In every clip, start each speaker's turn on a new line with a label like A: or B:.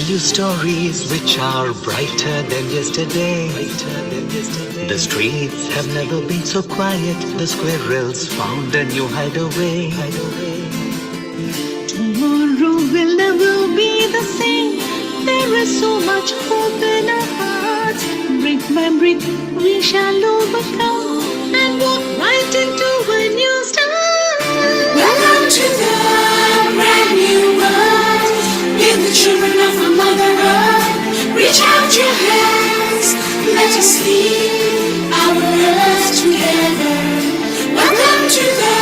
A: tell you stories which are brighter than yesterday. The streets have never been so quiet. The squirrels found a new hideaway. Tomorrow will never be the same. There is so much hope in our hearts. Brick by brick we shall overcome and walk right into a new start.
B: Welcome to the brand new world. Give the children of our Mother Earth. Reach out your hands. Let us lead our earth together. Welcome to the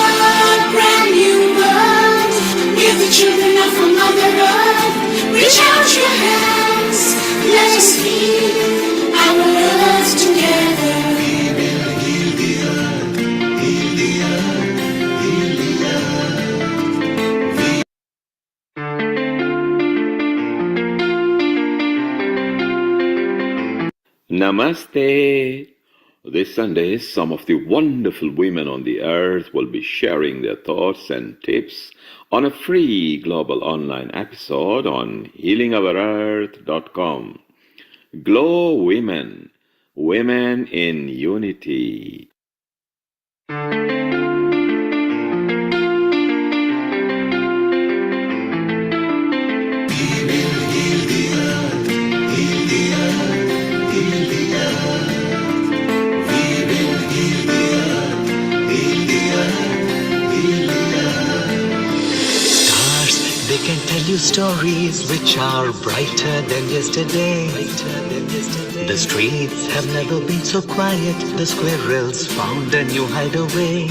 B: brand new world. Give the children of our Mother Earth. Reach out your hands. Let us lead our earth together.
C: We will heal the earth, heal the earth, heal the earth.
D: Namaste. This Sunday, some of the wonderful women on the earth will be sharing their thoughts and tips on a free global online episode on healingourearth.com. GLOWomen, Women in Unity.
A: They can tell you stories which are brighter than yesterday. The streets have never been so quiet. The squirrels found a new hideaway.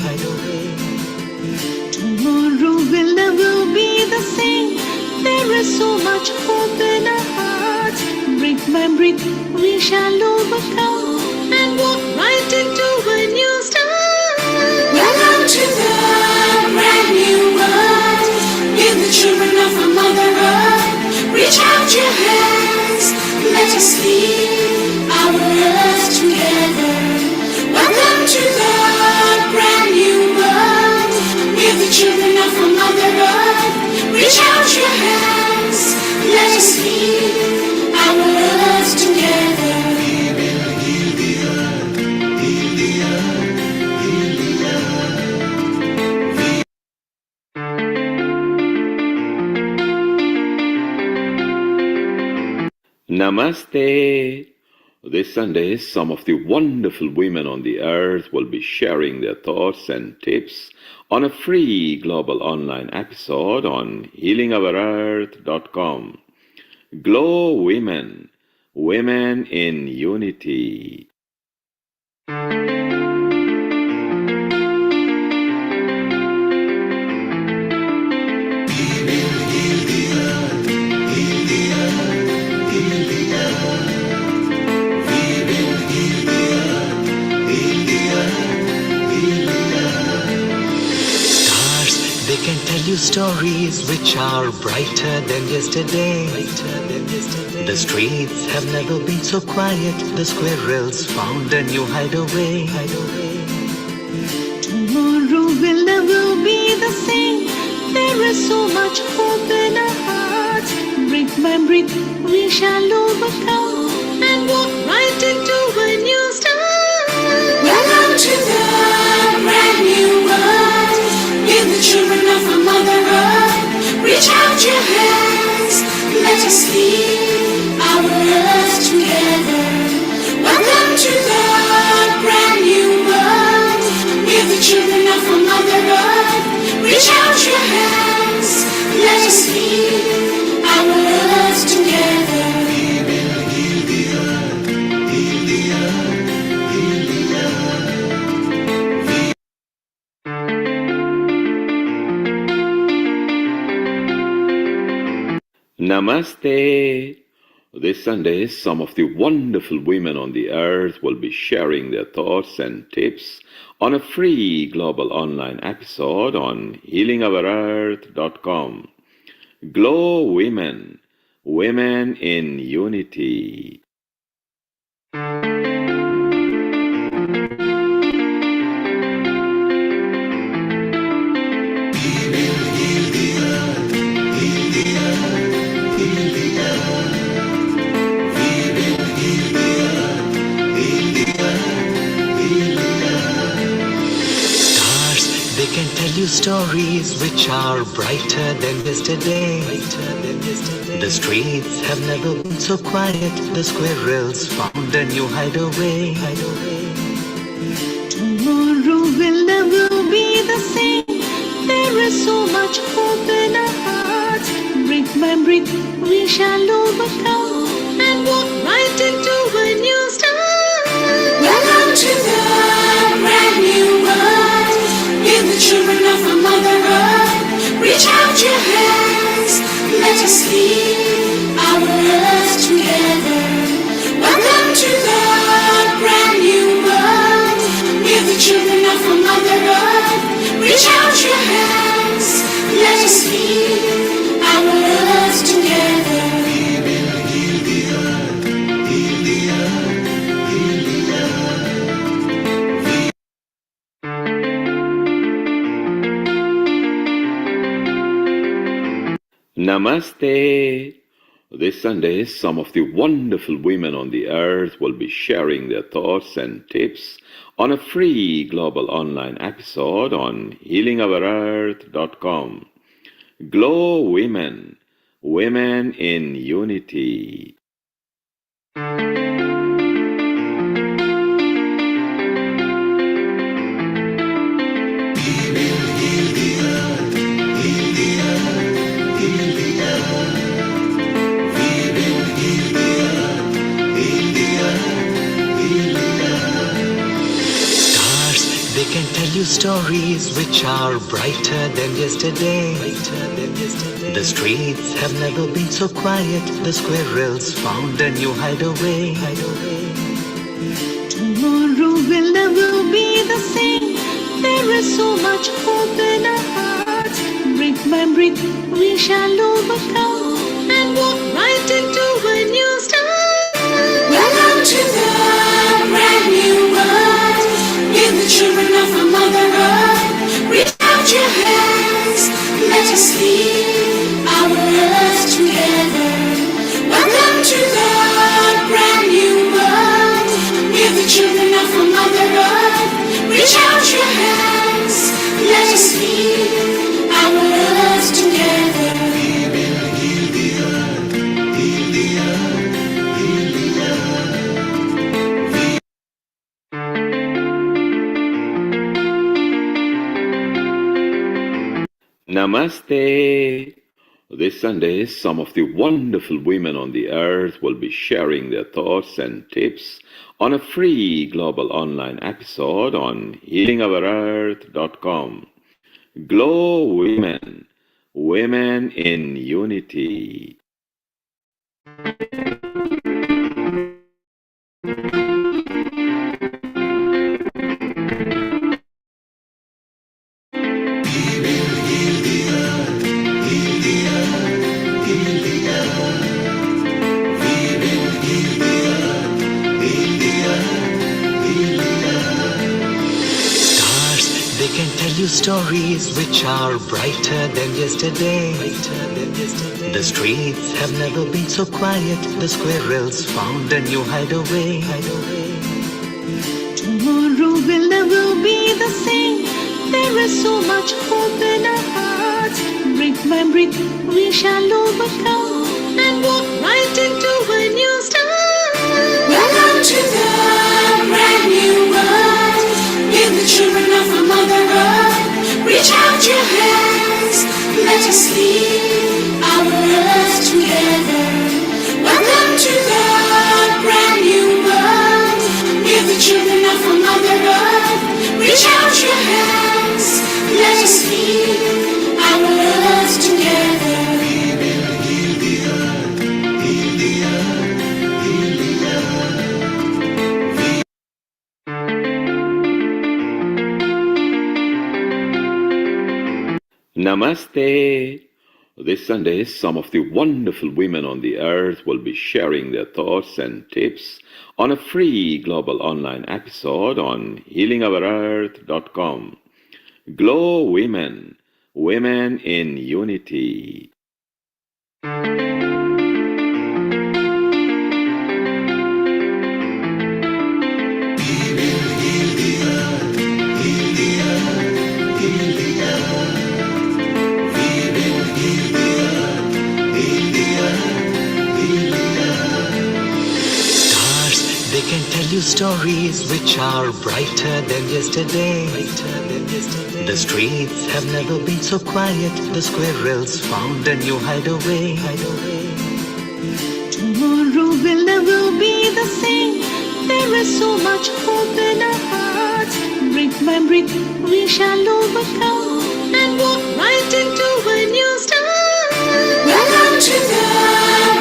A: Tomorrow will never be the same. There is so much hope in our hearts. Brick by brick we shall overcome and walk right into a new start.
B: Welcome to the brand new world. Give the children of our Mother Earth. Reach out your hands. Let us lead our earth together. Welcome to the brand new world. Give the children of our Mother Earth. Reach out your hands. Let us lead our earth together.
C: We will heal the earth, heal the earth, heal the earth.
D: Namaste. This Sunday, some of the wonderful women on the earth will be sharing their thoughts and tips on a free global online episode on healingourearth.com. GLOWomen, Women in Unity.
A: They can tell you stories which are brighter than yesterday. The streets have never been so quiet. The squirrels found a new hideaway. Tomorrow will never be the same. There is so much hope in our hearts. Brick by brick we shall overcome and walk right into a new start.
B: Welcome to the brand new world. Give the children of our Mother Earth. Reach out your hands. Let us lead our earth together. Welcome to the brand new world. Give the children of our Mother Earth. Reach out your hands. Let us lead our earth together.
C: We will heal the earth, heal the earth, heal the earth.
D: Namaste. This Sunday, some of the wonderful women on the earth will be sharing their thoughts and tips on a free global online episode on healingourearth.com. GLOWomen, Women in Unity.
C: We will heal the earth, heal the earth, heal the earth.
E: can tell you stories which are brighter than yesterday. The streets have never been so quiet. The squirrels found a new hideaway.
A: Tomorrow will never be the same. There is so much hope in our hearts. Brick by brick, we shall overcome and walk right into a new start.
B: Welcome to the brand new world. Give the children of our Mother Earth. Reach out your hands. Let us heal our earth together. Welcome to the brand new world. Give the children of our Mother Earth. Reach out your hands. Let us heal our earth together.
C: We will heal the earth, heal the earth, heal the earth.
D: Namaste. This Sunday, some of the wonderful women on the earth will be sharing their thoughts and tips on a free global online episode on healingourearth.com. GLOWomen, Women in Unity.
C: We will heal the earth, heal the earth, heal the earth. We will heal the earth, heal the earth, heal the earth.
E: Stars, they can tell you stories which are brighter than yesterday. The streets have never been so quiet. The squirrels found a new hideaway.
A: Tomorrow will never be the same. There is so much hope in our hearts. Brick by brick, we shall overcome and walk right into a new start.
B: Welcome to the brand new world. Give the children of our Mother Earth. Reach out your hands. Let us heal our earth together. Welcome to the brand new world. Give the children of our Mother Earth. Reach out your hands. Let us heal our earth together.
C: We will heal the earth, heal the earth, heal the earth.
D: Namaste. This Sunday, some of the wonderful women on the earth will be sharing their thoughts and tips on a free global online episode on healingourearth.com. GLOWomen, Women in Unity.
C: We will heal the earth, heal the earth, heal the earth. We will heal the earth, heal the earth, heal the earth.
E: Stars, they can tell you stories which are brighter than yesterday. The streets have never been so quiet. The squirrels found a new hideaway.
A: Tomorrow will never be the same. There is so much hope in our hearts. Brick by brick, we shall overcome and walk right into a new start.
B: Welcome to the brand new world. Give the children of our Mother Earth. Reach out your hands. Let us heal our earth together. Welcome to the brand new world. Give the children of our Mother Earth. Reach out your hands. Let us heal our earth together.
C: We will heal the earth, heal the earth, heal the earth.
D: Namaste. This Sunday, some of the wonderful women on the earth will be sharing their thoughts and tips on a free global online episode on healingourearth.com. GLOWomen, Women in Unity.
C: We will heal the earth, heal the earth, heal the
E: you stories which are brighter than yesterday. The streets have never been so quiet. The squirrels found a new hideaway.
A: Tomorrow will never be the same. There is so much hope in our hearts. Brick by brick, we shall overcome and walk right into a new start.
B: Welcome to the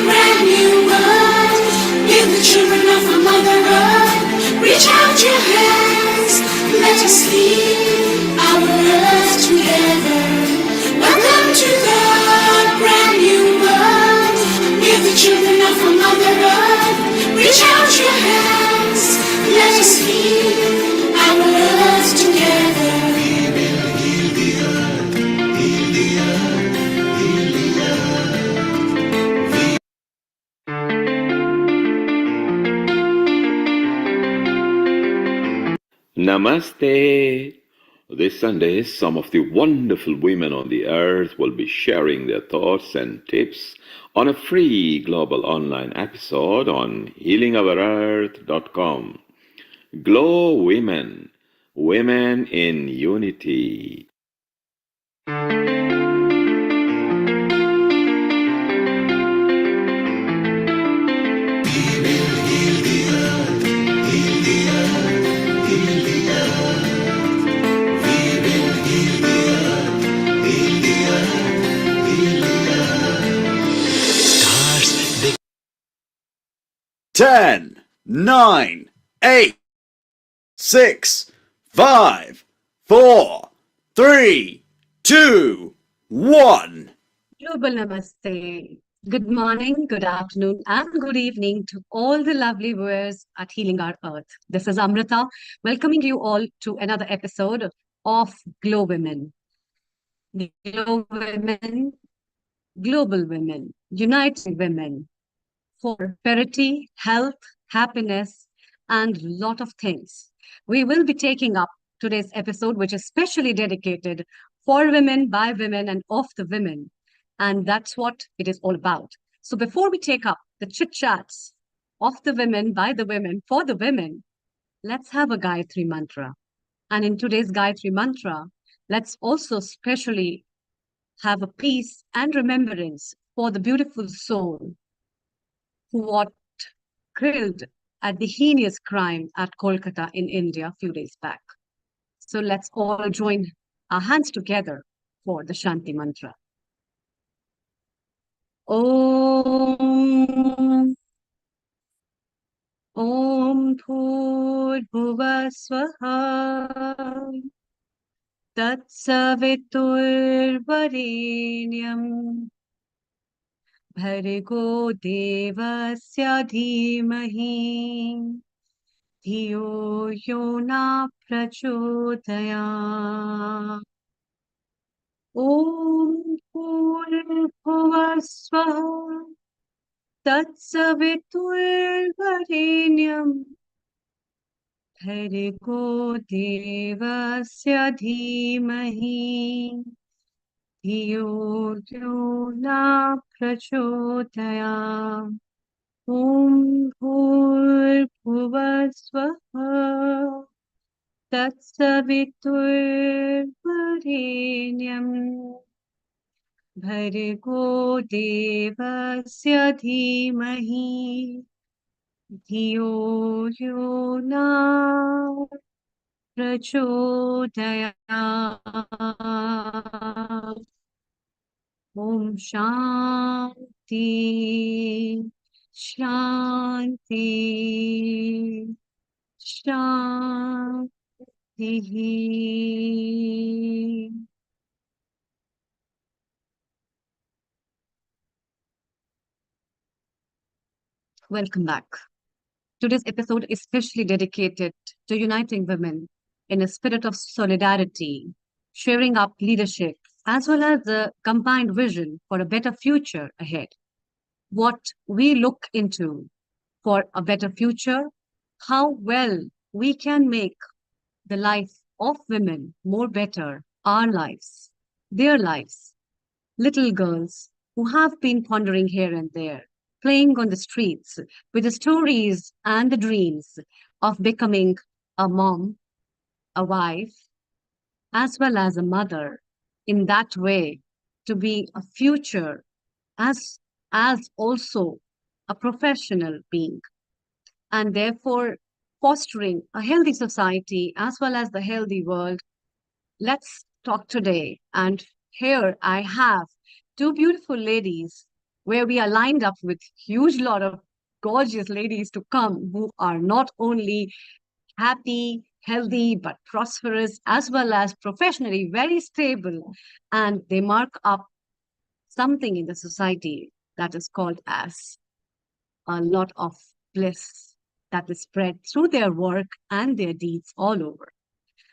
B: brand new world. Give the children of our Mother Earth. Reach out your hands. Let us lead our earth together. Welcome to the brand new world. Give the children of our Mother Earth. Reach out your hands. Let us lead our earth together.
C: We will heal the earth, heal the earth, heal the earth.
D: Namaste. This Sunday, some of the wonderful women on the earth will be sharing their thoughts and tips on a free global online episode on healingourearth.com. GLOWomen, Women in Unity.
C: We will heal the earth, heal the earth, heal the earth. We will heal the earth, heal the earth, heal the earth.
E: Stars, they
F: 10, 9, 8, 6, 5, 4, 3, 2, 1.
G: Global Namaste. Good morning, good afternoon, and good evening to all the lovely viewers at Healing Our Earth. This is Amrita, welcoming you all to another episode of GLOWomen. GLOWomen, global women, uniting women for prosperity, health, happiness, and lot of things. We will be taking up today's episode, which is specially dedicated for women, by women, and of the women. And that's what it is all about. So before we take up the chit-chats of the women, by the women, for the women, let's have a Gayatri mantra. And in today's Gayatri mantra, let's also specially have a peace and remembrance for the beautiful soul who was killed at the heinous crime at Kolkata in India a few days back. So let's all join our hands together for the Shanti mantra. Om Om Bhurбhuva Swaha Tatsaviturvarenyam Bhargo Devasya Dhimahi Dhiyo Yona Prachodaya. Om Bhurбhuva Swaha Tatsaviturvarenyam Bhargo Devasya Dhimahi Dhiyo Yona Prachodaya. Om Bhurбhuva Swaha Tatsaviturvarenyam Bhargo Devasya Dhimahi Dhiyo Yona Prachodaya. Om Shanti, Shanti, Shanti. Welcome back. Today's episode is specially dedicated to uniting women in a spirit of solidarity, sharing up leadership, as well as a combined vision for a better future ahead. What we look into for a better future, how well we can make the life of women more better, our lives, their lives. Little girls who have been pondering here and there, playing on the streets with the stories and the dreams of becoming a mom, a wife, as well as a mother, in that way, to be a future as also a professional being, and therefore fostering a healthy society as well as the healthy world. Let's talk today. And here I have two beautiful ladies where we are lined up with huge lot of gorgeous ladies to come who are not only happy, healthy, but prosperous as well as professionally very stable. And they mark up something in the society that is called as a lot of bliss that is spread through their work and their deeds all over.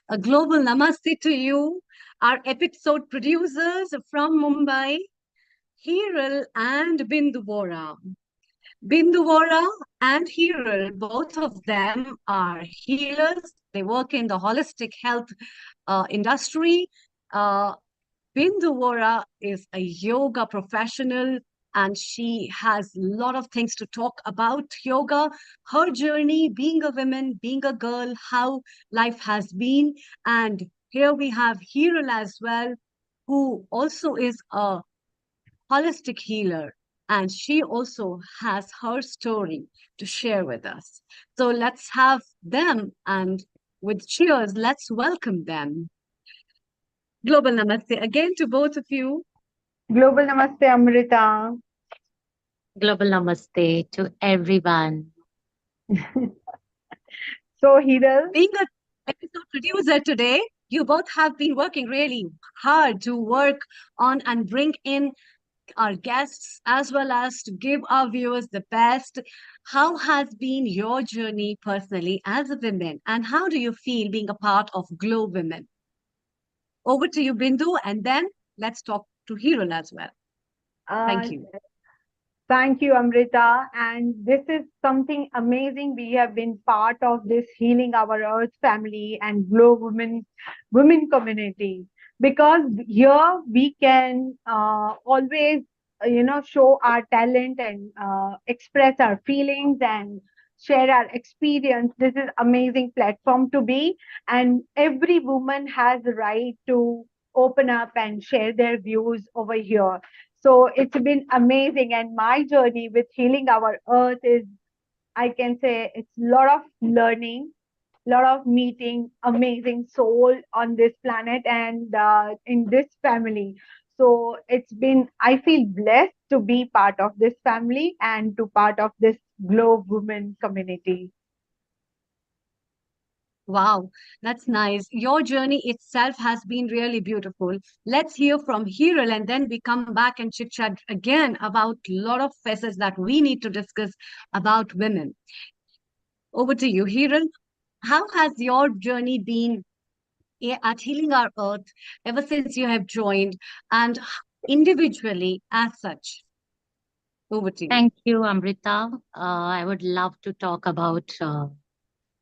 G: A global namaste to you, our episode producers from Mumbai, Hiral and Bindu Vora. Bindu Vora and Hiral, both of them are healers. They work in the holistic health industry. Uh, Bindu Vora is a yoga professional and she has a lot of things to talk about yoga, her journey, being a woman, being a girl, how life has been. And here we have Hiral as well, who also is a holistic healer. And she also has her story to share with us. So let's have them, and with cheers, let's welcome them. Global Namaste again to both of you.
H: Global Namaste, Amrita.
I: Global Namaste to everyone.
H: So, Hiral,
G: Being an episode producer today, you both have been working really hard to work on and bring in our guests as well as to give our viewers the best. How has been your journey personally as a woman, and how do you feel being a part of GLOWomen? Over to you, Bindu, and then let's talk to Hiral as well. Thank you.
H: thank you, Amrita. And this is something amazing. We have been part of this Healing Our Earth family and women community, because here we can always, show our talent and express our feelings and share our experience. This is amazing platform to be, and every woman has the right to open up and share their views over here. So it's been amazing. And my journey with Healing Our Earth is, I can say, it's a lot of learning, a lot of meeting amazing soul on this planet and in this family. So it's been, I feel blessed to be part of this family and to part of this GLOWomen community.
G: Wow, that's nice. Your journey itself has been really beautiful. Let's hear from Hiral and then we come back and chit chat again about a lot of facets that we need to discuss about women. Over to you, Hiral. How has your journey been at Healing Our Earth ever since you have joined, and individually as such? Over to you.
I: Thank you, Amrita. I would love to talk about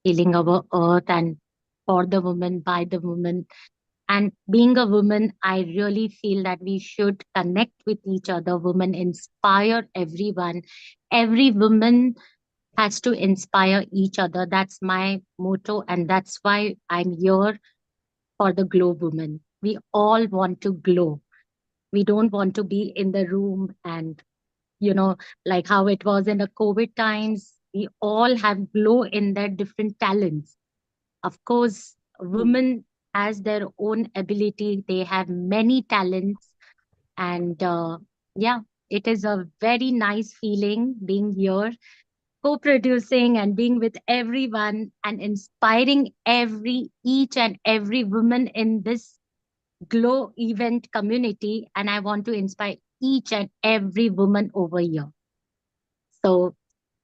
I: healing our earth and for the woman, by the woman. And being a woman, I really feel that we should connect with each other. Women inspire everyone. Every woman has to inspire each other. That's my motto, and that's why I'm here for the GLOWomen. We all want to glow. We don't want to be in the room and, like how it was in the COVID times. We all have glow in their different talents. Of course, women has their own ability. They have many talents. And yeah, it is a very nice feeling being here, co-producing and being with everyone and inspiring each and every woman in this Glow event community. And I want to inspire each and every woman over here. So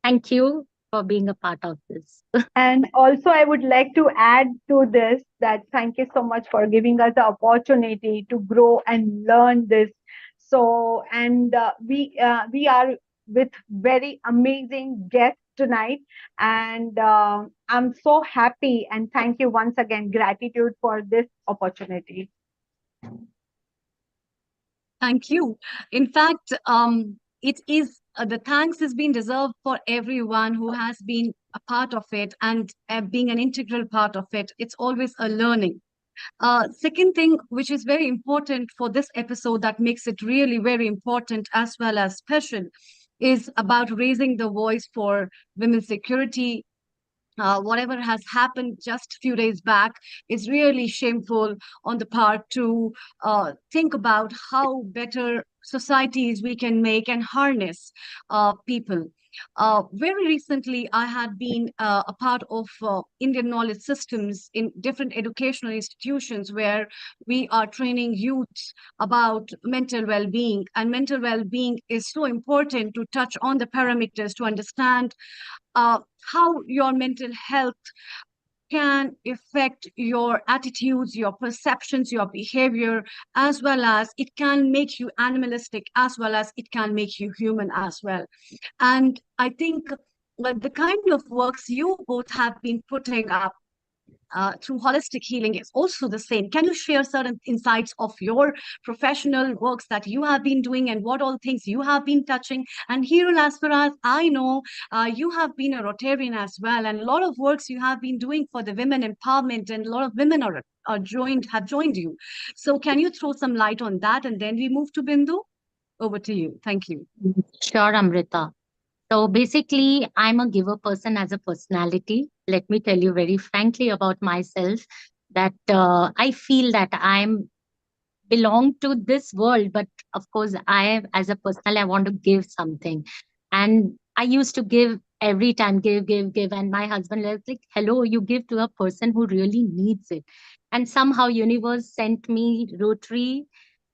I: thank you for being a part of this.
H: And also, I would like to add to this that thank you so much for giving us the opportunity to grow and learn this. So, and we are with very amazing guests tonight, and I'm so happy and thank you once again, gratitude for this opportunity.
G: Thank you. In fact, it is the thanks has been deserved for everyone who has been a part of it and being an integral part of it, it's always a learning. Second thing, which is very important for this episode, that makes it really very important as well as special, is about raising the voice for women's security. Whatever has happened just a few days back is really shameful on the part to think about how better societies we can make and harness people. Very recently, I had been a part of Indian knowledge systems in different educational institutions where we are training youth about mental well-being. And mental well-being is so important to touch on the parameters to understand uh, how your mental health can affect your attitudes, your perceptions, your behavior, as well as it can make you animalistic, as well as it can make you human as well. And I think the kind of works you both have been putting up through holistic healing is also the same. Can you share certain insights of your professional works that you have been doing and what all things you have been touching? And Hirul, as far as I know, you have been a Rotarian as well, and a lot of works you have been doing for the women empowerment, and a lot of women have joined you. So can you throw some light on that, and then we move to Bindu? Over to you. Thank you.
I: Sure, Amrita. So basically, I'm a giver person as a personality. Let me tell you very frankly about myself that I feel that I'm belong to this world, but of course, I, as a personal, I want to give something. And I used to give every time, give. And my husband was like, hello, you give to a person who really needs it. And somehow universe sent me Rotary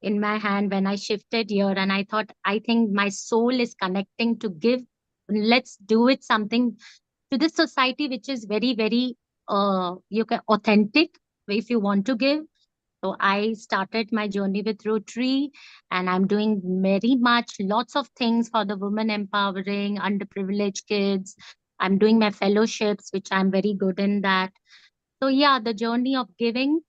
I: in my hand when I shifted here. And I thought, I think my soul is connecting to give. Let's do it something to this society, which is very, very you can authentic if you want to give. So I started my journey with Rotary, and I'm doing very much lots of things for the women empowering underprivileged kids. I'm doing my fellowships, which I'm very good in that. So yeah, the journey of giving,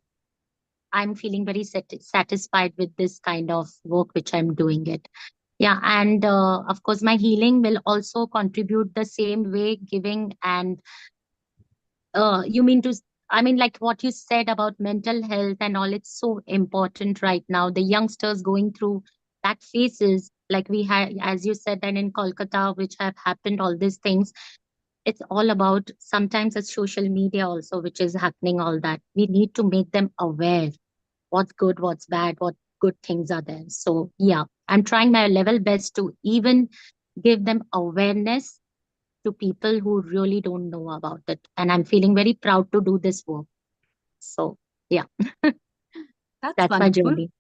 I: I'm feeling very satisfied with this kind of work which I'm doing it. Yeah, and of course, my healing will also contribute the same way, giving and you mean to I mean, like what you said about mental health and all, it's so important right now. The youngsters going through that phases, like we had, as you said, and in Kolkata, which have happened, all these things. It's all about sometimes it's social media also, which is happening, all that. We need to make them aware what's good, what's bad, what good things are there. So yeah, I'm trying my level best to even give them awareness to people who really don't know about it. And I'm feeling very proud to do this work. So, yeah,
G: That's
I: that's my
G: wonderful.
I: journey.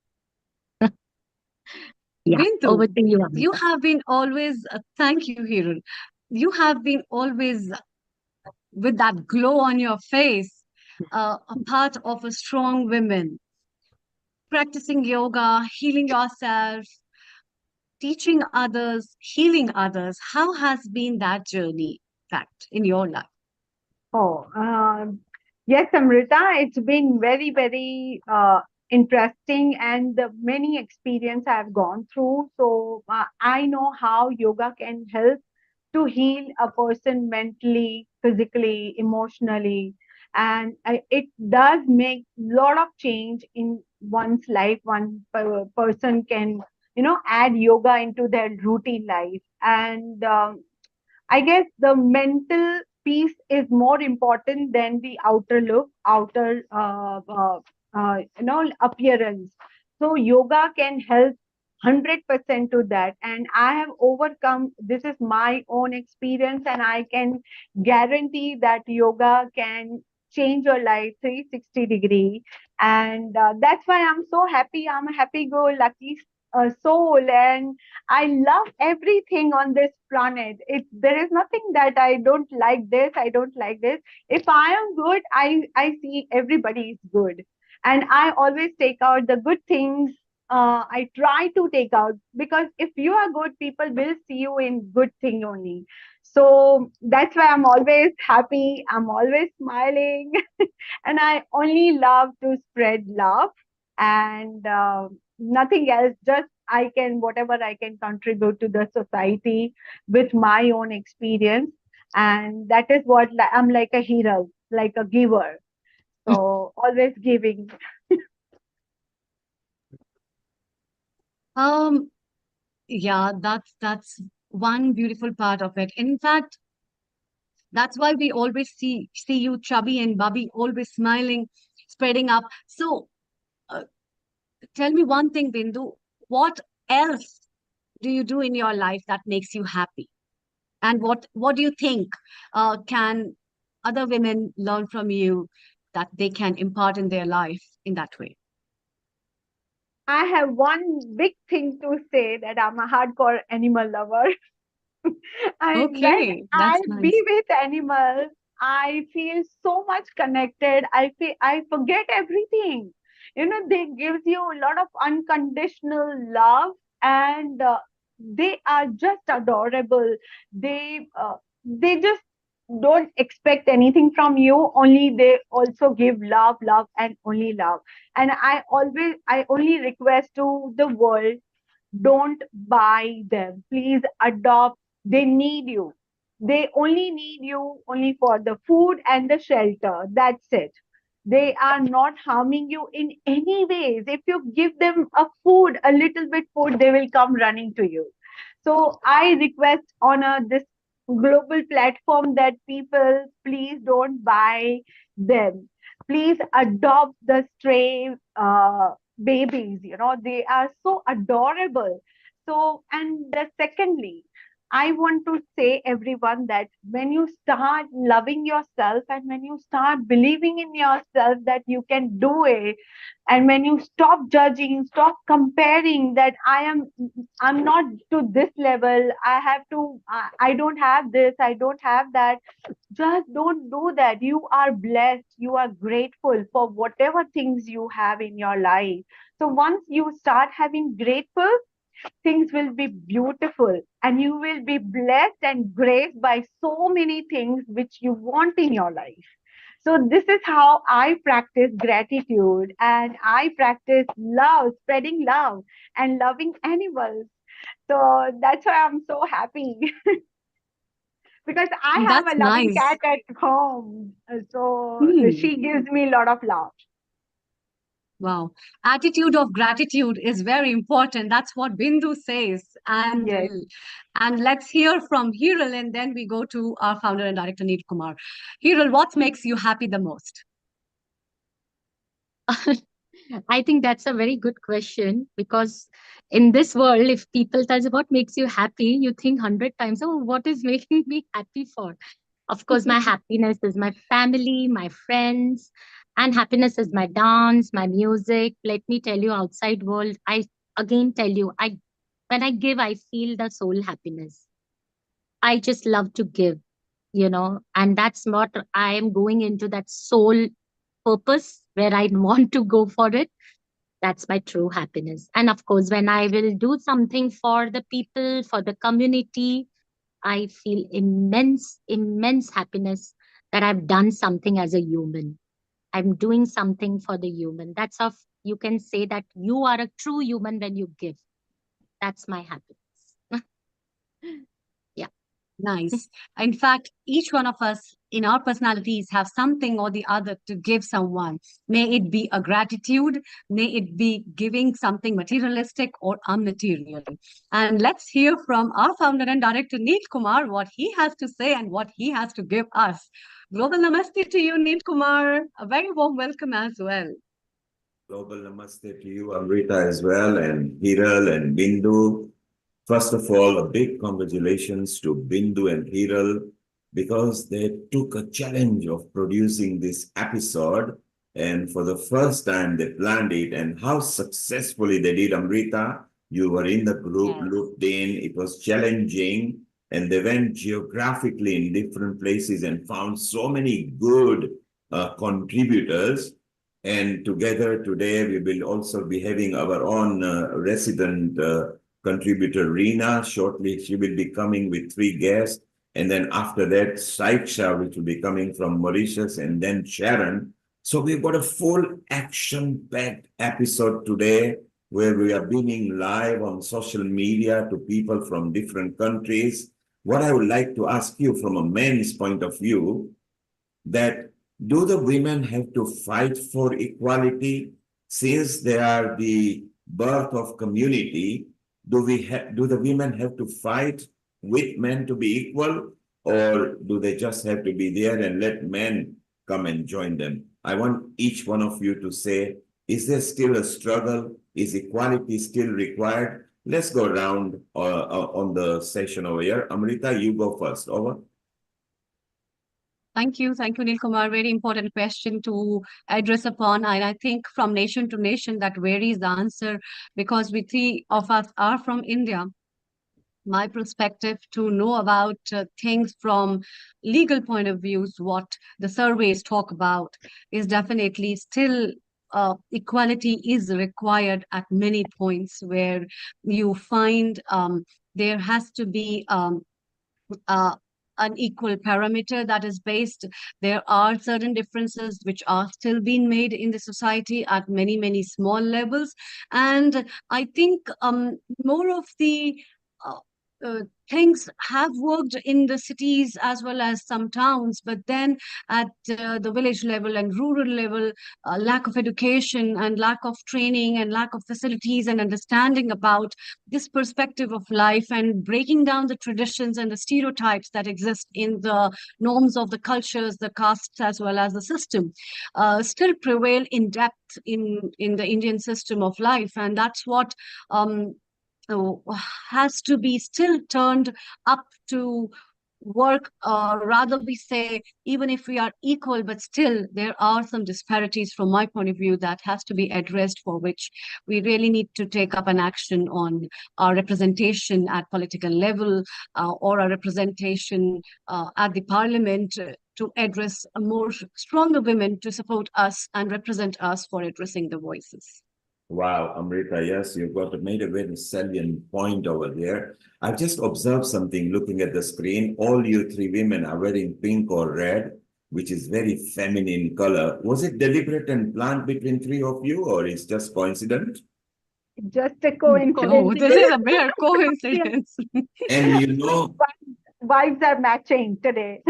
I: Yeah, over
G: Bindu,
I: to you,
G: you
I: Amrita.
G: have been always, thank you, Hirul. You have been always with that glow on your face, a part of a strong woman, practicing yoga, healing yourself, teaching others, healing others. How has been that journey, fact, in your life?
H: Oh, yes, Amrita, it's been very, very interesting and the many experience I've gone through. So I know how yoga can help to heal a person mentally, physically, emotionally, and it does make lot of change in one's life. Person can, add yoga into their routine life, and I guess the mental peace is more important than the outer look, outer appearance. So yoga can help 100% to that, and I have overcome. This is my own experience, and I can guarantee that yoga can change your life 360-degree, and that's why I'm so happy. I'm a happy-go-lucky soul, and I love everything on this planet. There is nothing that I don't like this, I don't like this. If I am good, I see everybody is good. And I always take out the good things. I try to take out, because if you are good, people will see you in good thing only. So that's why I'm always happy. I'm always smiling. And I only love to spread love, and nothing else. Just I can, whatever I can contribute to the society with my own experience. And that is what I'm like a hero, like a giver. So always giving.
G: Um, yeah, that's one beautiful part of it. In fact, that's why we always see you chubby and bubby, always smiling, spreading up. So, uh, tell me one thing, Bindu. What else do you do in your life that makes you happy? And what do you think can other women learn from you that they can impart in their life in that way?
H: I have one big thing to say, that I'm a hardcore animal lover. And when
G: Okay,
H: I
G: that's
H: be
G: nice.
H: with animals, I feel so much connected. I forget everything. You know, they gives you a lot of unconditional love, and they are just adorable. They just don't expect anything from you. Only they also give love, love, and only love. And I only request to the world, don't buy them. Please adopt. They need you. They only need you only for the food and the shelter. That's it. They are not harming you in any ways. If you give them a food, a little bit food, they will come running to you. So I request on this global platform that people please don't buy them. Please adopt the stray babies. You know, they are so adorable. So, and the secondly, I want to say everyone that when you start loving yourself and when you start believing in yourself that you can do it, and when you stop judging, stop comparing that I'm not to this level, I don't have this, I don't have that, just don't do that. You are blessed, you are grateful for whatever things you have in your life. So once you start having grateful, things will be beautiful, and you will be blessed and graced by so many things which you want in your life. So this is how I practice gratitude, and I practice love, spreading love and loving animals. So that's why I'm so happy. Because I have
G: That's
H: a loving cat
G: nice.
H: at home. So
G: Hmm.
H: she gives me a lot of love.
G: Wow. Attitude of gratitude is very important. That's what Bindu says.
H: Yes.
G: And let's hear from Hiral, and then we go to our founder and director, Neil Kumar. Hiral, what makes you happy the most?
I: I think that's a very good question, because in this world, if people tell you what makes you happy, you think 100 times, oh, what is making me happy for? Of course, my happiness is my family, my friends, and happiness is my dance, my music. Let me tell you, outside world, I again tell you, I when I give, I feel the soul happiness. I just love to give, and that's what I am going into, that soul purpose where I want to go for it. That's my true happiness. And of course, when I will do something for the people, for the community, I feel immense, immense happiness that I've done something as a human. I'm doing something for the human. That's of You can say that you are a true human when you give. That's my happiness. Yeah.
G: Nice. In fact, each one of us in our personalities have something or the other to give someone. May it be a gratitude, may it be giving something materialistic or unmaterial. And let's hear from our founder and director, Neil Kumar, what he has to say and what he has to give us. Global Namaste to you, Neil Kumar. A very warm welcome as well.
C: Global namaste to you, Amrita, as well, and Hiral and Bindu. First of all, a big congratulations to Bindu and Hiral, because they took a challenge of producing this episode. And for the first time, they planned it, and how successfully they did. Amrita, you were in the group,
G: Yes.
C: looped in. It was challenging, and they went geographically in different places and found so many good contributors. And together today, we will also be having our own resident contributor, Reena. Shortly, she will be coming with 3 guests. And then after that, Saiksha, which will be coming from Mauritius, and then Sharon. So we've got a full action-packed episode today, where we are beaming live on social media to people from different countries. what I would like to ask you from a man's point of view, that do the women have to fight for equality since they are the birth of community? Do the women have to fight with men to be equal, or do they just have to be there and let men come and join them? I want each one of you to say, is there still a struggle? Is equality still required? Let's go around on the session over here. Amrita, you go first. Over.
G: Thank you. Thank you, Neil Kumar. Very important question to address upon. And I think from nation to nation that varies the answer, because we three of us are from India. My perspective to know about things from legal point of views, what the surveys talk about, is definitely still equality is required at many points where you find there has to be uh, an equal parameter that is based. There are certain differences which are still being made in the society at many, many small levels. And I think more of the uh, uh, things have worked in the cities as well as some towns, but then at the village level and rural level, lack of education and lack of training and lack of facilities and understanding about this perspective of life and breaking down the traditions and the stereotypes that exist in the norms of the cultures, the castes, as well as the system, still prevail in depth in the Indian system of life. And that's what um, has to be still turned up to work, rather we say, even if we are equal, but still there are some disparities from my point of view that has to be addressed, for which we really need to take up an action on our representation at political level, or our representation at the parliament, to address a more stronger women to support us and represent us for addressing the voices.
C: Wow, Amrita, yes, you've got made a very salient point over there. I've just observed something looking at the screen. All you three women are wearing pink or red, which is very feminine color. Was it deliberate and planned between three of you, or it's just coincident?
H: Just a coincidence.
G: Oh, this is a mere
H: Yeah,
G: coincidence.
C: And you know,
H: vibes are matching today.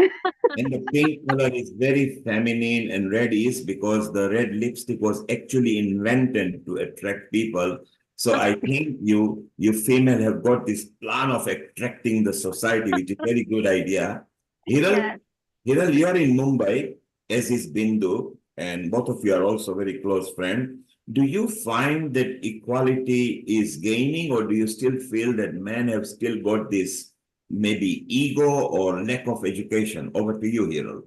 C: and the pink color is very feminine, and red is because the red lipstick was actually invented to attract people. So I think you female have got this plan of attracting the society, which is very good idea. Hiral,
H: Yes.
C: Hiral, you are in Mumbai, as is Bindu, and both of you are also very close friends. Do you find that equality is gaining, or do you still feel that men have still got this maybe ego or lack of education? Over to you, Hiral.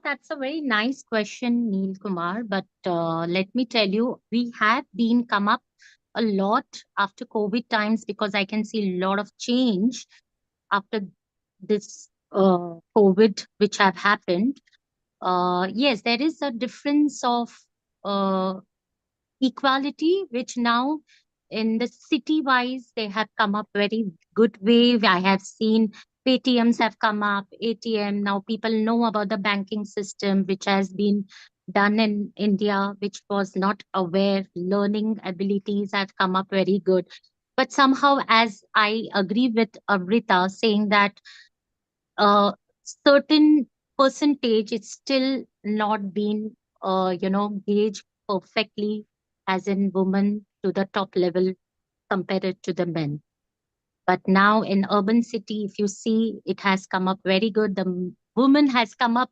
I: That's a very nice question, Neil Kumar. But let me tell you, we have been come up a lot after COVID times, because I can see a lot of change after this COVID which have happened. Yes, there is a difference of uh, equality, which now in the city wise they have come up very good way. I have seen Paytms have come up, ATM. Now people know about the banking system, which has been done in India, which was not aware. Learning abilities have come up very good. But somehow, as I agree with Avrita saying that certain percentage it's still not been gauged perfectly, as in women to the top level compared to the men. But now in urban city, if you see, it has come up very good. The woman has come up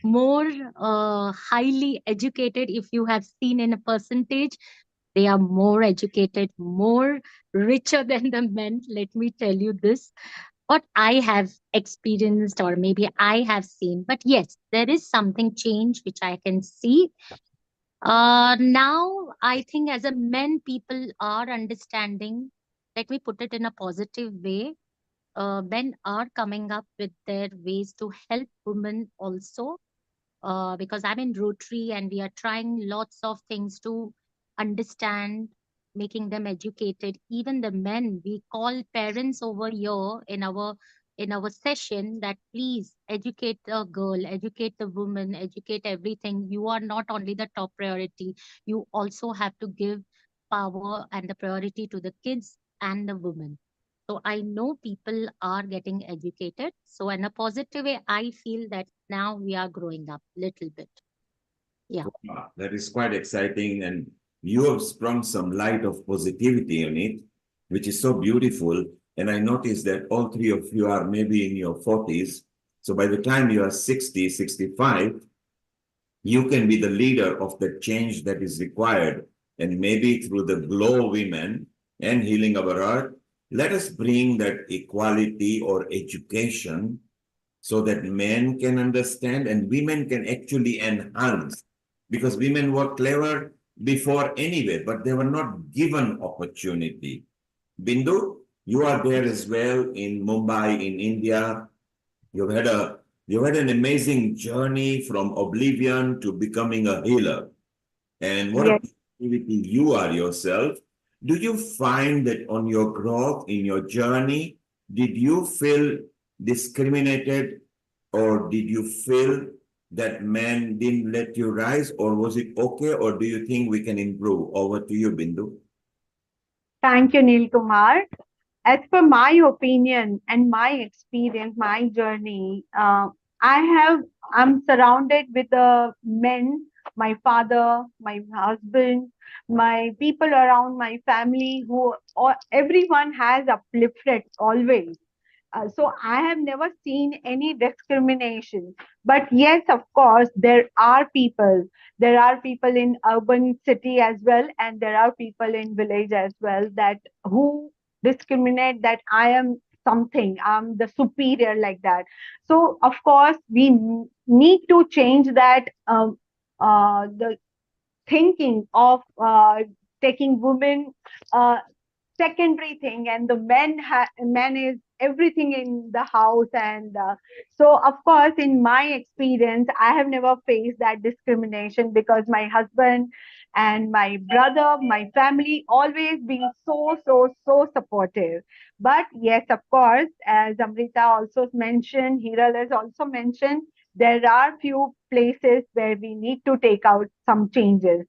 I: more highly educated. If you have seen in a percentage, they are more educated, more richer than the men. Let me tell you this, what I have experienced or maybe I have seen. But yes, there is something change which I can see. Now I think as a men, people are understanding. Let me put it in a positive way. Men are coming up with their ways to help women also, because I'm in Rotary and we are trying lots of things to understand, making them educated. Even the men, we call parents over here in our session that please educate the girl, educate the woman, educate everything. You are not only the top priority, you also have to give power and the priority to the kids and the women. So I know people are getting educated. So in a positive way, I feel that now we are growing up a little bit. Yeah.
C: Wow, that is quite exciting. And you have sprung some light of positivity on it, which is so beautiful. And I noticed that all three of you are maybe in your 40s. So by the time you are 60, 65, you can be the leader of the change that is required. And maybe through the Glow Women and Healing Our Earth, let us bring that equality or education so that men can understand and women can actually enhance. Because women were clever before anyway, but they were not given opportunity. Bindu, you are there as well in Mumbai, in India. You've had a you've had an amazing journey from oblivion to becoming a healer. And what a
H: Yes.
C: positivity you are yourself. Do you find that on your growth in your journey, did you feel discriminated or did you feel that men didn't let you rise or was it okay or do you think we can improve? Over to you, Bindu.
H: Thank you, Neil Kumar. As per my opinion and my experience, my journey, I have I'm surrounded with men, my father, my husband, my people around my family who everyone has uplifted always. So I have never seen any discrimination. But yes, of course, there are people. There are people in urban city as well, and there are people in village as well that who discriminate that I am something, I'm the superior like that. So of course, we need to change that. The thinking of taking women secondary thing and the man is everything in the house and so of course in my experience I have never faced that discrimination because my husband and my brother my family always been so supportive. But yes, of course, as Amrita also mentioned, Hiral has also mentioned, there are few places where we need to take out some changes,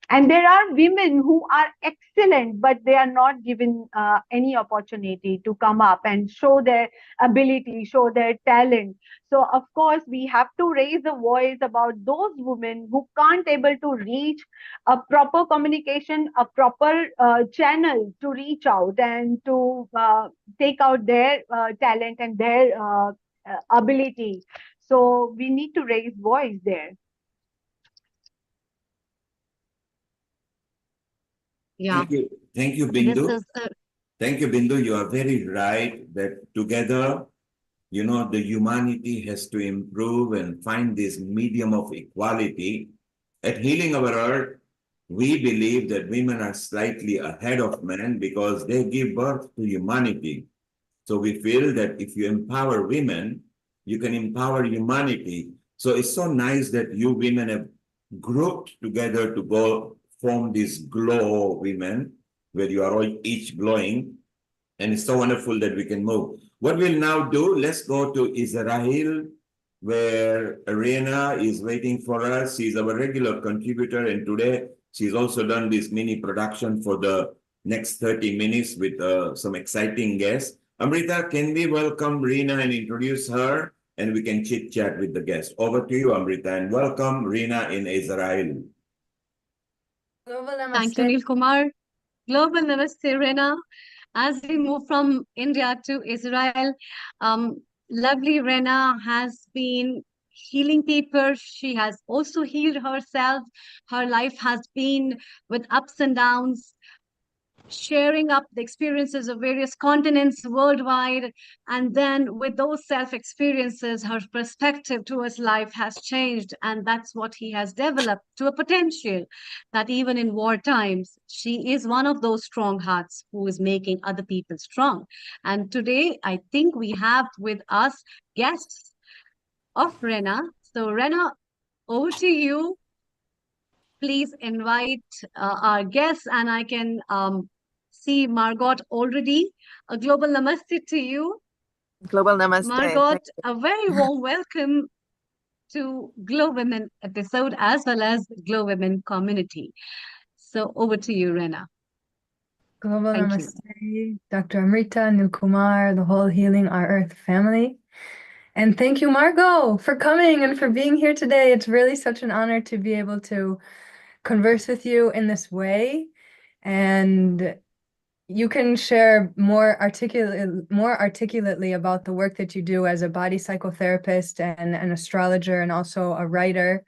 H: and there are women who are excellent but they are not given any opportunity to come up and show their ability, show their talent. So of course we have to raise a voice about those women who can't able to reach a proper communication, a proper channel to reach out and to take out their talent and their ability. So we need to raise voice there.
G: Yeah,
C: Thank you,
G: this
C: Bindu.
G: is
C: Thank you, Bindu. You are very right that together, the humanity has to improve and find this medium of equality. At Healing Our Earth, we believe that women are slightly ahead of men because they give birth to humanity. So we feel that if you empower women, you can empower humanity. So it's so nice that you women have grouped together to go form this Glow Women, where you are all each glowing. And it's so wonderful that we can move. What we'll now do, let's go to Israel, where Arena is waiting for us. She's our regular contributor, and today she's also done this mini production for the next 30 minutes with some exciting guests. Amrita, can we welcome Reena and introduce her, and we can chit chat with the guest. Over to you, Amrita, and welcome Reena in Israel.
G: thank you, Neil Kumar. Global Namaste, Rena. As we move from India to Israel, lovely Rena has been healing people. She has also healed herself. Her life has been with ups and downs, sharing up the experiences of various continents worldwide. And then with those self experiences, her perspective towards life has changed. And that's what he has developed to a potential that even in war times, she is one of those strong hearts who is making other people strong. And today, I think we have with us guests of Rena. So, Rena, over to you. Please invite our guests, and I can see Margot already. A global namaste to you.
J: Global namaste.
G: Margot, a very warm welcome to Glow Women episode as well as Glow Women community. So over to you, Rena.
J: Global
G: Thank you.
J: Namaste, Dr. Amrita, Nilkumar, the whole Healing Our Earth family. And thank you, Margot, for coming and for being here today. It's really such an honor to be able to converse with you in this way. And you can share more articulately about the work that you do as a body psychotherapist and an astrologer and also a writer.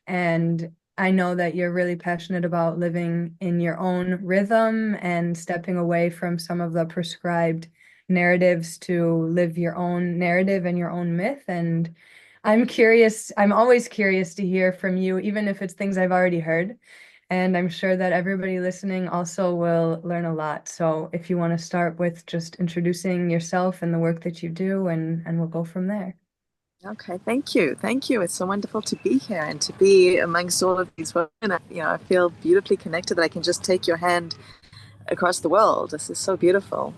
J: And I know that you're really passionate about living in your own rhythm and stepping away from some of the prescribed narratives to live your own narrative and your own myth. And I'm always curious to hear from you, even if it's things I've already heard. And I'm sure that everybody listening also will learn a lot. So if you want to start with just introducing yourself and the work that you do, and we'll go from there.
K: Okay, thank you. Thank you. It's so wonderful to be here and to be amongst all of these women. I feel beautifully connected that I can just take your hand across the world. This is so beautiful.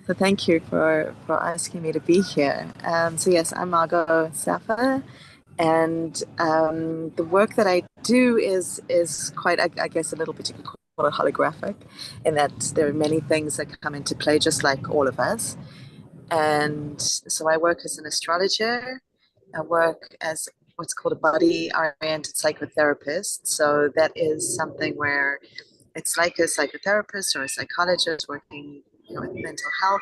K: So thank you for asking me to be here. So yes, I'm Margot Safa, and the work that I do is quite, I guess, a little bit, you could call it holographic, in that there are many things that come into play just like all of us. And so I work as an astrologer. I work as what's called a body-oriented psychotherapist. So that is something where it's like a psychotherapist or a psychologist working, with mental health,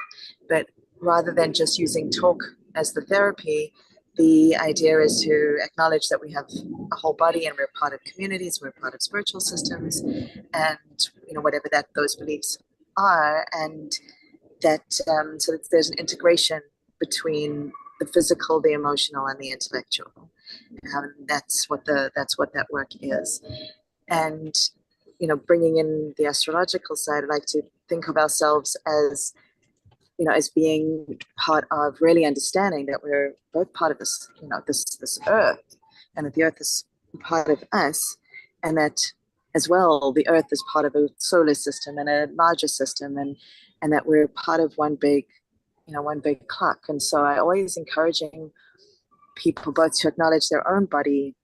K: but rather than just using talk as the therapy, the idea is to acknowledge that we have a whole body and we're part of communities, we're part of spiritual systems, and whatever that those beliefs are, and that so that there's an integration between the physical, the emotional, and the intellectual. That's what that work is. And bringing in the astrological side, I like to think of ourselves as as being part of really understanding that we're both part of this this earth, and that the earth is part of us, and that as well the earth is part of a solar system and a larger system, and that we're part of one big clock. And so I always encouraging people both to acknowledge their own body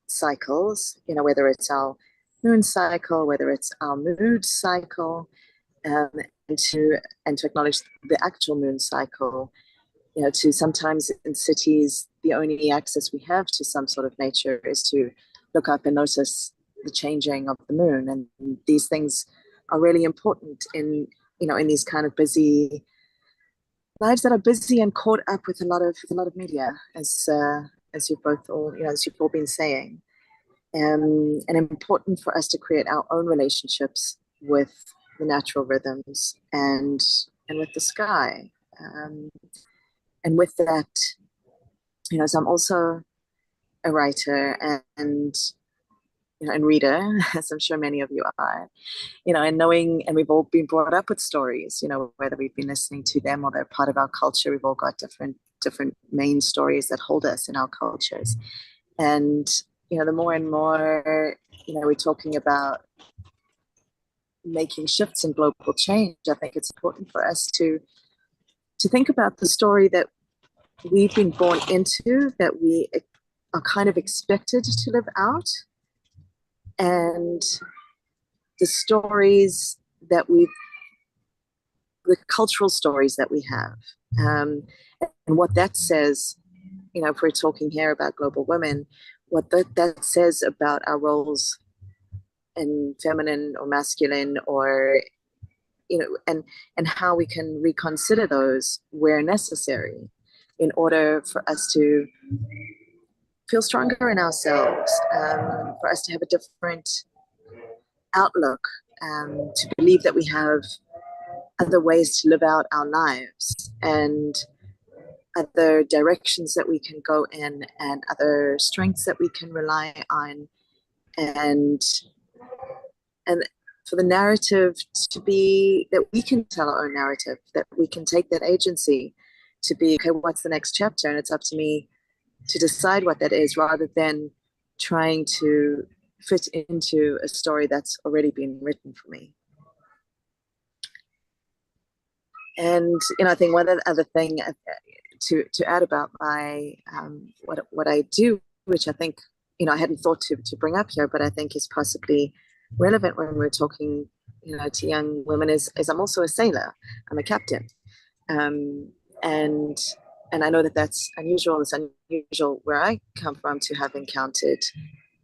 K: cycles, whether it's our moon cycle, whether it's our mood cycle, and to acknowledge the actual moon cycle. To sometimes in cities, the only access we have to some sort of nature is to look up and notice the changing of the moon. And these things are really important in these kind of busy lives that are busy and caught up with a lot of media, as you've all been saying, and important for us to create our own relationships with the natural rhythms and with the sky, and with that, so I'm also a writer and reader, as I'm sure many of you are, and knowing, and we've all been brought up with stories, whether we've been listening to them or they're part of our culture. We've all got different main stories that hold us in our cultures. And, the more and more, we're talking about making shifts in global change, I think it's important for us to think about the story that we've been born into, that we are kind of expected to live out, and the stories that the cultural stories that we have, and what that says, if we're talking here about global women, what that says about our roles in feminine or masculine, or and how we can reconsider those where necessary in order for us to feel stronger in ourselves, for us to have a different outlook, to believe that we have other ways to live out our lives and other directions that we can go in and other strengths that we can rely on, and for the narrative to be that we can tell our own narrative, that we can take that agency to be, okay, what's the next chapter? And it's up to me to decide what that is, rather than trying to fit into a story that's already been written for me. And I think one other thing to add about my what I do, which I think I hadn't thought to bring up here, but I think is possibly relevant when we're talking to young women is I'm also a sailor. I'm a captain, and I know that that's unusual. It's unusual where I come from to have encountered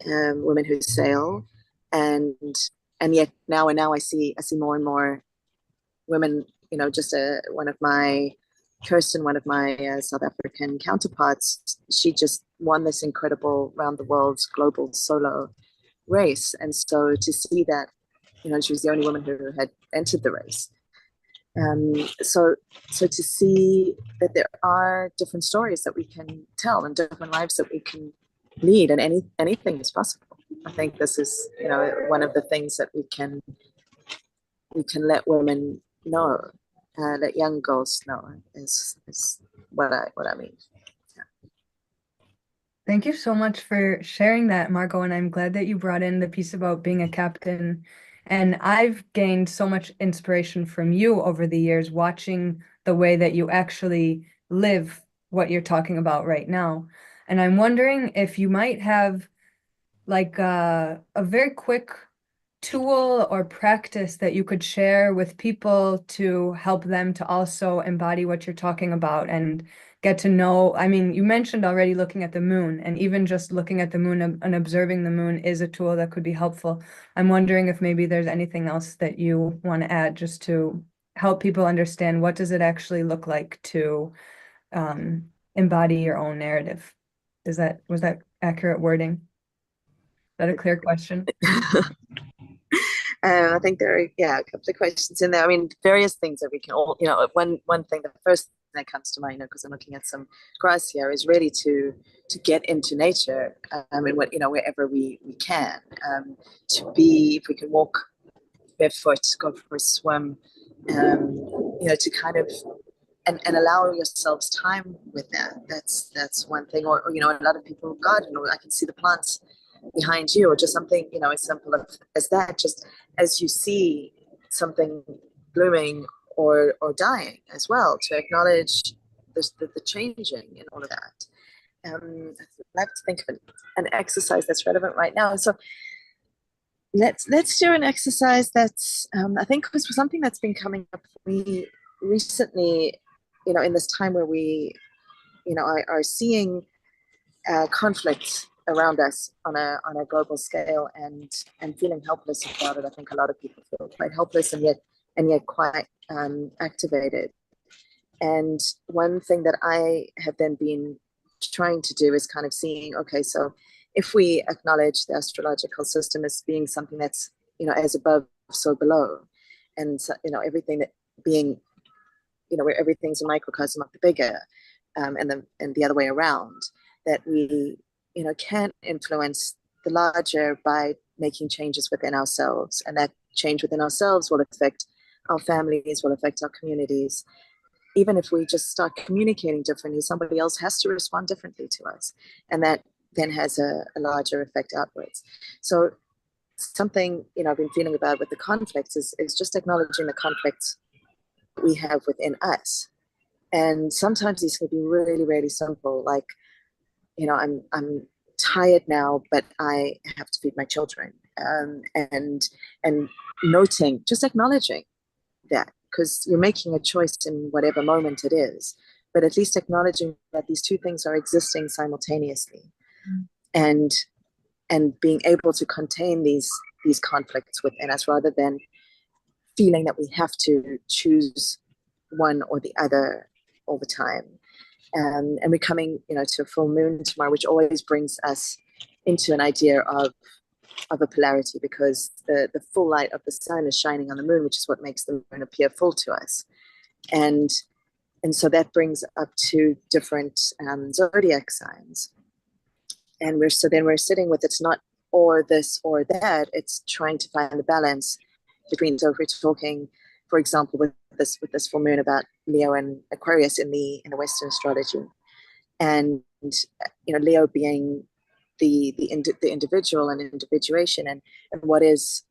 K: women who sail, and yet now I see more and more women. Just one of my Kirsten, one of my South African counterparts, she just won this incredible round the world global solo race, and so to see that, she was the only woman who had entered the race. So to see that there are different stories that we can tell and different lives that we can lead, and anything is possible. I think this is, one of the things that we can let women know, let young girls know is what I mean.
J: Thank you so much for sharing that, Margot, and I'm glad that you brought in the piece about being a captain. And I've gained so much inspiration from you over the years, watching the way that you actually live what you're talking about right now. And I'm wondering if you might have like a very quick tool or practice that you could share with people to help them to also embody what you're talking about and get to know. I mean, you mentioned already looking at the moon, and even just looking at the moon and observing the moon is a tool that could be helpful. I'm wondering if maybe there's anything else that you want to add just to help people understand what does it actually look like to embody your own narrative. Was that accurate wording? Is that a clear question?
K: I think there are, a couple of questions in there. I mean, various things that we can all, one thing, the first thing that comes to mind, because I'm looking at some grass here, is really to get into nature. Wherever we can, to be, if we can walk barefoot, go for a swim, to kind of and allow yourselves time with that. That's one thing. Or a lot of people garden, or I can see the plants behind you, or just something, as simple as that. Just as you see something blooming or dying as well, to acknowledge the changing and all of that. I like to think of an exercise that's relevant right now. So let's do an exercise that's I think was something that's been coming up for me recently, in this time where we are seeing conflicts around us on a global scale, and feeling helpless about it. I think a lot of people feel quite helpless and yet quite activated. And one thing that I have then been trying to do is kind of seeing, okay, so if we acknowledge the astrological system as being something that's, as above, so below, and so, everything that being, where everything's a microcosm of the bigger, and the other way around, that we, can influence the larger by making changes within ourselves, and that change within ourselves will affect our families, will affect our communities. Even if we just start communicating differently, somebody else has to respond differently to us, and that then has a larger effect outwards. So something, I've been feeling about with the conflicts is just acknowledging the conflicts we have within us. And sometimes these can be really, really simple, like, I'm tired now, but I have to feed my children, and noting, just acknowledging that, because you're making a choice in whatever moment it is, but at least acknowledging that these two things are existing simultaneously, and being able to contain these conflicts within us, rather than feeling that we have to choose one or the other all the time. And we're coming, to a full moon tomorrow, which always brings us into an idea of a polarity, because the full light of the sun is shining on the moon, which is what makes the moon appear full to us. And so that brings up two different zodiac signs. And we're sitting with, it's not or this or that, it's trying to find the balance between. So if we're talking, for example, with this full moon about Leo and Aquarius in the Western astrology, and Leo being the individual and individuation, and what is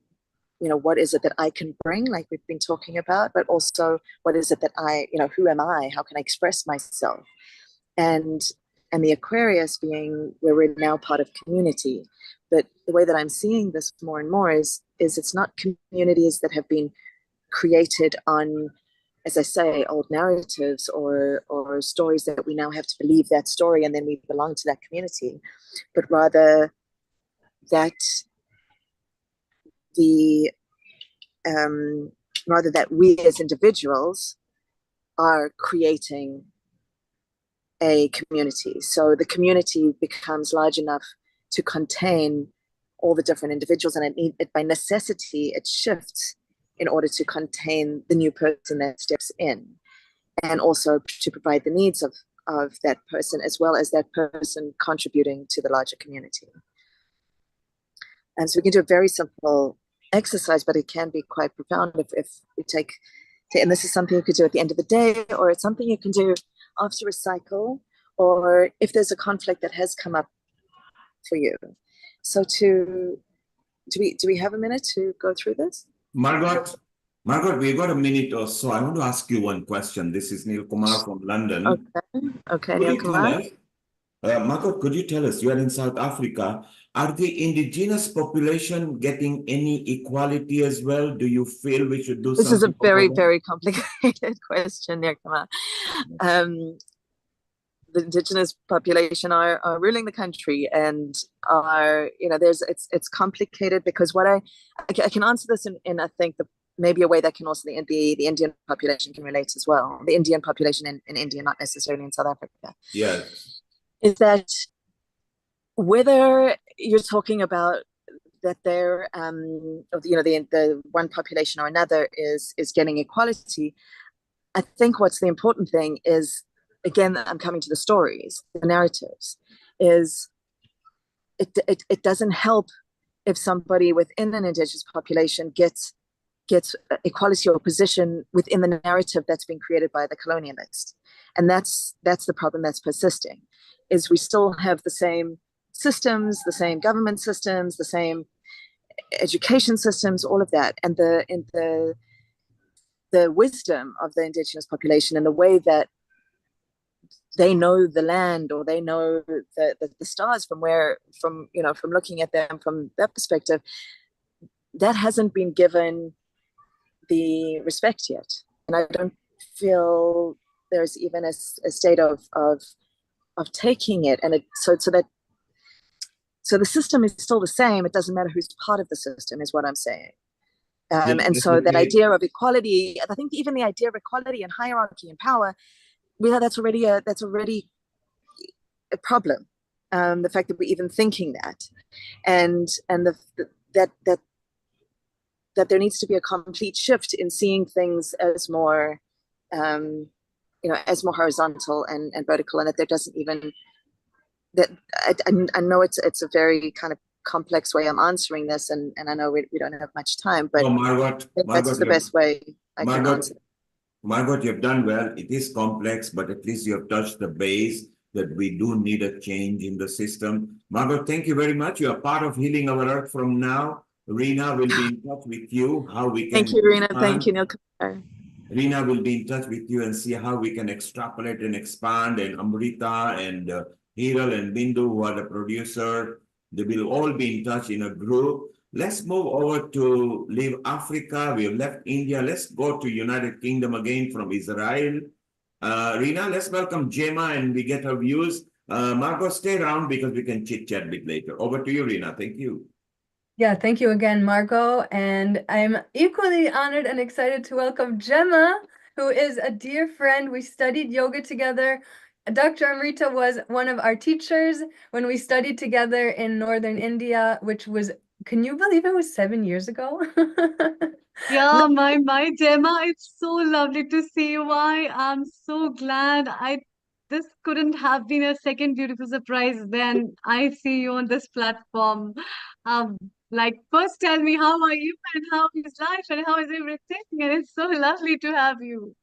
K: it that I can bring, like we've been talking about, but also what is it that I, who am I? How can I express myself? And the Aquarius being where we're now part of community, But the way that I'm seeing this more and more is it's not communities that have been created on, as I say, old narratives or stories that we now have to believe that story and then we belong to that community, but rather that that we as individuals are creating a community. So the community becomes large enough to contain all the different individuals, and it by necessity it shifts in order to contain the new person that steps in, and also to provide the needs of that person, as well as that person contributing to the larger community. And so we can do a very simple exercise, but it can be quite profound if we take, and this is something you could do at the end of the day, or it's something you can do after a cycle, or if there's a conflict that has come up for you. So do we have a minute to go through this?
C: Margot, we've got a minute or so. I want to ask you one question. This is Neil Kumar from London.
K: Okay,
C: Could
K: Neil
C: you tell
K: Kumar.
C: us, Margot, could you tell us, you are in South Africa, are the indigenous population getting any equality as well? Do you feel we should do
K: This
C: something?
K: is a very, very complicated question, Neil Kumar. The indigenous population are ruling the country, and are, it's complicated, because what I can answer this in I think maybe a way that can also the Indian population can relate as well. The Indian population in India, not necessarily in South Africa.
C: Yes.
K: Is that whether you're talking about that they're the one population or another is getting equality, I think what's the important thing is, again, I'm coming to the stories, the narratives, is it doesn't help if somebody within an indigenous population gets equality or position within the narrative that's been created by the colonialist. And that's the problem that's persisting, is we still have the same systems, the same government systems, the same education systems, all of that. And the wisdom of the indigenous population and the way that they know the land, or they know the stars from looking at them from that perspective, that hasn't been given the respect yet. And I don't feel there's even a state of taking it. And so the system is still the same. It doesn't matter who's part of the system, is what I'm saying. And so that idea of equality, I think even the idea of equality and hierarchy and power, that's already a problem. The fact that we're even thinking that, and that there needs to be a complete shift in seeing things as more, as more horizontal and vertical, and that there doesn't even, that I know it's a very kind of complex way I'm answering this, and I know we don't have much time, but
C: Margot,
K: that's the best way I can answer.
C: Margot, you've done well. It is complex, but at least you have touched the base that we do need a change in the system. Margot, thank you very much. You are part of Healing Our Earth from now. Rina will be in touch with you, how we can...
K: Thank you, Rina. Thank you, Neil Kumar.
C: Rina will be in touch with you and see how we can extrapolate and expand, and Amrita and Hiral and Bindu, who are the producer, they will all be in touch in a group. Let's move over to leave Africa. We have left India. Let's go to United Kingdom again from Israel. Rina, let's welcome Gemma and we get her views. Margot, stay around because we can chit-chat a bit later. Over to you, Rina. Thank you.
J: Yeah, thank you again, Margot. And I'm equally honored and excited to welcome Gemma, who is a dear friend. We studied yoga together. Dr. Amrita was one of our teachers when we studied together in northern India, which was, can you believe it was 7 years ago?
G: Yeah, my Gemma, it's so lovely to see you. I am so glad. This couldn't have been a second beautiful surprise than I see you on this platform. First tell me, how are you and how is life and how is everything? And it's so lovely to have you.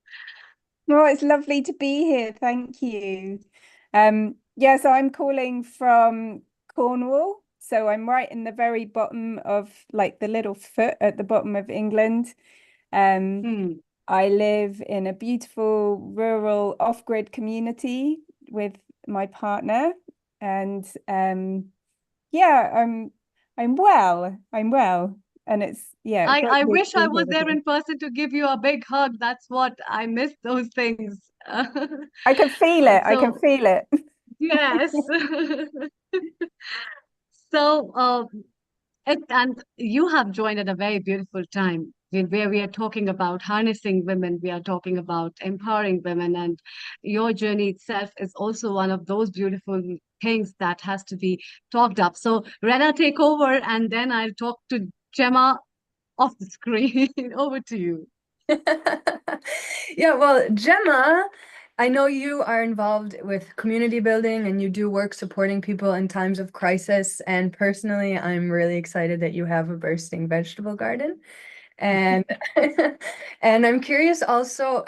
L: Well, it's lovely to be here. Thank you. So I'm calling from Cornwall. So I'm right in the very bottom of the little foot at the bottom of England. I live in a beautiful rural off-grid community with my partner. And I'm well. I'm well. And it's, yeah, great
G: I
L: to
G: wish
L: be
G: I
L: here
G: was
L: with
G: there
L: you.
G: in person to give you a big hug. That's what I miss those things.
L: I can feel it. I can
G: So,
L: feel it.
G: yes. So, and you have joined at a very beautiful time where we are talking about harnessing women, we are talking about empowering women, and your journey itself is also one of those beautiful things that has to be talked up. So, Rena, take over, and then I'll talk to Gemma off the screen. Over to you.
J: Yeah, well, Gemma, I know you are involved with community building and you do work supporting people in times of crisis. And personally, I'm really excited that you have a bursting vegetable garden. And and I'm curious also,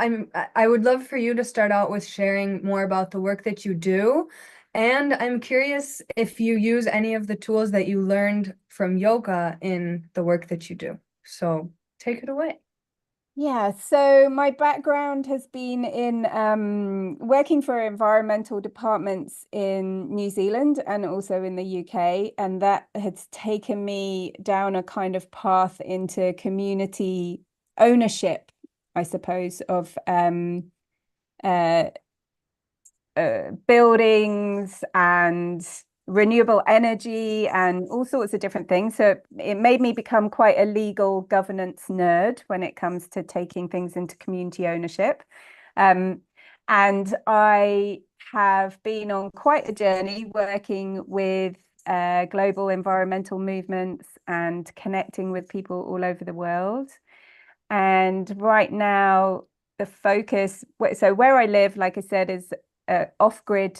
J: I would love for you to start out with sharing more about the work that you do. And I'm curious if you use any of the tools that you learned from yoga in the work that you do. So take it away.
L: Yeah, so my background has been in working for environmental departments in New Zealand and also in the UK. And that has taken me down a kind of path into community ownership, I suppose, of uh, buildings and renewable energy and all sorts of different things. So it made me become quite a legal governance nerd when it comes to taking things into community ownership. And I have been on quite a journey working with global environmental movements and connecting with people all over the world. And right now, the focus, so where I live, like I said, is off-grid,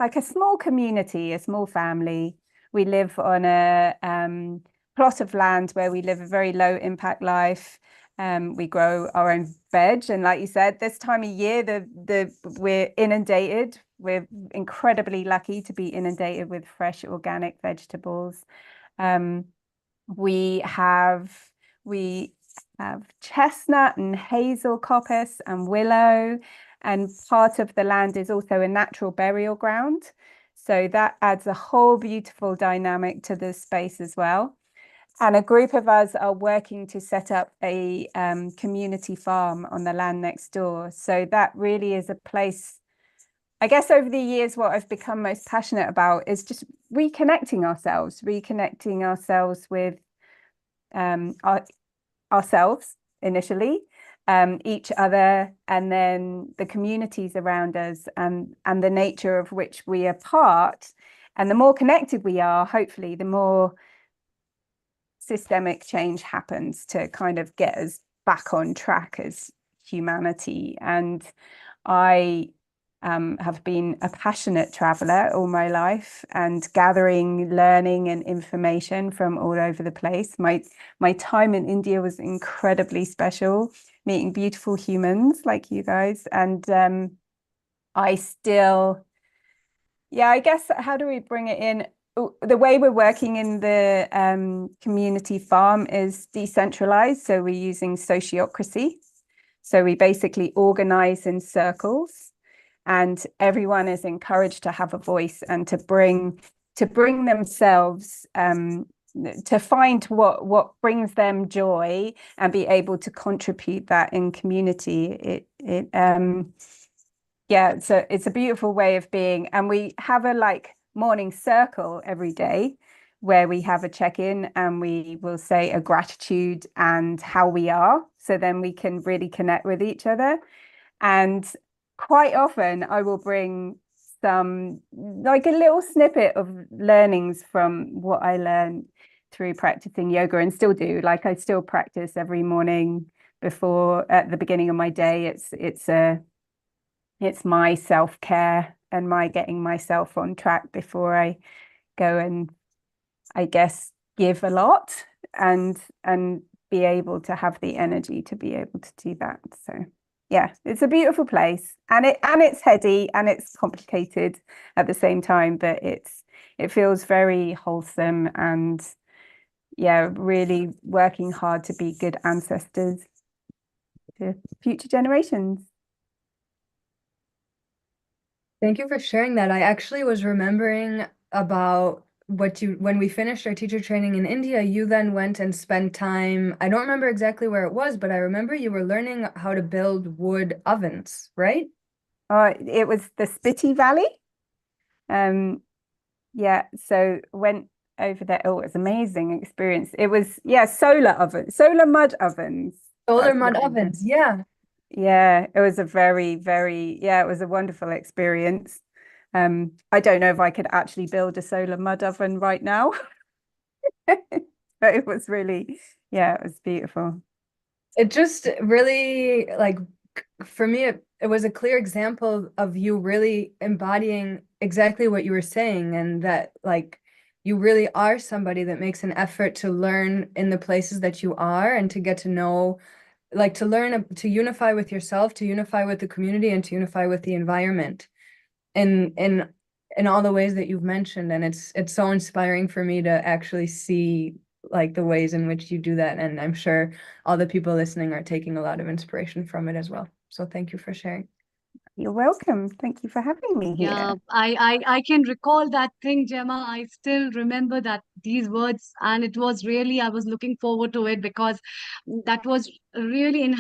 L: like a small community, a small family. We live on a plot of land where we live a very low impact life. We grow our own veg, and like you said, this time of year, we're inundated. We're incredibly lucky to be inundated with fresh organic vegetables. Um, we have we have chestnut and hazel coppice and willow, and part of the land is also a natural burial ground. So that adds a whole beautiful dynamic to the space as well. And a group of us are working to set up a community farm on the land next door. So that really is a place, I guess over the years, what I've become most passionate about is just reconnecting ourselves with ourselves initially, each other, and then the communities around us, and the nature of which we are part. And the more connected we are, hopefully, the more systemic change happens to kind of get us back on track as humanity. And I have been a passionate traveler all my life and gathering, learning and information from all over the place. My time in India was incredibly special, meeting beautiful humans like you guys. And I still, yeah, I guess, how do we bring it in? The way we're working in the community farm is decentralized. So we're using sociocracy. So we basically organize in circles, and everyone is encouraged to have a voice and to bring themselves, to find what brings them joy and be able to contribute that in community. Yeah, so it's a beautiful way of being. And we have a morning circle every day where we have a check-in and we will say a gratitude and how we are. So then we can really connect with each other. And quite often I will bring some, like a little snippet of learnings from what I learned through practicing yoga, and still do. Like, I still practice every morning before, at the beginning of my day. It's my self-care and my getting myself on track before I go and, I guess, give a lot and be able to have the energy to be able to do that. So yeah, it's a beautiful place, and it's heady and it's complicated at the same time, but it feels very wholesome, and yeah, really working hard to be good ancestors to future generations.
J: Thank you for sharing that. I actually was remembering about when we finished our teacher training in India, you then went and spent time, I don't remember exactly where it was, but I remember you were learning how to build wood ovens, right?
L: It was the Spiti Valley. Yeah, so went over there. Oh, it was amazing experience. It was, yeah, solar mud ovens.
J: Solar
L: That's
J: mud
L: what we did.
J: ovens, yeah.
L: Yeah, it was a yeah, it was a wonderful experience. I don't know if I could actually build a solar mud oven right now, but it was really, yeah, it was beautiful.
J: It just really, like, for me, it was a clear example of you really embodying exactly what you were saying, and that, like, you really are somebody that makes an effort to learn in the places that you are, and to get to know, like, to learn, to unify with yourself, to unify with the community, and to unify with the environment in all the ways that you've mentioned. And it's so inspiring for me to actually see, like, the ways in which you do that, and I'm sure all the people listening are taking a lot of inspiration from it as well. So thank you for sharing.
L: You're welcome. Thank you for having me here.
G: Yeah, I can recall that thing, Gemma. I still remember that these words, and it was really, I was looking forward to it, because that was really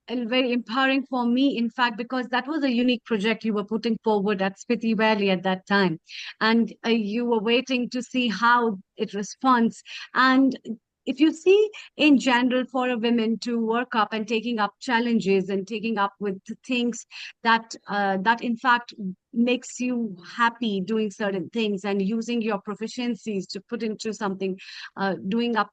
G: very empowering for me, in fact, because that was a unique project you were putting forward at Spiti Valley at that time, and you were waiting to see how it responds. And if you see, in general, for a women to work up and taking up challenges and taking up with the things that that in fact makes you happy, doing certain things and using your proficiencies to put into something, doing up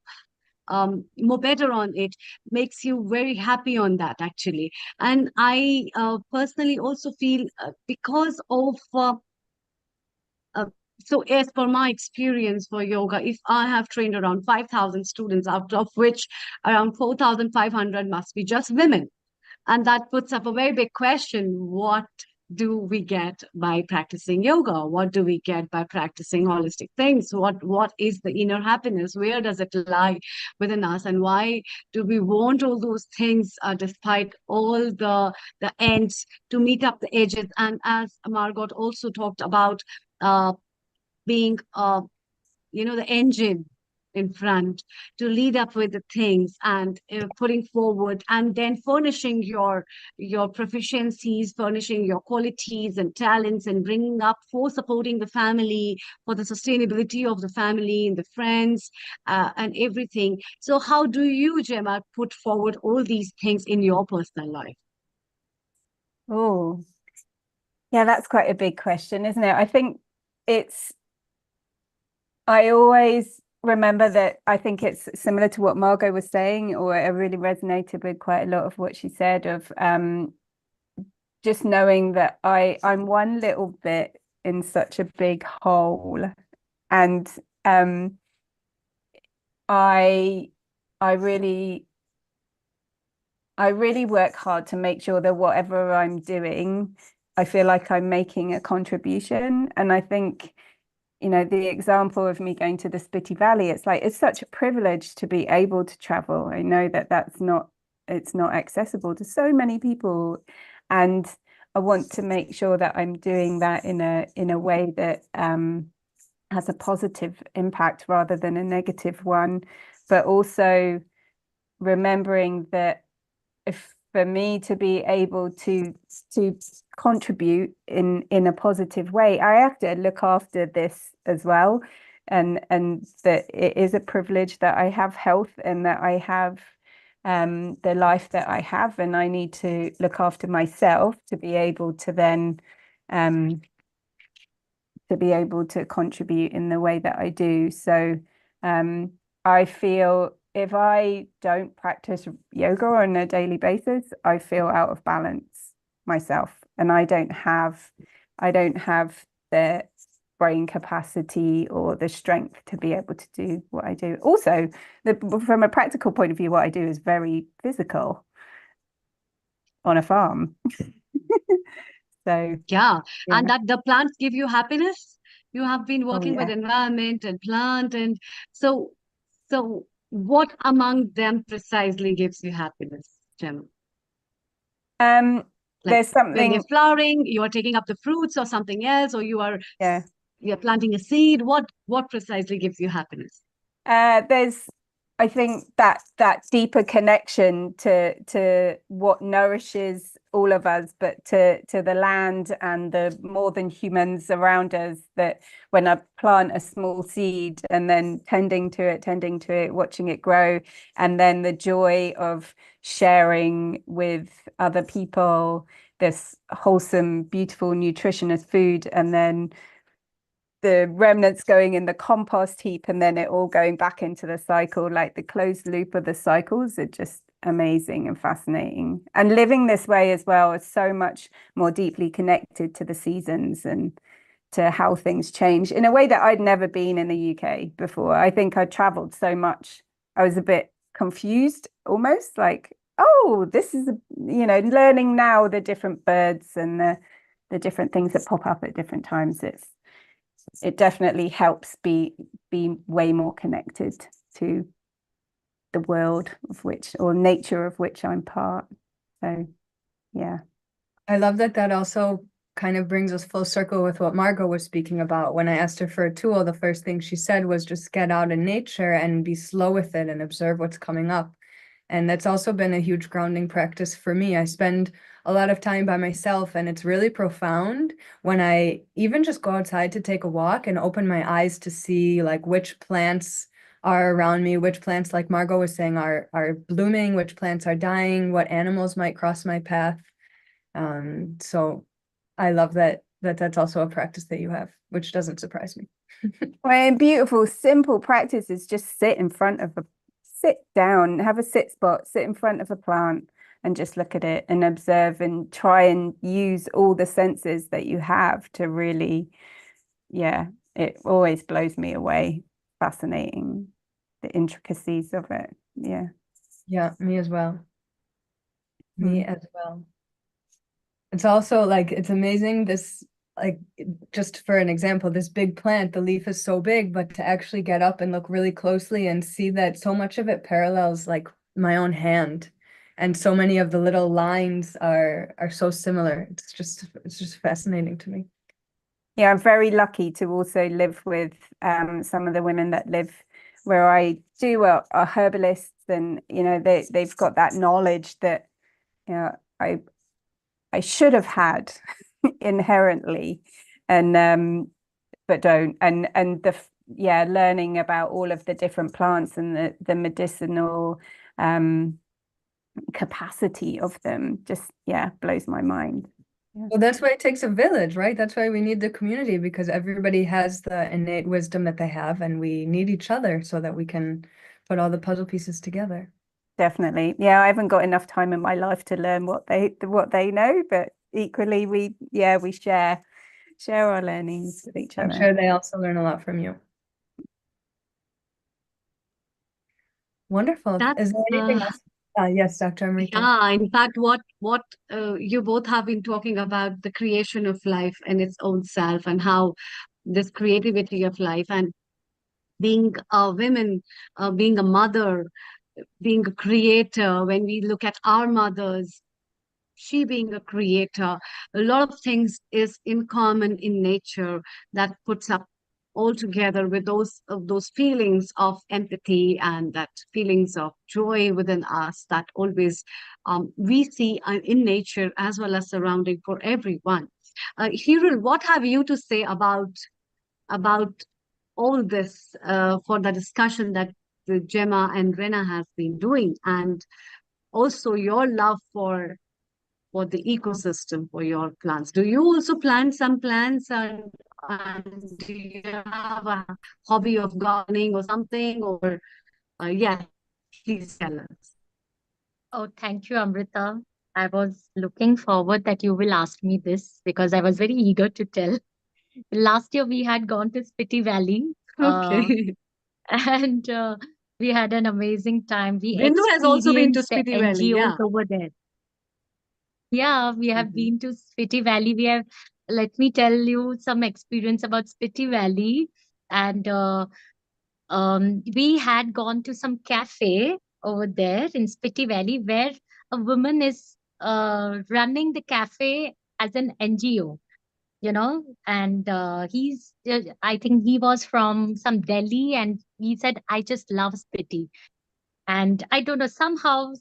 G: more better on it, makes you very happy on that, actually. And I personally also feel, because of uh, so as per my experience for yoga, if I have trained around 5,000 students, out of which around 4,500 must be just women, and that puts up a very big question: what do we get by practicing yoga? What do we get by practicing holistic things? What is the inner happiness? Where does it lie within us? And why do we want all those things, despite all the ends, to meet up the edges? And as Margot also talked about, being the engine in front to lead up with the things, and putting forward, and then furnishing your proficiencies, furnishing your qualities and talents, and bringing up for supporting the family, for the sustainability of the family and the friends, and everything. So how do you, Gemma, put forward all these things in your personal life?
L: Oh, yeah, that's quite a big question, isn't it? I think I always remember that. I think it's similar to what Margot was saying, or I really resonated with quite a lot of what she said, of just knowing that I'm one little bit in such a big whole. And I really work hard to make sure that whatever I'm doing, I feel like I'm making a contribution. And I think, the example of me going to the Spiti Valley, it's such a privilege to be able to travel. I know that it's not accessible to so many people, and I want to make sure that I'm doing that in a way that has a positive impact rather than a negative one. But also remembering that, if for me to be able to contribute in a positive way, I have to look after this as well, and that it is a privilege that I have health, and that I have the life that I have, and I need to look after myself to be able to then contribute in the way that I do. So I feel if I don't practice yoga on a daily basis, I feel out of balance myself, and I don't have the brain capacity or the strength to be able to do what I do. Also, from a practical point of view, what I do is very physical on a farm. So
G: Yeah,
L: yeah.
G: and that the plants give you happiness. You have been working with environment and plant, and so what among them precisely gives you happiness, Gemma? Like
L: There's
G: when they're
L: something,
G: flowering, you are taking up the fruits or something else, or you are
L: yeah.
G: you're planting a seed? What precisely gives you happiness?
L: There's, I think, that deeper connection to what nourishes all of us, but to the land and the more than humans around us. That when I plant a small seed and then tending to it, watching it grow, and then the joy of sharing with other people this wholesome, beautiful, nutritious food, and then the remnants going in the compost heap, and then it all going back into the cycle, like the closed loop of the cycles are just amazing and fascinating. And living this way as well is so much more deeply connected to the seasons and to how things change in a way that I'd never been in the UK before. I think I traveled so much. I was a bit confused, almost like, oh, this is, learning now the different birds and the different things that pop up at different times. It definitely helps be way more connected to the world of which, or nature of which, I'm part. So yeah.
J: I love that also kind of brings us full circle with what Margot was speaking about. When I asked her for a tool, the first thing she said was just get out in nature and be slow with it and observe what's coming up. And that's also been a huge grounding practice for me. I spend a lot of time by myself, and it's really profound when I even just go outside to take a walk and open my eyes to see like which plants are around me, which plants, like Margot was saying, are blooming, which plants are dying, what animals might cross my path. So I love that's also a practice that you have, which doesn't surprise me.
L: Well, and beautiful, simple practice is just sit down, have a sit spot, sit in front of a plant and just look at it and observe and try and use all the senses that you have to really, it always blows me away. Fascinating, the intricacies of it. Yeah.
J: Yeah, me as well. Me as well. It's also like, it's amazing this, like, just for an example, this big plant, the leaf is so big, but to actually get up and look really closely and see that so much of it parallels like my own hand. And so many of the little lines are so similar. It's just fascinating to me.
L: Yeah, I'm very lucky to also live with some of the women that live where I do are herbalists, and they've got that knowledge that I should have had inherently, and but don't. And learning about all of the different plants and the medicinal capacity of them just blows my mind. Yeah.
J: Well, that's why it takes a village, right? That's why we need the community, because everybody has the innate wisdom that they have, and we need each other so that we can put all the puzzle pieces together.
L: Definitely. Yeah, I haven't got enough time in my life to learn what they know, but equally we share our learnings with each other.
J: I'm sure they also learn a lot from you. Wonderful. Is there anything else? Yes, Dr. Amrita.
G: Yeah, in fact, what you both have been talking about, the creation of life and its own self, and how this creativity of life and being a woman, being a mother, being a creator. When we look at our mothers, she being a creator, a lot of things is in common in nature that puts up all together with those feelings of empathy and that feelings of joy within us that always we see in nature as well as surrounding for everyone. Hirul, what have you to say about all this for the discussion that Gemma and Rena has been doing, and also your love for the ecosystem for your plants? Do you also plant some plants, and do you have a hobby of gardening or something? Or please tell us.
I: Oh, thank you, Amrita. I was looking forward that you will ask me this because I was very eager to tell. Last year we had gone to Spiti Valley.
G: Okay.
I: And we had an amazing time. We
G: Bindu has also been to
I: experienced the
G: Spiti Valley,
I: NGOs
G: yeah.
I: over there. Yeah, we have been to Spiti Valley. Let me tell you some experience about Spiti Valley. And we had gone to some cafe over there in Spiti Valley where a woman is running the cafe as an NGO. and I think he was from some Delhi, and he said, I just love Spiti. And I don't know, somehow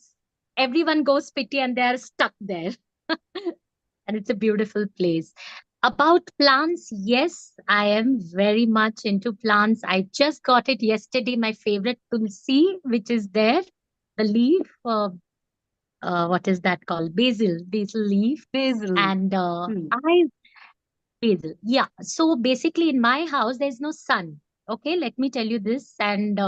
I: everyone goes Spiti and they're stuck there. And it's a beautiful place. About plants, yes, I am very much into plants. I just got it yesterday, my favorite tulsi, which is there, the leaf, what is that called? Basil leaf.
G: Basil.
I: And
G: Hmm.
I: basil. Yeah. So basically, in my house, there's no sun. Okay, let me tell you this. And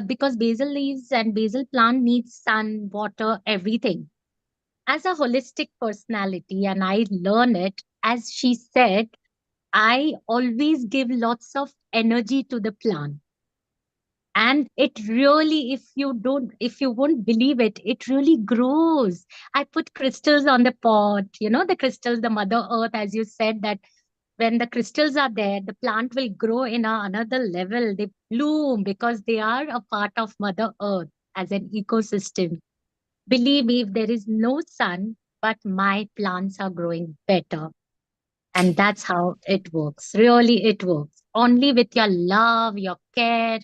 I: because basil leaves and basil plant needs sun, water, everything. As a holistic personality, and I learn it, as she said, I always give lots of energy to the plant. And it really, if you won't believe it, it really grows. I put crystals on the pot, the crystals, the mother earth, as you said, that when the crystals are there, the plant will grow in another level. They bloom because they are a part of mother earth as an ecosystem. Believe me, if there is no sun, but my plants are growing better. And that's how it works. Really, it works. Only with your love, your care,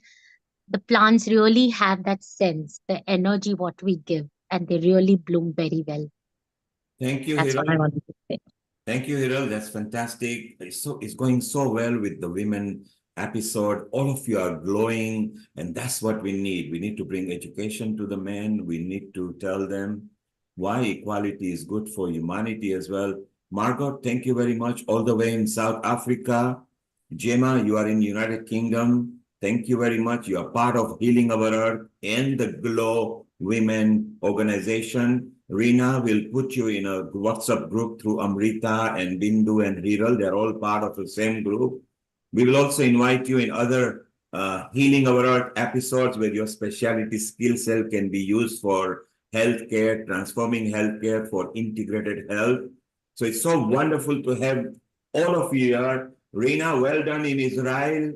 I: the plants really have that sense, the energy what we give, and they really bloom very well.
C: Thank you,
I: That's what I
C: Hiral.
I: wanted to say.
C: Thank you, Hiral. That's fantastic. It's going so well with the women episode. All of you are glowing, and that's what we need. We need to bring education to the men. We need to tell them why equality is good for humanity as well. Margot, thank you very much. All the way in South Africa. Gemma, you are in United Kingdom. Thank you very much. You are part of Healing Our Earth and the Glow Women organization. Rina will put you in a WhatsApp group through Amrita and Bindu and Hiral. They're all part of the same group. We will also invite you in other Healing Our Earth episodes where your specialty skill set can be used for healthcare, transforming healthcare for integrated health. So it's so wonderful to have all of you here. Rina, well done in Israel.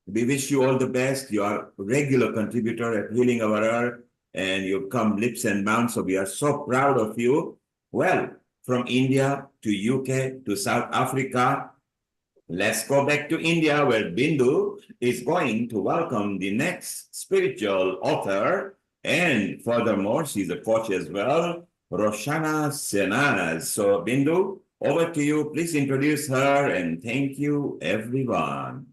C: We wish you all the best. You are a regular contributor at Healing Our Earth, and you come leaps and bounds. So we are so proud of you. Well, from India to UK to South Africa, let's go back to India, where Bindu is going to welcome the next spiritual author. And furthermore, she's a coach as well, Roshana Senaz. So, Bindu, over to you. Please introduce her, and thank you, everyone.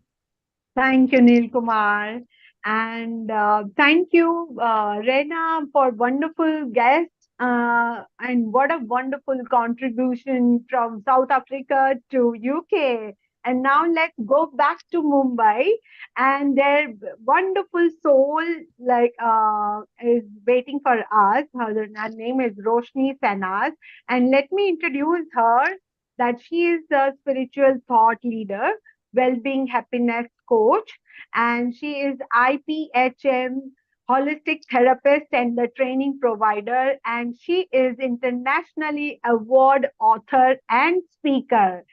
H: Thank you, Neil Kumar. And thank you, Rena, for wonderful guest. And what a wonderful contribution from South Africa to UK. And now let's go back to Mumbai. And their wonderful soul is waiting for us. Her name is Roshni Sanas. And let me introduce her that she is a spiritual thought leader, well-being happiness coach, and she is IPHM holistic therapist and the training provider, and she is internationally award author and speaker.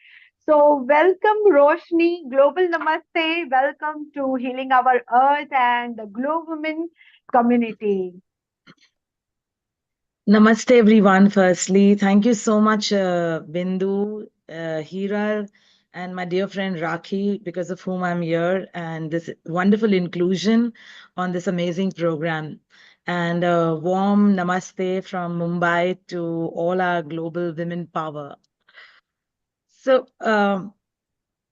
H: So welcome Roshni, global namaste, welcome to Healing Our Earth and the Glow Women community.
M: Namaste, everyone. Firstly, thank you so much, Bindu, Hira, and my dear friend Rakhi, because of whom I'm here, and this wonderful inclusion on this amazing program. And a warm namaste from Mumbai to all our global women power. So,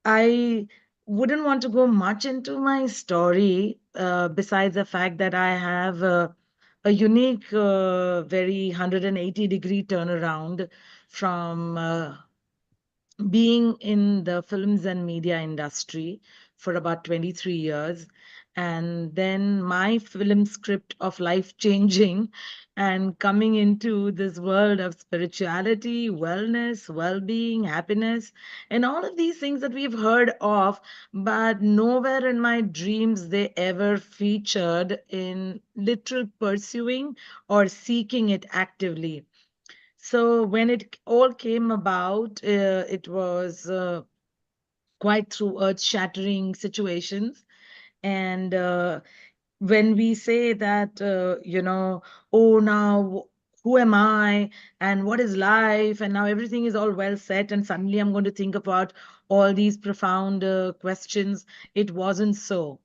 M: I wouldn't want to go much into my story, besides the fact that I have a unique, very 180-degree turnaround from being in the films and media industry for about 23 years. And then my film script of life changing and coming into this world of spirituality, wellness, well being, happiness, and all of these things that we've heard of, but nowhere in my dreams they ever featured in literal pursuing or seeking it actively. So when it all came about, it was quite through earth-shattering situations. And when we say that, oh, now who am I and what is life, and now everything is all well set, and suddenly I'm going to think about all these profound questions. It wasn't so.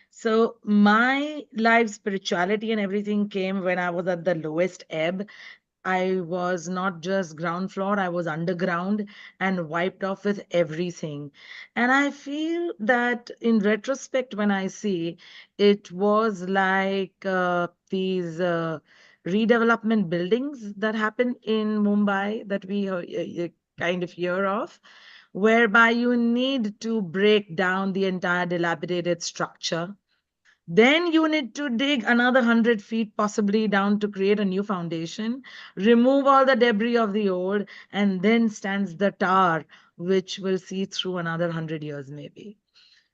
M: So my life spirituality and everything came when I was at the lowest ebb. I was not just ground floor, I was underground and wiped off with everything. And I feel that in retrospect, when I see, it was like these redevelopment buildings that happen in Mumbai that we kind of hear of, whereby you need to break down the entire dilapidated structure. Then you need to dig another 100 feet, possibly down, to create a new foundation, remove all the debris of the old, and then stands the tower, which will see through another 100 years, maybe.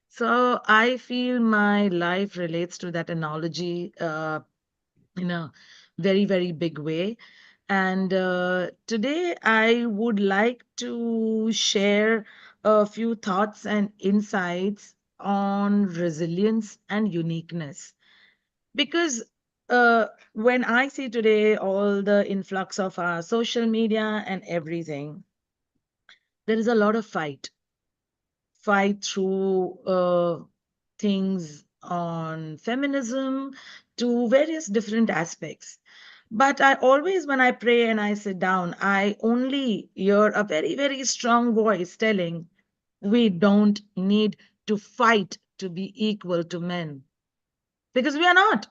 M: So I feel my life relates to that analogy in a very, very big way. And today I would like to share a few thoughts and insights on resilience and uniqueness. Because when I see today all the influx of our social media and everything, there is a lot of fight through things on feminism to various different aspects. But I always, when I pray and I sit down, I only hear a very, very strong voice telling, we don't need to fight to be equal to men. Because we are not.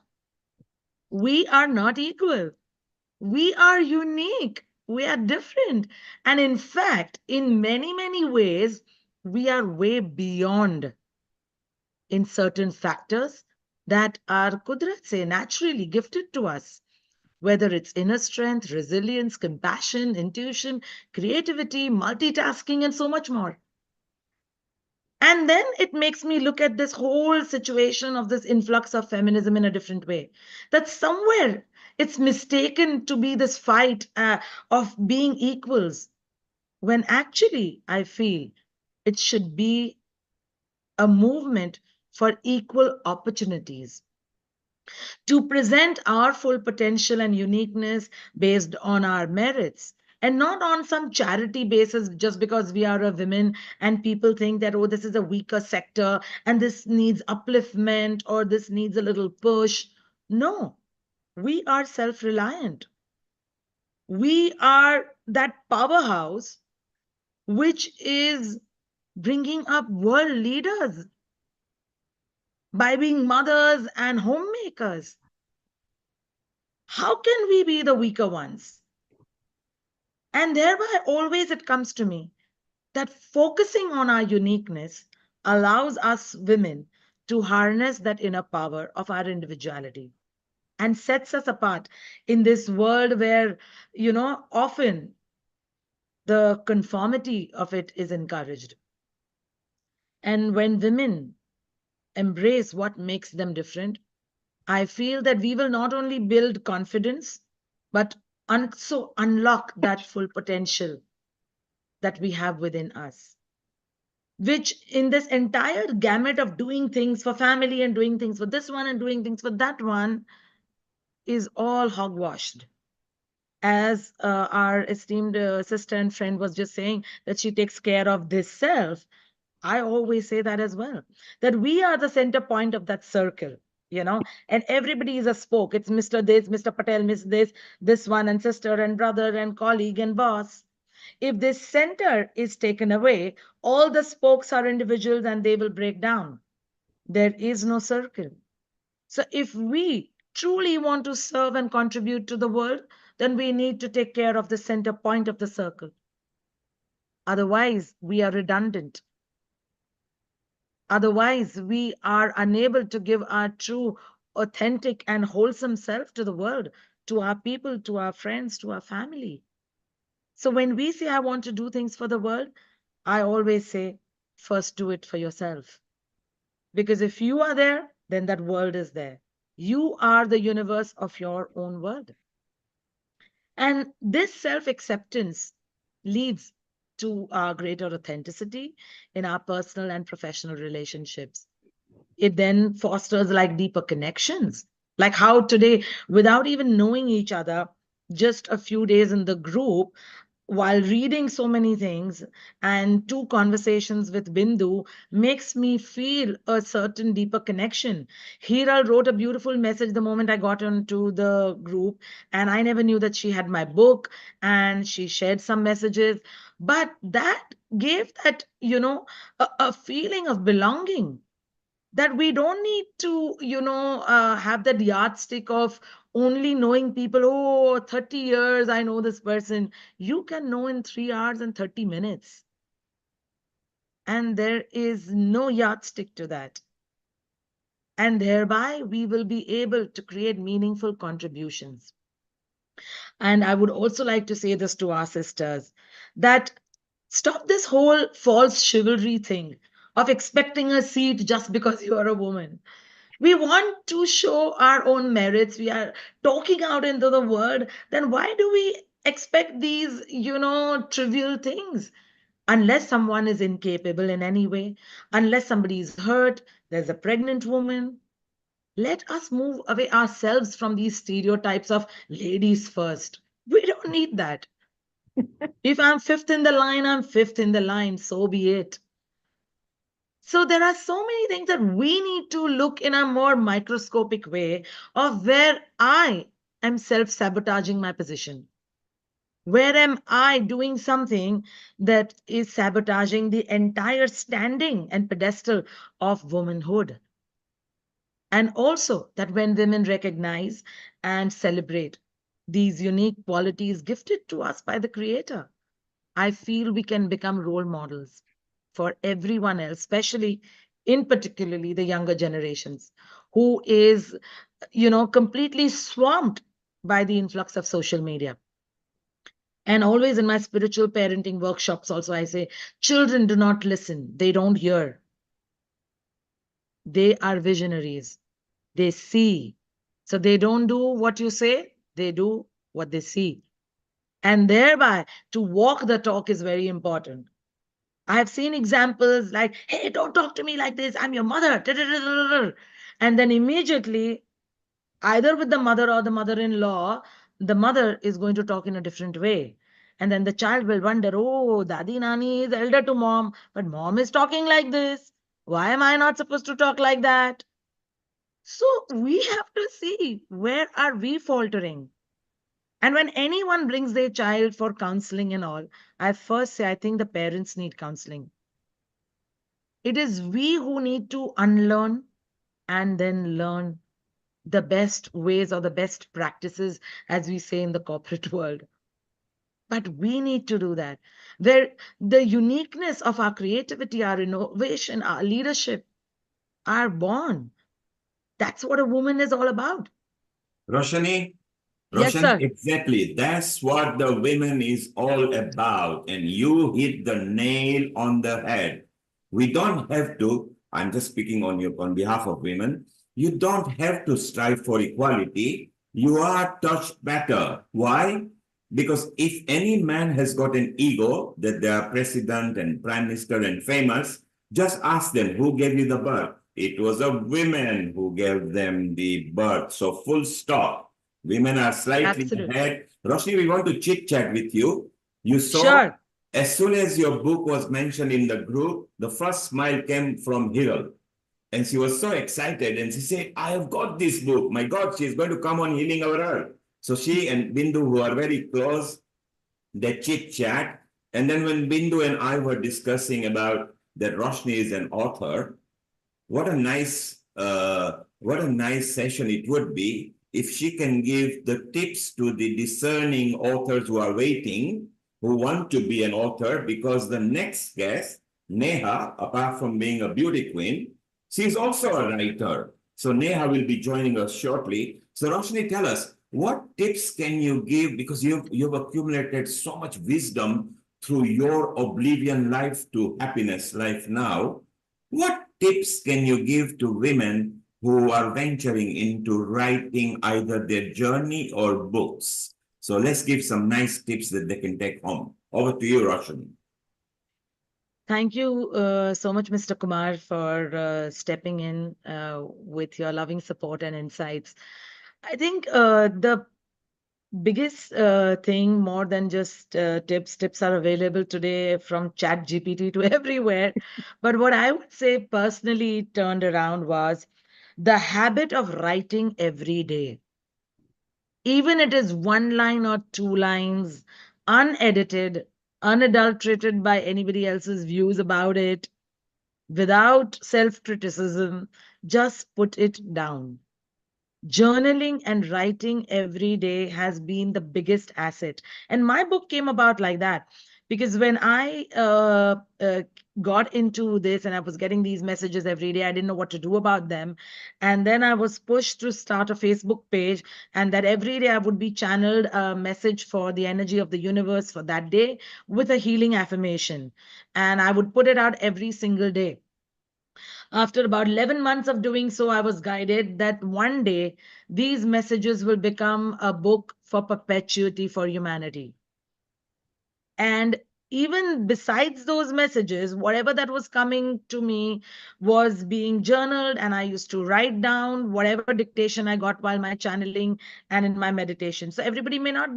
M: We are not equal. We are unique. We are different. And in fact, in many, many ways, we are way beyond in certain factors that are Kudrat se naturally gifted to us, whether it's inner strength, resilience, compassion, intuition, creativity, multitasking, and so much more. And then it makes me look at this whole situation of this influx of feminism in a different way. That somewhere it's mistaken to be this fight of being equals, when actually I feel it should be a movement for equal opportunities, to present our full potential and uniqueness based on our merits, and not on some charity basis just because we are a women and people think that, oh, this is a weaker sector and this needs upliftment or this needs a little push. No, we are self-reliant. We are that powerhouse which is bringing up world leaders by being mothers and homemakers. How can we be the weaker ones? And thereby, always it comes to me that focusing on our uniqueness allows us women to harness that inner power of our individuality and sets us apart in this world where, often the conformity of it is encouraged. And when women embrace what makes them different, I feel that we will not only build confidence, but also unlock that full potential that we have within us, which in this entire gamut of doing things for family and doing things for this one and doing things for that one is all hogwashed. As our esteemed sister and friend was just saying, that she takes care of this self. I always say that as well, that we are the center point of that circle, and everybody is a spoke. It's Mr. This, Mr. Patel, Miss this one, and sister and brother and colleague and boss. If this center is taken away, all the spokes are individuals and they will break down. There is no circle. So if we truly want to serve and contribute to the world, then we need to take care of the center point of the circle. Otherwise, we are redundant. Otherwise, we are unable to give our true, authentic, and wholesome self to the world, to our people, to our friends, to our family. So when we say, I want to do things for the world, I always say, first do it for yourself. Because if you are there, then that world is there. You are the universe of your own world. And this self-acceptance leads to our greater authenticity in our personal and professional relationships. It then fosters like deeper connections, like how today, without even knowing each other, just a few days in the group, while reading so many things and 2 conversations with Bindu makes me feel a certain deeper connection. Hira wrote a beautiful message the moment I got into the group, and I never knew that she had my book, and she shared some messages. But that gave that, a feeling of belonging, that we don't need to, have that yardstick of only knowing people. Oh, 30 years, I know this person. You can know in 3 hours and 30 minutes. And there is no yardstick to that. And thereby, we will be able to create meaningful contributions. And I would also like to say this to our sisters, that stop this whole false chivalry thing of expecting a seat just because you are a woman. We want to show our own merits. We are talking out into the world. Then why do we expect these, trivial things? Unless someone is incapable in any way, unless somebody is hurt, there's a pregnant woman. Let us move away ourselves from these stereotypes of ladies first. We don't need that. If I'm fifth in the line, I'm fifth in the line. So be it. So there are so many things that we need to look in a more microscopic way of where I am self-sabotaging my position. Where am I doing something that is sabotaging the entire standing and pedestal of womanhood? And also that when women recognize and celebrate these unique qualities gifted to us by the Creator, I feel we can become role models for everyone else, especially in particularly the younger generations, who is, completely swamped by the influx of social media. And always in my spiritual parenting workshops, also, I say, children do not listen, they don't hear. They are visionaries, they see. So they don't do what you say, they do what they see. And thereby, to walk the talk is very important. I have seen examples like, hey, don't talk to me like this, I'm your mother. And then immediately, either with the mother or the mother-in-law, the mother is going to talk in a different way. And then the child will wonder, oh, Dadi Nani is elder to mom, but mom is talking like this. Why am I not supposed to talk like that? So we have to see, where are we faltering? And when anyone brings their child for counseling and all, I first say, I think the parents need counseling. It is we who need to unlearn and then learn the best ways or the best practices, as we say in the corporate world. But we need to do that, where the uniqueness of our creativity, our innovation, our leadership are born. That's what a woman is all about.
D: Roshani,
M: Yes, sir.
D: exactly. That's what the women is all about. And you hit the nail on the head. We don't have to, I'm just speaking on behalf of women, you don't have to strive for equality. You are touched better. Why? Because if any man has got an ego that they are president and prime minister and famous, just ask them who gave you the birth. It was a woman who gave them the birth. So full stop. Women are slightly ahead. Roshni, we want to chit chat with you. You saw,
M: Sure.
D: as soon as your book was mentioned in the group, the first smile came from Hiral. And she was so excited. And she said, I have got this book. My God, she's going to come on Healing Our Earth. So she and Bindu, who are very close, they chit chat. And then when Bindu and I were discussing about that Roshni is an author, what a nice session it would be if she can give the tips to the discerning authors who are waiting, who want to be an author, because the next guest, Neha, apart from being a beauty queen, she's also a writer. So Neha will be joining us shortly. So Roshni, tell us, what tips can you give? Because you've accumulated so much wisdom through your oblivion life to happiness life now. What tips can you give to women who are venturing into writing either their journey or books? So let's give some nice tips that they can take home. Over to you, Roshan.
M: Thank you so much, Mr. Kumar, for stepping in with your loving support and insights. I think the biggest thing, more than just tips. Tips are available today from Chat GPT to everywhere. But what I would say personally turned around was the habit of writing every day. Even it is one line or two lines, unedited, unadulterated by anybody else's views about it, without self criticism, just put it down. Journaling and writing every day has been the biggest asset. And my book came about like that, because when I got into this and I was getting these messages every day, I didn't know what to do about them. And then I was pushed to start a Facebook page, and that every day I would be channeled a message for the energy of the universe for that day with a healing affirmation. And I would put it out every single day. After about 11 months of doing so, I was guided that one day these messages will become a book for perpetuity for humanity. And even besides those messages, whatever that was coming to me was being journaled, and I used to write down whatever dictation I got while my channeling and in my meditation. So everybody may not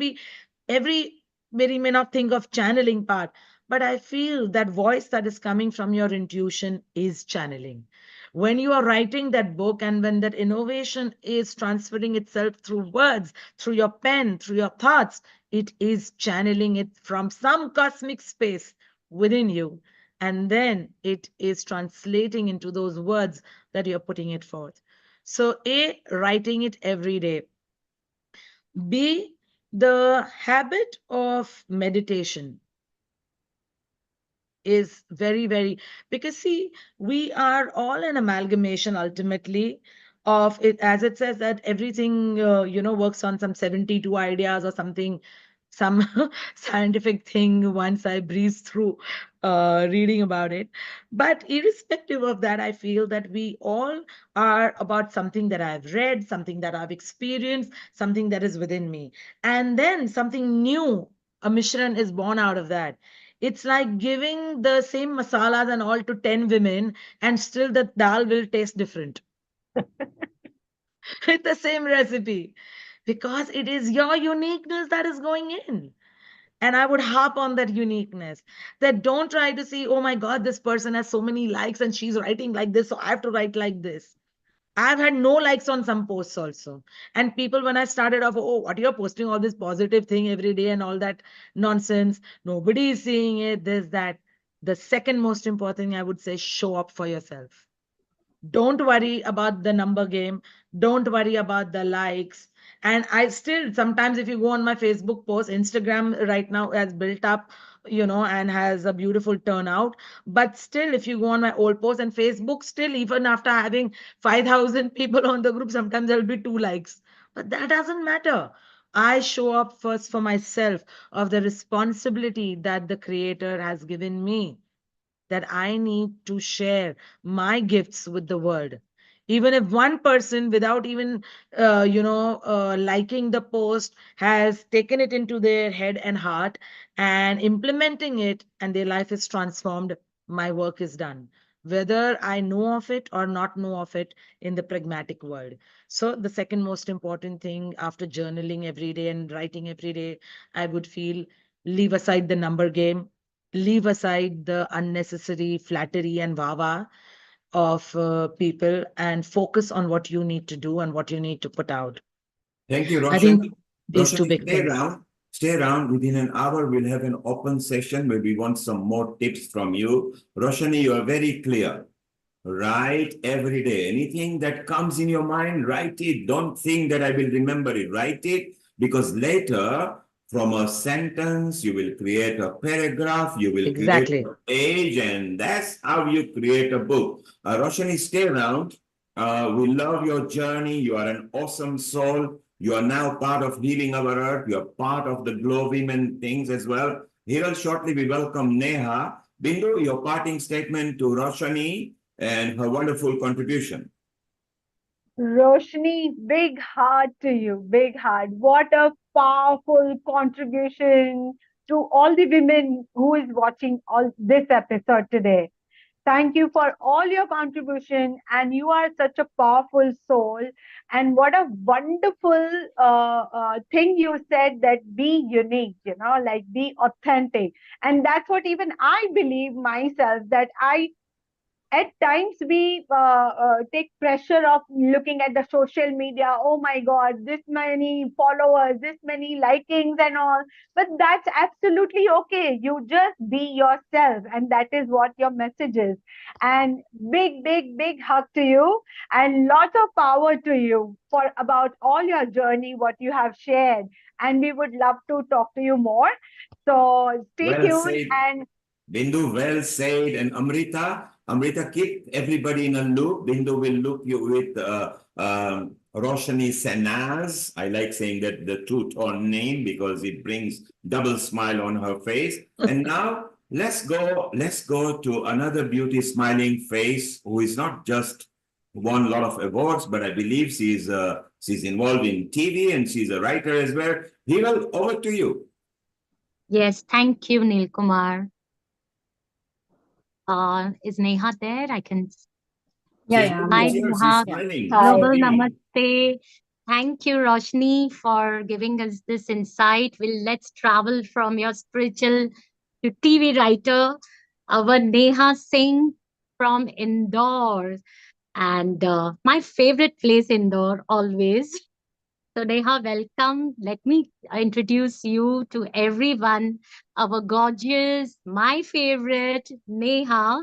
M: think of channeling part, but I feel that voice that is coming from your intuition is channeling. When you are writing that book and when that innovation is transferring itself through words, through your pen, through your thoughts, it is channeling it from some cosmic space within you. And then it is translating into those words that you're putting it forth. So, A, writing it every day. B, the habit of meditation is very, very, because see, we are all an amalgamation ultimately of it, as it says that everything works on some 72 ideas or something, some scientific thing once I breezed through reading about it. But irrespective of that, I feel that we all are about something that I've read, something that I've experienced, something that is within me, and then something new, a Mishran is born out of that. It's like giving the same masalas and all to 10 women, and still the dal will taste different with the same recipe, because it is your uniqueness that is going in. And I would harp on that uniqueness. That don't try to see, oh my God, this person has so many likes and she's writing like this, so I have to write like this. I've had no likes on some posts also. And people, when I started off, oh, what you're posting all this positive thing every day and all that nonsense, nobody is seeing it, this, that. The second most important thing I would say, show up for yourself. Don't worry about the number game. Don't worry about the likes. And I still, sometimes if you go on my Facebook post, Instagram right now has built up, and has a beautiful turnout. But still, if you go on my old post and Facebook, still, even after having 5,000 people on the group, sometimes there'll be 2 likes. But that doesn't matter. I show up first for myself of the responsibility that the creator has given me, that I need to share my gifts with the world. Even if one person, without even liking the post, has taken it into their head and heart and implementing it, and their life is transformed, my work is done. Whether I know of it or not know of it in the pragmatic world. So, the second most important thing after journaling every day and writing every day, I would feel, leave aside the number game, leave aside the unnecessary flattery and wawa of people, and focus on what you need to do and what you need to put out.
C: Thank you,
M: I
C: Roshan.
M: think these two
C: Roshan,
M: big
C: stay
M: things.
C: around. Stay around. Within an hour, we'll have an open session where we want some more tips from you. Roshani, you are very clear. Write every day. Anything that comes in your mind, write it. Don't think that I will remember it. Write it, because later, from a sentence, you will create a paragraph, you will create
M: Exactly.
C: a page, and that's how you create a book. Roshani, stay around. We love your journey. You are an awesome soul. You are now part of Healing Our Earth. You are part of the GLOWomen things as well. Here shortly, we welcome Neha. Bindu, your parting statement to Roshani and her wonderful contribution.
H: Roshni, big heart to you, big heart. What a powerful contribution to all the women who is watching all this episode today. Thank you for all your contribution, and you are such a powerful soul. And what a wonderful thing you said, that be unique, like be authentic. And that's what even I believe myself, that I at times we take pressure of looking at the social media. Oh my god, this many followers, this many likings and all. But that's absolutely okay. You just be yourself, and that is what your message is. And big hug to you, and lots of power to you for about all your journey, what you have shared. And we would love to talk to you more. So stay
C: Well
H: tuned.
C: said,
H: And
C: Bindu, well said. And Amrita, keep everybody in a loop. Bindu will loop you with Roshani Sanaz. I like saying that, the two-tone name, because it brings double smile on her face. And now let's go to another beauty smiling face who is not just won a lot of awards, but I believe she's involved in TV and she's a writer as well. Hiral, over to you.
I: Yes, thank you, Neil Kumar. Is Neha there? I can.
L: Yeah,
I: Hi,
C: She's here. She's
I: Neha.
C: smiling.
I: Global
C: Smiling.
I: Namaste. Thank you, Roshni, for giving us this insight. Let's travel from your spiritual to TV writer, our Neha Singh from Indore. And my favorite place, Indore, always. So, Neha, welcome. Let me introduce you to everyone. Our gorgeous, my favorite, Neha.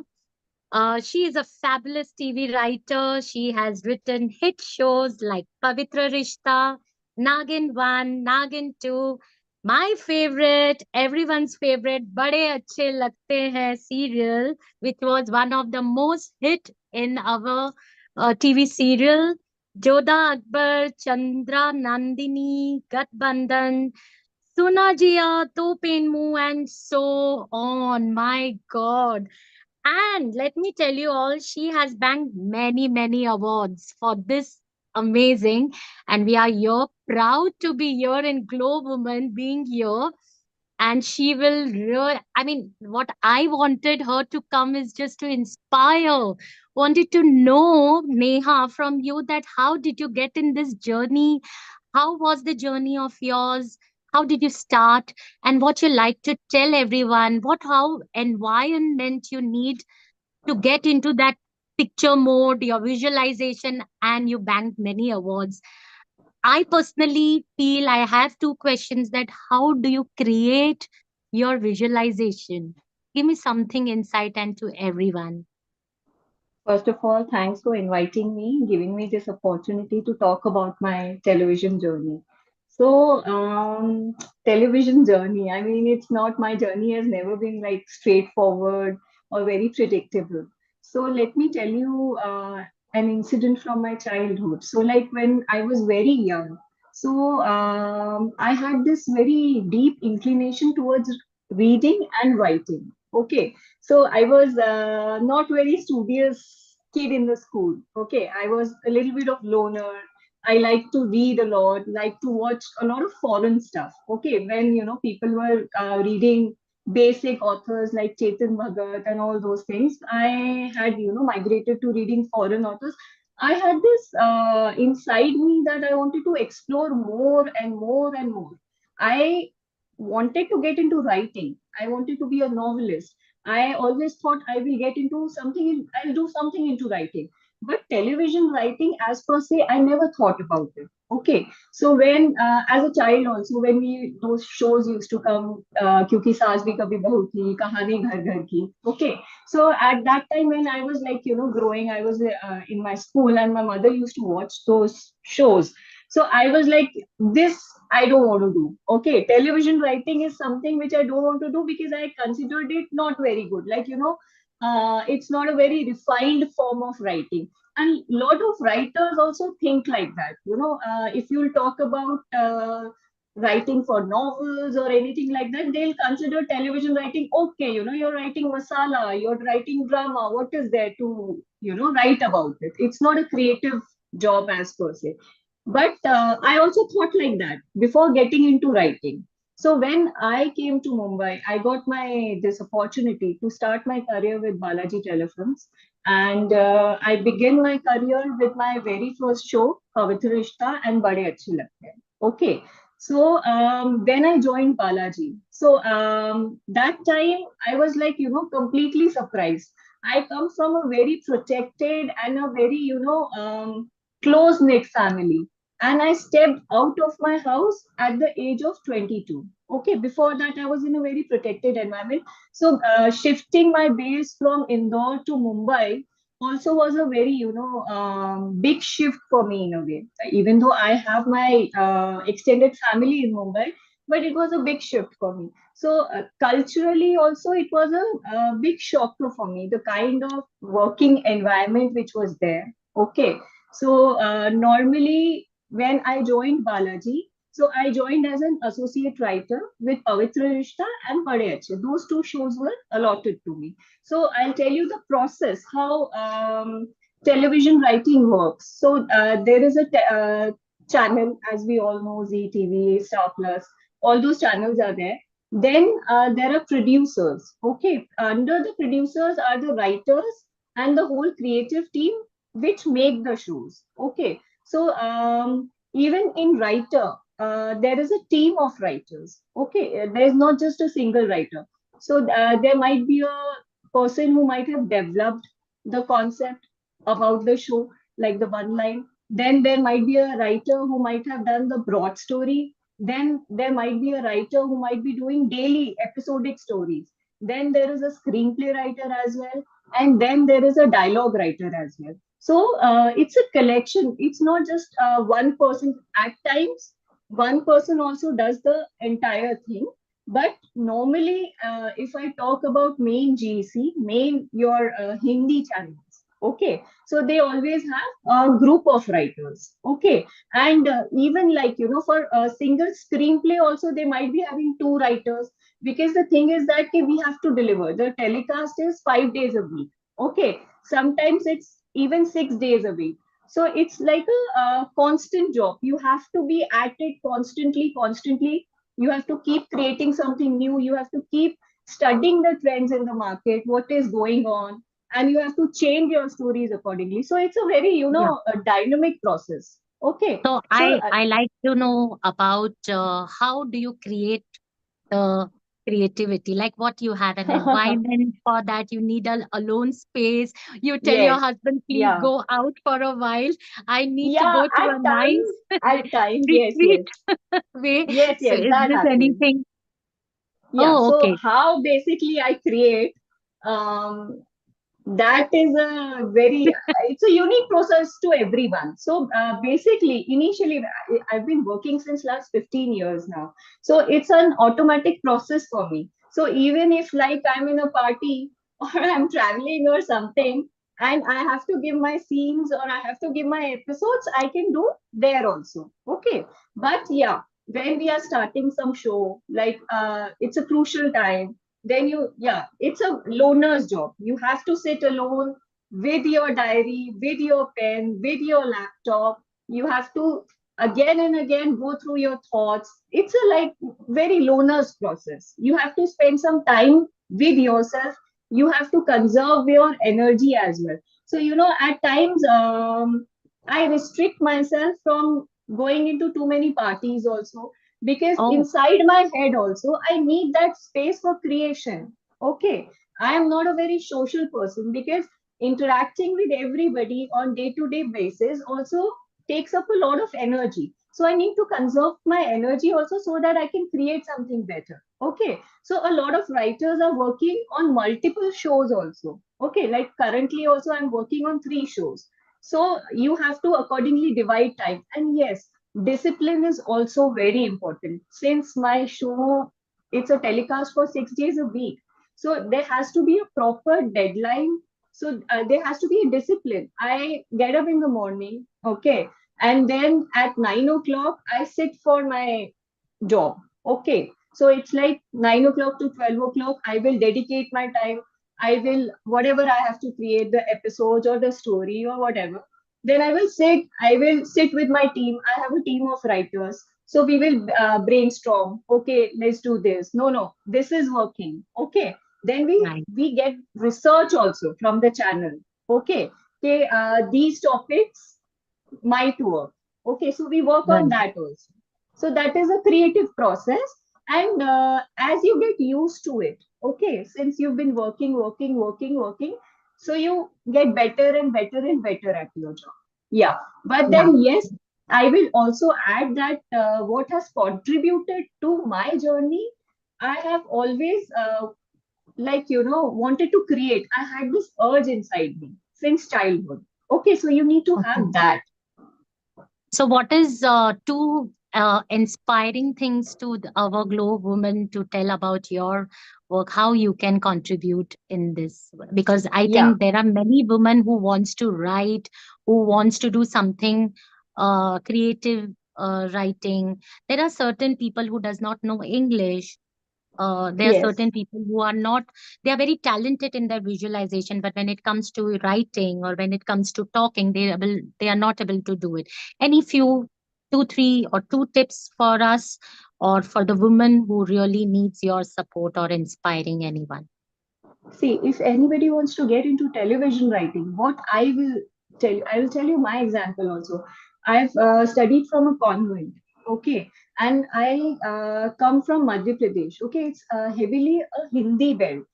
I: She is a fabulous TV writer. She has written hit shows like Pavitra Rishta, Nagin 1, Nagin 2. My favorite, everyone's favorite, Bade Achhe Lagte Hain serial, which was one of the most hit in our TV serial. Jodha Akbar, Chandra Nandini, Gatbandhan, Suna Jiya, To Penmu, and so on. My God. And let me tell you all, she has banked many awards for this amazing. And we are here, proud to be here in GLOWomen, being here. And she will I mean, what I wanted her to come is just to inspire. Wanted to know, Neha, from you, that how did you get in this journey? How was the journey of yours? How did you start? And what you like to tell everyone? How environment you need to get into that picture mode, your visualization, and you banked many awards. I personally feel I have two questions: that how do you create your visualization? Give me something insight and to everyone.
N: First of all, thanks for inviting me, giving me this opportunity to talk about my television journey. So, television journey, I mean, it's not, my journey has never been like straightforward or very predictable. So, let me tell you an incident from my childhood. So, like when I was very young, so I had this very deep inclination towards reading and writing. Okay, so I was not very studious kid in the school. Okay, I was a little bit of loner. I like to read a lot, like to watch a lot of foreign stuff. Okay, when people were reading basic authors like Chetan Bhagat and all those things, I had migrated to reading foreign authors. I had this inside me that I wanted to explore more and more and more. I wanted to get into writing. I wanted to be a novelist. I always thought I will get into something, I'll do something into writing. But television writing, as per se, I never thought about it. Okay. So when, as a child also, when those shows used to come, Kyunki Saas Bhi Kabhi Bahu Thi, Kahani Ghar Ghar Ki. Okay. So at that time when I was like, growing, I was in my school and my mother used to watch those shows. So I was like, this I don't want to do. Okay, television writing is something which I don't want to do because I considered it not very good. Like, it's not a very refined form of writing. And a lot of writers also think like that. If you'll talk about writing for novels or anything like that, they'll consider television writing, okay, you're writing masala, you're writing drama. What is there to, write about it? It's not a creative job as per se. But I also thought like that before getting into writing. So when I came to Mumbai, I got this opportunity to start my career with Balaji Telefilms, and I began my career with my very first show, Pavitra Rishta and Bade Achhe Lagte Hain. Okay, so when I joined Balaji, so that time I was like, completely surprised. I come from a very protected and a very, close knit family. And I stepped out of my house at the age of 22. Okay, before that, I was in a very protected environment. So, shifting my base from Indore to Mumbai also was a very, big shift for me in a way. Even though I have my extended family in Mumbai, but it was a big shift for me. So, culturally, also, it was a big shocker for me, the kind of working environment which was there. Okay, so normally when I joined Balaji, so I joined as an associate writer with Pavitra Rishta and Bade Achhe. Those two shows were allotted to me. So I'll tell you the process, how television writing works. So there is a channel, as we all know, ZTV, Star Plus, all those channels are there. Then there are producers. Okay, under the producers are the writers and the whole creative team which make the shows. Okay, so even in writer, there is a team of writers. Okay, there is not just a single writer. So there might be a person who might have developed the concept about the show, like the one line. Then there might be a writer who might have done the broad story. Then there might be a writer who might be doing daily episodic stories. Then there is a screenplay writer as well. And then there is a dialogue writer as well. So it's a collection. It's not just one person. At times, one person also does the entire thing. But normally, if I talk about main GEC, main your Hindi channels, okay, so they always have a group of writers, okay, and even like for a single screenplay also they might be having two writers, because the thing is that we have to deliver. The telecast is 5 days a week, okay, sometimes it's even 6 days a week. So it's like a constant job. You have to be at it constantly. You have to keep creating something new. You have to keep studying the trends in the market, what is going on, and you have to change your stories accordingly. So it's a very,
I: Yeah.
N: a dynamic process. Okay.
I: So
N: So
I: I like to know about how do you create the creativity? Like what you have an environment for that, you need a alone space. You tell your
N: yes,
I: husband, please
N: yeah,
I: go out for a while. I need to
N: yeah.
I: go to a nice
N: At times, yes,
I: retreat
N: yes,
I: way. So
N: yes,
I: is
N: that
I: this
N: happens.
I: anything?
N: Yeah.
I: Oh,
N: So
I: okay.
N: how basically I create, um, that is a very, it's a unique process to everyone. So basically initially I've been working since last 15 years now, so it's an automatic process for me. So even if like I'm in a party or I'm traveling or something, and I have to give my scenes or I have to give my episodes, I can do there also, okay. But yeah, when we are starting some show, like it's a crucial time, then yeah, it's a loner's job. You have to sit alone with your diary, with your pen, with your laptop. You have to again and again go through your thoughts. It's a like very loner's process. You have to spend some time with yourself. You have to conserve your energy as well. So at times I restrict myself from going into too many parties also, because
I: Oh,
N: inside my head also I need that space for creation. Okay, I am not a very social person, because interacting with everybody on day to day basis also takes up a lot of energy. So I need to conserve my energy also, so that I can create something better. Okay, so a lot of writers are working on multiple shows also. Okay, like currently also I'm working on 3 shows. So you have to accordingly divide time. And yes, discipline is also very important. Since my show, it's a telecast for 6 days a week, so there has to be a proper deadline. So there has to be a discipline. I get up in the morning, okay, and then at 9 o'clock I sit for my job. Okay. So it's like 9 o'clock to 12 o'clock. I will dedicate my time. I will, whatever I have to create, the episodes or the story or whatever. Then I will sit with my team. I have a team of writers. So we will brainstorm. Okay, let's do this. No, this is working. Okay. Then
I: Right.
N: we get research also from the channel. Okay. Okay, these topics might work. Okay, so we work on
I: Right.
N: that also. So that is a creative process. And as you get used to it, okay, since you've been working, so you get better and better and better at your job. Yeah. But
I: Yeah.
N: then, yes, I will also add that what has contributed to my journey, I have always wanted to create. I had this urge inside me since childhood. Okay, so you need to
I: Okay.
N: have that.
I: So, what is two inspiring things to our Glow women to tell about your work? How you can contribute in this? Because I
N: Yeah.
I: think there are many women who wants to write, who wants to do something creative writing. There are certain people who does not know English. There are
N: Yes.
I: certain people who are not, they are very talented in their visualization, but when it comes to writing or when it comes to talking, they are not able to do it. Any few, two, three, or two tips for us or for the woman who really needs your support or inspiring anyone?
N: See, if anybody wants to get into television writing, what I will tell you my example also. I've studied from a convent, okay, and I come from Madhya Pradesh, okay. It's heavily a Hindi belt,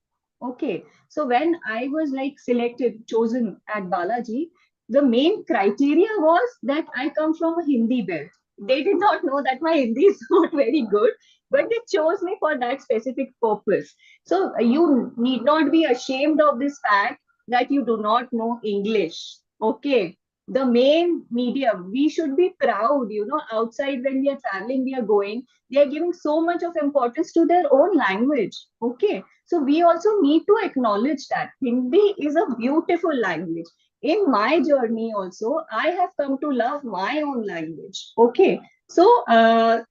N: okay. So when I was like selected, chosen at Balaji, the main criteria was that I come from a Hindi belt. They did not know that my Hindi is not very good, but they chose me for that specific purpose. So you need not be ashamed of this fact that you do not know English. Okay. The main medium, we should be proud, outside when we are traveling, we are going, they are giving so much of importance to their own language. Okay. So we also need to acknowledge that Hindi is a beautiful language. In my journey also, I have come to love my own language. Okay. So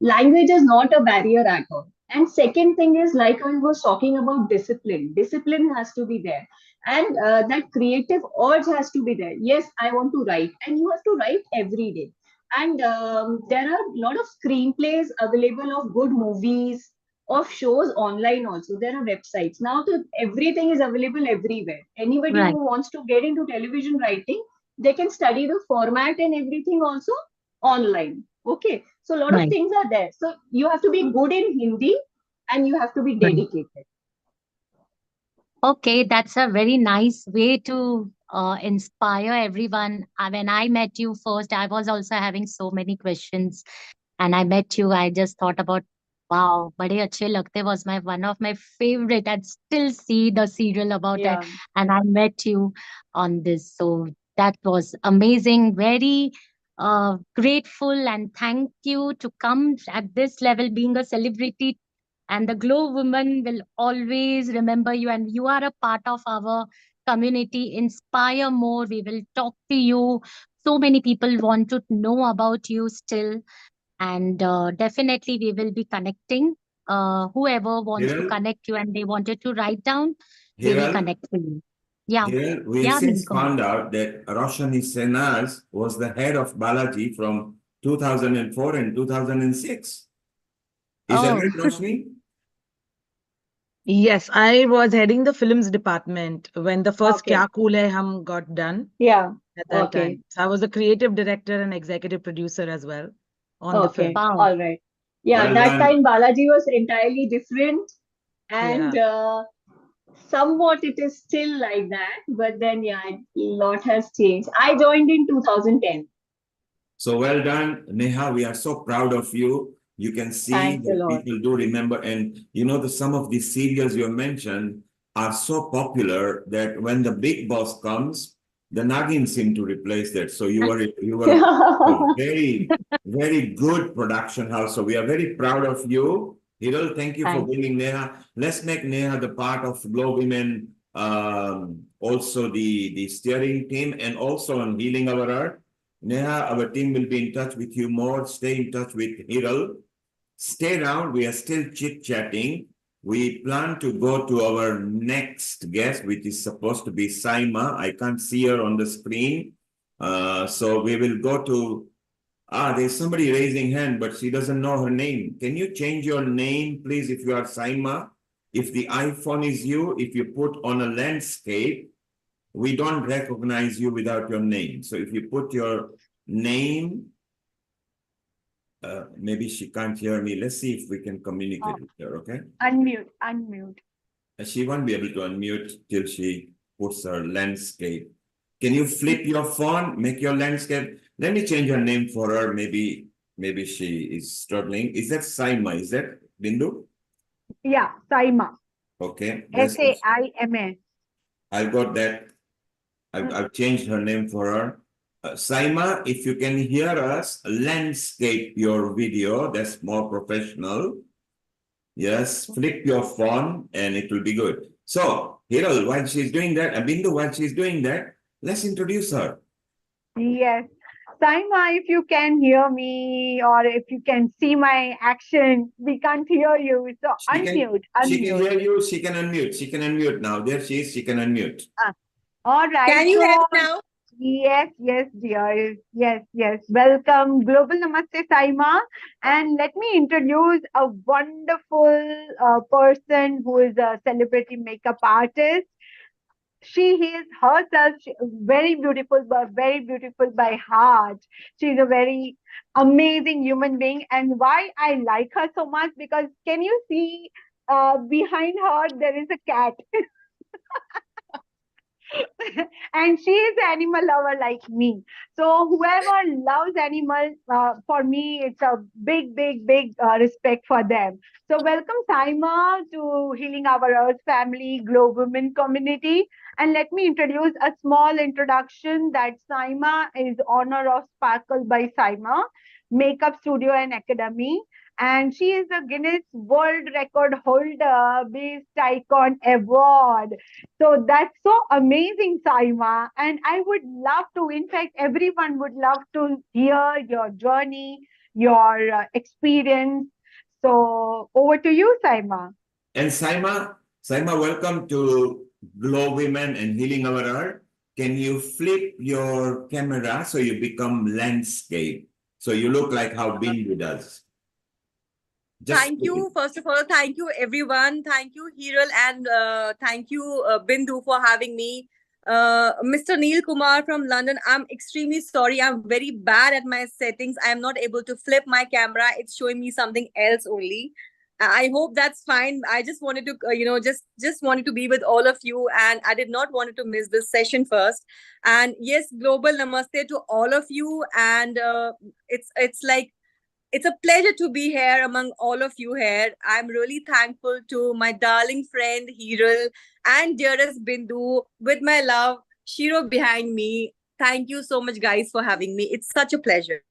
N: language is not a barrier at all. And second thing is, like I was talking about discipline. Discipline has to be there. And that creative urge has to be there. Yes, I want to write. And you have to write every day. And there are a lot of screenplays available of good movies, of shows online also. There are websites. Now everything is available everywhere. Anybody
I: Right,
N: who wants to get into television writing, they can study the format and everything also online. Okay. So a lot of
I: right,
N: things are there. So you have to be good in Hindi and you have to be
I: right.
N: dedicated.
I: Okay, that's a very nice way to inspire everyone. When I met you first, I was also having so many questions, and I met you. I just thought about, wow, Bade Achhe Lagte was my one of my favorite. I'd still see the serial about it,
N: Yeah.
I: and I met you on this. So that was amazing. Very grateful, and thank you to come at this level, being a celebrity, and the Glow Women will always remember you, and you are a part of our community. Inspire more. We will talk to you. So many people want to know about you still, and definitely we will be connecting. Whoever wants to
C: Hiral,
I: connect you and they wanted to write down, we will
C: Hiral,
I: connect with you. Yeah,
C: Hiral, we have
I: yeah,
C: since
I: Nilkumar.
C: found out that Roshani Senaz was the head of Balaji from 2004 and 2006. Is that
I: Oh,
C: right, Roshni?
M: Yes, I was heading the films department when the first
N: Okay.
M: Kya Cool Hai Hum got done
N: Yeah.
M: at that
N: Okay.
M: time. So I was the creative director and executive producer as well on the film.
N: Okay.
I: wow.
N: All right. Yeah.
C: Well
N: That time
C: done.
N: Balaji was entirely different,
M: Yeah.
N: and somewhat it is still like that. But then, yeah, a lot has changed. I joined in 2010.
C: So well done, Neha. We are so proud of you. You can see
N: Thanks a
C: that
N: lot.
C: people do remember, and some of these serials you mentioned are so popular that when the big boss comes, the Nagin seem to replace that. So you were a very, very good production house. So we are very proud of you. Hiral, thank you for
N: Thanks.
C: bringing Neha. Let's make Neha the part of Glow Women, also the steering team, and also on Healing Our Earth. Neha, our team will be in touch with you more. Stay in touch with Hiral. Stay around. We are still chit-chatting. We plan to go to our next guest, which is supposed to be Saima. I can't see her on the screen. So we will go to There's somebody raising hand, but she doesn't know her name. Can you change your name, please, if you are Saima? If the iPhone is you, if you put on a landscape, we don't recognize you without your name. So if you put your name, maybe she can't hear me. Let's see if we can communicate with her, okay?
H: Unmute, unmute.
C: She won't be able to unmute till she puts her landscape. Can you flip your phone, make your landscape? Let me change her name for her. Maybe she is struggling. Is that Saima? Is that Bindu?
H: Yeah, Saima.
C: Okay.
H: Saima.
C: I got that. I've changed her name for her. Saima, if you can hear us, landscape your video. That's more professional. Yes, flip your phone and it will be good. So, Hiral, while she's doing that, Bindu, while she's doing that, let's introduce her.
H: Yes. Saima, if you can hear me or if you can see my action, we can't hear you. So
C: She can
H: unmute.
C: hear you, she can unmute now. There she is, she can unmute.
H: All right.
O: Can you hear me now?
H: Yes, dear. Yes. Welcome. Global Namaste, Saima. And let me introduce a wonderful person who is a celebrity makeup artist. She is herself very beautiful, but very beautiful by heart. She's a very amazing human being. And why I like her so much, because can you see behind her, there is a cat. And she is an animal lover like me. So whoever loves animals, for me, it's a big respect for them. So welcome, Saima, to Healing Our Earth Family GLOWomen community. And let me introduce a small introduction that Saima is honor of Sparkle by Saima, Makeup Studio and Academy. And she is a Guinness World Record holder, Best Icon Award. So that's so amazing, Saima. And I would love to, in fact, everyone would love to hear your journey, your experience. So over to you, Saima.
C: And Saima, welcome to GLOWomen and Healing Our Earth. Can you flip your camera so you become landscape? So you look like how Bindu does.
O: Thank you. First of all, thank you, everyone. Thank you, Hiral, and thank you, Bindu, for having me. Mr. Neil Kumar from London, I'm extremely sorry. I'm very bad at my settings. I am not able to flip my camera. It's showing me something else only. I hope that's fine. I just wanted to, just wanted to be with all of you, and I did not want to miss this session first. And yes, global namaste to all of you. And it's like, it's a pleasure to be here among all of you here. I'm really thankful to my darling friend Hiral and dearest Bindu with my love Shiro behind me. Thank you so much, guys, for having me. It's such a pleasure.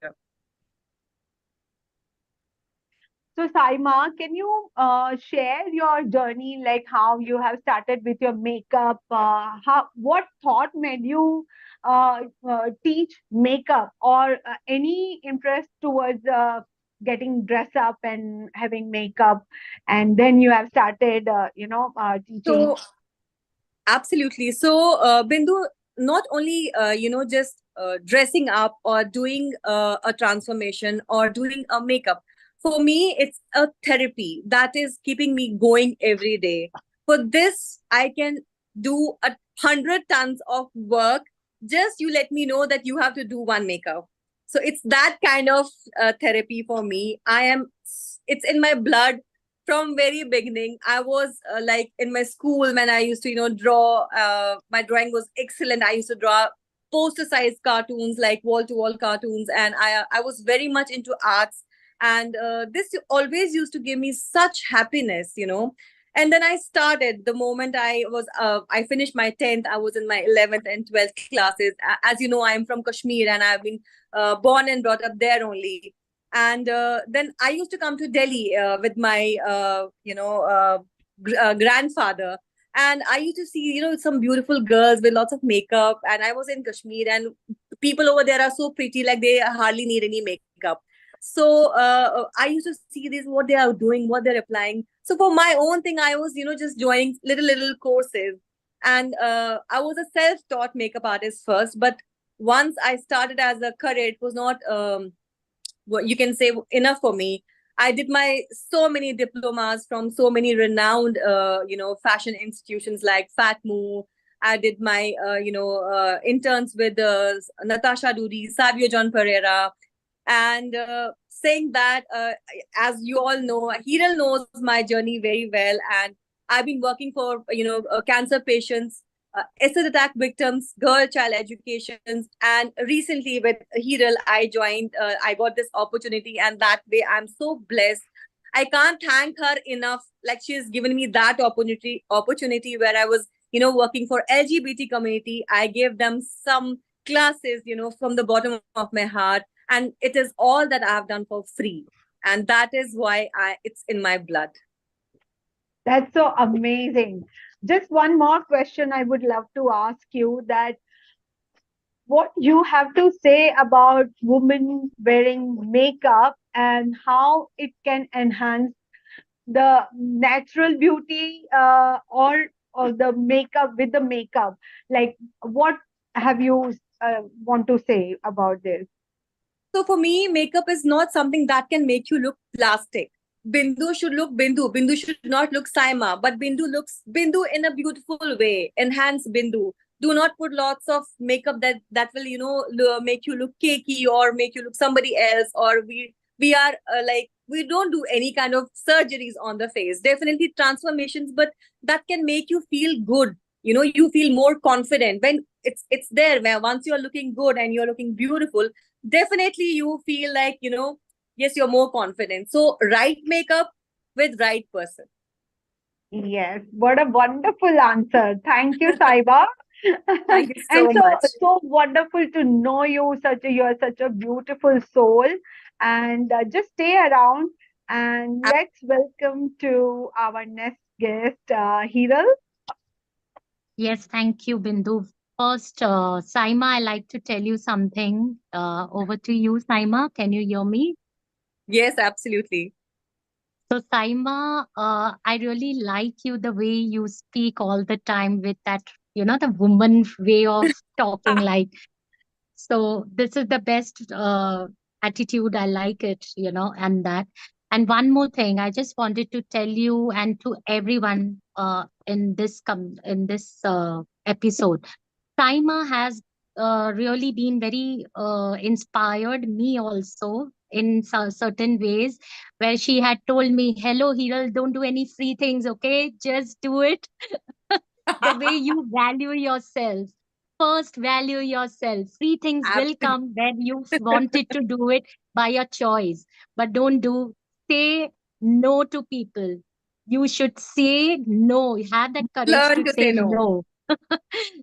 H: So Saima, can you share your journey, like how you have started with your makeup? What thought made you teach makeup, or any interest towards getting dress up and having makeup, and then you have started, teaching?
O: So absolutely. So Bindu, not only just dressing up or doing a transformation or doing a makeup. For me, it's a therapy that is keeping me going every day. For this, I can do 100 tons of work. Just you let me know that you have to do one makeup. So it's that kind of therapy for me. It's in my blood from very beginning. I was like in my school when I used to, draw. My drawing was excellent. I used to draw poster-sized cartoons, like wall-to-wall cartoons, and I was very much into arts. And this always used to give me such happiness. And then I started the moment I finished my 10th. I was in my 11th and 12th classes. As you know, I'm from Kashmir, and I've been born and brought up there only. And then I used to come to Delhi with my grandfather. And I used to see, some beautiful girls with lots of makeup. And I was in Kashmir, and people over there are so pretty, like they hardly need any makeup. So I used to see this, what they are doing, what they're applying. So for my own thing, I was, just joining little courses. And I was a self-taught makeup artist first. But once I started as a career, it was not what you can say enough for me. I did my so many diplomas from so many renowned, fashion institutions like Fatmu. I did my, interns with Natasha Dudi, Savio John Pereira, and saying that, as you all know, Hiral knows my journey very well, and I've been working for cancer patients, acid attack victims, girl child educations, and recently with Hiral, I joined. I got this opportunity, and that way I'm so blessed. I can't thank her enough. Like, she's given me that opportunity where I was, working for LGBT community. I gave them some classes, from the bottom of my heart, and it is all that I've done for free, and that is why it's in my blood.
H: That's so amazing. Just one more question I would love to ask you, that what you have to say about women wearing makeup and how it can enhance the natural beauty, or the makeup with the makeup. Like, what have you want to say about this?
O: So for me, makeup is not something that can make you look plastic. Bindu should look Bindu. Bindu should not look Saima, but Bindu looks Bindu in a beautiful way. Enhance Bindu. Do not put lots of makeup that will make you look cakey or make you look somebody else. Or we are we don't do any kind of surgeries on the face. Definitely transformations, but that can make you feel good. You feel more confident when it's there. Where once you are looking good and you're looking beautiful, definitely you feel like, yes, you're more confident. So right makeup with right person.
H: Yes, what a wonderful answer. Thank you, Saiba.
O: Thank you
H: And
O: so much.
H: so wonderful to know you. You're such a beautiful soul. And just stay around, and let's welcome to our next guest, Hiral.
I: Yes, thank you, Bindu. First, Saima, I like to tell you something. Over to you, Saima. Can you hear me?
O: Yes, absolutely.
I: So, Saima, I really like you the way you speak all the time with that, the woman way of talking. Like, so this is the best attitude. I like it, and that. And one more thing, I just wanted to tell you and to everyone in this episode, Saima has really been very inspired me also in certain ways, where she had told me, "Hello, Hiral, don't do any free things, okay? Just do it the way you value yourself. First, value yourself. Free things will come when you wanted to do it by your choice, but don't say no to people. You should say no. Have that courage
O: Learn
I: to
O: to
I: say
O: say no.
I: no."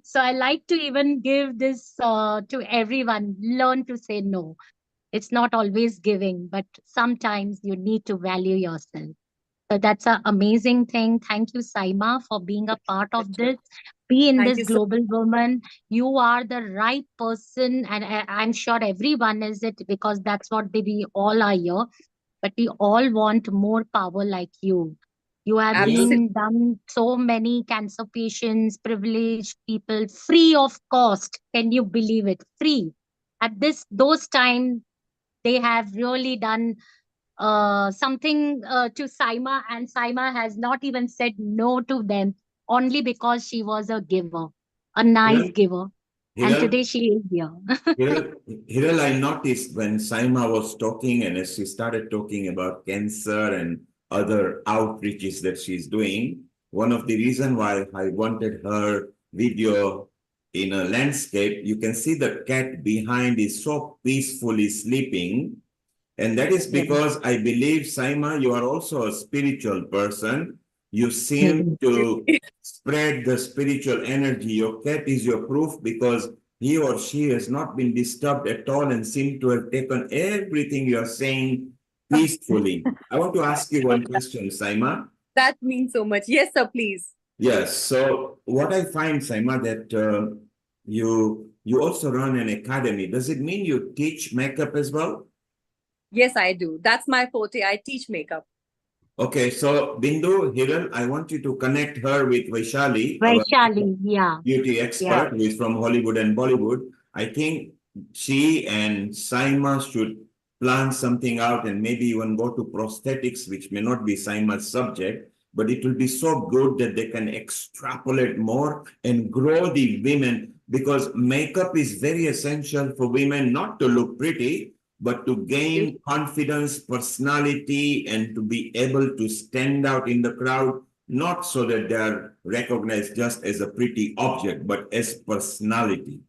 I: So I like to even give this to everyone. Learn to say no. It's not always giving, but sometimes you need to value yourself. So that's an amazing thing. Thank you, Saima, for being a part of this. Be in
O: Thank
I: this
O: you so
I: global woman. You are the right person, and I'm sure everyone is it, because that's what we all are here. But we all want more power like you. You have
O: Absolutely.
I: been done so many cancer patients, privileged people, free of cost. Can you believe it? Free. At those times, they have really done something to Saima, and Saima has not even said no to them, only because she was a giver, a nice
C: Hiral,
I: giver. And
C: Hiral,
I: today she is here.
C: Hiral, I noticed when Saima was talking and as she started talking about cancer and other outreaches that she's doing, one of the reasons why I wanted her video in a landscape, you can see the cat behind is so peacefully sleeping. And that is because I believe, Saima, you are also a spiritual person. You seem to spread the spiritual energy. Your cat is your proof because he or she has not been disturbed at all and seem to have taken everything you are saying peacefully. I want to ask you one question, Saima.
O: That means so much. Yes, sir, please.
C: Yes. So what I find, Saima, that you also run an academy. Does it mean you teach makeup as well?
O: Yes, I do. That's my forte. I teach makeup.
C: Okay, so Bindu, Hiral, I want you to connect her with Vaishali, our
I: Vaishali, yeah.
C: beauty
I: Yeah.
C: expert who is from Hollywood and Bollywood. I think she and Saima should plan something out and maybe even go to prosthetics, which may not be Saima's subject, but it will be so good that they can extrapolate more and grow the women, because makeup is very essential for women, not to look pretty, but to gain confidence, personality, and to be able to stand out in the crowd, not so that they are recognized just as a pretty object, but as personality.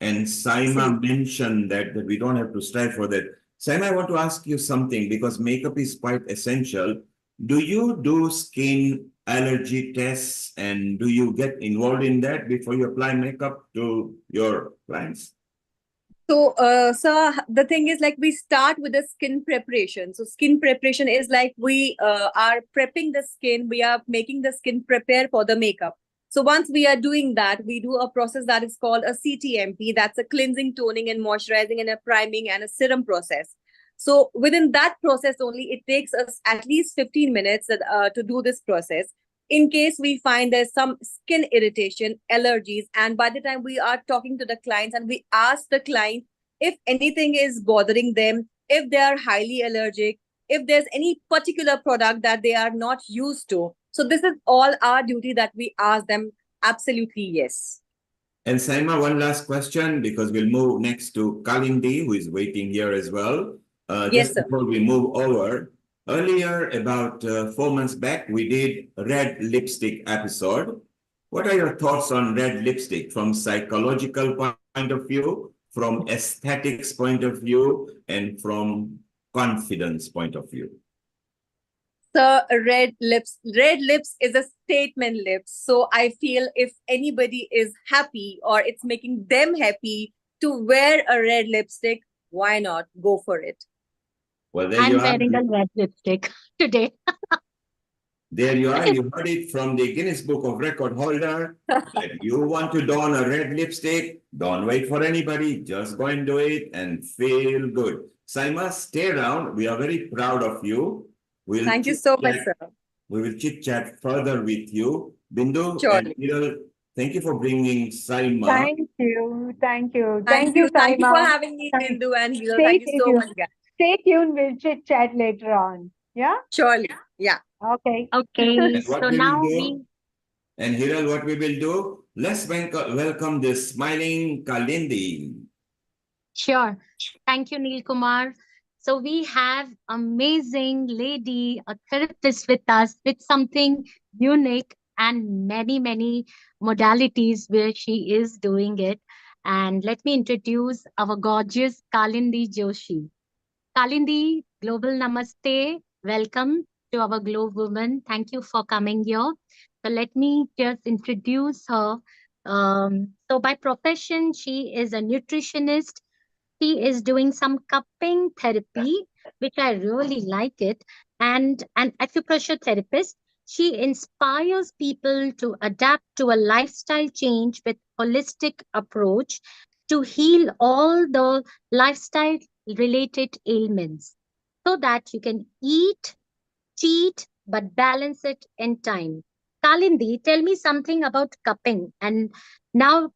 C: And Saima mentioned that we don't have to strive for that. Saima, I want to ask you something, because makeup is quite essential. Do you do skin allergy tests, and do you get involved in that before you apply makeup to your clients?
O: So, the thing is, like, we start with the skin preparation. So skin preparation is like we are prepping the skin. We are making the skin prepare for the makeup. So once we are doing that, we do a process that is called a CTMP. That's a cleansing, toning, and moisturizing, and a priming and a serum process. So within that process only, it takes us at least 15 minutes to do this process. In case we find there's some skin irritation, allergies, and by the time we are talking to the clients and we ask the client if anything is bothering them, if they are highly allergic, if there's any particular product that they are not used to. So this is all our duty that we ask them. Absolutely, yes.
C: And Saima, one last question, because we'll move next to Kalindi, who is waiting here as well.
O: Yes,
C: Just
O: sir.
C: before we move over, earlier, about 4 months back, we did a red lipstick episode. What are your thoughts on red lipstick from psychological point of view, from aesthetics point of view, and from confidence point of view?
O: So red lips is a statement lips. So I feel if anybody is happy or it's making them happy to wear a red lipstick, why not go for it?
C: Well, there you
I: I'm
C: are.
I: wearing a red lipstick today.
C: There you are. You heard it from the Guinness Book of Record holder. If you want to don a red lipstick, don't wait for anybody. Just go and do it and feel good. Saima, stay around. We are very proud of you.
O: Thank you so much, sir.
C: We will chit chat further with you. Bindu and
O: Surely.
C: Hiral, thank you for bringing Saima.
H: Thank you. Thank you.
O: Thank you. Thank you for
H: Saima.
O: having me, Bindu and Hilo.
H: Stay
O: Thank you so
H: tuned.
O: much, guys.
H: Stay tuned. We'll chit chat later on. Yeah?
O: Surely. Yeah.
H: Okay.
I: Okay,
C: And what
I: so
C: we will
I: now
C: do, and Hiral, what we will do, let's welcome the smiling Kalindi.
I: Sure. Thank you, Neil Kumar. So we have amazing lady, a therapist with us with something unique and many modalities where she is doing it. And let me introduce our gorgeous Kalindi Joshi. Kalindi, global namaste. Welcome to our GLOWomen. Thank you for coming here. So let me just introduce her. So by profession, she is a nutritionist. She is doing some cupping therapy, which I really like it, and an acupressure therapist. She inspires people to adapt to a lifestyle change with holistic approach to heal all the lifestyle related ailments so that you can eat, cheat, but balance it in time. Kalindi, tell me something about cupping, and now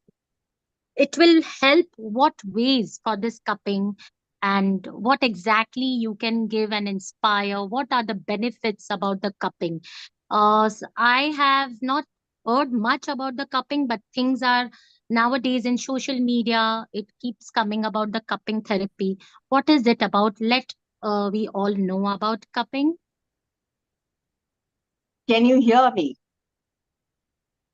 I: it will help what ways for this cupping, and what exactly you can give and inspire. What are the benefits about the cupping? I have not heard much about the cupping, but things are nowadays in social media, it keeps coming about the cupping therapy. What is it about? Let we all know about cupping.
P: Can you hear me?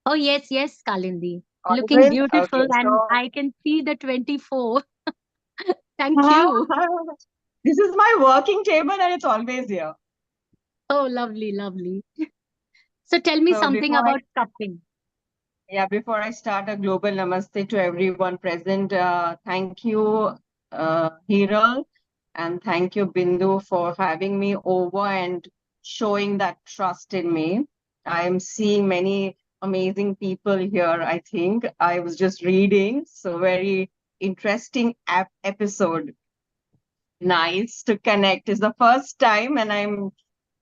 I: Oh, yes, Kalindi. Looking
P: Audible?
I: beautiful,
P: Okay,
I: and
P: so
I: I can see the 24. Thank you.
P: this is my working table and it's always here.
I: Oh, lovely. So tell me
P: So
I: something about cupping.
P: before I start, a global namaste to everyone present. Thank you, Hiral, and thank you, Bindu, for having me over and showing that trust in me. I am seeing many amazing people here, I think. I was just reading, so very interesting episode. Nice to connect. It's the first time, and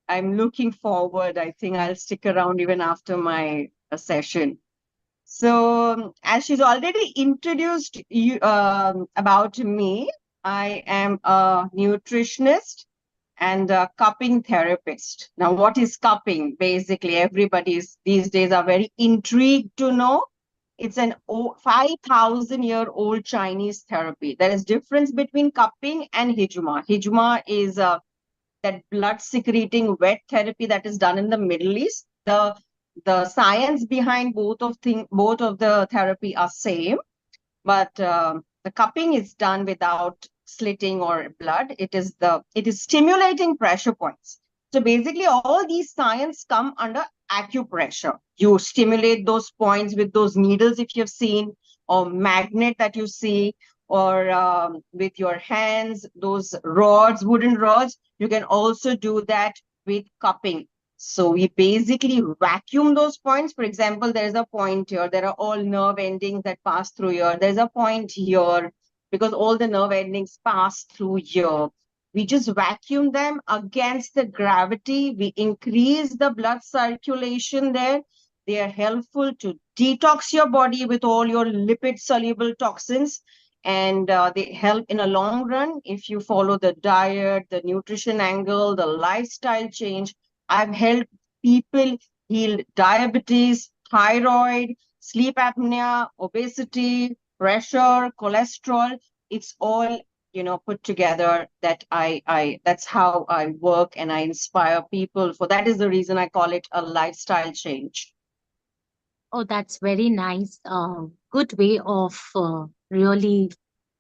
P: I'm looking forward. I think I'll stick around even after my session. So, as she's already introduced you about me, I am a nutritionist and a cupping therapist. Now, what is cupping? Basically, everybody's these days are very intrigued to know. It's an 5,000-year-old Chinese therapy. There is difference between cupping and hijuma. Hijuma is that blood secreting wet therapy that is done in the Middle East. The science behind both of the therapy are same, but the cupping is done without slitting or blood. It is stimulating pressure points. So basically, all these science come under acupressure. You stimulate those points with those needles, if you've seen, or magnet that you see, or with your hands, those rods, wooden rods. You can also do that with cupping. So we basically vacuum those points. For example, there's a point here. There are all nerve endings that pass through here. There's a point here because all the nerve endings pass through here. We just vacuum them against the gravity. We increase the blood circulation there. They are helpful to detox your body with all your lipid-soluble toxins. And they help in a long run if you follow the diet, the nutrition angle, the lifestyle change. I've helped people heal diabetes, thyroid, sleep apnea, obesity, pressure, cholesterol. It's all, put together that that's how I work and I inspire people. For that is the reason I call it a lifestyle change.
I: Oh, that's very nice. Good way of really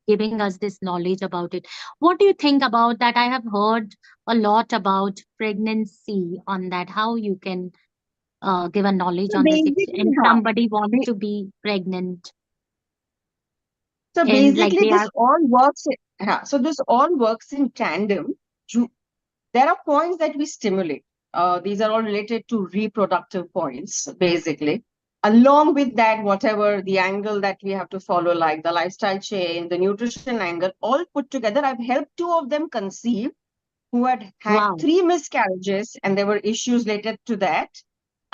I: giving us this knowledge about it. What do you think about that? I have heard a lot about pregnancy on that, how you can give a knowledge
P: So
I: on this
P: basically,
I: if
P: huh,
I: somebody wants
P: we-
I: to be pregnant
P: so
I: and like
P: basically
I: they
P: this
I: are,
P: all works. So this all works in tandem. There are points that we stimulate. These are all related to reproductive points, basically. Along with that, whatever the angle that we have to follow, like the lifestyle change, the nutrition angle, all put together, I've helped two of them conceive who had had
I: wow,
P: 3 miscarriages, and there were issues related to that.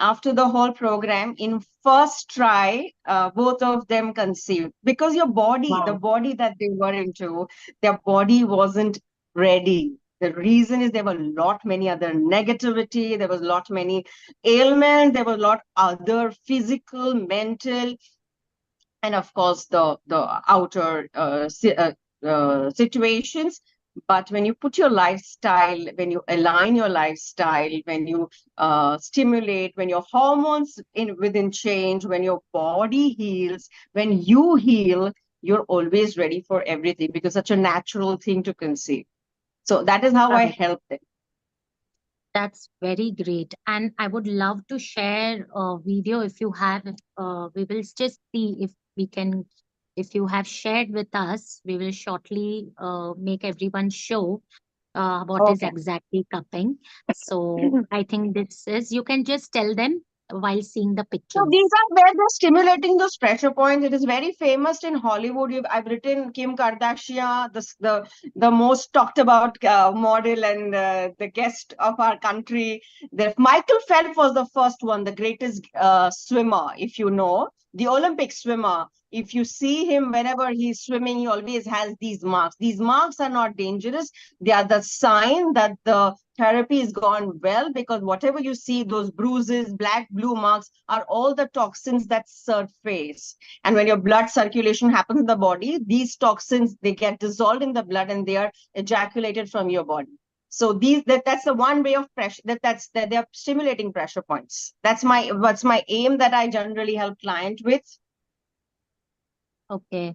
P: After the whole program, in first try, both of them conceived because the
I: wow,
P: body that they were into, their body wasn't ready. The reason is there were a lot many other negativity, there was a lot many ailments, there were a lot other physical, mental, and of course the outer situations. But when you put your lifestyle, when you align your lifestyle, when you stimulate, when your hormones within change, when your body heals, when you heal, you're always ready for everything because such a natural thing to conceive. So that is how I
I: correct.
P: help them.
I: That's very great. And I would love to share a video if you have. We will just see if we can, if you have shared with us, we will shortly make everyone show what is
P: Okay.
I: exactly cupping. So I think this is, you can just tell them while seeing the
P: So these
I: pictures.
P: are where they're stimulating those pressure points. It is very famous in Hollywood. I've written Kim Kardashian, the most talked about model and the guest of our country. Michael Phelps was the first one, the greatest swimmer, if you know, the Olympic swimmer. If you see him whenever he's swimming, he always has these marks. These marks are not dangerous. They are the sign that the therapy has gone well, because whatever you see, those bruises, black, blue marks, are all the toxins that surface. And when your blood circulation happens in the body, these toxins, they get dissolved in the blood and they are ejaculated from your body. So that's the one way of pressure, that they're stimulating pressure points. What's my aim that I generally help client with.
I: Okay,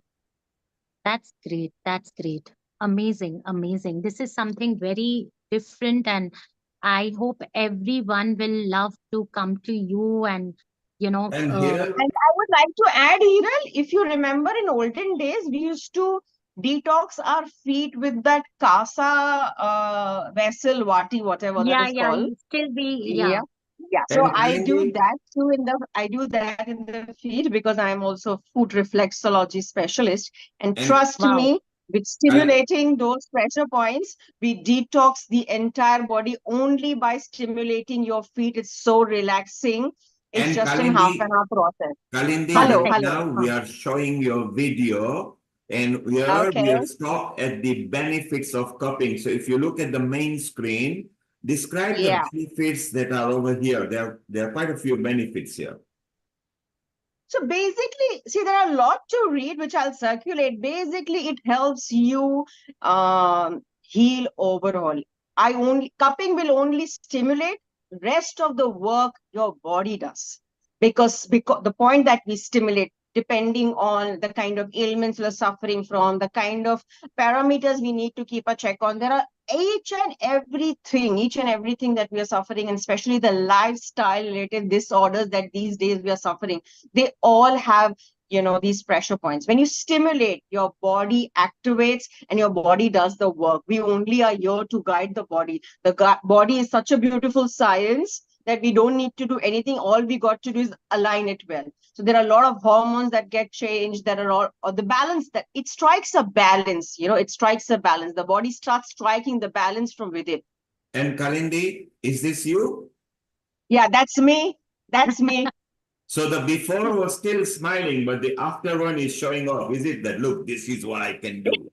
I: that's great. That's great. Amazing, amazing. This is something very different, and I hope everyone will love to come to you and, you know,
C: And here,
P: And I would like to add, Hiral, if you remember in olden days, we used to detox our feet with that kasa vessel, vati, whatever that
I: yeah,
P: is
I: yeah,
P: called.
I: you still be,
P: Yeah.
I: yeah,
P: Yeah. So
C: and
P: I do
C: Kalindi,
P: that too in the feet because I am also foot reflexology specialist. And
C: and
P: trust
I: wow,
P: me, with
C: Kal-
P: stimulating those pressure points, we detox the entire body only by stimulating your feet. It's so relaxing. It's
C: and
P: just in half an
C: Kalindi,
P: hour process.
C: Kalindi,
P: Hello,
C: right
I: perfect.
P: hello.
C: now we are showing your video And we
P: Okay.
C: have stopped at the benefits of cupping. So if you look at the main screen, describe the
P: Yeah.
C: benefits that are over here. There are quite a few benefits here.
P: So basically, see, there are a lot to read, which I'll circulate. Basically, it helps you heal overall. Cupping will only stimulate rest of the work your body does. Because the point that we stimulate, depending on the kind of ailments we're suffering from, the kind of parameters we need to keep a check on, there are each and everything that we are suffering, and especially the lifestyle related disorders that these days we are suffering, they all have these pressure points. When you stimulate, your body activates and your body does the work. We only are here to guide the body. The body is such a beautiful science that we don't need to do anything. All we got to do is align it well. So there are a lot of hormones that get changed, that are all, or the balance, that it strikes a balance. It strikes a balance. The body starts striking the balance from within.
C: And Kalindi, is this you?
P: Yeah, that's me. That's me.
C: So the before was still smiling, but the after one is showing off. Is it that, look, this is what I can do?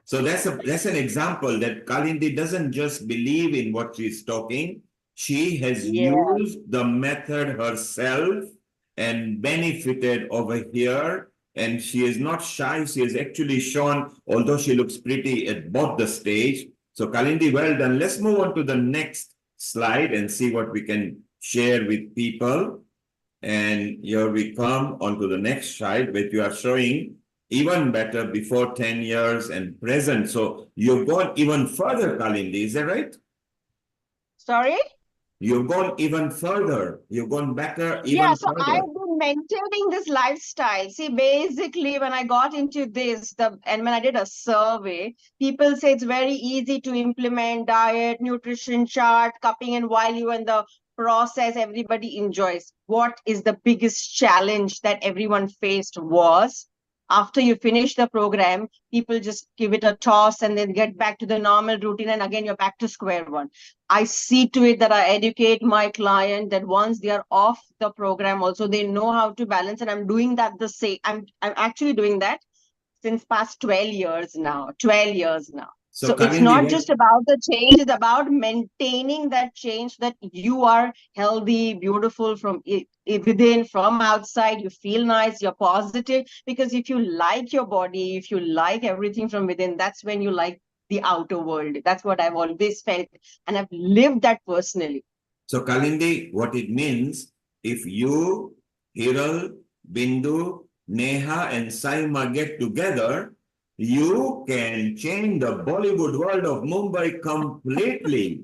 C: So that's an example that Kalindi doesn't just believe in what she's talking. She has used the method herself and benefited over here. And she is not shy. She has actually shown, although she looks pretty at both the stage. So Kalindi, well done. Let's move on to the next slide and see what we can share with people. And here we come onto the next slide, which you are showing even better before 10 years and present. So you've gone even further, Kalindi, is that right?
P: Sorry?
C: You've gone even further. You've gone better even
P: So
C: further.
P: I've been maintaining this lifestyle. See, basically, when I got into this, and when I did a survey, people say it's very easy to implement diet, nutrition chart, cupping, and while you're in the process, everybody enjoys. What is the biggest challenge that everyone faced was, after you finish the program, people just give it a toss and then get back to the normal routine, and again, you're back to square one. I see to it that I educate my client that once they are off the program, also they know how to balance, and I'm doing that the same. I'm actually doing that since past 12 years now. 12 years now. So it's
C: Kalindi,
P: not just about the change, it's about maintaining that change, that you are healthy, beautiful from within, from outside, you feel nice, you're positive. Because if you like your body, if you like everything from within, that's when you like the outer world. That's what I've always felt, and I've lived that personally.
C: So Kalindi, what it means, if you, Hiral, Bindu, Neha and Saima get together, you can change the Bollywood world of Mumbai completely.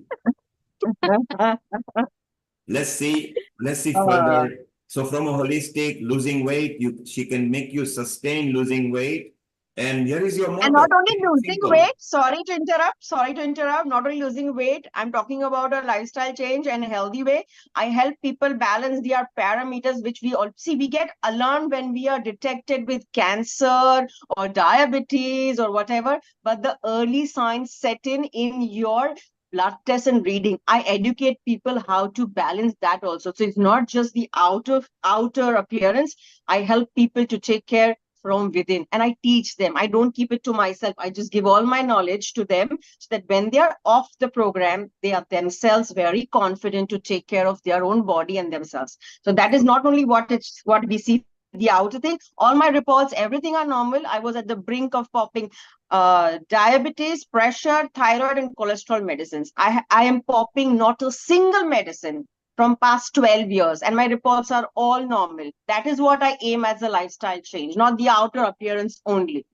C: Let's see further. So from a holistic losing weight, she can make you sustain losing weight. And here is your motto.
P: And not only losing weight, sorry to interrupt, not only losing weight, I'm talking about a lifestyle change and a healthy way. I help people balance their parameters, which we all see. We get alarmed when we are detected with cancer or diabetes or whatever, but the early signs set in your blood test and reading. I educate people how to balance that also. So it's not just the outer appearance. I help people to take care from within, and I teach them. I don't keep it to myself. I just give all my knowledge to them, so that when they are off the program, they are themselves very confident to take care of their own body and themselves. So that is not only what we see, the outer thing. All my reports, everything are normal. I was at the brink of popping diabetes, pressure, thyroid, and cholesterol medicines. I am popping not a single medicine from past 12 years, and my reports are all normal. That is what I aim as a lifestyle change, not the outer appearance only.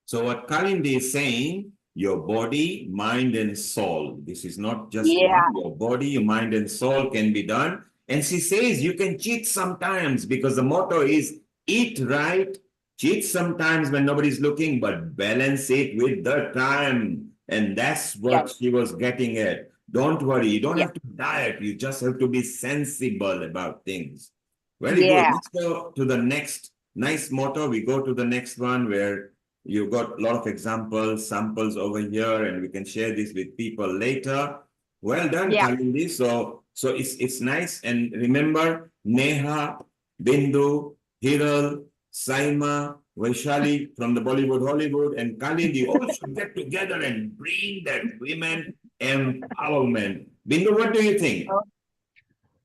C: So what Kalindi is saying, your body, mind, and soul. This is not just one. Your body, your mind, and soul can be done. And she says you can cheat sometimes, because the motto is eat right, cheat sometimes when nobody's looking, but balance it with the time. And that's what she was getting at. Don't worry, you don't have to diet, you just have to be sensible about things. Very good. Let's go to the next nice motto. We go to the next one where you've got a lot of examples, samples over here, and we can share this with people later. Well done, Kalindi. So it's nice. And remember, Neha, Bindu, Hiral, Saima, Vaishali from the Bollywood, Hollywood, and Kalindi all should get together and bring that women empowerment. Bindu, what do you think?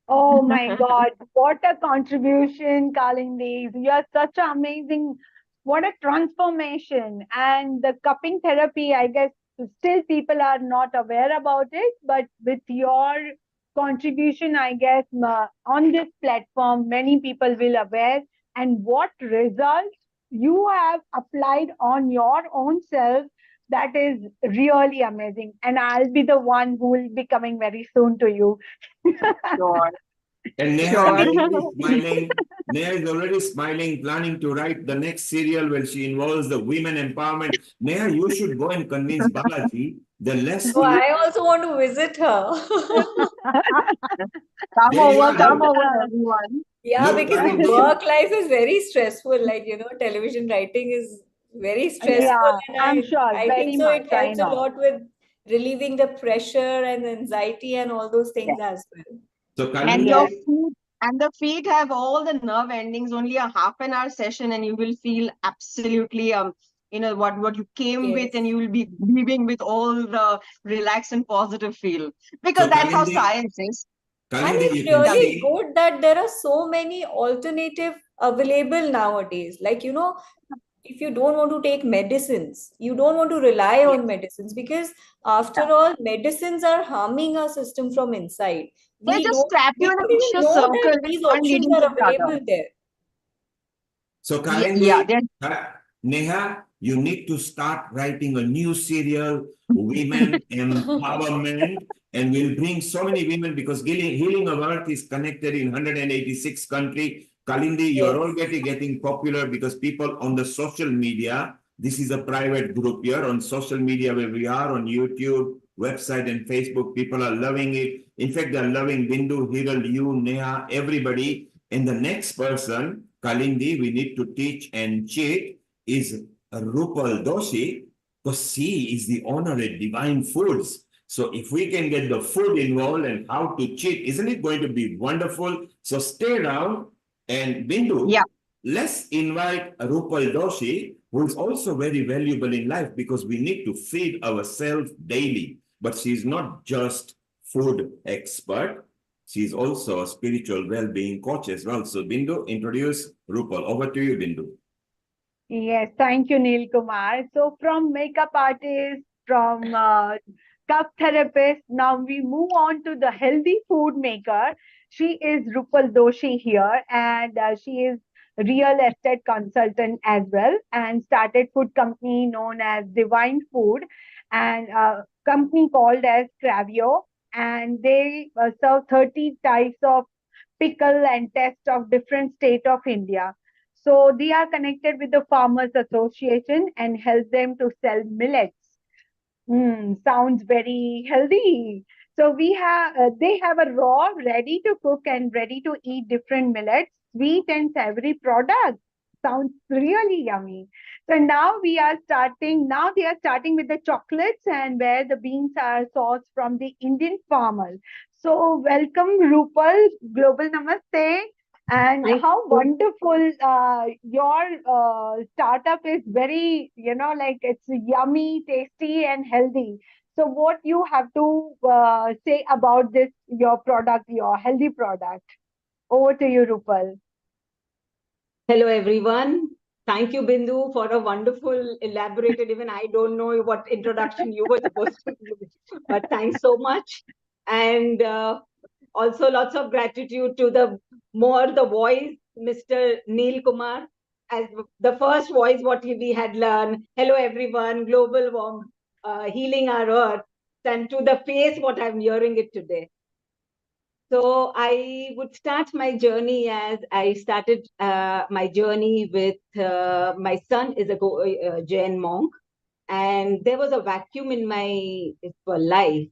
H: Oh my God, what a contribution, Kalindi. You are such an amazing, what a transformation. And the cupping therapy, I guess still people are not aware about it, but with your contribution, I guess on this platform, many people will aware. And what results you have applied on your own self, that is really amazing. And I'll be the one who will be coming very soon to you.
P: Sure.
C: And Neha
P: Sure.
C: is already smiling. Neha is already smiling, planning to write the next serial when she involves the women empowerment. Neha, you should go and convince Balaji. The less
Q: Oh,
C: he
Q: I also want to visit her.
P: Come
C: there you
P: over,
C: are.
P: come
C: Look,
P: over, everyone.
Q: Yeah,
C: look,
Q: because the
C: Kalindi.
Q: work life is very stressful. Like, television writing is very stressful,
H: Yeah,
Q: and
H: I'm sure.
Q: I think
H: Very
Q: so.
H: much.
Q: It
H: I
Q: helps a
H: know.
Q: lot with relieving the pressure and anxiety and all those things as well.
C: So
P: And your
C: Kalindi,
P: feet and the feet have all the nerve endings, only a half an hour session, and you will feel absolutely what you came with,
Q: Yes.
P: and you will be leaving with all the relaxed and positive feel. Because
C: so
P: that's how
C: Kalindi,
P: science is.
Q: And
C: Kalindi,
Q: it's
C: you can
Q: really
C: see.
Q: good that there are so many alternative available nowadays. Like, if you don't want to take medicines, you don't want to rely on medicines, because after all, medicines are harming our system from inside.
P: They
Q: We
P: just
Q: don't
P: trap you
Q: we
P: in a
Q: don't even
P: vicious
Q: know
P: circle
Q: that
P: with
Q: these
P: one
Q: options
P: leading to
Q: are
P: the other.
Q: available there.
C: So
P: Yeah,
C: Kalindi, Neha, you need to start writing a new serial, Women Empowerment, and we'll bring so many women because Healing of Earth is connected in 186 countries. Kalindi, you're
Q: Yes.
C: already getting popular because people on the social media, this is a private group here on social media where we are on YouTube, website, and Facebook. People are loving it. In fact, they're loving Bindu, Hiral, you, Neha, everybody. And the next person, Kalindi, we need to teach and cheat is Rupal Doshi, because she is the owner at Divine Foods. So if we can get the food involved and how to cheat, isn't it going to be wonderful? So stay around and Bindu,
P: yeah.
C: let's invite Rupal Doshi, who is also very valuable in life because we need to feed ourselves daily. But she's not just food expert. She's also a spiritual well-being coach as well. So Bindu, introduce Rupal. Over to you, Bindu.
H: Yes, thank you, Neil Kumar. So from makeup artist, from cup therapist, now we move on to the healthy food maker. She is Rupal Doshi here, and she is real estate consultant as well, and started food company known as Divine Food, and company called as Cravio, and they serve 30 types of pickle and test of different state of India. So they are connected with the Farmers Association and help them to sell millets. Sounds very healthy. So they have a raw, ready to cook and ready to eat different millets, sweet and savory product. Sounds really yummy. So now they are starting with the chocolates and where the beans are sourced from the Indian farmers. So welcome Rupal, Global Namaste. And
Q: Thank
H: how
Q: you.
H: wonderful your startup is very, like it's yummy, tasty, and healthy. So, what you have to say about this, your product, your healthy product? Over to you, Rupal.
R: Hello, everyone. Thank you, Bindu, for a wonderful, elaborated, even I don't know what introduction you were supposed to give, but thanks so much. And also lots of gratitude to the voice, Mr. Neil Kumar, as the first voice what we had learned. Hello, everyone, global warm, healing our earth, and to the face what I'm hearing it today. So I would start my journey as I started my journey with my son is a GYAN monk, and there was a vacuum in my life.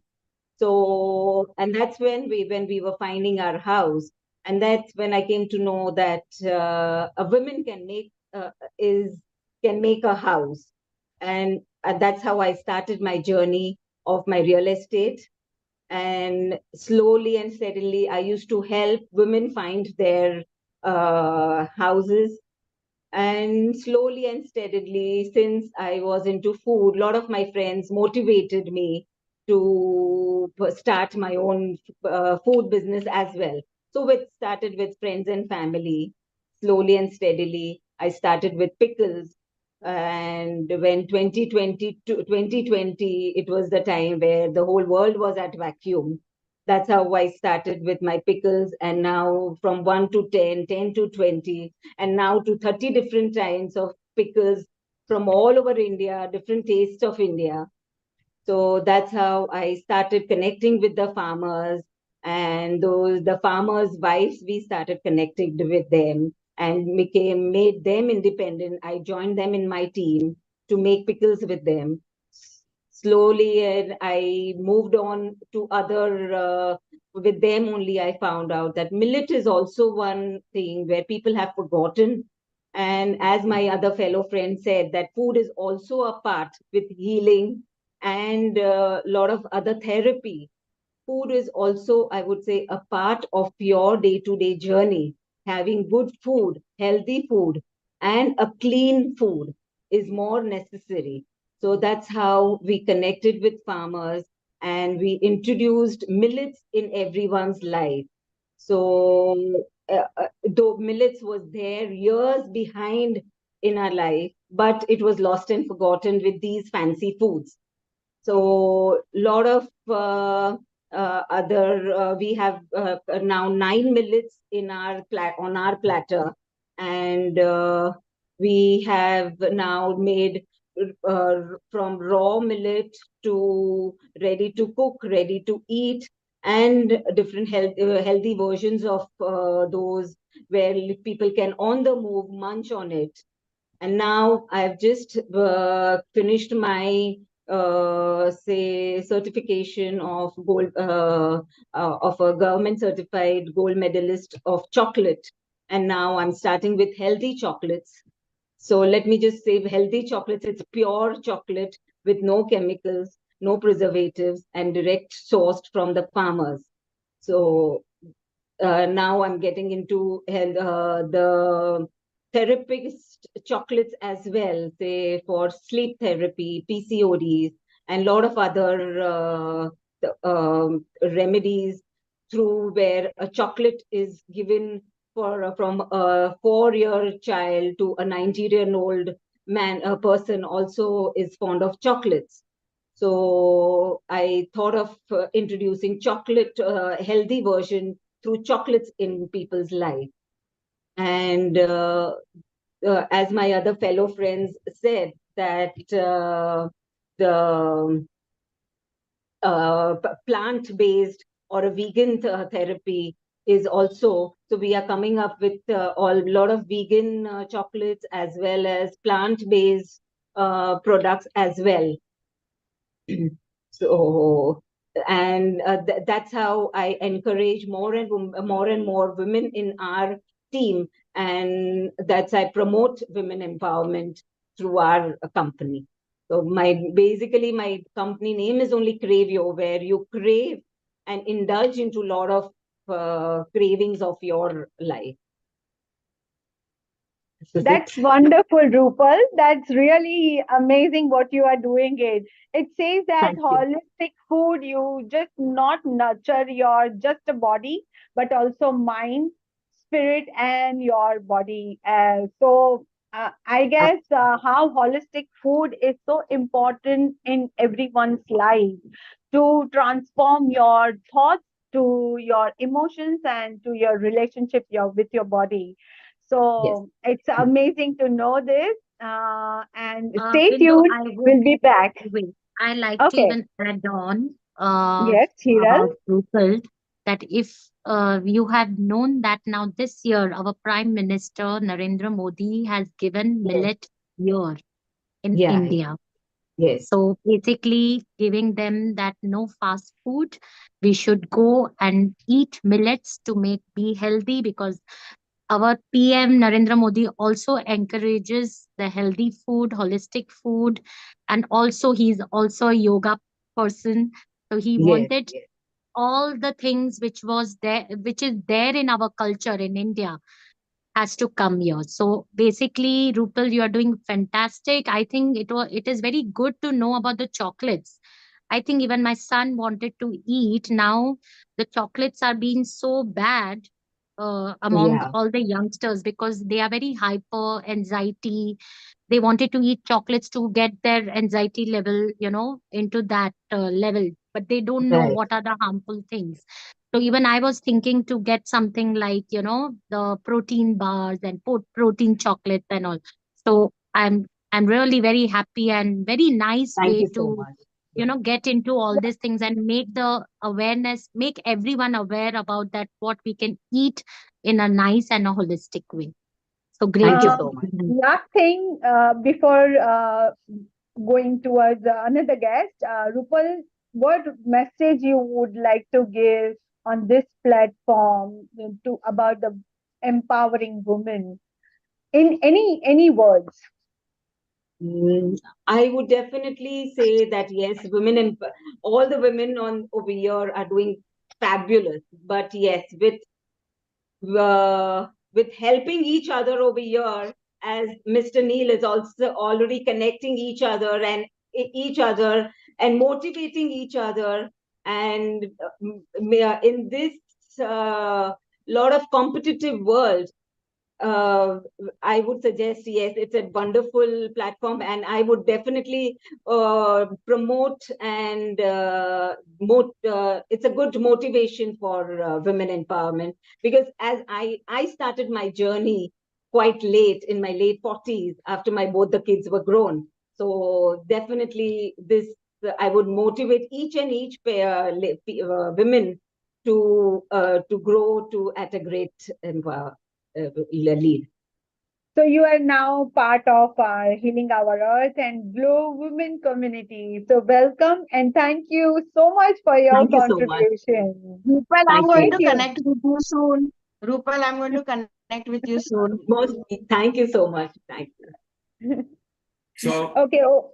R: So, and that's when we were finding our house, and that's when I came to know that a woman can make a house, and that's how I started my journey of my real estate. And slowly and steadily, I used to help women find their houses. And slowly and steadily, since I was into food, a lot of my friends motivated me to start my own food business as well. So it started with friends and family. Slowly and steadily, I started with pickles. And when 2020, it was the time where the whole world was at vacuum. That's how I started with my pickles. And now from 1 to 10, 10 to 20, and now to 30 different kinds of pickles from all over India, different tastes of India. So that's how I started connecting with the farmers, and the farmers' wives, we started connecting with them and made them independent. I joined them in my team to make pickles with them. Slowly, and I moved on to other. With them only, I found out that millet is also one thing where people have forgotten. And as my other fellow friend said, that food is also a part with healing and a lot of other therapy. Food is also, I would say, a part of your day-to-day journey. Having good food, healthy food, and a clean food is more necessary. So that's how we connected with farmers and we introduced millets in everyone's life. So though millets was there years behind in our life, but it was lost and forgotten with these fancy foods. So a lot of we have now 9 millets in our on our platter, and we have now made from raw millet to ready to cook, ready to eat, and different healthy versions of those where people can on the move munch on it. And now I've just finished my say certification of gold of a government certified gold medalist of chocolate, and now I'm starting with healthy chocolates. So let me just say healthy chocolates, it's pure chocolate with no chemicals, no preservatives, and direct sourced from the farmers. So now I'm getting into the therapist chocolates as well, say for sleep therapy, PCODs, and a lot of other remedies through where a chocolate is given for from a 4-year child to a 90-year-old man, a person also is fond of chocolates. So I thought of introducing chocolate, healthy version through chocolates in people's life. And as my other fellow friends said, that the plant-based or a vegan therapy is also, so we are coming up with a lot of vegan chocolates as well as plant-based products as well. So, and that's how I encourage more and more women in our team, and that's I promote women empowerment through our company. So basically my company name is only Cravio, where you crave and indulge into a lot of cravings of your life.
H: That's wonderful, Rupal. That's really amazing what you are doing it. It says that
R: Thank you.
H: holistic food, you just not nurture your just a body, but also mind, spirit, and your body. I guess how holistic food is so important in everyone's life to transform your thoughts to your emotions and to your relationship with your body.
R: Yes.
H: So it's amazing to know this. And stay
I: Bindu,
H: tuned.
I: I would
H: We'll be back.
I: wait. I like to
H: Okay.
I: even add on
H: Yes, Hiral.
I: about Rupal that if you have known that now this year our Prime Minister Narendra Modi has given
R: Yes.
I: Millet Year in
R: Yeah.
I: India.
R: Yes.
I: So basically giving them that no fast food. We should go and eat millets to make be healthy because our PM Narendra Modi also encourages the healthy food, holistic food, and also he's also a yoga person. So he
R: Yes.
I: wanted
R: Yes.
I: all the things which was there, which is there in our culture in India, has to come here. So basically, Rupal, you are doing fantastic. I think it is very good to know about the chocolates. I think even my son wanted to eat. Now the chocolates are being so bad among
R: Yeah,
I: all the youngsters because they are very hyper anxiety. They wanted to eat chocolates to get their anxiety level, into that level, but they don't know
R: right.
I: what are the harmful things. So even I was thinking to get something like, the protein bars and protein chocolates and all. So I'm really very happy and very nice
R: Thank
I: way
R: you so
I: to,
R: much.
I: get into all these things and make the awareness, make everyone aware about that what we can eat in a nice and a holistic way. So great
R: Thank you
I: job.
R: so much.
H: Last thing before going towards another guest, Rupal, what message you would like to give on this platform to about the empowering women in any words?
R: Mm, I would definitely say that yes, women and all the women on over here are doing fabulous. But yes, with helping each other over here, as Mr. Neil is also already connecting each other and each other and motivating each other, and in this lot of competitive world, uh, I would suggest, yes, it's a wonderful platform, and I would definitely promote and it's a good motivation for women empowerment, because as I started my journey quite late, in my late 40s, after my both the kids were grown. So definitely this, I would motivate each pair women to grow to at a great lead.
H: So you are now part of our Healing Our Earth and Glow Women community. So welcome and thank you so much for your
R: Thank you so much.
H: contribution.
M: Rupal, I'm
R: Thank
M: going
R: you.
M: to connect with you soon. Rupal, I'm going to connect with you soon.
R: Most, thank you so much. Thank you.
C: So,
H: Okay. Oh,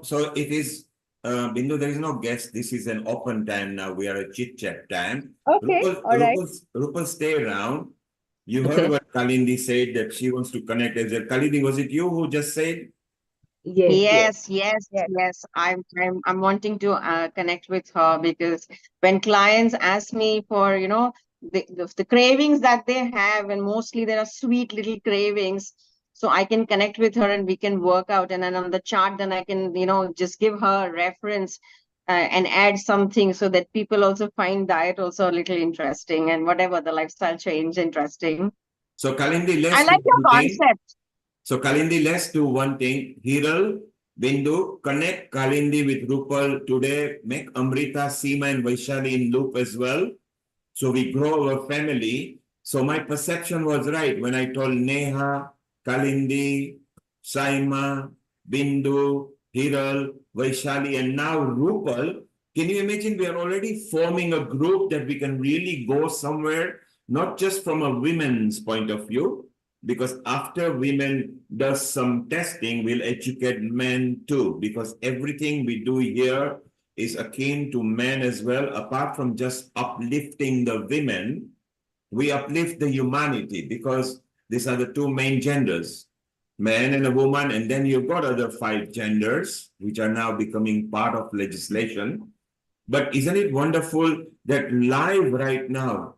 C: so it is, Bindu, there is no guest. This is an open time now. We are a chit chat time.
H: okay. All right.
C: Rupal, stay around. You heard
R: Okay.
C: what Kalindi said, that she wants to connect. As Kalindi, was it you who just said?
R: Yes, yes.
P: Yes. I'm wanting to connect with her, because when clients ask me for, the cravings that they have, and mostly there are sweet little cravings, so I can connect with her and we can work out. And then on the chart, then I can, just give her a reference and add something, so that people also find diet also a little interesting, and whatever the lifestyle change interesting.
C: So Kalindi,
P: I
C: let's do
P: like your
C: one thing.
P: concept.
C: So Kalindi, let's do one thing. Hiral, Bindu, connect Kalindi with Rupal today. Make Amrita, Seema, and Vaishali in loop as well. So we grow our family. So my perception was right when I told Neha, Kalindi, Saima, Bindu, Hiral, Vaishali, and now Rupal. Can you imagine, we are already forming a group that we can really go somewhere, not just from a women's point of view, because after women does some testing, we'll educate men too, because everything we do here is akin to men as well. Apart from just uplifting the women, we uplift the humanity, because these are the two main genders, man and a woman, and then you've got other 5 genders which are now becoming part of legislation. But isn't it wonderful that live right now,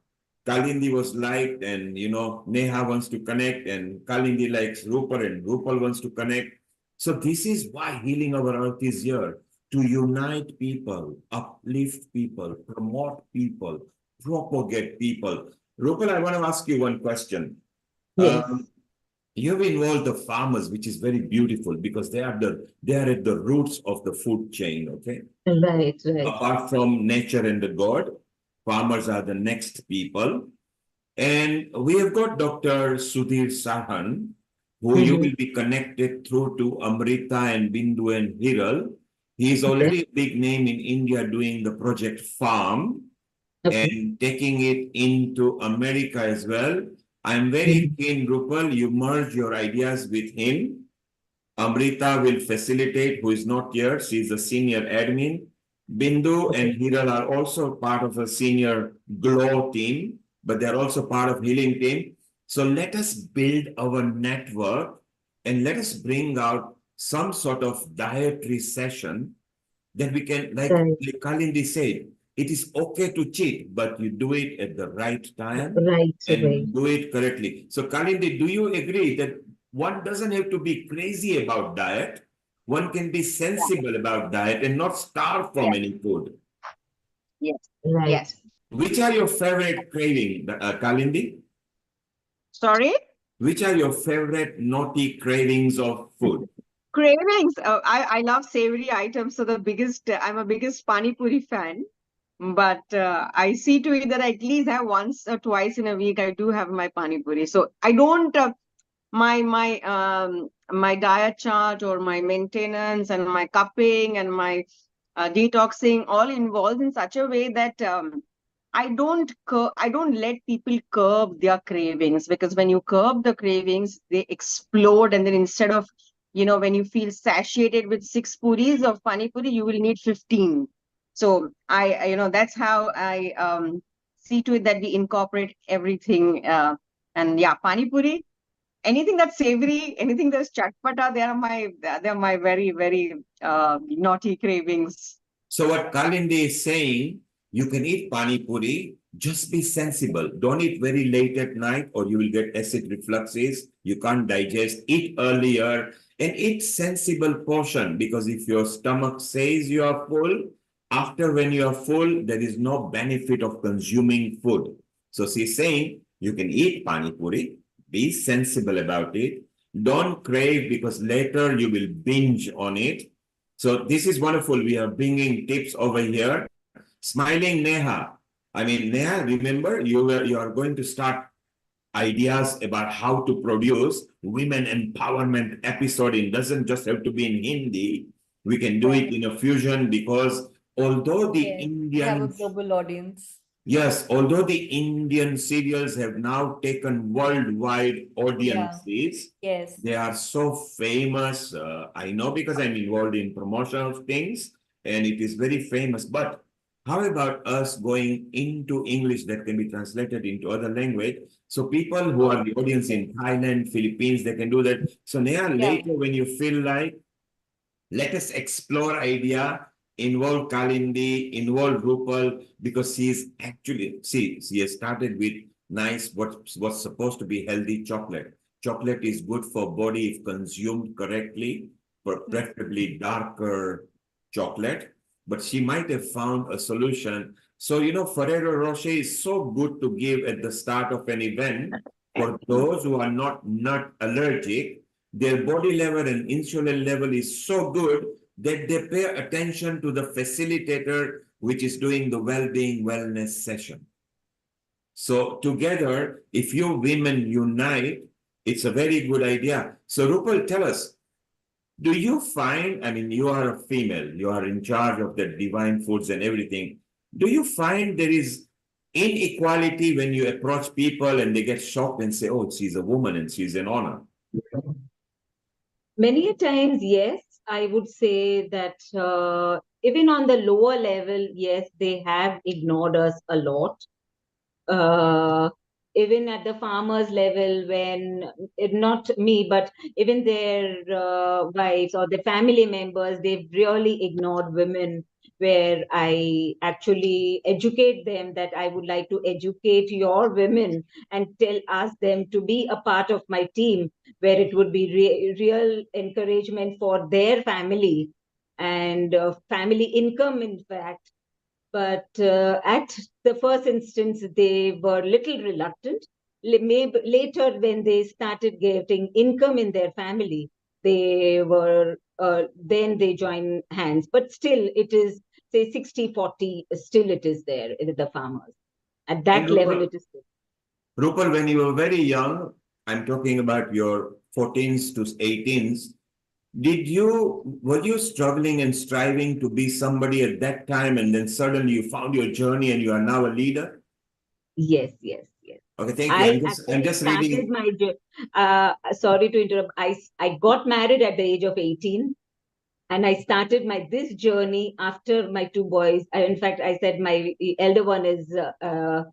C: Kalindi was liked, and Neha wants to connect, and Kalindi likes Rupal, and Rupal wants to connect. So this is why Healing Our Earth is here, to unite people, uplift people, promote people, propagate people. Rupal, I want to ask you one question.
R: Yes.
C: You've involved the farmers, which is very beautiful, because they are at the roots of the food chain, okay?
R: Right, right.
C: Apart from nature and the God, farmers are the next people. And we have got Dr. Sudhir Sahan, who you will be connected through to Amrita and Bindu and Hiral. He is already a big name in India doing the Project Farm and taking it into America as well. I'm very keen, Rupal, you merge your ideas with him. Amrita will facilitate, who is not here. She's a senior admin. Bindu and Hiral are also part of a senior GLOW team, but they're also part of healing team. So let us build our network and let us bring out some sort of dietary session that we can, like Kalindi said, it is okay to cheat, but you do it at the right time and do it correctly. So Kalindi, do you agree that one doesn't have to be crazy about diet? One can be sensible about diet and not starve from any food.
R: Yes.
C: Which are your favorite craving, Kalindi?
P: Sorry?
C: Which are your favorite naughty cravings of food?
P: Cravings. I love savory items. So I'm a biggest Pani Puri fan. But I see to it that I at least have once or twice in a week, I do have my Pani Puri. So I don't, my diet chart or my maintenance and my cupping and my detoxing all involved in such a way that I don't let people curb their cravings, because when you curb the cravings, they explode. And then instead of, when you feel satiated with 6 puris of pani puri, you will need 15. So that's how I see to it that we incorporate everything. And yeah, pani puri, anything that's savory, anything that's chatpata, they're my very, very naughty cravings.
C: So what Kalindi is saying, you can eat pani puri, just be sensible. Don't eat very late at night or you will get acid refluxes. You can't digest. Eat earlier and eat sensible portion, because if your stomach says you are full, after when you are full, there is no benefit of consuming food. So she's saying you can eat pani puri, be sensible about it. Don't crave, because later you will binge on it. So this is wonderful. We are bringing tips over here. Smiling Neha. I mean, Neha, remember you are going to start ideas about how to produce women empowerment episode. It doesn't just have to be in Hindi. We can do it in a fusion, because although the
Q: We have a
C: Indian
Q: global audience.
C: Yes, although the Indian serials have now taken worldwide audiences,
Q: Yes.
C: they are so famous. I know because I'm involved in promotion of things and it is very famous. But how about us going into English that can be translated into other language? So people who are the audience in Thailand, Philippines, they can do that. So Neha, later when you feel like, let us explore idea, involve Kalindi, involve Rupal, because she has started with nice, what's supposed to be healthy chocolate. Chocolate is good for body if consumed correctly, but preferably darker chocolate. But she might have found a solution. So, Ferrero Rocher is so good to give at the start of an event for those who are not nut allergic. Their body level and insulin level is so good that they pay attention to the facilitator, which is doing the well-being wellness session. So together, if you women unite, it's a very good idea. So Rupal, tell us, do you find, I mean, you are a female, you are in charge of the divine foods and everything. Do you find there is inequality when you approach people and they get shocked and say, oh, she's a woman and she's an honor?
R: Many a times, yes, I would say that even on the lower level, yes, they have ignored us a lot. Even at the farmers level, when not me, but even their wives or the family members, they've really ignored women, where I actually educate them that I would like to educate your women and ask them to be a part of my team, where it would be real encouragement for their family and family income, in fact. But at the first instance, they were little reluctant. Maybe later, when they started getting income in their family, they were then they join hands. But still, it is, say, 60-40. Still, it is there with the farmers. At that level, it is there.
C: Rupal, when you were very young, I'm talking about your 14s to 18s, were you struggling and striving to be somebody at that time, and then suddenly you found your journey and you are now a leader?
R: Yes, yes, yes.
C: Okay, thank you. I'm just reading.
R: Sorry to interrupt. I got married at the age of 18. And I started this journey after my 2 boys. In fact, I said my elder one is a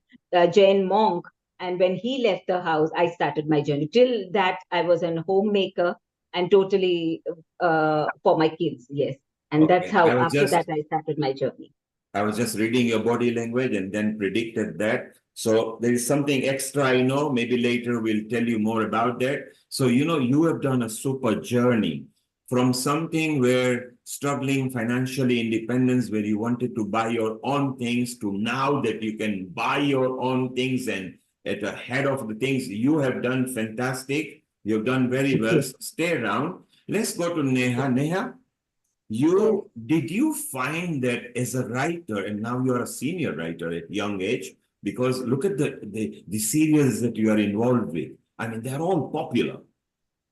R: Jain monk. And when he left the house, I started my journey. Till that, I was a homemaker and totally for my kids. Yes. And that's
C: Okay.
R: how after that I started my journey.
C: I was just reading your body language and then predicted that. So there is something extra, I know. Maybe later we'll tell you more about that. So, you have done a super journey from something where struggling financially independence, where you wanted to buy your own things, to now that you can buy your own things and at the head of the things. You have done fantastic. You've done very well. So stay around. Let's go to Neha. Neha, did you find that as a writer, and now you are a senior writer at young age, because look at the serials that you are involved with. I mean, they're all popular.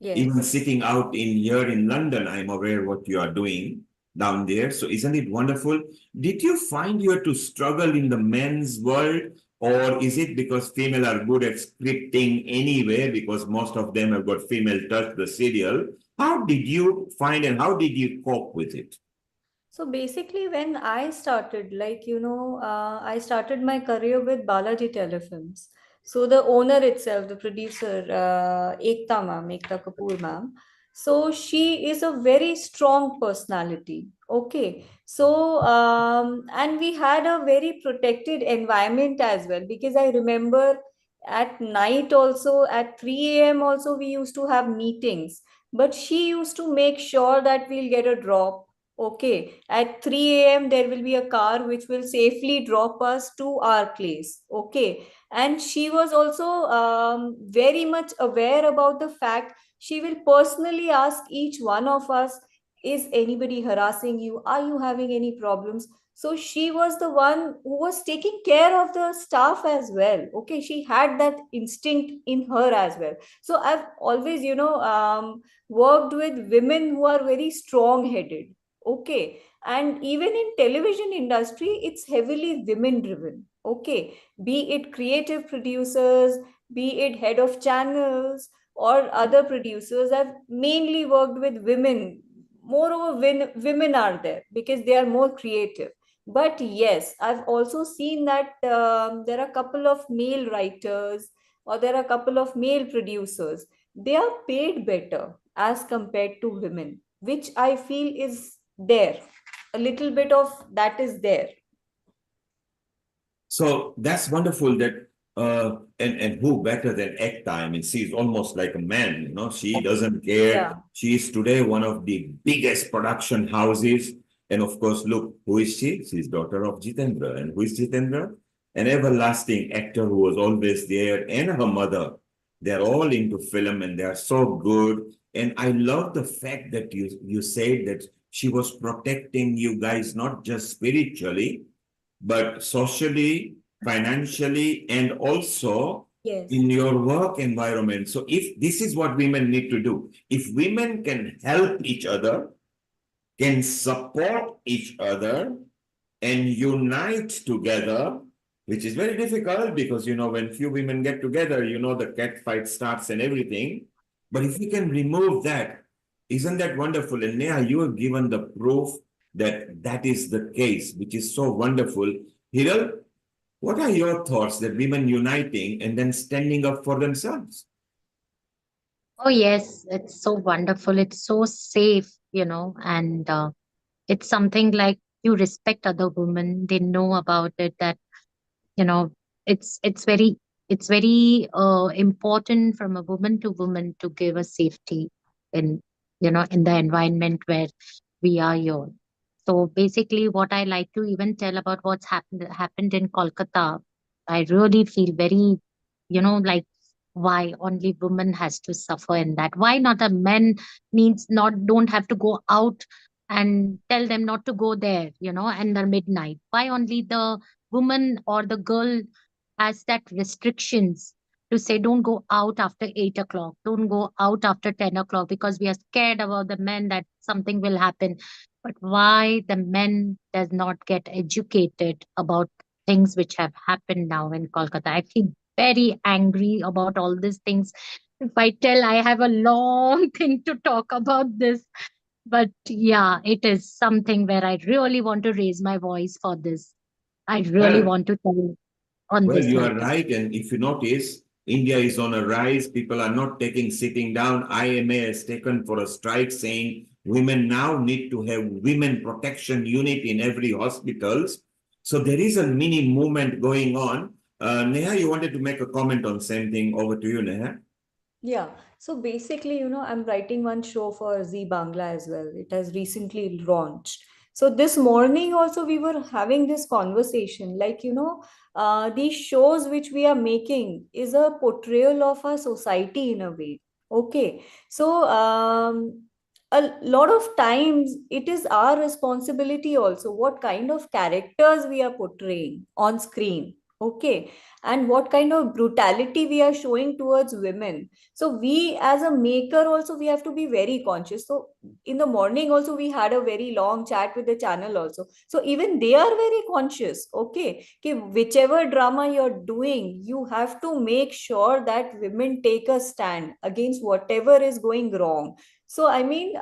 C: Even sitting out here in London, I'm aware what you are doing down there. So isn't it wonderful? Did you find you had to struggle in the men's world, or is it because female are good at scripting anyway, because most of them have got female touch, the serial? How did you find and how did you cope with it?
Q: So basically, when I started, I started my career with Balaji Telefilms. So the owner itself, the producer, Ekta ma'am, Ekta Kapoor ma'am. So she is a very strong personality. Okay. So, and we had a very protected environment as well, because I remember at night also, at 3 a.m. also, we used to have meetings. But she used to make sure that we'll get a drop. Okay, at 3 a.m., there will be a car which will safely drop us to our place. Okay, and she was also very much aware about the fact she will personally ask each one of us, is anybody harassing you? Are you having any problems? So she was the one who was taking care of the staff as well. Okay, she had that instinct in her as well. So I've always, worked with women who are very strong headed. Okay, and even in television industry, it's heavily women driven. Okay, be it creative producers, be it head of channels or other producers. I've mainly worked with women. Moreover, women are there because they are more creative. But yes, I've also seen that there are a couple of male writers or there are a couple of male producers. They are paid better as compared to women, which I feel is there. A little bit of that is there.
C: So that's wonderful that and who better than Ekta? I mean, she's almost like a man, she doesn't care.
Q: Yeah.
C: She is today one of the biggest production houses. And of course, look, who is she? She's daughter of Jitendra. And who is Jitendra? An everlasting actor who was always there, and her mother. They're all into film and they're so good. And I love the fact that you said that she was protecting you guys, not just spiritually, but socially, financially, and also in your work environment. So if this is what women need to do, if women can help each other, can support each other, and unite together, which is very difficult because, when few women get together, the cat fight starts and everything. But if we can remove that, isn't that wonderful? And Neha, you have given the proof that that is the case, which is so wonderful. Hiral, what are your thoughts that women uniting and then standing up for themselves?
I: Oh, yes, it's so wonderful. It's so safe, and it's something like you respect other women. They know about it that, you know, it's very important from a woman to woman to give a safety in, in the environment where we are here. So basically, what I like to even tell about what's happened in Kolkata, I really feel very, like why only women has to suffer in that? Why not a men needs not don't have to go out and tell them not to go there, and the midnight? Why only the woman or the girl has that restrictions to say don't go out after 8 o'clock, don't go out after 10 o'clock because we are scared about the men that something will happen. But why the men does not get educated about things which have happened now in Kolkata? I feel very angry about all these things. If I tell, I have a long thing to talk about this. But yeah, it is something where I really want to raise my voice for this. I really
C: Well,
I: want to tell on
C: Well,
I: this
C: you are
I: matter.
C: right. And if you notice, India is on a rise. People are not taking sitting down. IMA has taken for a strike saying women now need to have women protection unit in every hospitals. So there is a mini movement going on. Neha, you wanted to make a comment on same thing. Over to you, Neha.
Q: Yeah. So basically, I'm writing one show for Z Bangla as well. It has recently launched. So this morning also we were having this conversation, like, these shows which we are making is a portrayal of our society in a way. Okay. So a lot of times it is our responsibility also what kind of characters we are portraying on screen. Okay. And what kind of brutality we are showing towards women. So we as a maker also we have to be very conscious. So in the morning also we had a very long chat with the channel also, so even they are very conscious. Okay, कि whichever drama you're doing, you have to make sure that women take a stand against whatever is going wrong. So I mean,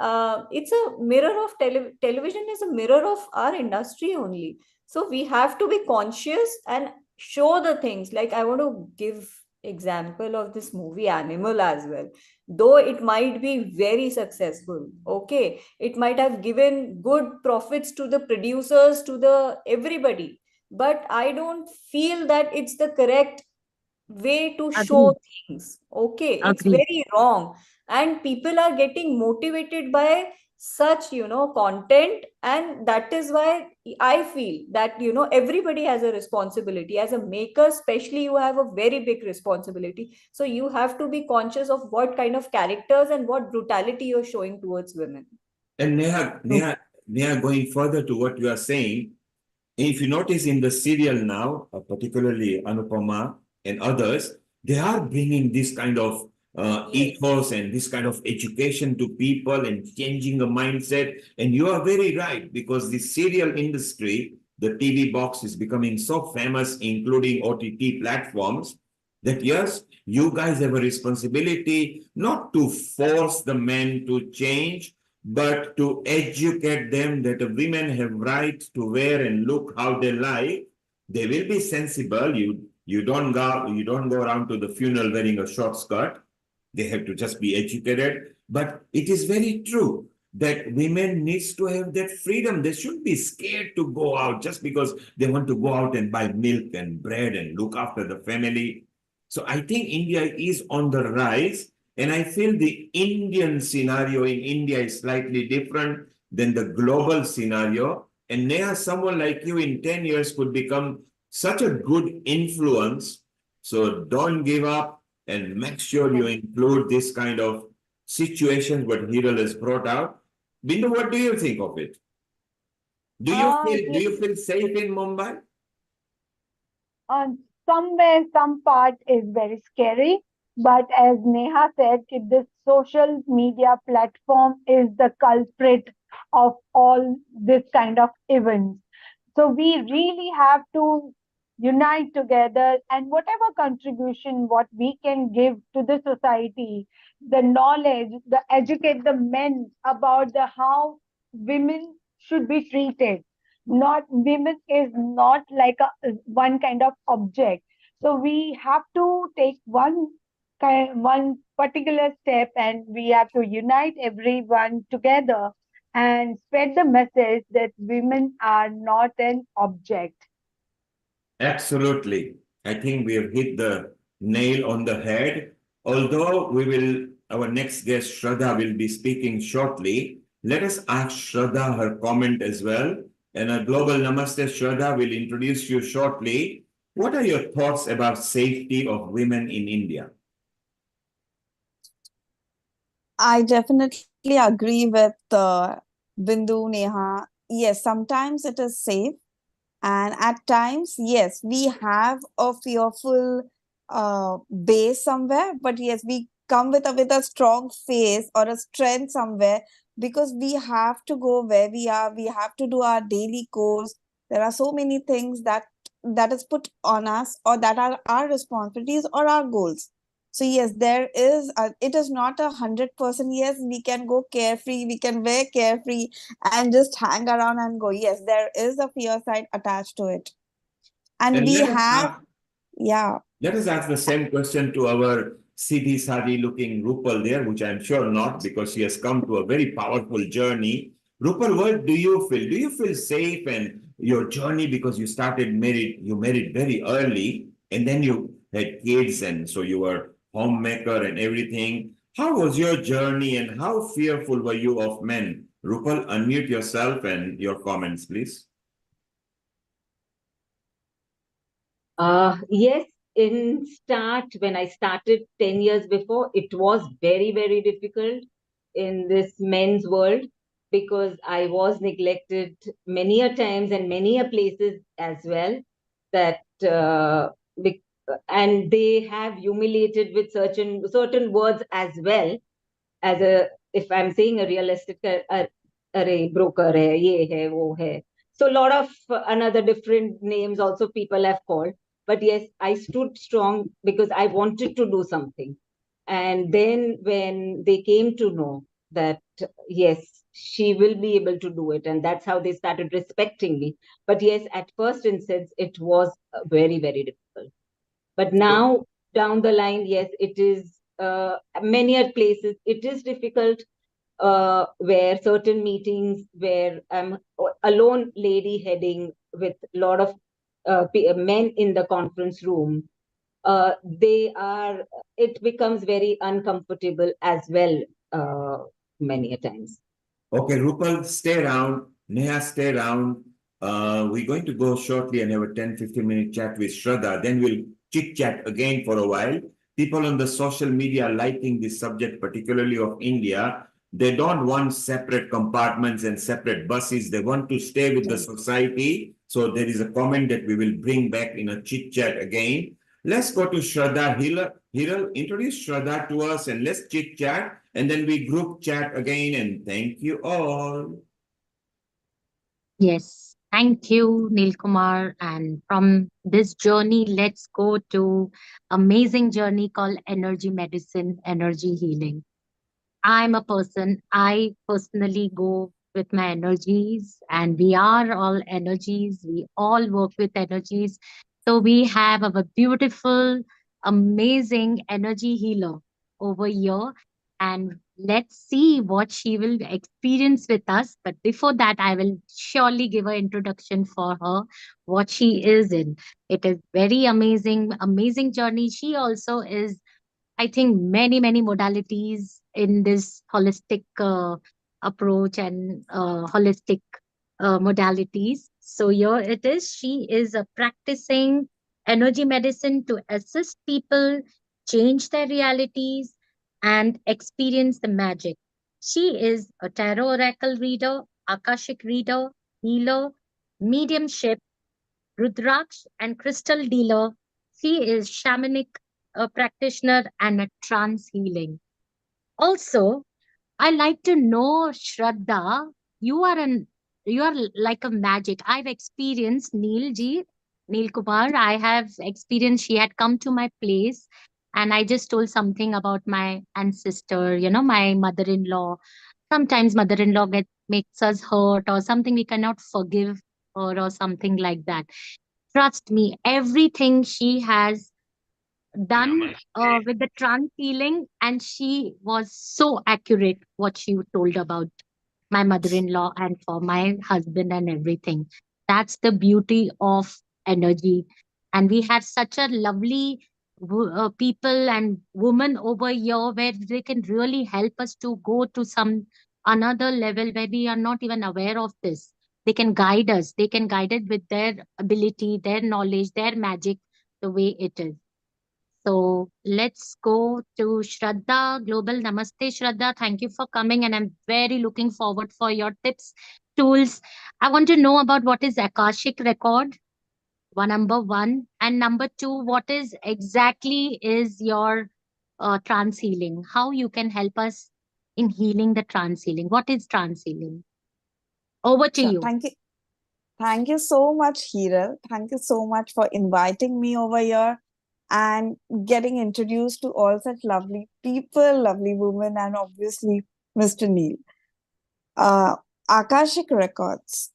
Q: it's a mirror of television is a mirror of our industry only. So we have to be conscious and show the things. Like I want to give example of this movie Animal as well. Though it might be very successful, okay, it might have given good profits to the producers, to the everybody, but I don't feel that it's the correct way to show
I: Agreed.
Q: things. Okay, it's
I: Agreed.
Q: very wrong, and people are getting motivated by such content, and that is why I feel that everybody has a responsibility. As a maker especially, you have a very big responsibility, so you have to be conscious of what kind of characters and what brutality you're showing towards women.
C: And Neha, going further to what you are saying, if you notice in the serial now, particularly Anupama and others, they are bringing this kind of ethos and this kind of education to people and changing the mindset. And you are very right, because the serial industry, the TV box is becoming so famous, including OTT platforms, that yes, you guys have a responsibility not to force the men to change, but to educate them that the women have right to wear and look how they like. They will be sensible. You don't go around to the funeral wearing a short skirt. They have to just be educated. But it is very true that women needs to have that freedom. They shouldn't be scared to go out just because they want to go out and buy milk and bread and look after the family. So I think India is on the rise. And I feel the Indian scenario in India is slightly different than the global scenario. And Neha, someone like you in 10 years could become such a good influence. So don't give up and make sure you include this kind of situations what Hiral has brought out. Bindu, what do you think of it? Do you feel safe in Mumbai?
H: Somewhere, some part is very scary, but as Neha said, this social media platform is the culprit of all this kind of events. So we really have to unite together, and whatever contribution what we can give to the society, the knowledge, the educate the men about the how women should be treated. Not women is not like a one kind of object. So we have to take one particular step, and we have to unite everyone together and spread the message that women are not an object.
C: Absolutely. I think we have hit the nail on the head. Although our next guest, Shraddha, will be speaking shortly. Let us ask Shraddha her comment as well. And a global namaste, Shraddha, will introduce you shortly. What are your thoughts about safety of women in India?
S: I definitely agree with Bindu, Neha. Yes, sometimes it is safe. And at times, yes, we have a fearful base somewhere, but yes, we come with a strong face or a strength somewhere, because we have to go where we are. We have to do our daily course. There are so many things that is put on us, or that are our responsibilities or our goals. So yes, it is not 100%. Yes, we can go carefree, we can wear carefree and just hang around and go. Yes, there is a fear side attached to it. And
C: And
S: we
C: let us
S: have,
C: ask,
S: Yeah.
C: Let us ask the same question to our Siddhi Sadi looking Rupal there, which I'm sure not, because she has come to a very powerful journey. Rupal, what do you feel? Do you feel safe and your journey, because you married very early, and then you had kids, and so you were homemaker and everything. How was your journey and how fearful were you of men? Rupal, unmute yourself and your comments, please.
R: Yes, in start, when I started 10 years before, it was very, very difficult in this men's world because I was neglected many a times and many a places as well. That and they have humiliated with certain words as well, as a, if I'm saying a realistic array broker hai, ye hai, wo hai. So a lot of another different names also people have called. But yes, I stood strong because I wanted to do something. And then when they came to know that, yes, she will be able to do it, and that's how they started respecting me. But yes, at first instance, it was very, very difficult. But now down the line, yes, it is many other places. It is difficult where certain meetings where I'm a lone lady heading with a lot of men in the conference room. It becomes very uncomfortable as well many a times.
C: Okay, Rupal, stay around. Neha, stay around. We're going to go shortly and have a 10-15 minute chat with Shraddha. Then we'll chit chat again for a while. People on the social media are liking this subject, particularly of India. They don't want separate compartments and separate buses. They want to stay with the society. So there is a comment that we will bring back in a chit chat again. Let's go to Shraddha. Hiral, introduce Shraddha to us and let's chit chat. And then we group chat again. And thank you all.
I: Yes, thank you, Neil Kumar. And from this journey, let's go to amazing journey called energy medicine, energy healing. I'm a person, I personally go with my energies, and we are all energies. We all work with energies. So we have our beautiful, amazing energy healer over here. And let's see what she will experience with us. But before that, I will surely give an introduction for her, what she is in. It is very amazing, amazing journey. She also is, I think, many modalities in this holistic approach and holistic modalities. So here it is. She is practicing energy medicine to assist people change their realities and experience the magic. She is a tarot oracle reader, akashic reader, healer, mediumship, Rudraksh and crystal dealer. She is shamanic practitioner and a trance healing. Also, I like to know, Shraddha, you are like a magic. I've experienced Neil Kumar. I have experienced, she had come to my place and I just told something about my ancestor, my mother-in-law. Sometimes mother-in-law makes us hurt or something, we cannot forgive her or something like that. Trust me, everything she has done with the trance healing, and she was so accurate what she told about my mother-in-law and for my husband and everything. That's the beauty of energy. And we have such a lovely people and women over here where they can really help us to go to some another level where we are not even aware of this. They can guide us. They can guide it with their ability, their knowledge, their magic, the way it is. So let's go to Shraddha Global. Namaste, Shraddha. Thank you for coming, and I'm very looking forward for your tips, tools. I want to know about what is Akashic record, number one, and number two, what is exactly is your trance healing? How you can help us in healing the trance healing? What is trance healing? Over to
S: Sure.
I: you.
S: Thank you. Thank you so much, Hiral. Thank you so much for inviting me over here and getting introduced to all such lovely people, lovely women, and obviously Mr. Neil. Akashic Records.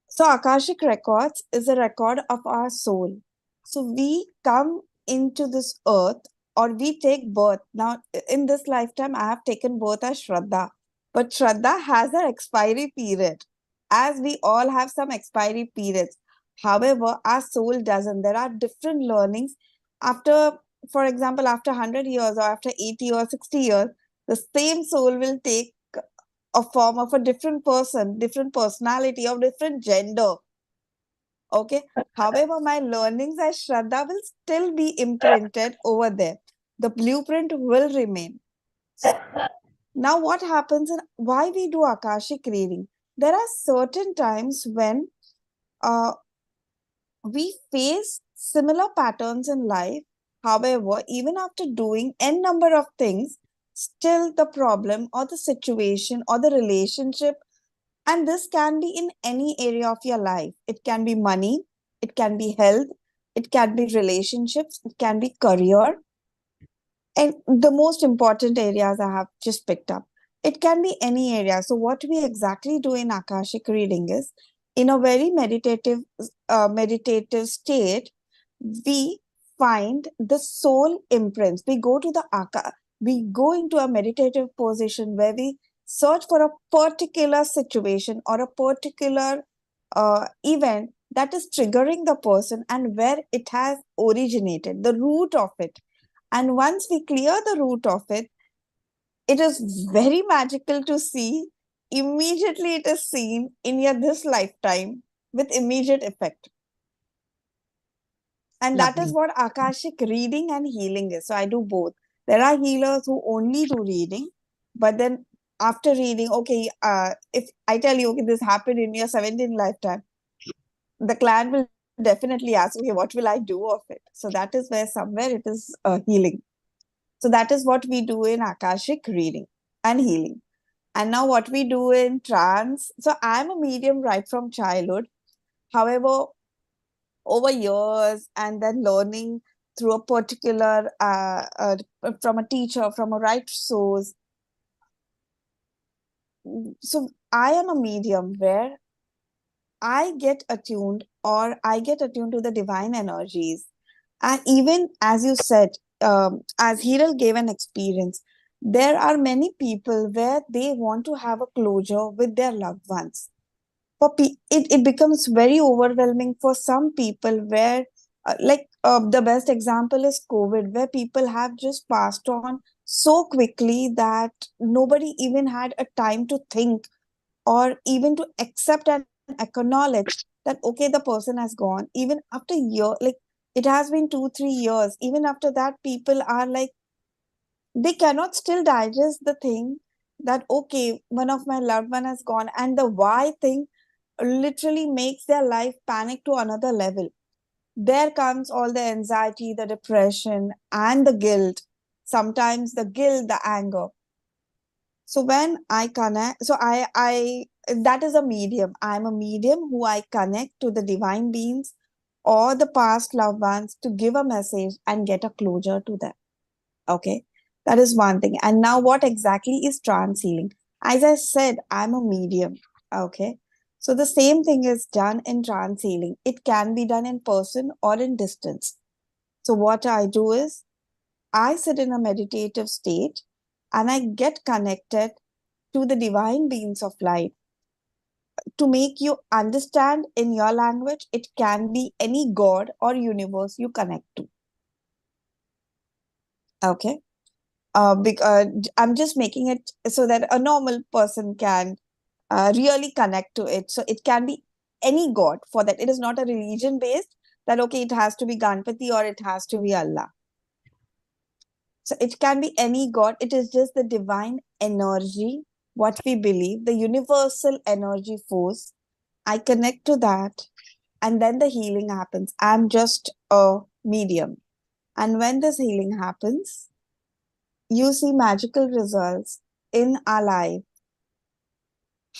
S: So Akashic Records is a record of our soul. So we come into this earth, or we take birth. Now, in this lifetime, I have taken birth as Shraddha, but Shraddha has an expiry period, as we all have some expiry periods. However, our soul doesn't. There are different learnings after, for example, after 100 years or after 80 or 60 years, the same soul will take a form of a different person, different personality, or different gender. Okay. However, my learnings as Shraddha will still be imprinted over there. The blueprint will remain. Now, what happens and why we do Akashic reading? There are certain times when uh, we face similar patterns in life. However, even after doing n number of things, still the problem or the situation or the relationship, and this can be in any area of your life. It can be money, it can be health, it can be relationships, it can be career, and the most important areas I have just picked up. It can be any area. So what we exactly do in Akashic reading is, in a very meditative state, we find the soul imprints. We go to the we go into a meditative position where we search for a particular situation or a particular event that is triggering the person and where it has originated, the root of it. And once we clear the root of it, it is very magical to see. Immediately it is seen in your this lifetime with immediate effect. And that is
I: Lovely.
S: what Akashic reading and healing is. So I do both. There are healers who only do reading, but then after reading, okay, if I tell you, okay, this happened in your 17th lifetime, the client will definitely ask, okay, what will I do of it? So that is where somewhere it is healing. So that is what we do in Akashic reading and healing. And now what we do in trance. So I'm a medium right from childhood. However, over years and then learning through a particular, from a teacher, from a right source. So I am a medium where I get attuned, or I get attuned to the divine energies. And even as you said, as Hiral gave an experience, there are many people where they want to have a closure with their loved ones. It becomes very overwhelming for some people where, the best example is COVID, where people have just passed on so quickly that nobody even had a time to think or even to accept and acknowledge that okay, the person has gone. Even after a year, like it has been 2 3 years, even after that people are like, they cannot still digest the thing that okay, one of my loved one has gone, and the why thing literally makes their life panic to another level. There comes all the anxiety, the depression, and the guilt, sometimes the guilt, the anger. So when I connect, so I that is a medium. I'm a medium who I connect to the divine beings or the past loved ones to give a message and get a closure to them. Okay, that is one thing. And now, what exactly is trance healing? As I said, I'm a medium. Okay, so the same thing is done in trance healing. It can be done in person or in distance. So what I do is, I sit in a meditative state and I get connected to the divine beings of light to make you understand in your language. It can be any god or universe you connect to. Okay. Because I'm just making it so that a normal person can really connect to it. So it can be any god for that. It is not a religion based that, okay, it has to be Ganpati or it has to be Allah. So it can be any god. It is just the divine energy, what we believe, the universal energy force. I connect to that, and then the healing happens. I'm just a medium. And when this healing happens, you see magical results in our life.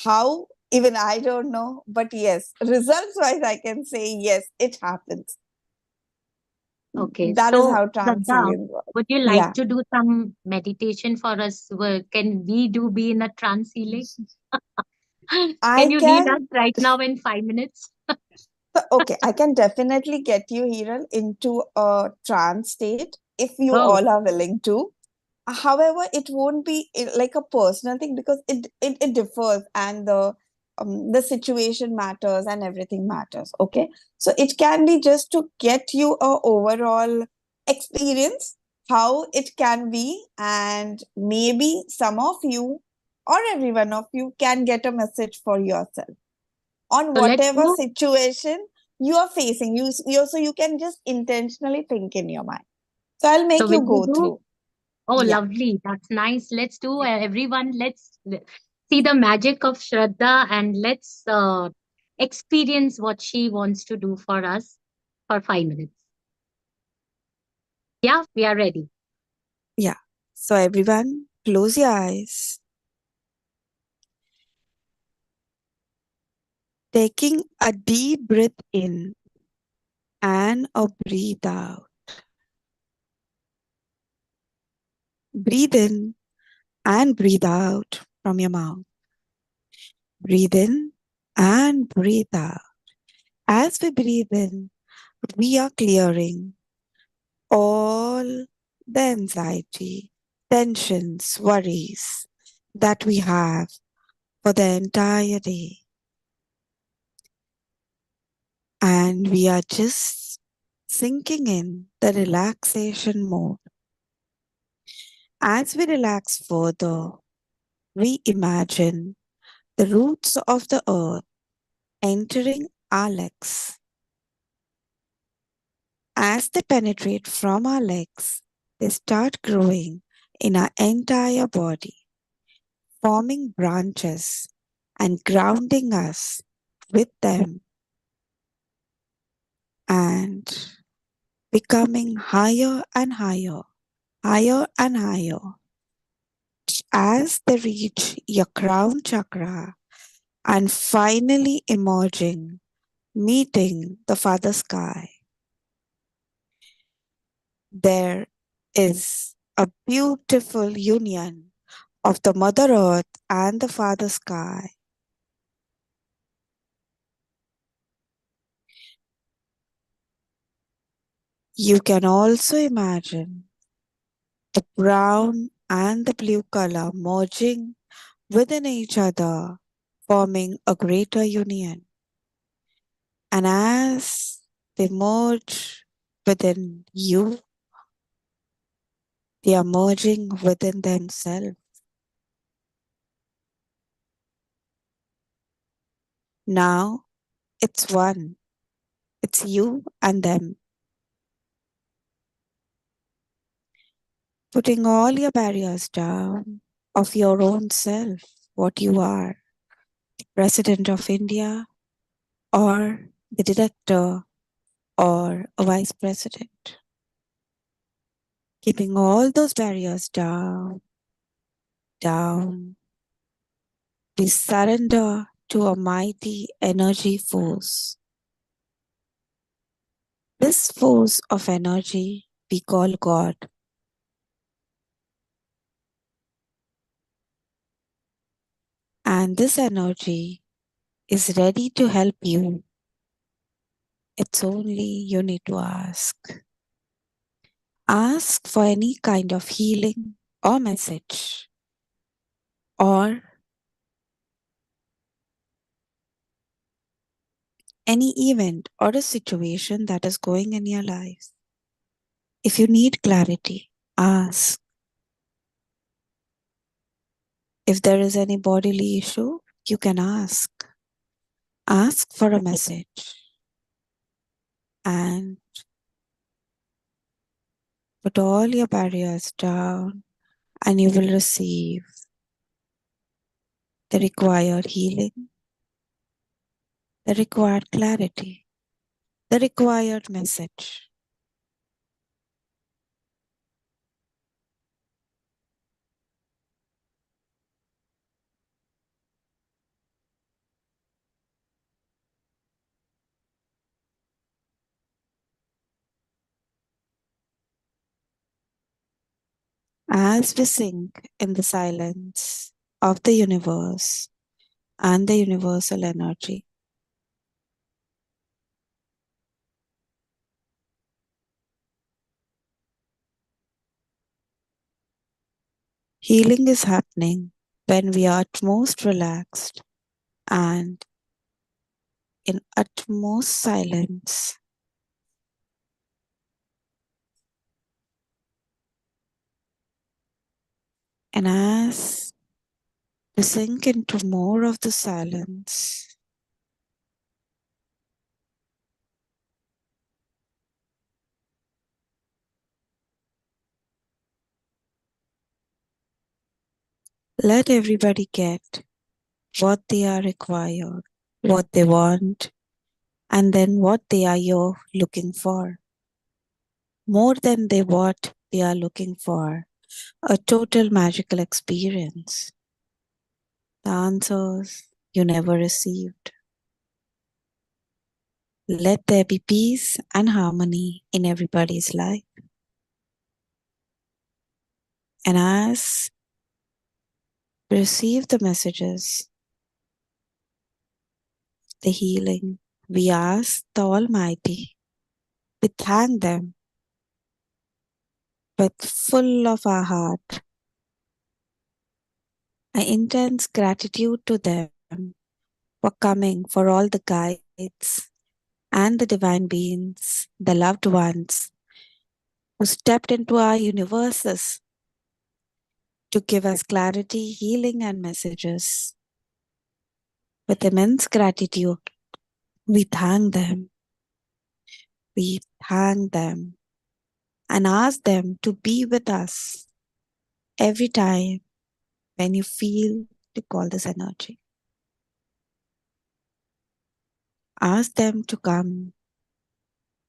S: How? Even I don't know, but yes, results wise, I can say yes, it happens.
I: Okay,
S: That is
I: so
S: how trance
I: Shraddha,
S: healing works.
I: would you like
S: Yeah,
I: to do some meditation for us? Can we be in a trance healing? Can
S: I
I: you lead us
S: can.
I: right now in 5 minutes?
S: So, okay, I can definitely get you, Hiral, into a trance state if you
I: Oh,
S: all are willing to. However, it won't be like a personal thing because it differs and the situation matters and everything matters. Okay, so it can be just to get you a overall experience how it can be, and maybe some of you or every one of you can get a message for yourself on
I: so let's
S: whatever
I: do.
S: situation you are facing. You so you can just intentionally think in your mind. So I'll
I: So
S: make
I: will
S: you
I: we
S: go
I: do?
S: through.
I: Oh,
S: Yeah.
I: lovely. That's nice. Let's do, everyone. See the magic of Shraddha and let's experience what she wants to do for us for 5 minutes. Yeah, we are ready.
S: Yeah. So everyone, close your eyes. Taking a deep breath in and a breathe out. Breathe in and breathe out from your mouth. Breathe in and breathe out. As we breathe in, we are clearing all the anxiety, tensions, worries that we have for the entire day. And we are just sinking in the relaxation mode. As we relax further, we imagine the roots of the earth entering our legs. As they penetrate from our legs, they start growing in our entire body, forming branches and grounding us with them and becoming higher and higher, higher and higher. As they reach your crown chakra and finally emerging, meeting the Father Sky, there is a beautiful union of the Mother Earth and the Father Sky. You can also imagine the brown and the blue color merging within each other, forming a greater union. And as they merge within you, they are merging within themselves. Now it's one. It's you and them. Putting all your barriers down of your own self, what you are, the President of India or the director or a vice president. Keeping all those barriers down, down. We surrender to a mighty energy force. This force of energy we call God. And this energy is ready to help you. It's only you need to ask. Ask for any kind of healing or message or any event or a situation that is going in your life. If you need clarity, ask. If there is any bodily issue, you can ask. Ask for a message and put all your barriers down, and you will receive the required healing, the required clarity, the required message. As we sink in the silence of the universe and the universal energy, Healing is happening when we are at most relaxed and in utmost silence. And as we sink into more of the silence, let everybody get what they are required, what they want, and then what they are you're looking for. More than what they are looking for, a total magical experience. The answers you never received. Let there be peace and harmony in everybody's life. And as we receive the messages, the healing, we ask the Almighty, we thank them with full of our heart, an intense gratitude to them for coming, for all the guides and the divine beings, the loved ones who stepped into our universes to give us clarity, healing, and messages. With immense gratitude, we thank them. We thank them and ask them to be with us every time when you feel to call this energy. Ask them to come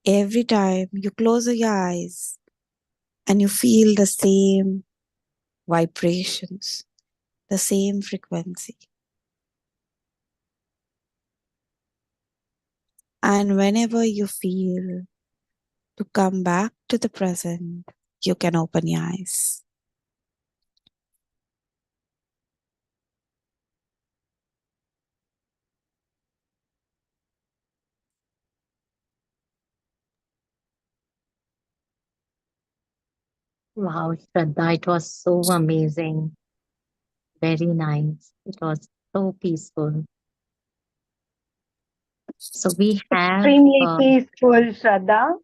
S: every time you close your eyes and you feel the same vibrations, the same frequency. And whenever you feel to come back to the present, you can open your eyes.
I: Wow, Shraddha, it was so amazing. Very nice. It was so peaceful. So we have
H: Extremely peaceful, Shraddha.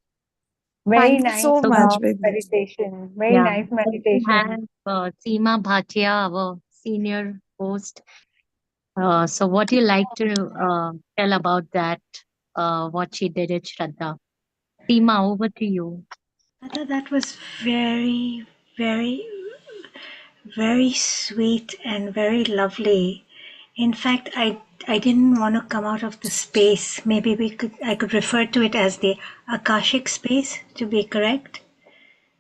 H: Very
S: Thank you
H: nice
S: so much, Bindu.
H: meditation. Very
I: yeah,
H: nice
I: so we have
H: meditation.
I: Seema Bhatia, our senior host. So what do you like to tell about that? What she did at Shraddha? Seema, over to you.
A: I thought that was very, very, very sweet and very lovely. In fact, I didn't want to come out of the space. Maybe I could refer to it as the Akashic space, to be correct.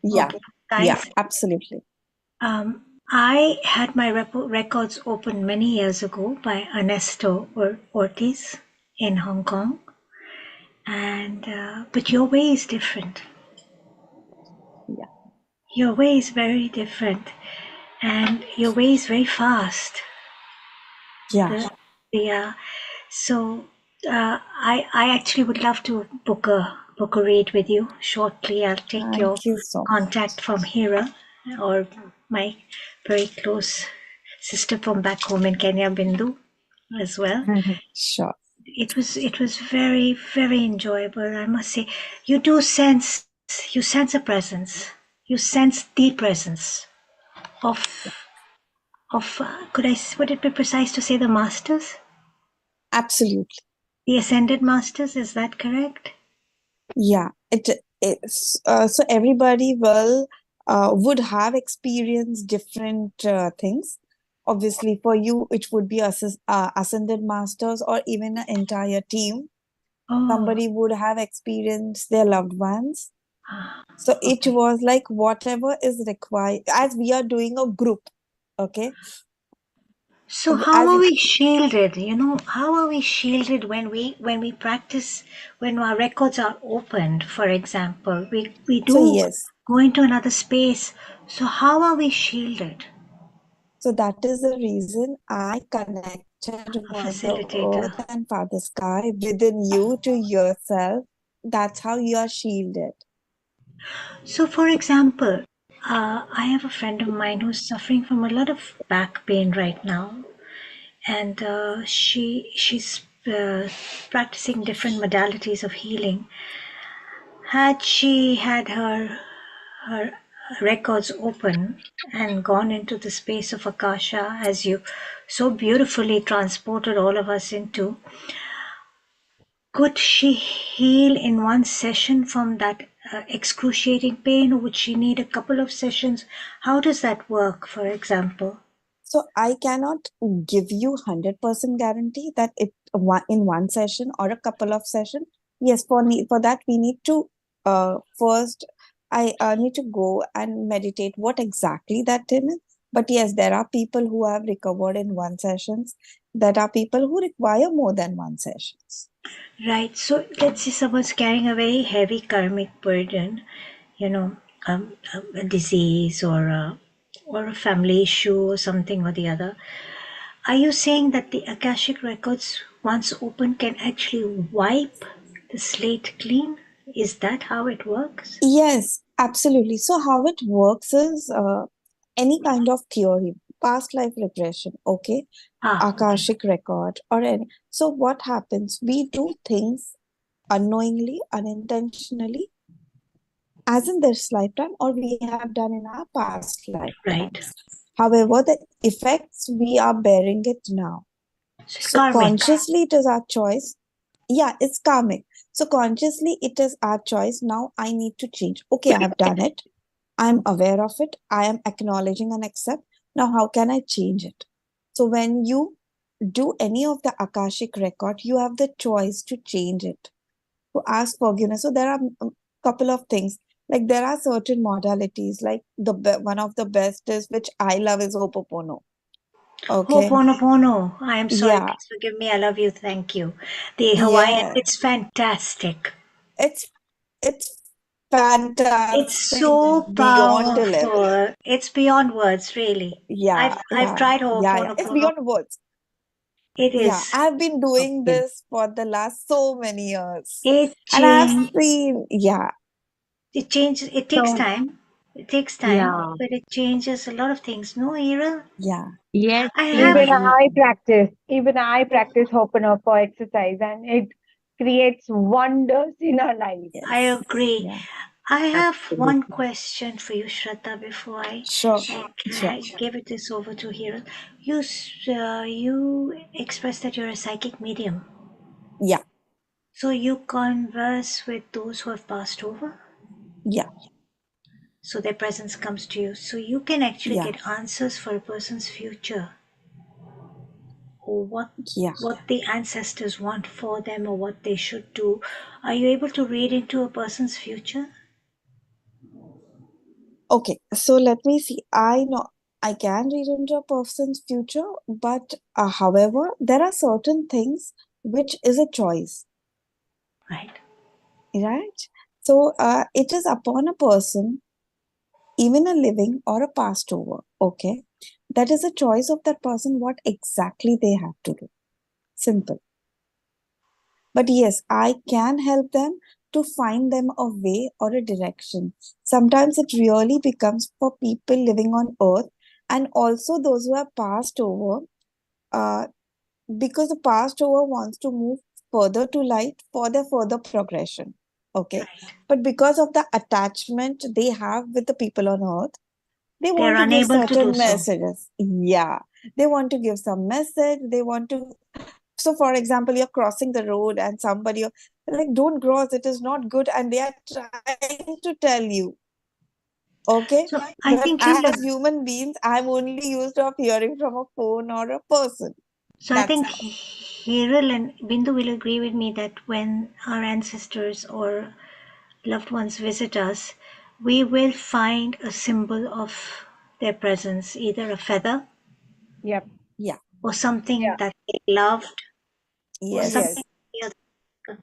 S: Yeah,
A: Okay,
S: yeah,
A: guys.
S: absolutely.
A: I had my records opened many years ago by Ernesto Ortiz in Hong Kong, and but your way is different.
S: Yeah.
A: Your way is very different, and your way is very fast.
S: Yeah.
A: Yeah. So I actually would love to book a read with you shortly. I'll take your
S: Thank you so
A: contact from Hira or my very close sister from back home in Kenya, Bindu, as well.
S: much. Sure.
A: It was very, very enjoyable, I must say. You sense a presence. You sense the presence of would it be precise to say the masters?
S: Absolutely.
A: The ascended masters, is that correct?
S: Yeah, it is. So everybody would have experienced different things. Obviously, for you, it would be ascended masters or even an entire team. Somebody would have experienced their loved ones. So it was like whatever is required, as we are doing a group. Okay.
A: So how are we shielded? How are we shielded when we practice, when our records are opened, for example? We
S: So
A: do
S: yes.
A: go into another space. So how are we shielded?
S: So that is the reason I connected Mother
A: Facilitator.
S: Earth and Father Sky within you to yourself. That's how you are shielded.
A: So for example,
T: I have a friend of mine who's suffering from a lot of back pain right now, and she's practicing different modalities of healing. Had she had her records open and gone into the space of Akasha, as you so beautifully transported all of us into, could she heal in one session from that excruciating pain, or would she need a couple of sessions? How does that work, for example?
S: So I cannot give you 100% guarantee that in one session or a couple of sessions. Yes, for that we need to first I need to go and meditate what exactly that thing is. But yes, there are people who have recovered in one sessions. There are people who require more than one sessions.
T: Right. So let's say someone's carrying a very heavy karmic burden, you know, a disease or a family issue or something or the other. Are you saying that the Akashic records, once open, can actually wipe the slate clean? Is that how it works?
S: Yes, absolutely. So how it works is any kind of theory, past life regression, okay, Akashic record or any. So what happens? We do things unknowingly, unintentionally, as in this lifetime, or we have done in our past lifetimes. However, the effects we are bearing it now. So
T: karmic.
S: consciously, it is our choice. Yeah, it's karmic. So consciously, it is our choice. Now I need to change. Okay, I have done it. I'm aware of it. I am acknowledging and accept. Now, how can I change it? So when you do any of the Akashic record, you have the choice to change it, to ask forgiveness. So there are a couple of things. Like there are certain modalities, like one of the best is, which I love, is Ho'oponopono. Okay.
T: Ho'oponopono. I am sorry.
S: Yeah.
T: Please forgive me. I love you. Thank you. The Hawaiian,
S: Yeah.
T: it's fantastic.
S: It's fantastic.
T: It's so
S: beyond the level.
T: powerful. It's beyond words, really.
S: Yeah.
T: I've tried
S: Yeah. It's
T: Ho'oponopono.
S: beyond words.
T: It
S: Yeah,
T: is.
S: I've been doing this for the last so many years.
T: It
S: And I've
T: change.
S: seen, yeah.
T: It changes. It takes time. It takes time,
I: Yeah.
T: but it changes a lot of things. No, Hira?
S: Yeah.
I: Yes,
T: I have.
H: Even I practice Ho'oponopono exercise, and it creates wonders in our lives.
T: I agree.
S: Yeah.
T: I have one
I: absolutely.
T: question for you, Shraddha, before
S: Sure.
T: I give it this over to Hira. You expressed that you're a psychic medium.
S: Yeah.
T: So you converse with those who have passed over?
S: Yeah.
T: So their presence comes to you. So you can actually
S: Yeah.
T: get answers for a person's future, or what
S: Yeah.
T: the ancestors want for them, or what they should do. Are you able to read into a person's future?
S: Okay. So let me see. I know I can read into a person's future, but however, there are certain things which is a choice.
T: Right.
S: Right? So it is upon a person, even a living or a passed over, okay? That is a choice of that person, what exactly they have to do. Simple. But yes, I can help them to find them a way or a direction. Sometimes it really becomes for people living on earth and also those who have passed over, uh, because the passed over wants to move further to light for their further progression. Okay. But because of the attachment they have with the people on earth, they want to give
T: unable to do
S: certain
T: so.
S: messages. Yeah. They want to give some message. They want to. So, for example, you're crossing the road and somebody, like, don't cross, it is not good. And they are trying to tell you. Okay.
T: So I
S: But
T: think
S: as human beings, I'm only used of hearing from a phone or a person.
T: So I think Hiril and Bindu will agree with me that when our ancestors or loved ones visit us, we will find a symbol of their presence, either a feather,
H: Yep.
S: Yeah.
T: or something
H: Yeah.
T: that they loved, or
S: Yes.
T: something.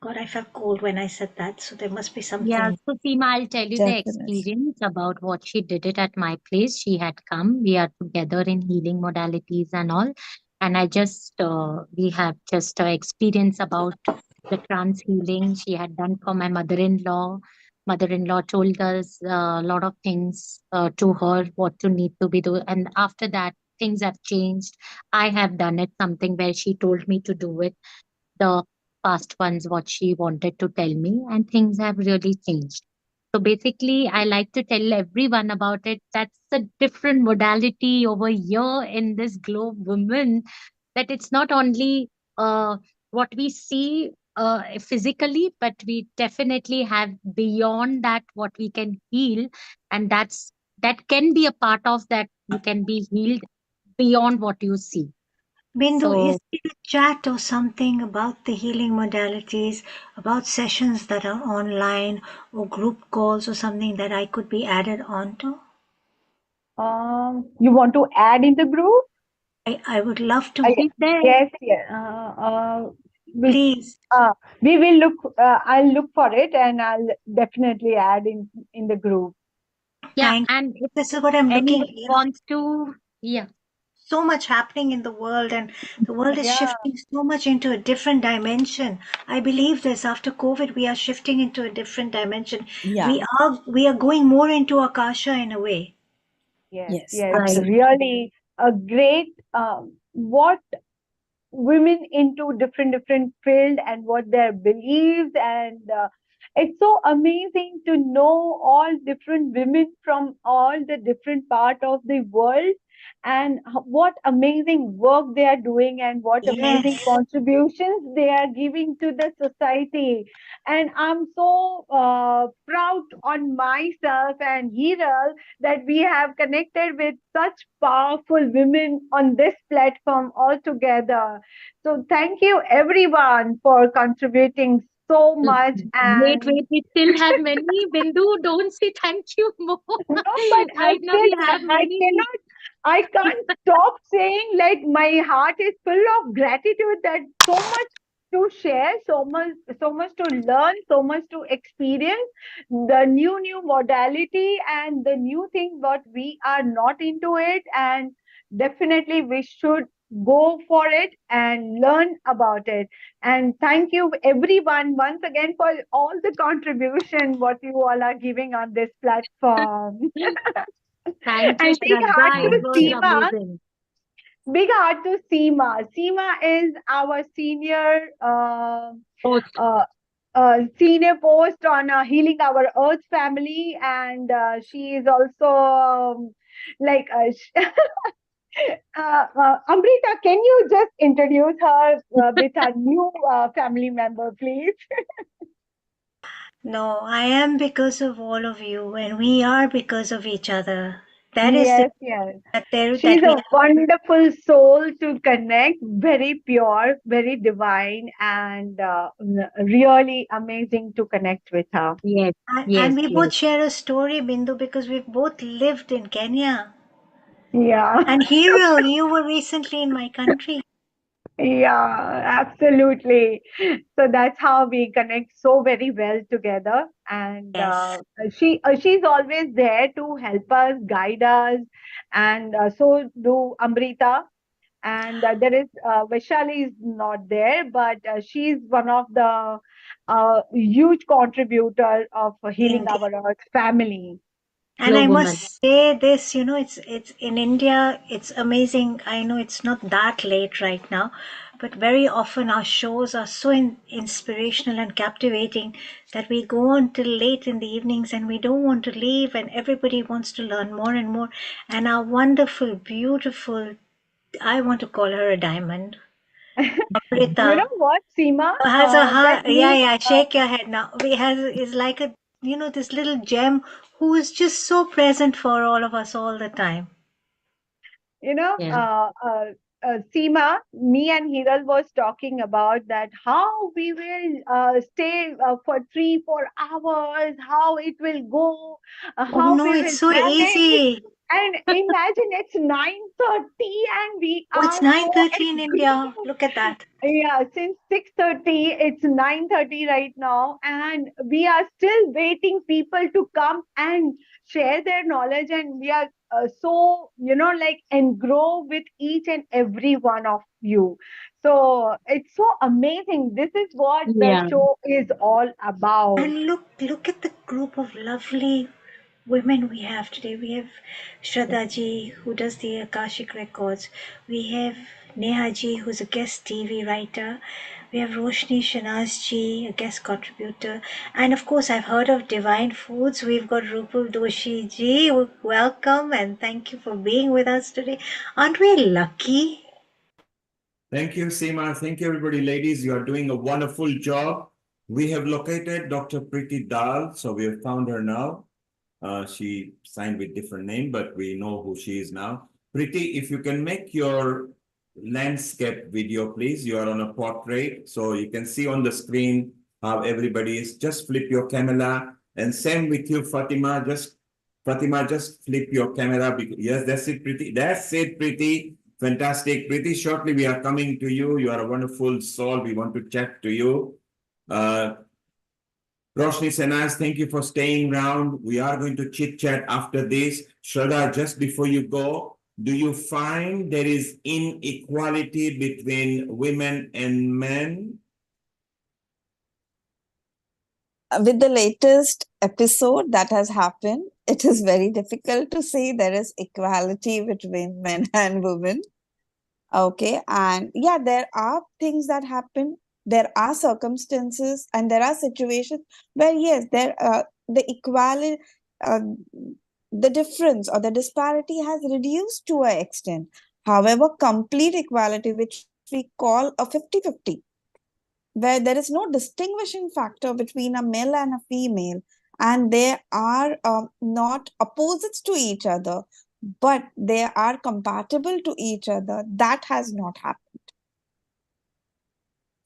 T: God, I felt cold when I said that. So there must be
I: Yeah,
T: something.
I: so Seema, I'll tell you the
S: Definitely.
I: experience about what she did it at my place. She had come. We are together in healing modalities and all. And we have just experience about the trance healing she had done for my mother-in-law. mother-in-law told us a lot of things to her, what to need to be do. And after that, things have changed. I have done it, something where she told me to do it, the past ones, what she wanted to tell me, and things have really changed. So basically, I like to tell everyone about it. That's a different modality over here in this globe women, that it's not only what we see physically, but we definitely have beyond that what we can heal, and that can be a part of that. You can be healed beyond what you see.
T: Bindu, is
I: So
T: there a chat or something about the healing modalities, about sessions that are online or group calls or something that I could be added onto?
H: You want to add in the group?
T: I would love to.
H: I, yes, yes. We,
T: Please.
H: we will look. I'll look for it, and I'll definitely add in the group.
I: yeah,
T: Thank
I: and
T: you.
I: if
T: This is what I'm looking
I: anyone
T: for.
I: wants to, yeah.
T: So much happening in the world, and the world is
H: Yeah.
T: shifting so much into a different dimension. I believe this after COVID, we are shifting into a different dimension.
S: Yeah.
T: We are going more into Akasha in a way.
H: Yes,
S: Yes,
H: yes.
I: Right.
S: absolutely.
H: Really a great what women into different field and what their beliefs and it's so amazing to know all different women from all the different part of the world and what amazing work they are doing and what amazing
T: Yes.
H: contributions they are giving to the society. And I'm so proud on myself and Hiral that we have connected with such powerful women on this platform all together. So thank you everyone for contributing so much.
I: Wait,
H: And
I: wait, we still have many. Bindu, don't say thank you more.
H: no, but I
I: Right now
H: still
I: we have many people.
H: I can't stop saying like my heart is full of gratitude that so much to share, so much to learn, so much to experience the new modality and the new thing what we are not into it, and definitely we should go for it and learn about it. And thank you everyone once again for all the contribution what you all are giving on this platform.
I: Thank you,
H: And big heart
I: Shraddha. It
H: to
I: was
H: Seema.
I: amazing.
H: Big heart to Seema. Seema is our
I: Post.
H: senior post on Healing Our Earth family, and she is also like Amrita. Can you just introduce her with her new family member, please?
T: No, I am because of all of you, and we are because of each other. That is the
H: Yes, yes.
T: that
H: She's
T: we
H: a
T: have.
H: wonderful soul to connect, very pure, very divine, and really amazing to connect with her.
I: Yes,
T: And
I: yes,
T: we
I: yes.
T: both share a story, Bindu, because we've both lived in Kenya.
H: Yeah.
T: And Hero, you were recently in my country.
H: Yeah, absolutely. So that's how we connect so very well together. And
T: Yes.
H: she's always there to help us, guide us, and so do Amrita. And there is Vaishali is not there, but she's one of the huge contributor of Healing
T: Indeed.
H: Our Earth family.
T: And I
I: GLOWomen.
T: must say this, it's in India, it's amazing. I know it's not that late right now, but very often our shows are so inspirational and captivating that we go on till late in the evenings and we don't want to leave, and everybody wants to learn more and more. And our wonderful, beautiful, I want to call her a diamond,
H: You know
T: Amrita,
H: what, Seema?
T: has a
H: That
T: heart. Yeah,
H: means
T: yeah, shake your head now. We has is like a, this little gem who is just so present for all of us all the time.
H: you know,
I: Yeah.
H: Seema, me and Hiral was talking about that how we will stay for 3 4 hours, how it will go,
T: Oh
H: how
T: no,
H: we
T: it's
H: will
T: so
H: manage.
T: easy.
H: And imagine it's 9:30 and we
T: Oh, it's
H: are so
T: 9:30 in India.
H: exhausted.
T: Look at that.
H: Yeah, since 6:30, it's 9:30 right now, and we are still waiting people to come and share their knowledge, and we are so like engrow with each and every one of you. So it's so amazing. This is what the
I: Yeah.
H: show is all about.
T: And look at the group of lovely women we have today. We have Shraddha ji, who does the Akashic records. We have Neha ji, who's a guest TV writer. We have Roshni Shanaz ji, a guest contributor. And of course, I've heard of Divine Foods. We've got Rupal Doshi ji. Welcome and thank you for being with us today. Aren't we lucky?
C: Thank you, Seema. Thank you, everybody. Ladies, you are doing a wonderful job. We have located Dr. Preeti Dal, so we have found her now. She signed with different name, but we know who she is now. Preeti, if you can make your landscape video, please. You are on a portrait, so you can see on the screen how everybody is. Just flip your camera, and same with you, Fatima. Fatima, just flip your camera. Yes, that's it, Preeti. That's it, Preeti. Fantastic. Pretty shortly, we are coming to you. You are a wonderful soul. We want to chat to you. Roshni Senaz, thank you for staying around. We are going to chit chat after this. Shraddha, just before you go, do you find there is inequality between women and men?
S: With the latest episode that has happened, it is very difficult to say there is equality between men and women. Okay, and yeah, there are things that happen. There are circumstances and there are situations where yes, the equality, uh, the difference or the disparity has reduced to an extent. However, complete equality, which we call a 50-50, where there is no distinguishing factor between a male and a female, and they are not opposites to each other, but they are compatible to each other. That has not happened.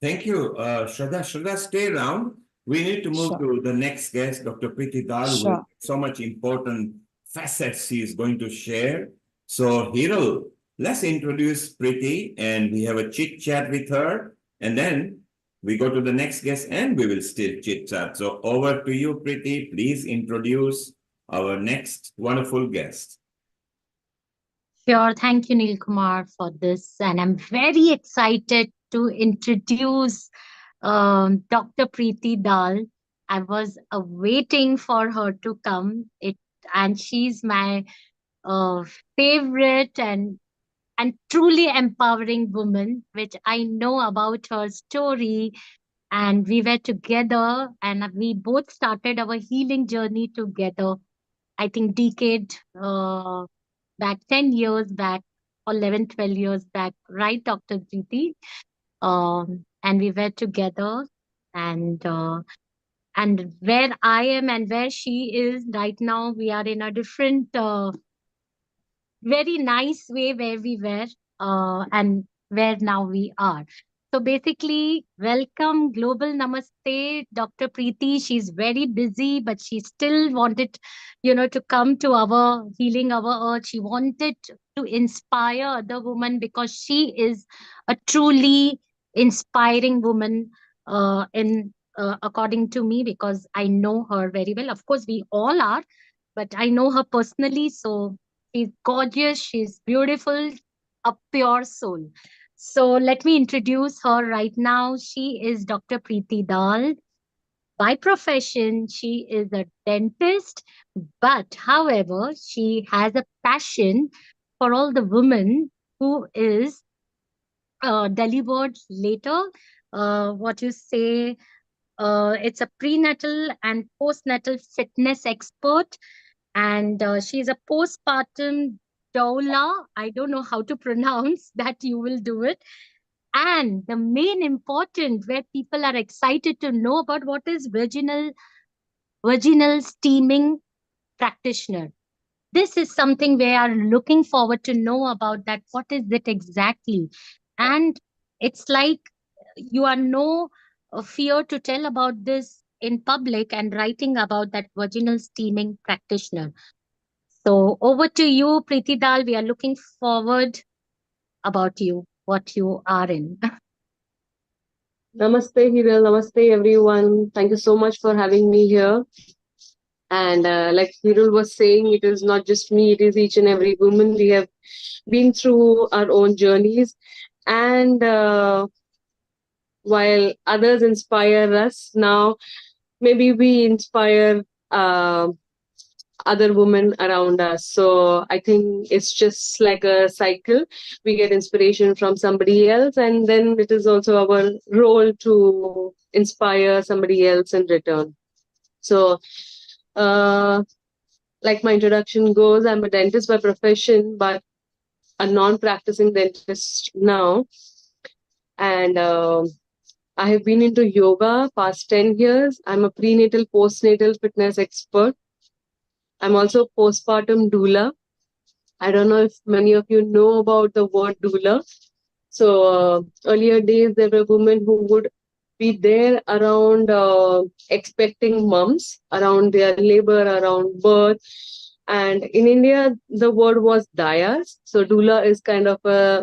C: Thank you, Shraddha. Shraddha, stay around. We need to move to the next guest, Dr. Preeti Dal, with
S: Sure.
C: so much important facets she is going to share. So, Hiral, let's introduce Preeti, and we have a chit chat with her, and then we go to the next guest, and we will still chit chat. So, over to you, Preeti. Please introduce our next wonderful guest.
I: Sure. Thank you, Neil Kumar, for this. And I'm very excited to introduce Dr. Preeti Dal. I was waiting for her to come. And she's my uh, favorite and truly empowering woman, which I know about her story. And we were together, and we both started our healing journey together. I think decade back, 10 years back, or 11, 12 years back, right, Dr. Preeti? And we were together, and where I am and where she is right now, we are in a different, very nice way where we were and where now we are. So basically, welcome, global namaste, Dr. Preeti. She's very busy, but she still wanted, to come to our healing our earth. She wanted to inspire other women because she is a truly inspiring woman in according to me, because I know her very well. Of course, we all are, but I know her personally. So she's gorgeous, she's beautiful, a pure soul. So let me introduce her right now. She is Dr. Preeti Dal. By profession, she is a dentist, but however, she has a passion for all the women who is delivered later. What you say, it's a prenatal and postnatal fitness expert, and she's a postpartum doula. I don't know how to pronounce that. You will do it. And the main important where people are excited to know about what is vaginal steaming practitioner. This is something we are looking forward to know about that. What is it exactly? And it's like you are no fear to tell about this in public and writing about that vaginal steaming practitioner. So over to you, Preeti Dal. We are looking forward about you, what you are in.
U: Namaste, Hiral. Namaste, everyone. Thank you so much for having me here. And like Hirul was saying, it is not just me, it is each and every woman. We have been through our own journeys. And while others inspire us, now maybe we inspire other women around us. So I think it's just like a cycle. We get inspiration from somebody else, and then it is also our role to inspire somebody else in return. So, like my introduction goes, I'm a dentist by profession, but a non-practicing dentist now. And I have been into yoga past 10 years. I'm a prenatal, postnatal fitness expert. I'm also postpartum doula. I don't know if many of you know about the word doula. So earlier days, there were women who would be there around expecting moms, around their labor, around birth. And in India, the word was dayas. So doula is kind of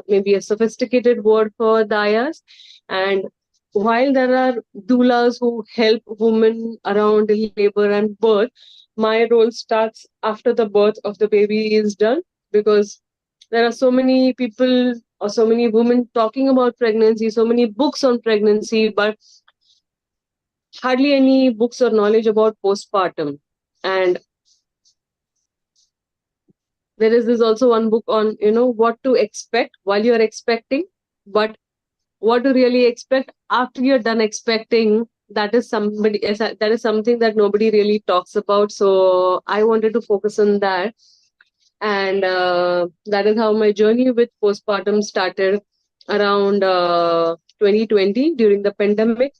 U: maybe a sophisticated word for dayas. And while there are doulas who help women around labor and birth, my role starts after the birth of the baby is done, because there are so many people or so many women talking about pregnancy, so many books on pregnancy, but hardly any books or knowledge about postpartum. And there is this also one book on, what to expect while you're expecting, but what to really expect after you're done expecting. That is something that nobody really talks about. So I wanted to focus on that. And that is how my journey with postpartum started around 2020 during the pandemic.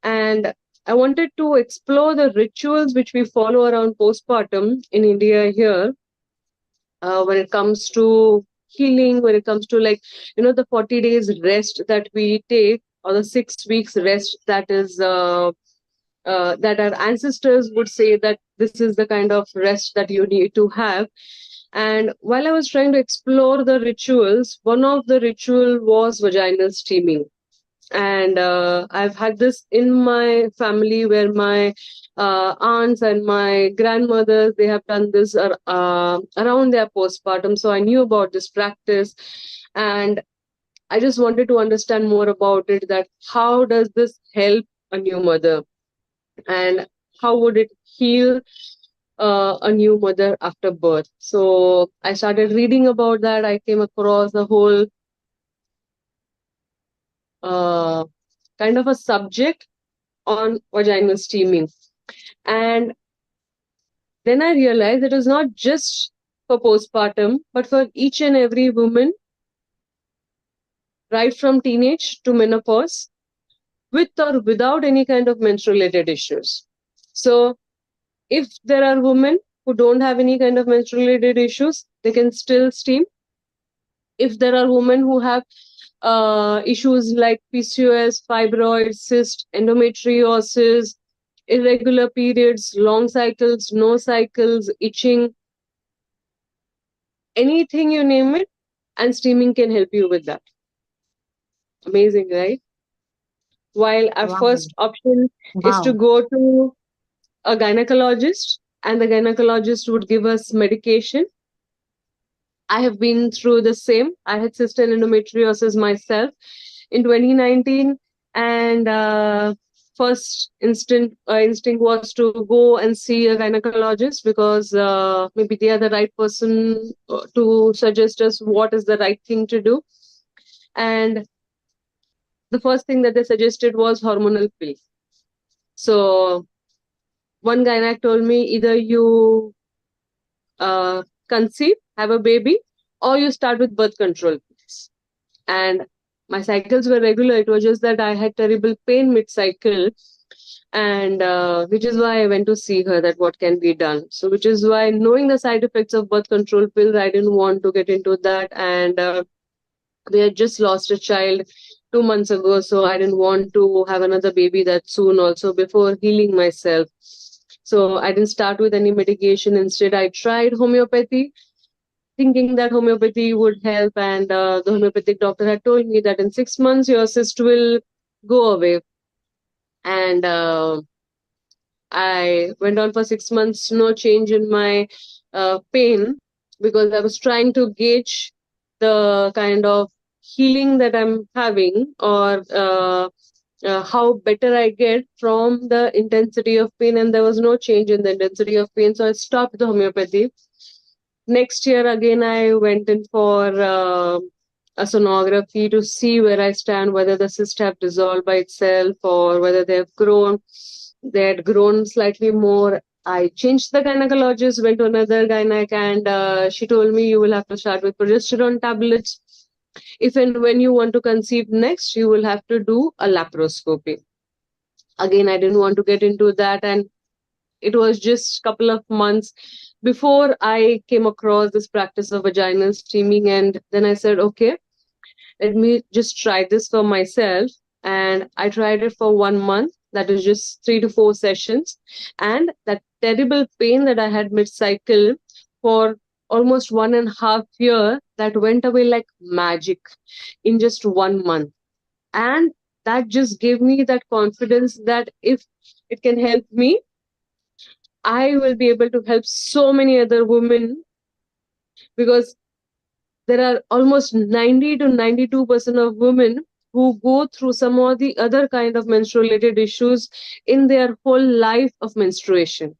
U: And I wanted to explore the rituals which we follow around postpartum in India here, when it comes to healing, when it comes to the 40 days rest that we take, or the 6 weeks rest that is that our ancestors would say that this is the kind of rest that you need to have. And while I was trying to explore the rituals, one of the ritual was vaginal steaming. And I've had this in my family, where my aunts and my grandmothers, they have done this around their postpartum. So I knew about this practice, and I just wanted to understand more about it, that how does this help a new mother, and how would it heal a new mother after birth. So I started reading about that. I came across the whole kind of a subject on vaginal steaming. And then I realized it was not just for postpartum, but for each and every woman, right from teenage to menopause, with or without any kind of menstrual related issues. So if there are women who don't have any kind of menstrual related issues, they can still steam. If there are women who have issues like PCOS, fibroids, cyst, endometriosis, irregular periods, long cycles, no cycles, itching, anything you name it, and steaming can help you with that. Amazing, right? While our first option is to go to a gynecologist, and the gynecologist would give us medication. I have been through the same. I had cyst and endometriosis myself in 2019, and first instinct was to go and see a gynecologist, because maybe they are the right person to suggest us what is the right thing to do. And the first thing that they suggested was hormonal pill. So one gynac told me, either you conceive, have a baby, or you start with birth control pills. And my cycles were regular. It was just that I had terrible pain mid-cycle, and which is why I went to see her, that what can be done. So which is why, knowing the side effects of birth control pills, I didn't want to get into that. And we had just lost a child 2 months ago, so I didn't want to have another baby that soon also, before healing myself. So I didn't start with any medication. Instead, I tried homeopathy, thinking that homeopathy would help. And the homeopathic doctor had told me that in 6 months your cyst will go away. And I went on for 6 months, no change in my pain, because I was trying to gauge the kind of healing that I'm having, or how better I get from the intensity of pain, and there was no change in the intensity of pain. So I stopped the homeopathy. Next year, again, I went in for a sonography to see where I stand, whether the cysts have dissolved by itself or whether they have grown. They had grown slightly more. I changed the gynecologist, went to another gynac, and she told me, you will have to start with progesterone tablets. If and when you want to conceive next, you will have to do a laparoscopy. Again, I didn't want to get into that, and it was just a couple of months before I came across this practice of vaginal steaming, and then I said, okay, let me just try this for myself. And I tried it for 1 month. That is just 3 to 4 sessions. And that terrible pain that I had mid-cycle for almost 1.5 years, that went away like magic in just 1 month. And that just gave me that confidence that if it can help me, I will be able to help so many other women, because there are almost 90 to 92% of women who go through some or the other kind of menstrual related issues in their whole life of menstruation.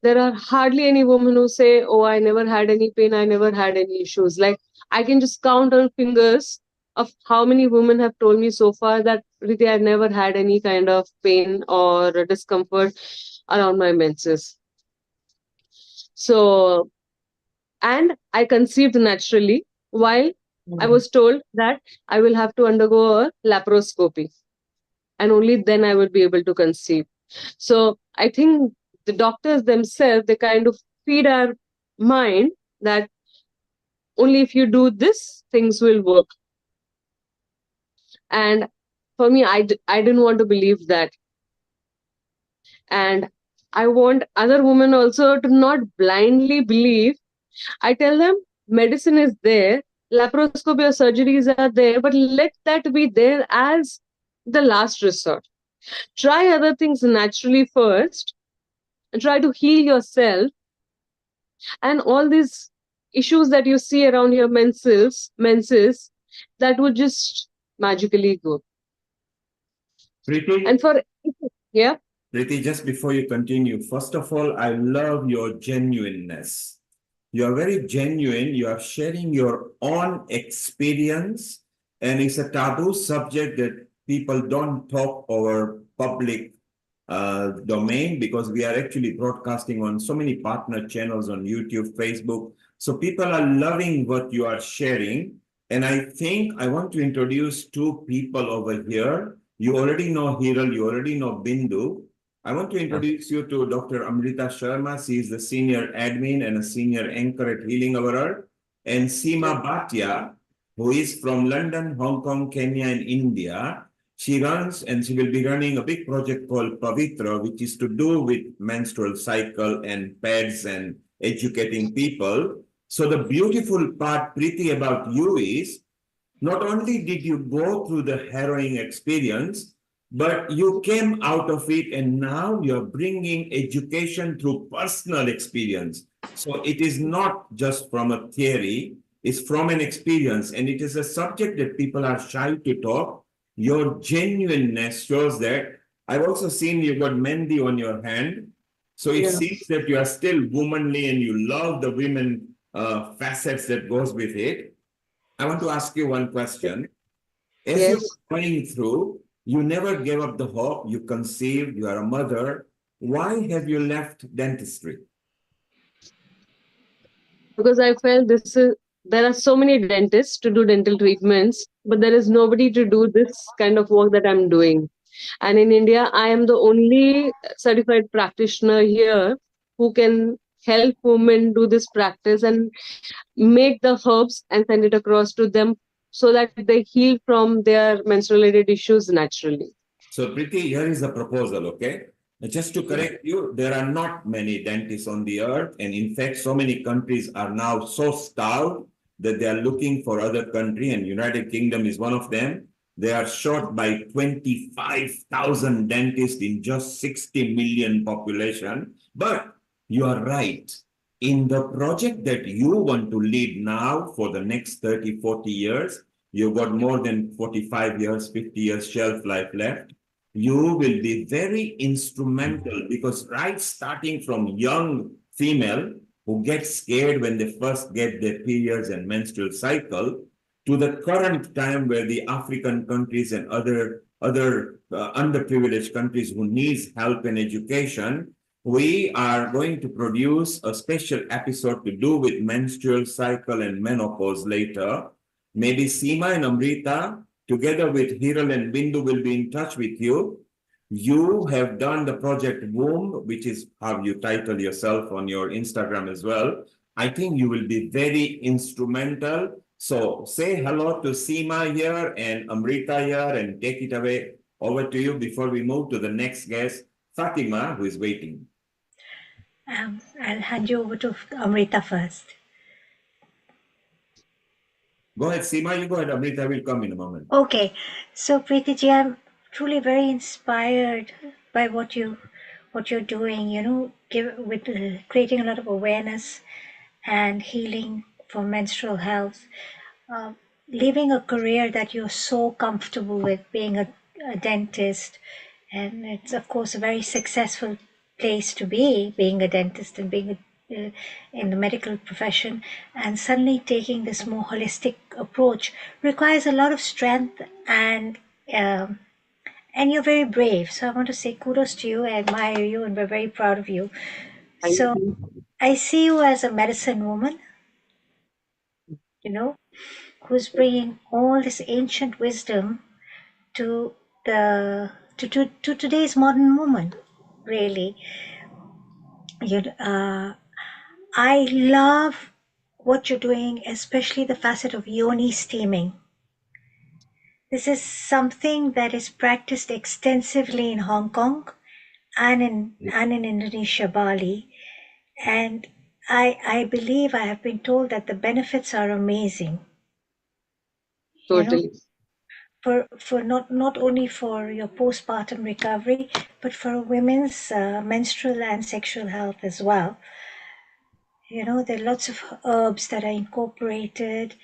U: There are hardly any women who say, oh, I never had any pain, I never had any issues. Like, I can just count on fingers of how many women have told me so far that, Riti, I've never had any kind of pain or discomfort around my menses. So, and I conceived naturally, while I was told that I will have to undergo a laparoscopy, and only then I will be able to conceive. So I think the doctors themselves, they kind of feed our mind that only if you do this, things will work. And for me, I didn't want to believe that. And I want other women also to not blindly believe. I tell them medicine is there, laparoscopy or surgeries are there, but let that be there as the last resort. Try other things naturally first and try to heal yourself. And all these issues that you see around your menses, that would just magically go.
B: Preeti,
U: And for, yeah.
B: Preeti, just before you continue, first of all, I love your genuineness. You are very genuine. You are sharing your own experience, and it's a taboo subject that people don't talk over public domain, because we are actually broadcasting on so many partner channels on YouTube, Facebook. So people are loving what you are sharing. And I think I want to introduce two people over here. You already know Hiral, you already know Bindu. I want to introduce you to Dr. Amrita Sharma. She is the senior admin and a senior anchor at Healing Our Earth. And Seema Bhatia, who is from London, Hong Kong, Kenya, and India. She runs, and she will be running a big project called Pavitra, which is to do with menstrual cycle and pads and educating people. So the beautiful part, Preeti, about you is, not only did you go through the harrowing experience, but you came out of it, and now you're bringing education through personal experience. So it is not just from a theory, it's from an experience, and it is a subject that people are shy to talk. Your genuineness shows that. I've also seen you got mehndi on your hand. So it seems that you are still womanly and you love the women facets that goes with it. I want to ask you one question. As you're going through, you never gave up the hope, you conceived, you are a mother. Why have you left dentistry?
U: Because I felt there are so many dentists to do dental treatments, but there is nobody to do this kind of work that I'm doing. And in India, I am the only certified practitioner here who can help women do this practice and make the herbs and send it across to them so that they heal from their menstrual related issues naturally.
B: So, Preeti, here is a proposal, okay? Just to correct you, there are not many dentists on the earth. And in fact, so many countries are now so starved that they are looking for other country, and United Kingdom is one of them. They are short by 25,000 dentists in just 60 million population. But you are right. In the project that you want to lead now for the next 30, 40 years, you've got more than 45 years, 50 years shelf life left. You will be very instrumental because right starting from young female who get scared when they first get their periods and menstrual cycle to the current time where the African countries and other underprivileged countries who needs help and education, we are going to produce a special episode to do with menstrual cycle and menopause later. Maybe Seema and Amrita, together with Hiral and Bindu, will be in touch with you. You have done the project Womb, which is how you title yourself on your Instagram as well. I think you will be very instrumental. So say hello to Seema here and Amrita here and take it away. Over to you before we move to the next guest, Fatima, who is waiting.
T: I'll hand you over to Amrita first.
B: Go ahead, Seema, you go ahead. Amrita will come in a moment.
T: Okay, so Preeti ji, I'm truly very inspired by what you're doing. You know, with creating a lot of awareness and healing for menstrual health, leaving a career that you're so comfortable with, being a dentist, and it's of course a very successful place to be, being a dentist and being in the medical profession, and suddenly taking this more holistic approach requires a lot of strength, and you're very brave. So I want to say kudos to you. I admire you, and we're very proud of you. So I see you as a medicine woman, you know, who's bringing all this ancient wisdom to to today's modern woman. Really, I love what you're doing, especially the facet of yoni steaming. This is something that is practiced extensively in Hong Kong and in Indonesia, Bali, and I believe I have been told that the benefits are amazing.
U: Totally.
T: For not only for your postpartum recovery, but for women's menstrual and sexual health as well. You know, there are lots of herbs that are incorporated,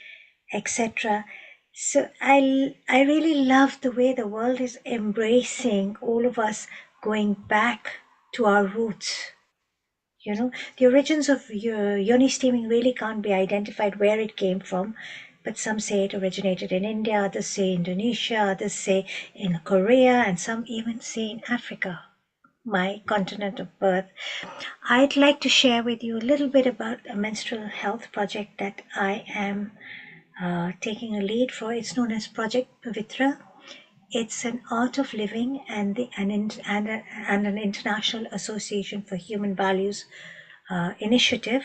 T: etc. So I really love the way the world is embracing all of us going back to our roots. You know, the origins of yoni steaming really can't be identified where it came from, but some say it originated in India, others say Indonesia, others say in Korea, and some even say in Africa, my continent of birth. I'd like to share with you a little bit about a menstrual health project that I am taking a lead for. It's known as Project Pavitra. It's an art of living and an international association for human values initiative.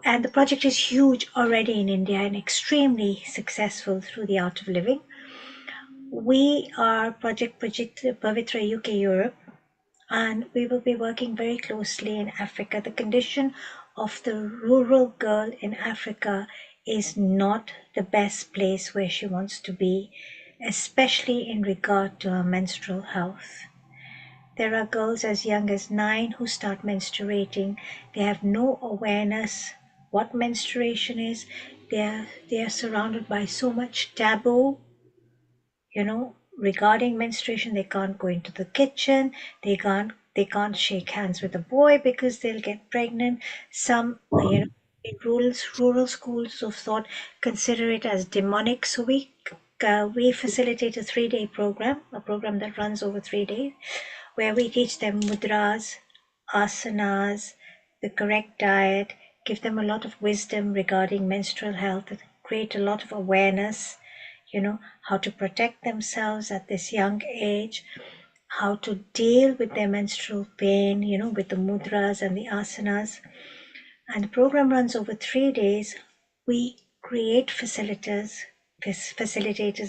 T: And the project is huge already in India and extremely successful through the art of living. We are Project Pavitra UK Europe, and we will be working very closely in Africa. The condition of the rural girl in Africa is not the best place where she wants to be, especially in regard to her menstrual health. There are girls as young as 9 who start menstruating. They have no awareness what menstruation is. They are surrounded by so much taboo, you know, regarding menstruation. They can't go into the kitchen. They can't shake hands with a boy because they'll get pregnant. Some, in rural schools of thought consider it as demonic. So we facilitate a 3-day program, a program that runs over 3 days, where we teach them mudras, asanas, the correct diet, give them a lot of wisdom regarding menstrual health, create a lot of awareness, you know, how to protect themselves at this young age, how to deal with their menstrual pain, you know, with the mudras and the asanas. And the program runs over 3 days. We create facilitators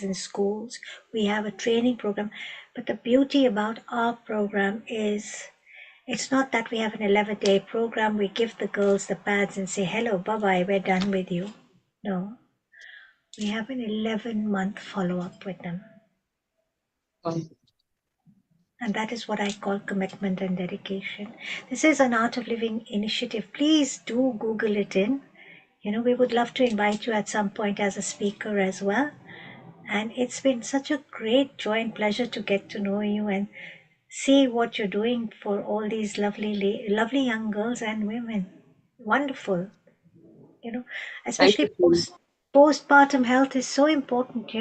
T: in schools. We have a training program. But the beauty about our program is it's not that we have an 11-day program. We give the girls the pads and say, hello, bye-bye, we're done with you. No. We have an 11-month follow-up with them. And that is what I call commitment and dedication. This is an Art of Living initiative. Please do Google it in. We would love to invite you at some point as a speaker as well. And it's been such a great joy and pleasure to get to know you and see what you're doing for all these lovely young girls and women. Wonderful.
U: Thank
T: Especially
U: you.
T: postpartum health is so important.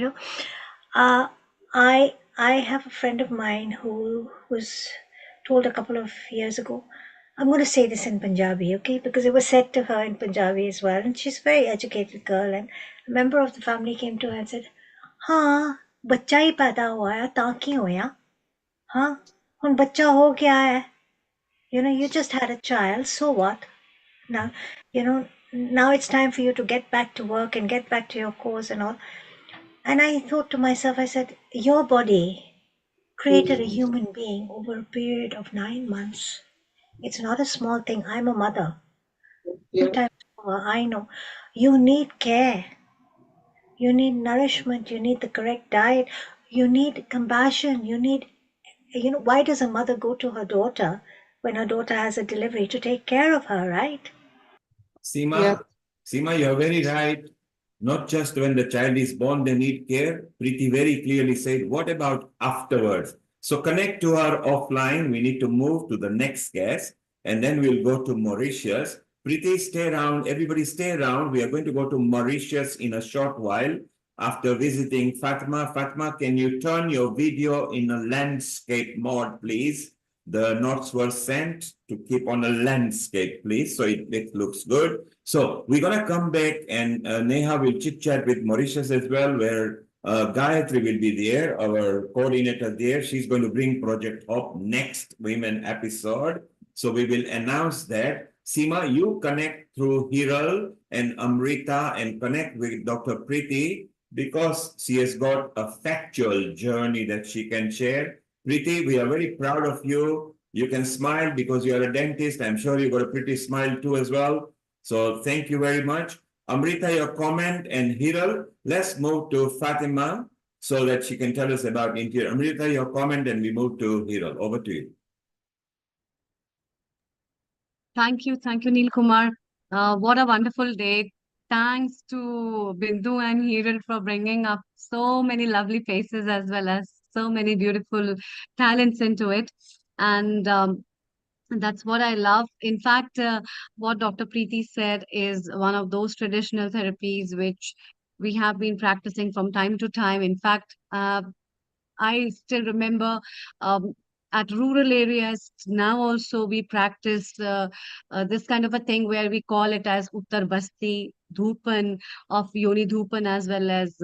T: Uh, I have a friend of mine who was told a couple of years ago. I'm going to say this in Punjabi, okay? Because it was said to her in Punjabi as well, and she's a very educated girl. And a member of the family came to her and said, "हाँ, बच्चा ही पैदा हुआ है, तां की होया? हाँ, हुन बच्चा हो गया है. You just had a child, so what? Now, now it's time for you to get back to work and get back to your course and all." And I thought to myself, I said, your body created a human being over a period of 9 months. It's not a small thing. I'm a mother. 2 times over, I know. You need care. You need nourishment. You need the correct diet. You need compassion. Why does a mother go to her daughter when her daughter has a delivery to take care of her, right?
B: Seema, Seema, you're very right. Not just when the child is born, they need care. Preeti very clearly said, what about afterwards? So connect to her offline. We need to move to the next guest, and then we'll go to Mauritius. Preeti, stay around. Everybody stay around. We are going to go to Mauritius in a short while after visiting Fatima. Fatima, can you turn your video in a landscape mode, please? The notes were sent to keep on a landscape, please, so it looks good. So we're going to come back, and Neha will chit-chat with Mauritius as well, where Gayatri will be there, our coordinator there. She's going to bring Project Hope next Women episode. So we will announce that. Seema, you connect through Hiral and Amrita and connect with Dr. Preeti because she has got a factual journey that she can share. Preeti, we are very proud of you. You can smile because you are a dentist. I'm sure you got a pretty smile too as well. So thank you very much. Amrita, your comment, and Hiral, let's move to Fatima so that she can tell us about interior. Amrita, your comment, and we move to Hiral. Over to you.
G: Thank you, Neil Kumar. What a wonderful day. Thanks to Bindu and Hiral for bringing up so many lovely faces as well as so many beautiful talents into it. And that's what I love. In fact, what Dr. Preeti said is one of those traditional therapies which we have been practicing from time to time. In fact, I still remember at rural areas now also we practice this kind of a thing where we call it as Uttar Basti Dhupan of Yoni Dhupan as well as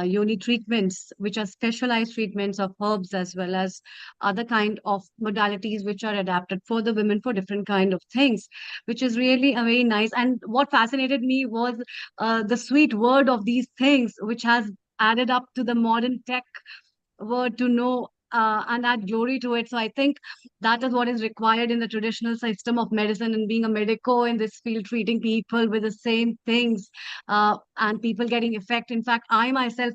G: yoni treatments, which are specialized treatments of herbs as well as other kind of modalities which are adapted for the women for different kind of things, which is really a very nice. And what fascinated me was the sweet word of these things, which has added up to the modern tech word to know and add glory to it. So I think that is what is required in the traditional system of medicine and being a medico in this field, treating people with the same things and people getting effect. In fact, I myself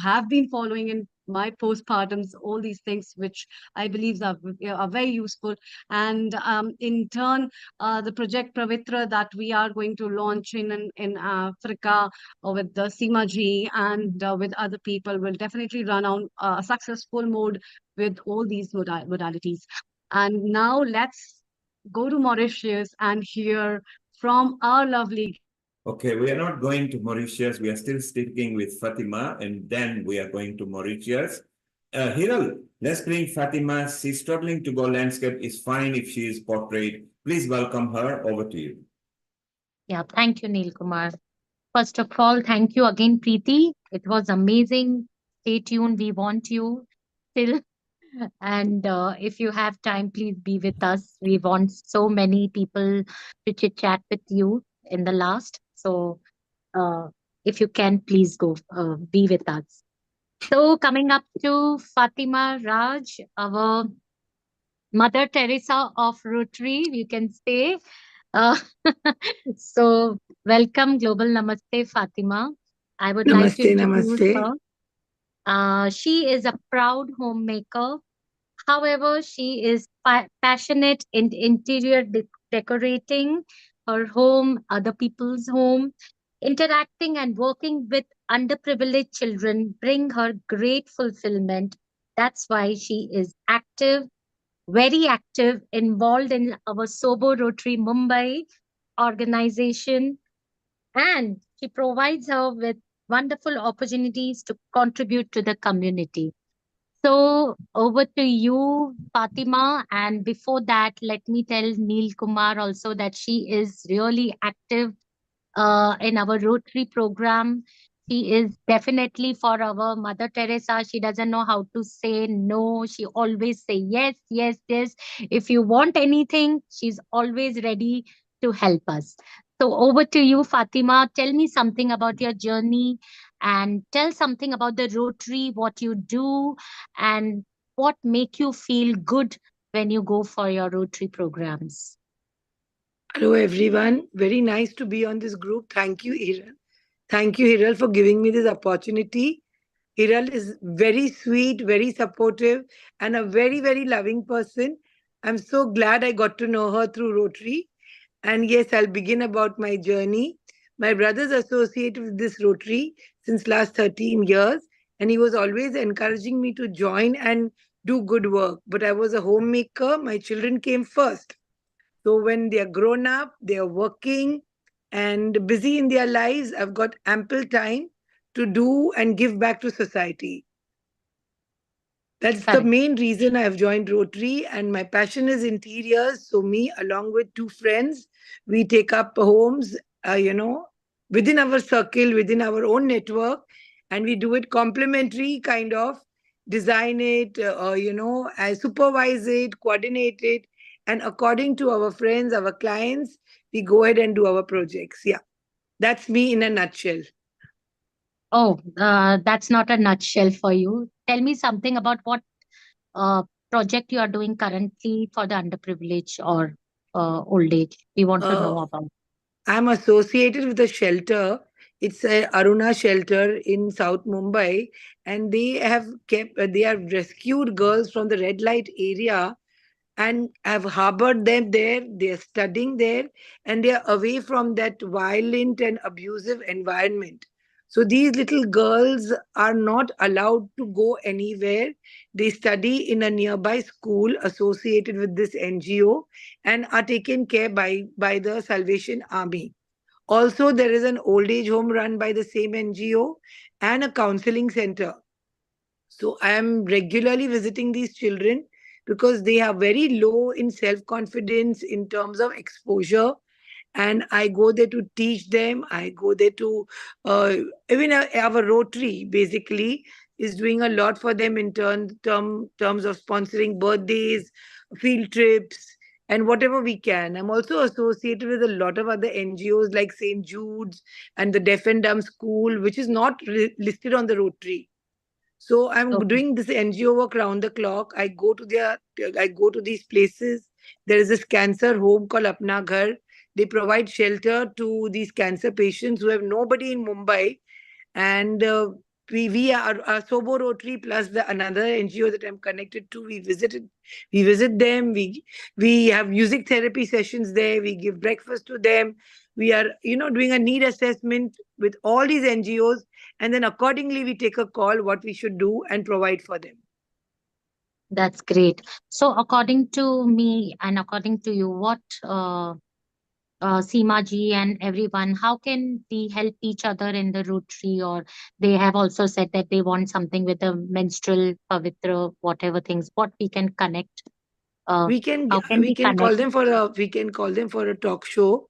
G: have been following in my postpartums all these things which I believe are very useful. And in turn, the project Pravitra that we are going to launch in Africa with the Seema ji and with other people will definitely run on a successful mode with all these modalities. And now let's go to Mauritius and hear from our lovely.
B: Okay, we are not going to Mauritius. We are still sticking with Fatima, and then we are going to Mauritius. Hiral, let's bring Fatima. She's struggling to go landscape. It's fine if she is portrait. Please welcome her. Over to you.
I: Yeah, thank you, Neil Kumar. First of all, thank you again, Preeti. It was amazing. Stay tuned. We want you still. And if you have time, please be with us. We want so many people to chit chat with you in the last. So if you can, please go be with us. So coming up to Fatima Raj, our Mother Teresa of Rotary, you can say. Uh, so welcome, Global Namaste, Fatima. I would like to
E: Namaste,
I: introduce
E: namaste.
I: her. She is a proud homemaker. However, she is passionate in interior decorating her home, other people's home, interacting and working with underprivileged children bring her great fulfillment. That's why she is active, very active, involved in our Sobo Rotary Mumbai organization, and she provides her with wonderful opportunities to contribute to the community. So over to you, Fatima. And before that, let me tell Neil Kumar also that she is really active in our Rotary program. She is definitely for our Mother Teresa. She doesn't know how to say no. She always say yes, yes, yes. If you want anything, she's always ready to help us. So over to you, Fatima. Tell me something about your journey and tell something about the Rotary, what you do, and what make you feel good when you go for your Rotary programs.
E: Hello, everyone. Very nice to be on this group. Thank you, Hiral. Thank you, Hiral, for giving me this opportunity. Hiral is very sweet, very supportive, and a very, very loving person. I'm so glad I got to know her through Rotary. And yes, I'll begin about my journey. My brother's associated with this Rotary since last 13 years, and he was always encouraging me to join and do good work. But I was a homemaker. My children came first. So when they are grown up, they are working and busy in their lives, I've got ample time to do and give back to society. That's the main reason I've joined Rotary, and my passion is interiors. So me, along with two friends, we take up homes, within our circle, within our own network, and we do it complementary, kind of design it, I supervise it, coordinate it, and according to our friends, our clients, we go ahead and do our projects. Yeah, that's me in a nutshell.
I: Oh, that's not a nutshell for you. Tell me something about what uh, project you are doing currently for the underprivileged or old age. We want to
E: Uh,
I: know about.
E: I'm associated with a shelter. It's a Aruna shelter in South Mumbai, and they have rescued girls from the red light area and have harbored them there. They are studying there, and they are away from that violent and abusive environment. So these little girls are not allowed to go anywhere. They study in a nearby school associated with this NGO and are taken care by the Salvation Army. Also, there is an old age home run by the same NGO and a counseling center. So I am regularly visiting these children because they are very low in self confidence in terms of exposure. And I go there to teach them. I go there to, even our Rotary basically is doing a lot for them in terms of sponsoring birthdays, field trips, and whatever we can. I'm also associated with a lot of other NGOs like St. Jude's and the Deaf and Dumb School, which is not listed on the Rotary. So I'm doing this NGO work round the clock. I go to these places. There is this cancer home called Apna Ghar. They provide shelter to these cancer patients who have nobody in Mumbai. And we are Sobo Rotary plus another NGO that I'm connected to. We visit them. We have music therapy sessions there. We give breakfast to them. We are doing a need assessment with all these NGOs, and then accordingly we take a call what we should do and provide for them.
I: That's great. So according to me and according to you, what Seema ji and everyone, how can we help each other in the Rotary? Or they have also said that they want something with the menstrual pavitra, whatever things, what we can connect.
E: We can
I: How can we
E: call
I: connect?
E: them for a talk show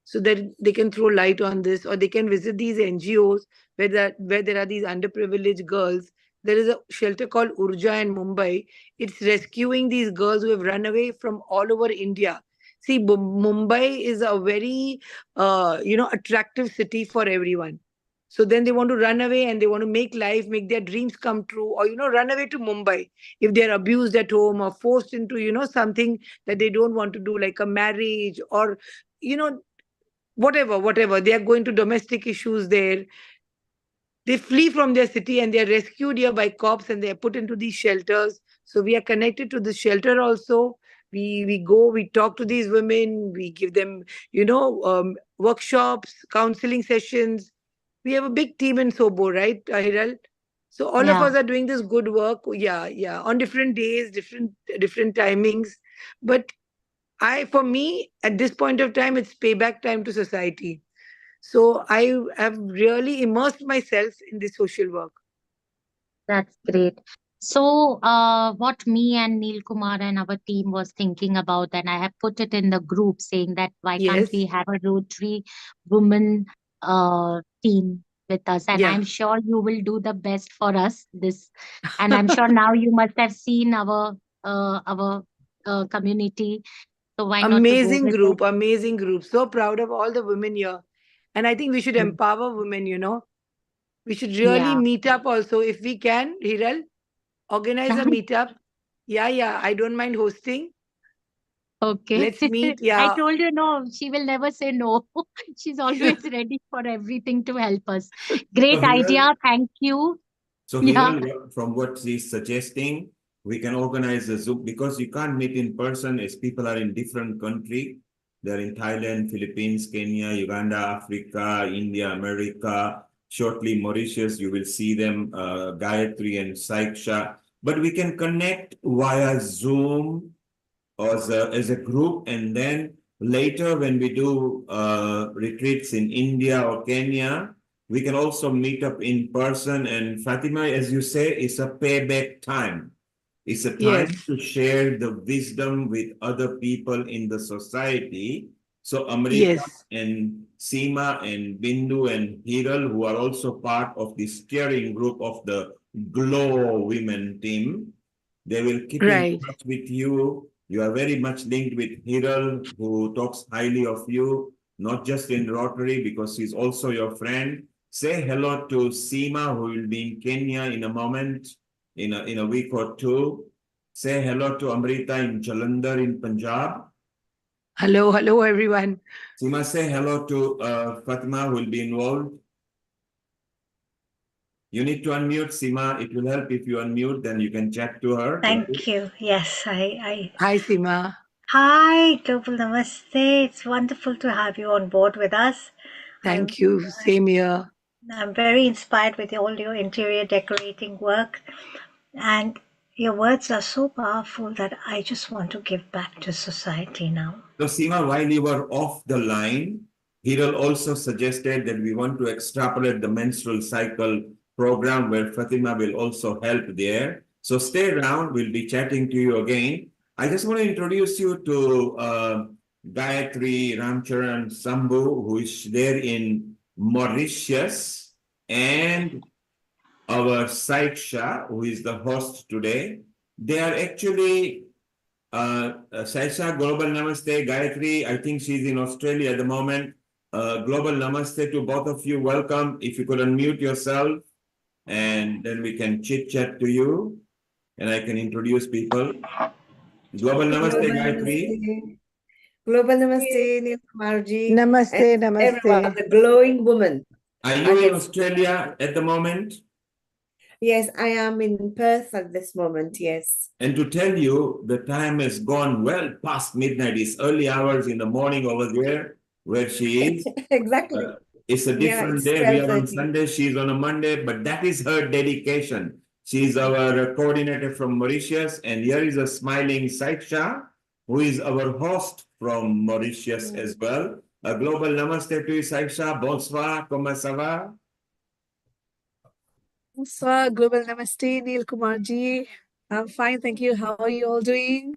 E: so that they can throw light on this, or they can visit these NGOs where there are these underprivileged girls. There is a shelter called Urja in Mumbai. It's rescuing these girls who have run away from all over India. See, Mumbai is a very attractive city for everyone. So then they want to run away and they want to make their dreams come true, or run away to Mumbai if they're abused at home or forced into something that they don't want to do, like a marriage, or you know whatever they are going to domestic issues there. they flee from their city and they're rescued here by cops and they're put into these shelters. So we are connected to the shelter also. We go, we talk to these women, we give them, workshops, counseling sessions. We have a big team in Sobo, right, Hiral? So all of
I: Yeah,
E: us are doing this good work. Yeah, yeah, on different days, different timings. But for me, at this point of time, it's payback time to society. So I have really immersed myself in this social work.
I: that's great. So, what me and Neil Kumar and our team was thinking about, and I have put it in the group saying that why can't
E: Yes.
I: we have a Rotary woman team with us? And
E: Yeah.
I: I'm sure you will do the best for us. And I'm sure now you must have seen our community. So why not to go
E: Amazing
I: with it?
E: group, amazing group. So proud of all the women here. And I think we should
I: Mm.
E: empower women. We should really
I: Yeah.
E: meet up also if we can, Hiral. Organize a meetup. Yeah, yeah. I don't mind hosting.
I: Okay.
E: Let's meet.
I: I
E: Yeah.
I: told you no, she will never say no. She's always ready for everything to help us. Great
B: So Hiral,
I: idea. Thank you.
B: So
I: Yeah.
B: Hiral, from what she's suggesting, we can organize a Zoom because you can't meet in person as people are in different country. They're in Thailand, Philippines, Kenya, Uganda, Africa, India, America, shortly Mauritius. You will see them, Gayatri and Saiksha. But we can connect via Zoom or as a group, and then later when we do retreats in India or Kenya, we can also meet up in person. And Fatima, as you say, it's a payback time. It's a
E: Yes.
B: time to share the wisdom with other people in the society. So Amrita
E: Yes.
B: and Seema and Bindu and Hiral, who are also part of the steering group of the GLOWomen team, they will keep in
E: Right.
B: touch with you. You are very much linked with Hiral, who talks highly of you, not just in Rotary, because he's also your friend. Say hello to Seema, who will be in Kenya in a moment, in a week or two. Say hello to Amrita in Jalandhar in Punjab.
E: Hello, hello, everyone.
B: Seema, say hello to Fatima, who will be involved. You need to unmute, Seema. It will help if you unmute, then you can chat to her.
T: Thank you. Yes, I.
E: Hi, Seema.
T: Hi, Global Namaste. It's wonderful to have you on board with us.
E: Thank you. Same here.
T: I'm very inspired with all your interior decorating work, and your words are so powerful that I just want to give back to society now.
B: So Seema, while you were off the line, Hiral also suggested that we want to extrapolate the menstrual cycle program where Fatima will also help there. So stay around, we'll be chatting to you again. I just want to introduce you to Gayatri Ramcharan Sambhu, who is there in Mauritius, and our Saiksha, who is the host today. They are actually Saisha, Global Namaste. Gayatri, I think she's in Australia at the moment. Global Namaste to both of you. Welcome. If you could unmute yourself, and then we can chit chat to you, and I can introduce people. Global Namaste, Gayatri.
F: Global Namaste, Neil Kumarji.
E: Namaste,
F: And everyone,
E: namaste.
F: the glowing woman.
B: Are you in Australia at the moment?
F: Yes, I am in Perth at this moment, yes.
B: And to tell you, the time has gone well past midnight. It's early hours in the morning over there where she is.
F: Exactly.
B: It's a
F: Yeah,
B: different
F: it's
B: day. We are on
F: 12:30.
B: Sunday. She's on a Monday, but that is her dedication. She's our coordinator from Mauritius. And here is a smiling Saiksha, who is our host from Mauritius as well. A global namaste to you, Saiksha. Bonsoir. Comment ça va?
V: Bonsoir, Global Namaste, Neil Kumarji. I'm fine, thank you. How are you all doing?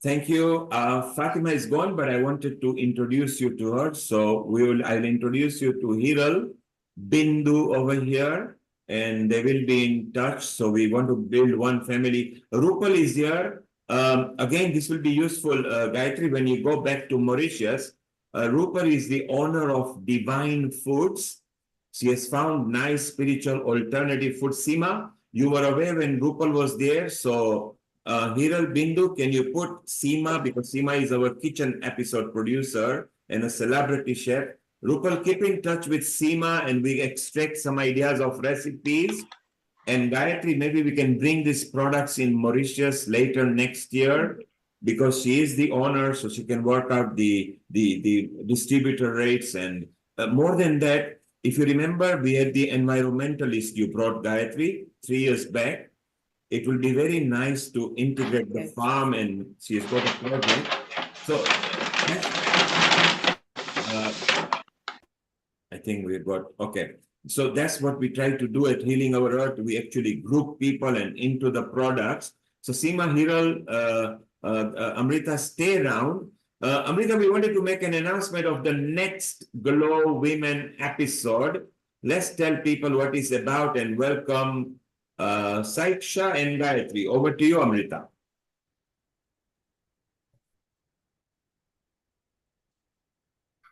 B: Thank you. Fatima is gone, but I wanted to introduce you to her. So I'll introduce you to Hiral, Bindu over here, and they will be in touch. So we want to build one family. Rupal is here. Again, this will be useful, Gayatri, when you go back to Mauritius. Rupal is the owner of Divine Foods. She has found nice spiritual alternative food. Seema, you were aware when Rupal was there. So Hiral, Bindu, can you put Seema, because Seema is our kitchen episode producer and a celebrity chef. Rupal, keep in touch with Seema and we extract some ideas of recipes. And Gayatri, maybe we can bring these products in Mauritius later next year because she is the owner, so she can work out the distributor rates. And more than that, if you remember, we had the environmentalist you brought, Gayatri, 3 years back. It will be very nice to integrate the farm, and she has got a project. So I think we've got, okay. So that's what we try to do at Healing Our Earth. We actually group people and into the products. So Seema, Hiral, Amrita, stay around. Amrita, we wanted to make an announcement of the next Glow Women episode. Let's tell people what it's about and welcome Saiksha and Gayatri. Over to you, Amrita.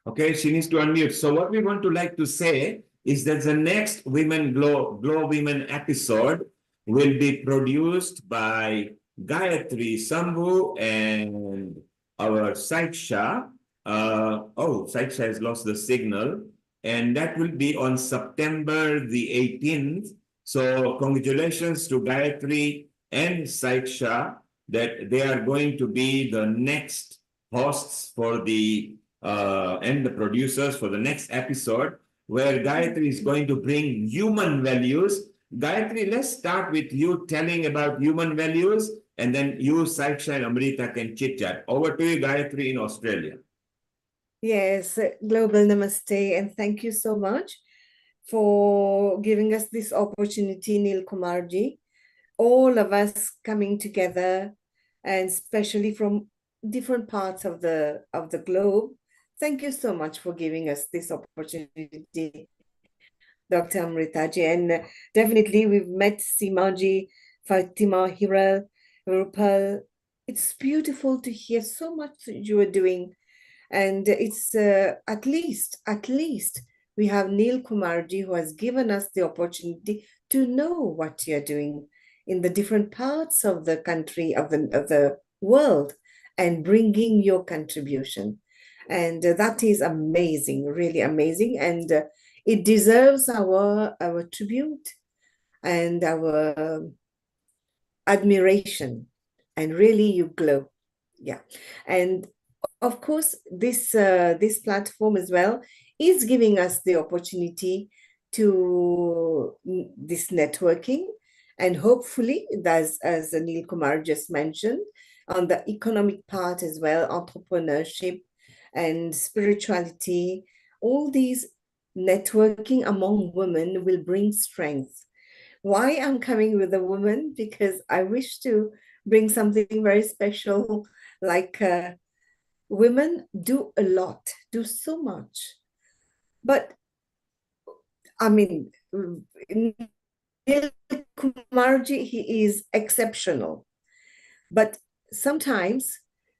B: Okay, she needs to unmute. So what we want to like to say is that the next Glow Women episode will be produced by Gayatri Sambhu and our Saiksha. Saiksha has lost the signal. And that will be on September the 18th. So congratulations to Gayatri and Saiksha that they are going to be the next hosts for the and the producers for the next episode, where Gayatri is going to bring human values. Gayatri, let's start with you telling about human values, and then you, Saiksha and Amrita can chit-chat. Over to you, Gayatri, in Australia.
F: Yes, global namaste, and thank you so much for giving us this opportunity, Neil Kumarji. All of us coming together, and especially from different parts of the globe. Thank you so much for giving us this opportunity, Dr. Amritaji. And definitely we've met Seemaji, Fatima, Hiral, Rupal. It's beautiful to hear so much you are doing. And it's at least we have Neil Kumarji who has given us the opportunity to know what you're doing in the different parts of the country, of the world, and bringing your contribution. And that is amazing, really amazing. And it deserves our tribute and our admiration. And really you glow. Yeah. And of course, this platform as well is giving us the opportunity to this networking. And hopefully, as Anil Kumar just mentioned, on the economic part as well, entrepreneurship and spirituality, all these networking among women will bring strength. Why I'm coming with a woman? Because I wish to bring something very special, like women do a lot, do so much. But I mean, Neil Kumarji, he is exceptional. But sometimes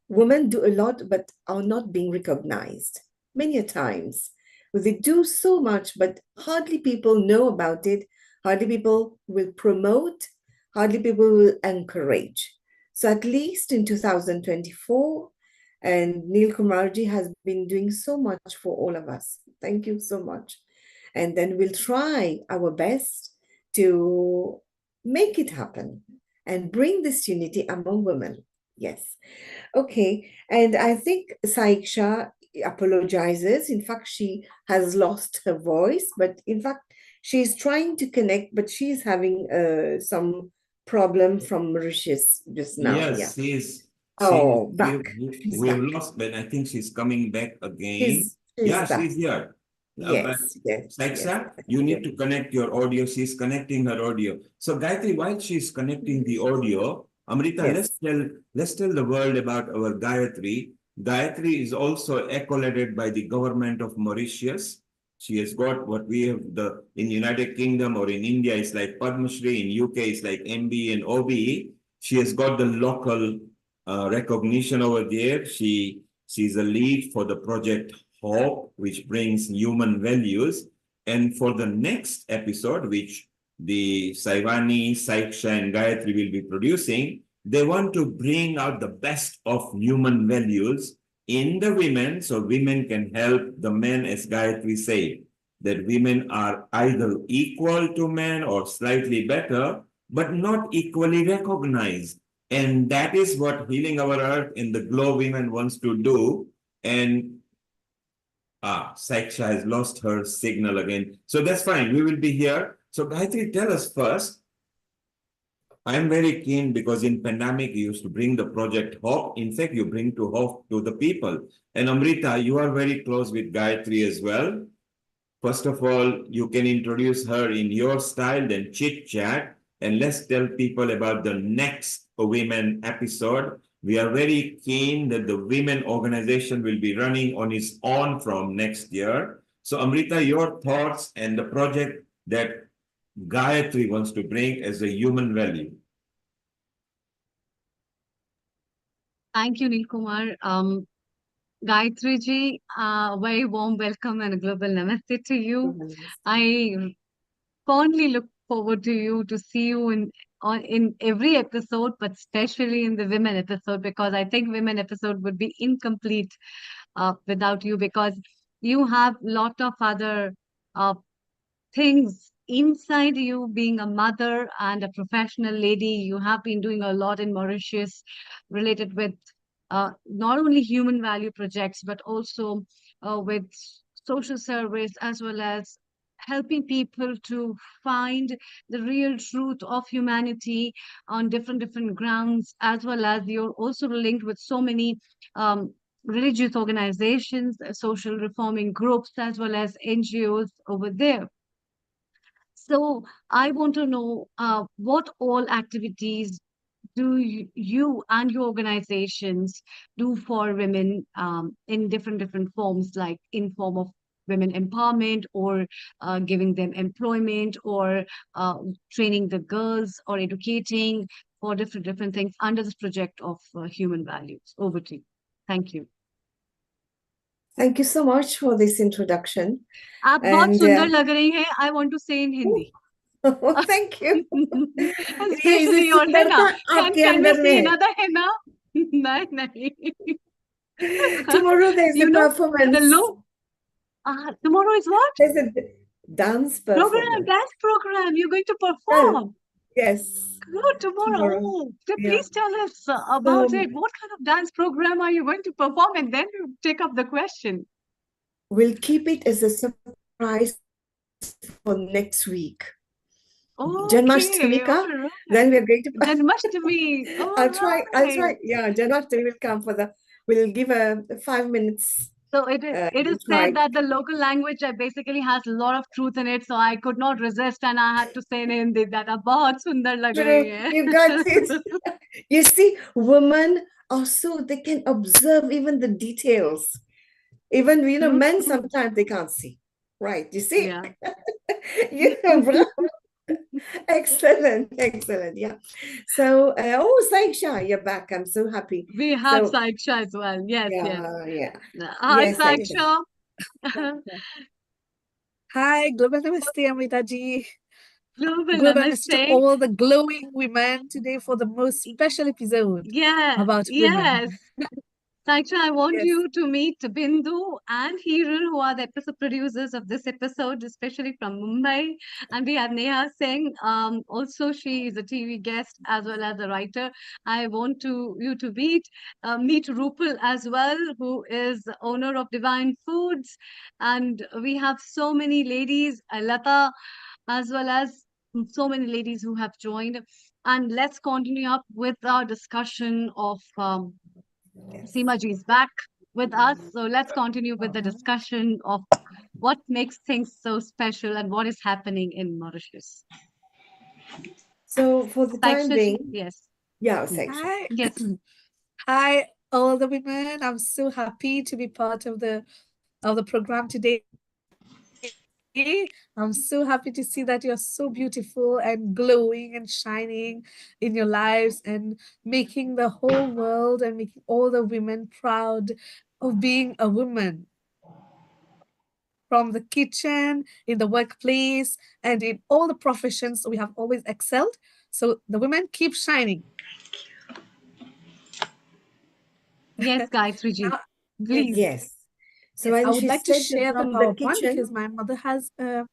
F: women do a lot but are not being recognized. Many a times. They do so much, but hardly people know about it. Hardly people will promote. Hardly people will encourage. So at least in 2024, and Neil Kumarji has been doing so much for all of us. Thank you so much. And then we'll try our best to make it happen and bring this unity among women. Yes. Okay. And I think Saiksha apologizes. In fact, she has lost her voice, but in fact, she's trying to connect, but she's having some problem from Mauritius just now.
B: Yes,
F: yeah.
B: back. We've lost, but I think she's coming back again.
F: She's
B: she's here.
F: Yes,
B: Saiksha, you need to connect your audio. She's connecting her audio. So Gayatri, while she's connecting the audio, Amrita, let's tell the world about our Gayatri. Gayatri is also accoladed by the government of Mauritius. She has got what we have in United Kingdom or in India, it's like Padma Shri. In UK, it's like MB and OBE. She has got the local recognition over there. She's a lead for the project Hope, which brings human values. And for the next episode, which the Saivani, Saiksha, and Gayatri will be producing, they want to bring out the best of human values in the women, so women can help the men, as Gayatri said, that women are either equal to men or slightly better, but not equally recognized. And that is what Healing Our Earth in the GLOWomen wants to do. And Saiksha has lost her signal again. So that's fine. We will be here. So Gayatri, tell us first. I'm very keen because in pandemic you used to bring the project hope. In fact, you bring to hope to the people. And Amrita, you are very close with Gayatri as well. First of all, you can introduce her in your style, then chit chat, and let's tell people about the next women episode. We are very keen that the women organization will be running on its own from next year. So Amrita, your thoughts and the project that Gayatri wants to bring as a human value.
G: Thank you, Nilkumar. Gayatri ji, very warm welcome and a global namaste to you. I fondly look forward to you to see you in every episode, but especially in the women episode, because I think women episode would be incomplete without you, because you have lot of other things inside you, being a mother and a professional lady. You have been doing a lot in Mauritius related with not only human value projects, but also with social service, as well as helping people to find the real truth of humanity on different grounds, as well as you're also linked with so many religious organizations, social reforming groups, as well as NGOs over there. So I want to know what all activities do you and your organizations do for women in different forms, like in form of women empowerment, or giving them employment, or training the girls, or educating for different things under this project of human values. Over to you. Thank you.
F: Thank you so much for this introduction.
G: आप बहुत सुंदर लग रही हैं. I want to say in Hindi.
F: Oh, thank you.
G: Especially your henna. Can we see another henna? nahi.
F: Tomorrow there's a performance.
G: Tomorrow is what?
F: There's a dance performance.
G: Dance program. You're going to perform.
F: Yes.
G: Good, tomorrow. Oh, so please tell us about it. What kind of dance program are you going to perform? And then you take up the question.
F: We'll keep it as a surprise for next week.
G: Okay,
F: Janmashtami
G: right.
F: Then we're going to
G: Janmashtami.
F: I'll try. Yeah, Janmashtami will come we'll give a 5 minutes.
G: So it is said that the local language basically has a lot of truth in it. So I could not resist, and I had to say in Hindi that bahut sundar lag rahi hai.
F: You got this. You see, women also, they can observe even the details. Even men sometimes they can't see. Right? You see?
G: Yeah.
F: Excellent. Yeah. So, Saiksha, you're back. I'm so happy.
G: We have Saiksha as well. Yes.
F: Yeah.
G: Hi, Saiksha.
V: Hi, global namaste, Amrita ji.
G: Global
V: namaste to
G: namaste.
V: all the glowing women today for the most special episode about women.
G: Saiksha, I want you to meet Bindu and Hiral, who are the episode producers of this episode, especially from Mumbai. And we have Neha Singh. Also, she is a TV guest as well as a writer. I want you to meet Rupal as well, who is the owner of Divine Foods. And we have so many ladies, Lata, as well as so many ladies who have joined. And let's continue up with our discussion of Seema ji is back with us. So let's continue with the discussion of what makes things so special and what is happening in Mauritius.
F: So for the time being,
G: yes.
F: Yeah, Saiksha.
V: Hi.
G: Yes.
V: Hi, all the women. I'm so happy to be part of the program today. I'm so happy to see that you're so beautiful and glowing and shining in your lives and making the whole world and making all the women proud of being a woman. From the kitchen, in the workplace, and in all the professions, we have always excelled. So the women keep shining.
G: Yes, Gayatri ji.
V: Please.
F: Yes. So
V: Yes,
F: when
V: I would
F: she
V: like to
F: said
V: share the
F: from the
V: PowerPoint
F: kitchen,
V: because my mother has a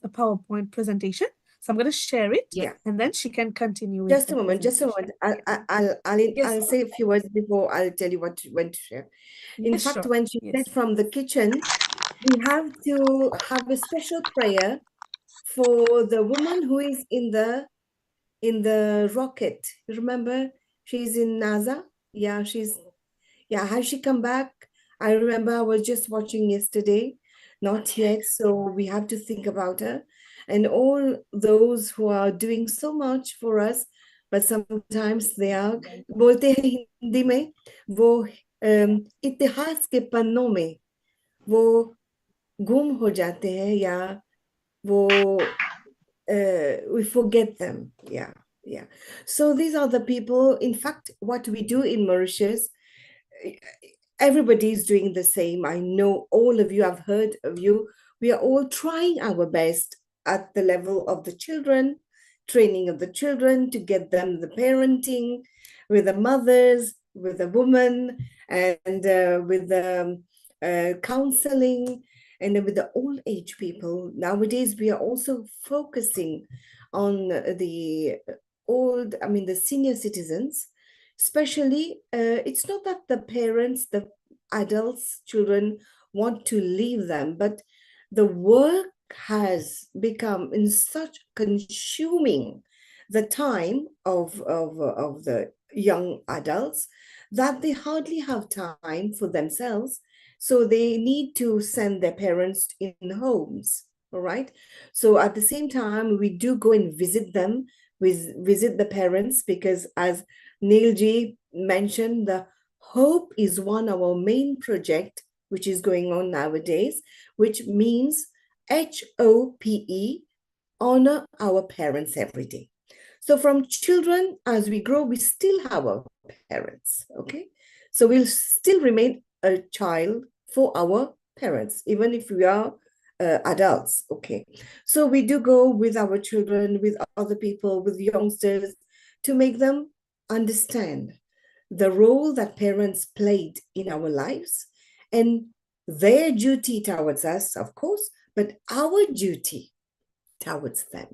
V: PowerPoint presentation. So I'm going to share it,
F: yeah.
V: and then she can continue with
F: Just
V: the
F: a moment, just a
V: presentation.
F: moment. I'll say a few words before I'll tell you when to share. In
V: Yes,
F: fact,
V: sure.
F: when she said from the kitchen, we have to have a special prayer for the woman who is in the rocket. Remember, she's in NASA. Yeah, has she come back? I remember I was just watching yesterday. Not yet, so we have to think about her and all those who are doing so much for us, but sometimes they are बोलते हैं हिंदी में वो इतिहास के पन्नों में वो गुम हो जाते हैं या वो we forget them. Yeah. So these are the people. In fact, what we do in Mauritius, everybody is doing the same. I know all of you, I've heard of you. We are all trying our best at the level of the children, training of the children to get them the parenting with the mothers, with the women, and with the counseling, and then with the old age people. Nowadays, we are also focusing on the the senior citizens. Especially, it's not that the parents, the adults, children want to leave them, but the work has become in such consuming the time of the young adults that they hardly have time for themselves. So they need to send their parents in homes. All right. So at the same time, we do go and visit them, visit the parents, because as Neil G mentioned, the Hope is one of our main project, which is going on nowadays, which means HOPE, honor our parents every day. So from children, as we grow, we still have our parents, okay? So we'll still remain a child for our parents, even if we are adults, okay? So we do go with our children, with other people, with youngsters, to make them understand the role that parents played in our lives and their duty towards us, of course, but our duty towards them,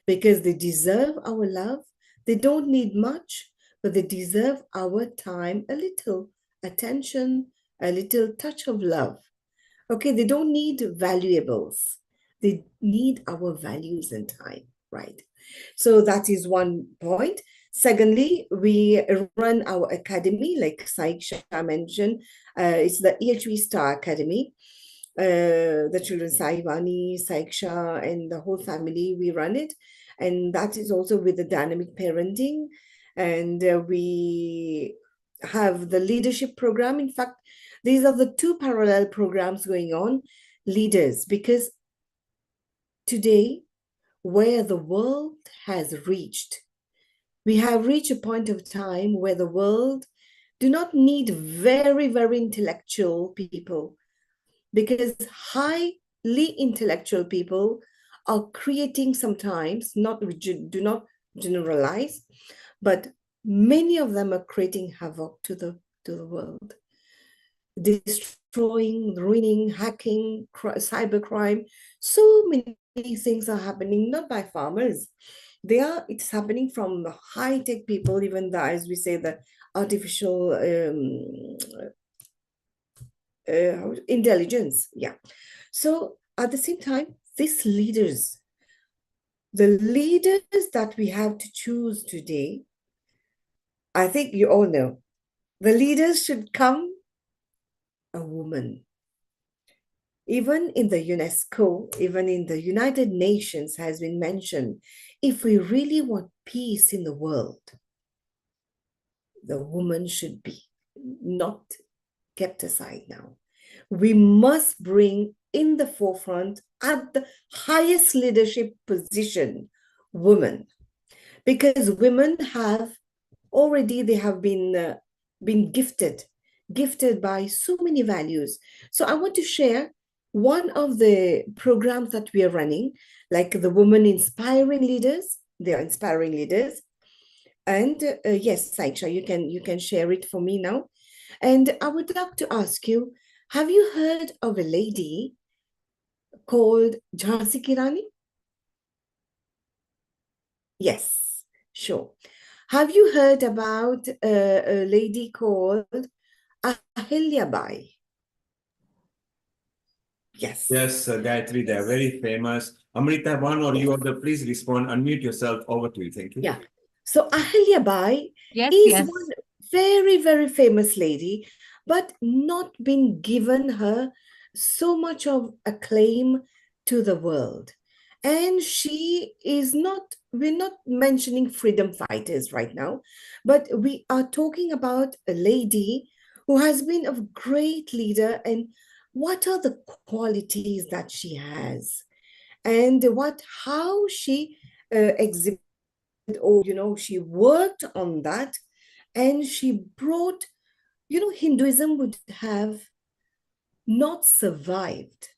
F: because they deserve our love. They don't need much, but they deserve our time, a little attention, a little touch of love. Okay, they don't need valuables. They need our values and time, right? So that is one point. Secondly, we run our academy, like Saiksha mentioned. It's the EHV Star Academy. The children, Saivani, Saiksha, and the whole family, we run it. And that is also with the dynamic parenting. And we have the leadership program. In fact, these are the two parallel programs going on, leaders, because today, where the world has reached, we have reached a point of time where the world do not need very, very intellectual people, because highly intellectual people are creating sometimes, do not generalize, but many of them are creating havoc to the world, destroying, ruining, hacking, cybercrime. So many things are happening, not by farmers. It's happening from the high-tech people, even the, as we say, the artificial intelligence. Yeah. So at the same time, the leaders that we have to choose today, I think you all know, the leaders should come a woman. Even in the UNESCO, even in the United Nations has been mentioned, if we really want peace in the world, the woman should be not kept aside now. We must bring in the forefront at the highest leadership position, women, because women have already, they have been gifted by so many values. So I want to share one of the programs that we are running, like the Women Inspiring Leaders. They are inspiring leaders. And yes, Saiksha, you can share it for me now. And I would like to ask you, have you heard of a lady called Jhansi Ki Rani? Yes, sure. Have you heard about a lady called Ahilya Bai? Yes.
B: Yes, Gayatri, they are very famous. Amrita, one or you other, please respond. Unmute yourself. Over to you. Thank you.
F: Yeah. So Ahilya Bai
G: Yes,
F: is
G: yes.
F: one very, very famous lady, but not been given her so much of acclaim to the world. And she is not, we're not mentioning freedom fighters right now, but we are talking about a lady who has been a great leader. And what are the qualities that she has? And how she exhibited, or she worked on that, and she brought, Hinduism would have not survived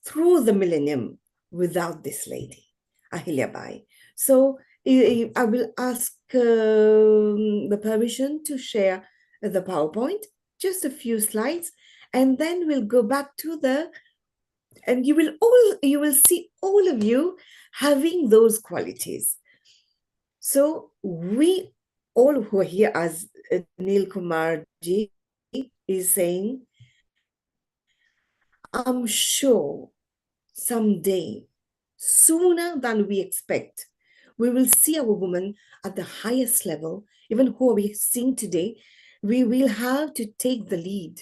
F: through the millennium without this lady, Ahilya Bai. So I will ask the permission to share the PowerPoint, just a few slides, and then we'll go back to and you will see all of you having those qualities. So we all who are here, as Neil Kumar ji is saying, I'm sure someday, sooner than we expect, we will see our women at the highest level. Even who we are seeing today, we will have to take the lead.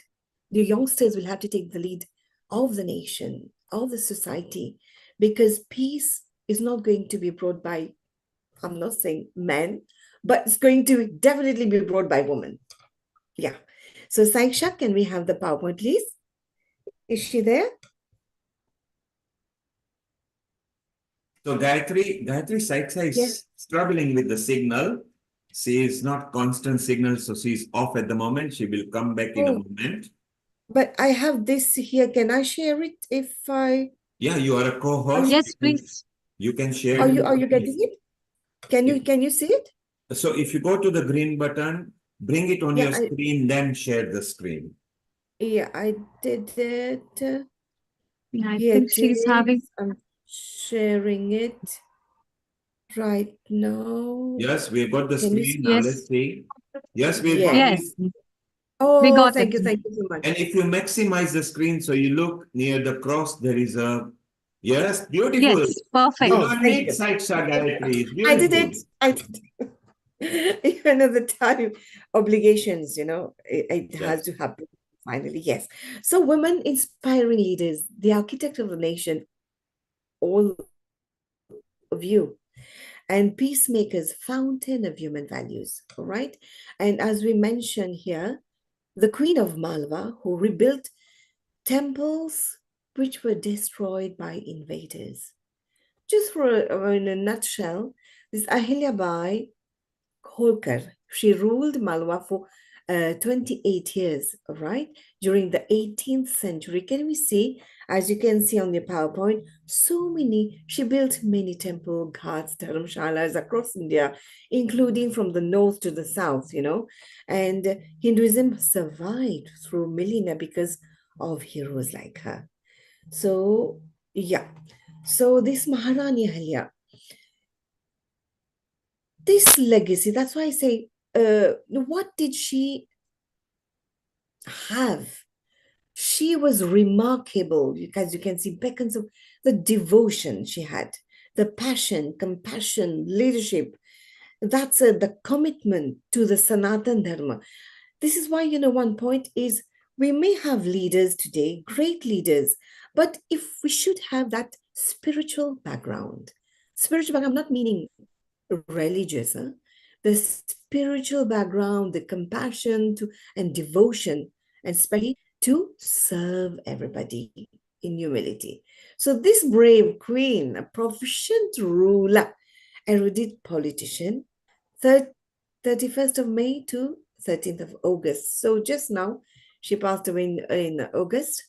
F: The youngsters will have to take the lead of the nation, of the society, because peace is not going to be brought by, I'm not saying men, but it's going to definitely be brought by women. Yeah. So Saiksha, can we have the PowerPoint, please? Is she there?
B: So Gayatri Saiksha is
F: Yes.
B: struggling with the signal. She is not constant signal, so she's off at the moment. She will come back in a moment.
F: But I have this here. Can I share it if I?
B: Yeah, you are a co-host.
G: Yes, please.
B: You can share.
F: Are you getting it? Can you see it?
B: So if you go to the green button, bring it on
F: Yeah,
B: your screen, then share the screen.
F: Yeah, I did it.
G: I
F: Here
G: think
F: it
G: she's having.
F: is. I'm sharing it right now.
B: Yes, we've got the
F: Can you
B: screen.
F: see?
B: Now let's see. Yes, we've got it.
G: Yes.
F: Oh,
G: We got
F: thank
G: it.
F: you so much.
B: And if you maximize the screen, so you look near the cross, there is a, yes, beautiful.
G: Yes, perfect.
B: You
F: Oh,
B: don't
F: thank
B: need
F: you.
B: Saiksha, Gayatri. It's
F: I did
B: beautiful.
F: it. I did it. Even at the time, obligations, it has to happen finally. Yes. So women inspiring leaders, the architect of the nation, all of you, and peacemakers, fountain of human values. All right. And as we mentioned here, the Queen of Malwa, who rebuilt temples which were destroyed by invaders. Just in a nutshell, this Ahilya Bai Holkar, she ruled Malwa for 28 years, right? During the 18th century. Can we see, as you can see on the PowerPoint, she built many temple, ghats, dharamshalas across India, including from the north to the south, and Hinduism survived through millennia because of heroes like her. So, yeah. So this Maharani Ahilya, this legacy, that's why I say, what did she have? She was remarkable, as you can see, beckons of the devotion she had, the passion, compassion, leadership. That's the commitment to the Sanatan Dharma. This is why, one point is we may have leaders today, great leaders, but if we should have that spiritual background, I'm not meaning religious, the spiritual background, the compassion and devotion, and especially to serve everybody in humility. So this brave queen, a proficient ruler, erudite politician, 31st of May to 13th of August. So just now, she passed away in August.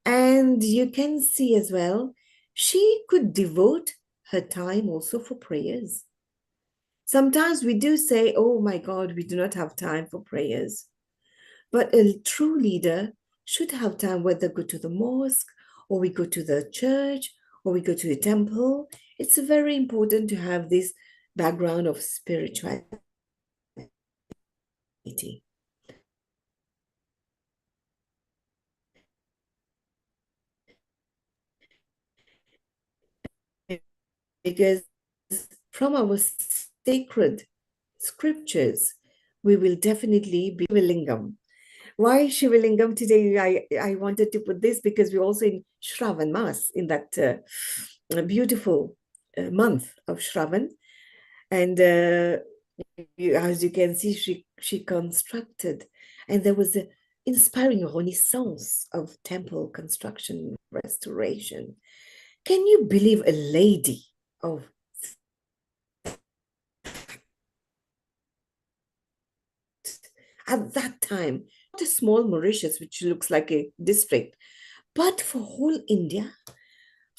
F: And you can see as well, she could devote her time also for prayers. Sometimes we do say, oh my God, we do not have time for prayers. But a true leader should have time, whether go to the mosque or we go to the church or we go to the temple. It's very important to have this background of spirituality. Because from our sacred scriptures, we will definitely be Shivalingam. Why Shivalingam today? I wanted to put this because we're also in Shravan Mas, in that beautiful month of Shravan. And as you can see, she constructed, and there was an inspiring renaissance of temple construction restoration. Can you believe a lady of at that time, not a small Mauritius, which looks like a district, but for whole India?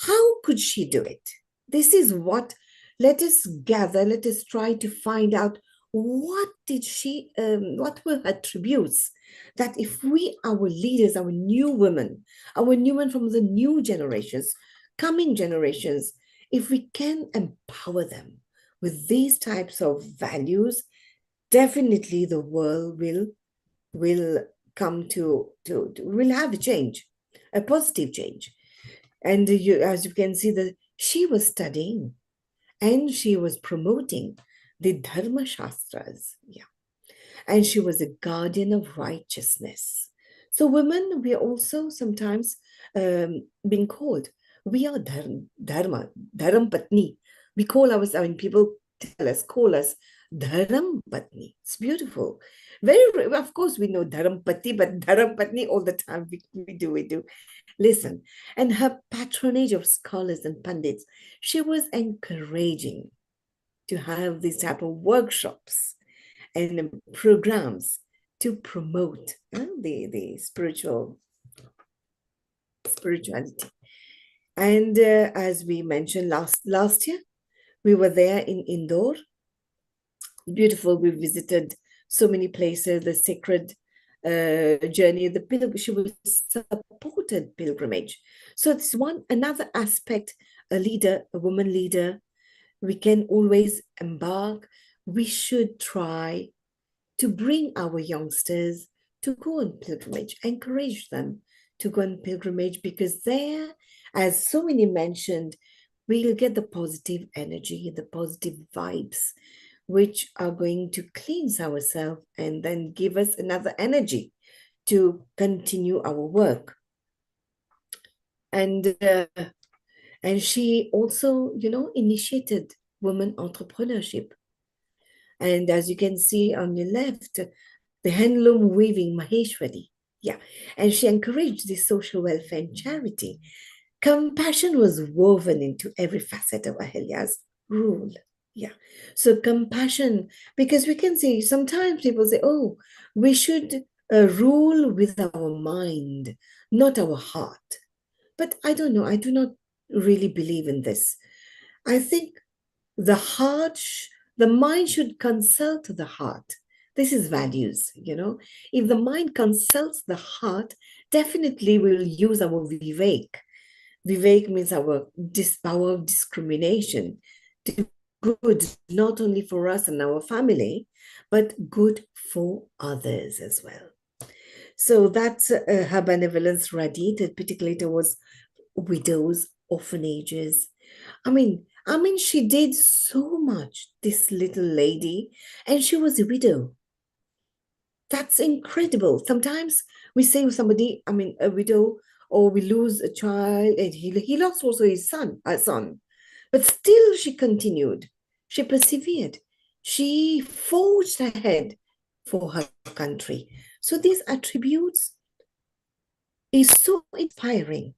F: How could she do it? This is what, let us gather, let us try to find out what did she, what were her attributes, that if we, our leaders, our new women from the new generations, coming generations, if we can empower them with these types of values, definitely the world will come to will have a change, a positive change. And as you can see, that she was studying and she was promoting the Dharma Shastras. Yeah. And she was a guardian of righteousness. So women, we are also sometimes being called, we are Dharma Patni. We call ourselves, I mean, people call us Dharam Patni. It's beautiful. Very, of course, we know Dharam Pati, but Dharam Patni all the time, we do. Listen, and her patronage of scholars and pundits, she was encouraging to have these type of workshops and programs to promote the spirituality. And as we mentioned last year, we were there in Indore. Beautiful. We visited so many places, the sacred journey, she was supported pilgrimage. So it's another aspect, a woman leader, we can always embark. We should try to bring our youngsters to go on pilgrimage, encourage them to go on pilgrimage, because there, as so many mentioned, we'll get the positive energy, the positive vibes, which are going to cleanse ourselves and then give us another energy to continue our work. And she also, initiated women entrepreneurship. And as you can see on the left, the handloom weaving Maheshwari. Yeah. And she encouraged the social welfare and charity. Compassion was woven into every facet of Ahilya's rule. Yeah. So compassion, because we can see sometimes people say, oh, we should rule with our mind, not our heart. But I don't know. I do not really believe in this. I think the mind should consult the heart. This is values, If the mind consults the heart, definitely we will use our vivek. Vivek means our power of discrimination to good, not only for us and our family, but good for others as well. So that's her benevolence radiated particularly towards widows, orphanages. I mean, she did so much, this little lady, and she was a widow. That's incredible. Sometimes we say somebody, a widow, or we lose a child, and he lost also his son, but still she continued. She persevered. She forged ahead for her country. So these attributes is so inspiring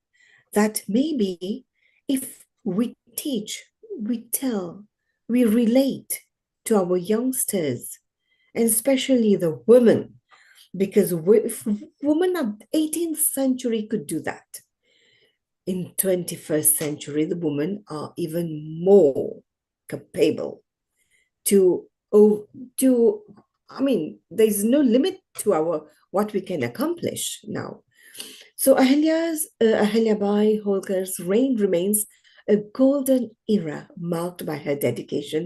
F: that maybe if we teach, we tell, we relate to our youngsters, and especially the women, because if women of 18th century could do that, in 21st century, the women are even more capable to there's no limit to what we can accomplish now. So Ahilyabai Holkar's reign remains a golden era marked by her dedication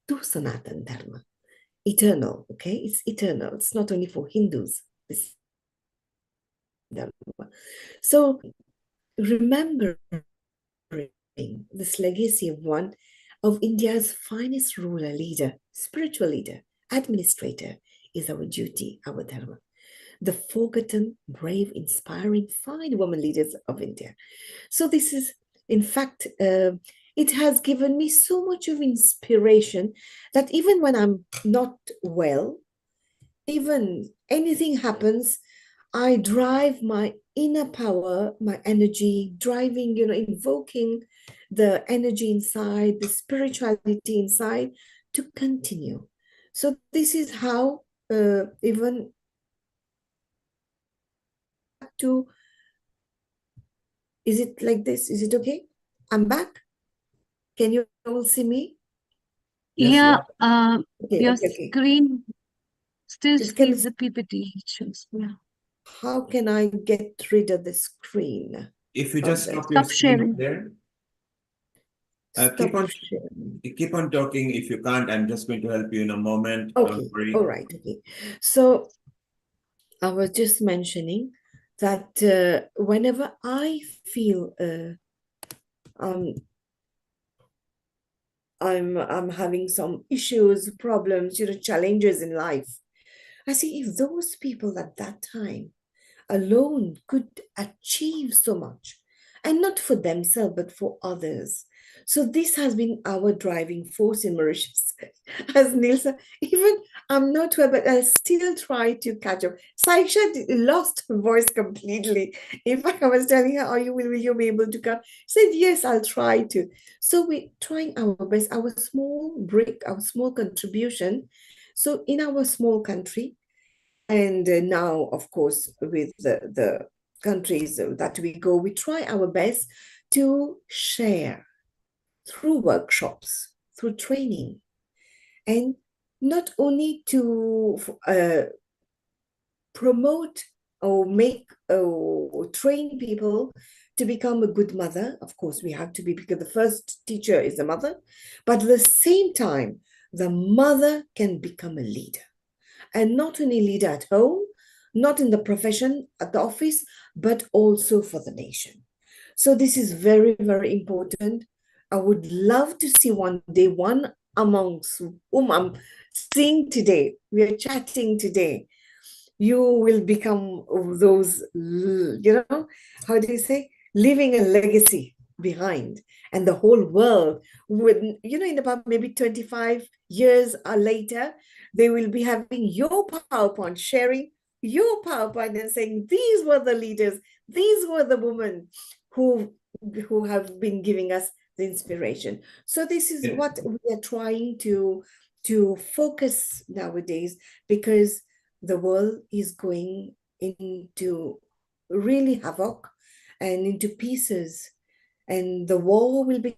F: to Sanatan Dharma. Eternal, okay? It's eternal. It's not only for Hindus. This Dharma. So remembering this legacy of one of India's finest ruler leader, spiritual leader, administrator is our duty, our Dharma. The forgotten, brave, inspiring, fine women leaders of India. So this is, in fact, it has given me so much of inspiration that even when I'm not well, even anything happens, I drive my inner power, my energy, driving, invoking the energy inside, the spirituality inside to continue. So this is how even to, is it like this? Is it okay? I'm back. Can you all see me?
G: Yeah,
F: Okay,
G: your
F: okay.
G: screen still
F: It can,
G: sees the PPT. It shows. Yeah.
F: how can I get rid of the screen?
B: If you just stop your
G: Stop
B: screen
G: sharing.
B: there,
F: Stop sharing.
B: keep on talking. If you can't, I'm just going to help you in a moment.
F: Okay,
B: Don't worry.
F: all right, okay. So I was just mentioning that whenever I feel I'm having some issues, problems, challenges in life, I see if those people at that time alone could achieve so much, and not for themselves, but for others. So this has been our driving force in Mauritius. As Nilsa, even I'm not well, but I'll still try to catch up. Saiksha lost her voice completely. In fact, I was telling her, will you be able to come? She said, yes, I'll try to. So we're trying our best, our small break, our small contribution. So in our small country, and now, of course, with the countries that we go, we try our best to share through workshops, through training, and not only to promote or make or train people to become a good mother. Of course, we have to be, because the first teacher is the mother, but at the same time, the mother can become a leader. And not only leader at home, not in the profession, at the office, but also for the nation. So this is very, very important. I would love to see one day one amongst whom I'm seeing today, we are chatting today, you will become those, how do you say, leaving a legacy behind, and the whole world would, in about maybe 25 years or later, they will be having your PowerPoint, sharing your PowerPoint and saying, these were the leaders, these were the women who have been giving us the inspiration. So this is what we are trying to focus nowadays, because the world is going into really havoc and into pieces, and the war will be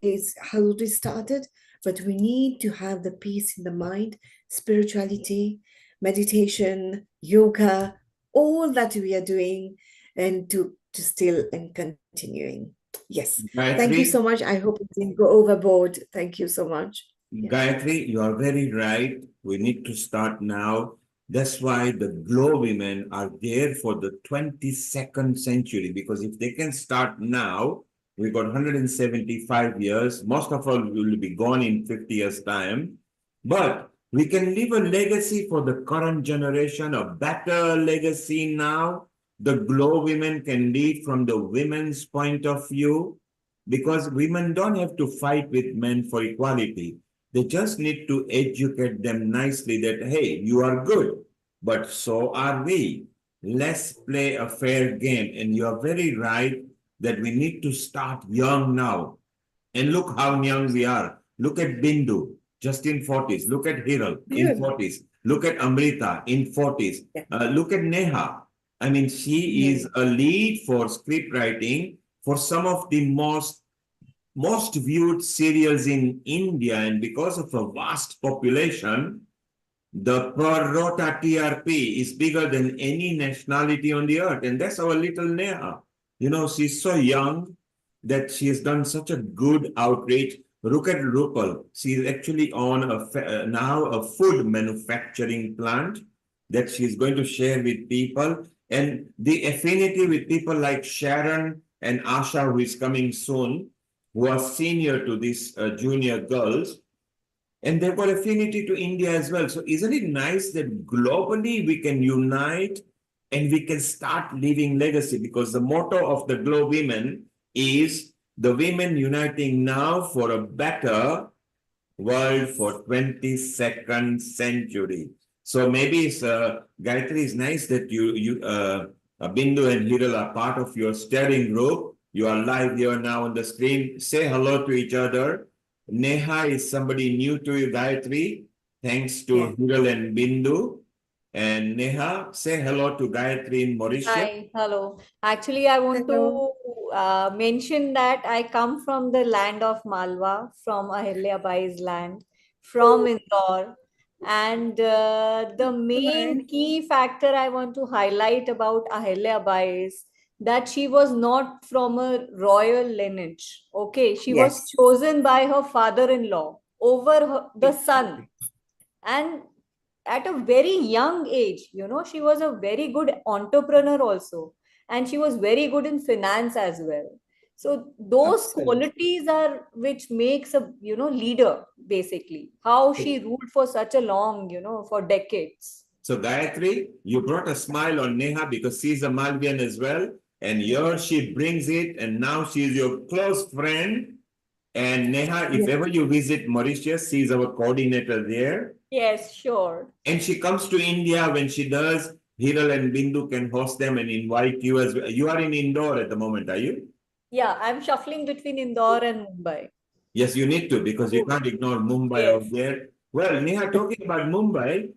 F: already started, but we need to have the peace in the mind, spirituality, meditation, yoga, all that we are doing, and to still and continuing. Yes, thank you so much. I hope it didn't go overboard. Thank you so much.
B: Gayatri, you are very right. We need to start now. That's why the GLOWomen are there for the 22nd century, because if they can start now, we got 175 years. Most of us will be gone in 50 years' time. But we can leave a legacy for the current generation, a better legacy now. The GLOWomen can lead from the women's point of view, because women don't have to fight with men for equality. They just need to educate them nicely that, hey, you are good, but so are we. Let's play a fair game. And you are very right that we need to start young now. And look how young we are. Look at Bindu, just in 40s. Look at Hiral in 40s. Look at Amrita in 40s. Look at Neha. I mean, she is a lead for script writing for some of the most viewed serials in India, and because of a vast population, The Parota TRP is bigger than any nationality on the earth. And that's our little Neha. You know, she's so young that she has done such a good outreach. Look at Rupal. She's actually on now a food manufacturing plant that she's going to share with people. And the affinity with people like Sharon and Asha, who is coming soon, who are senior to these junior girls, and they've got affinity to India as well. So isn't it nice that globally we can unite and we can start leaving legacy? Because the motto of the GLOWomen is the women uniting now for a better world for 22nd century. So maybe it's, Gayatri, it's nice that Bindu and Hiral are part of your steering group. You are live here now on the screen. Say hello to each other. Neha is somebody new to you, Gayatri, thanks to Hiral and Bindu. And Neha, say hello to Gayatri in Mauritius.
Q: Hi, hello. Actually, I want to mention that I come from the land of Malwa, from Ahilya land, from Indore. And the main key factor I want to highlight about Ahilya is that she was not from a royal lineage. Okay, she was chosen by her father-in-law over the son. And at a very young age, she was a very good entrepreneur also, and she was very good in finance as well. So those qualities are which makes a leader, basically, how she ruled for such a long, for decades.
B: So Gayatri, you brought a smile on Neha because she's a Malvian as well, and here she brings it, and now she's your close friend. And Neha, if ever you visit Mauritius, she's our coordinator there.
Q: Yes, sure.
B: And she comes to India. When she does, Hiral and Bindu can host them and invite you as well. You are in Indore at the moment, are you?
Q: Yeah, I'm shuffling between Indore and Mumbai.
B: Yes, you need to, because you can't ignore Mumbai out there. Well, Neha, talking about Mumbai,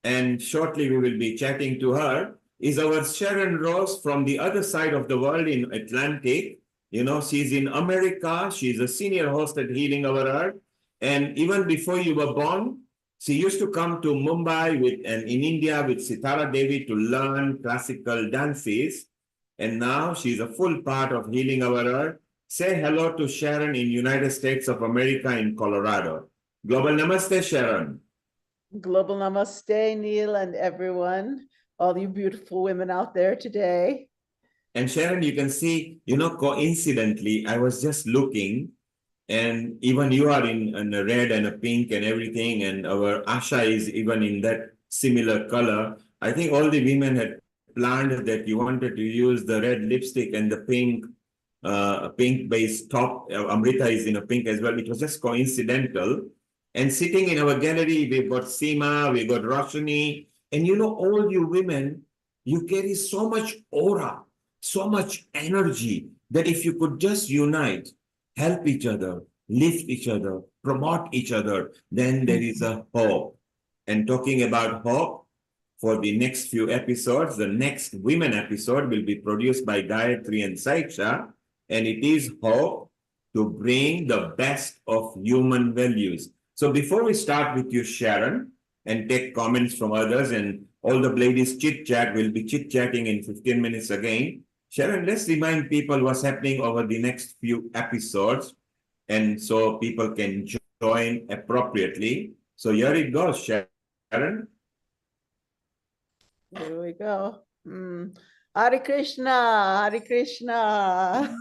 B: and shortly we will be chatting to her, is our Sharon Ross from the other side of the world in Atlantic. You know, she's in America. She's a senior host at Healing Our Earth. And even before you were born, she used to come to Mumbai and in India with Sitara Devi to learn classical dances. And now she's a full part of Healing Our Earth. Say hello to Sharon in United States of America in Colorado. Global Namaste, Sharon.
J: Global Namaste, Neil, and everyone, all you beautiful women out there today.
B: And Sharon, you can see, coincidentally, I was just looking, and even you are in a red and a pink and everything, and our Asha is even in that similar color. I think all the women had planned that you wanted to use the red lipstick and the pink base top. Amrita is in a pink as well. It was just coincidental. And sitting in our gallery, we've got Seema, we've got Roshni, and all you women, you carry so much aura, so much energy, that if you could just unite, help each other, lift each other, promote each other, then there is a hope. And talking about hope, for the next few episodes, the next women episode will be produced by Gayatri and Saiksha, and it is hope to bring the best of human values. So before we start with you, Sharon, and take comments from others, and all the ladies chit-chat, will be chit-chatting in 15 minutes again. Sharon, let's remind people what's happening over the next few episodes, and so people can join appropriately. So here it goes, Sharon.
J: Here we go. Hare Krishna, Hare Krishna.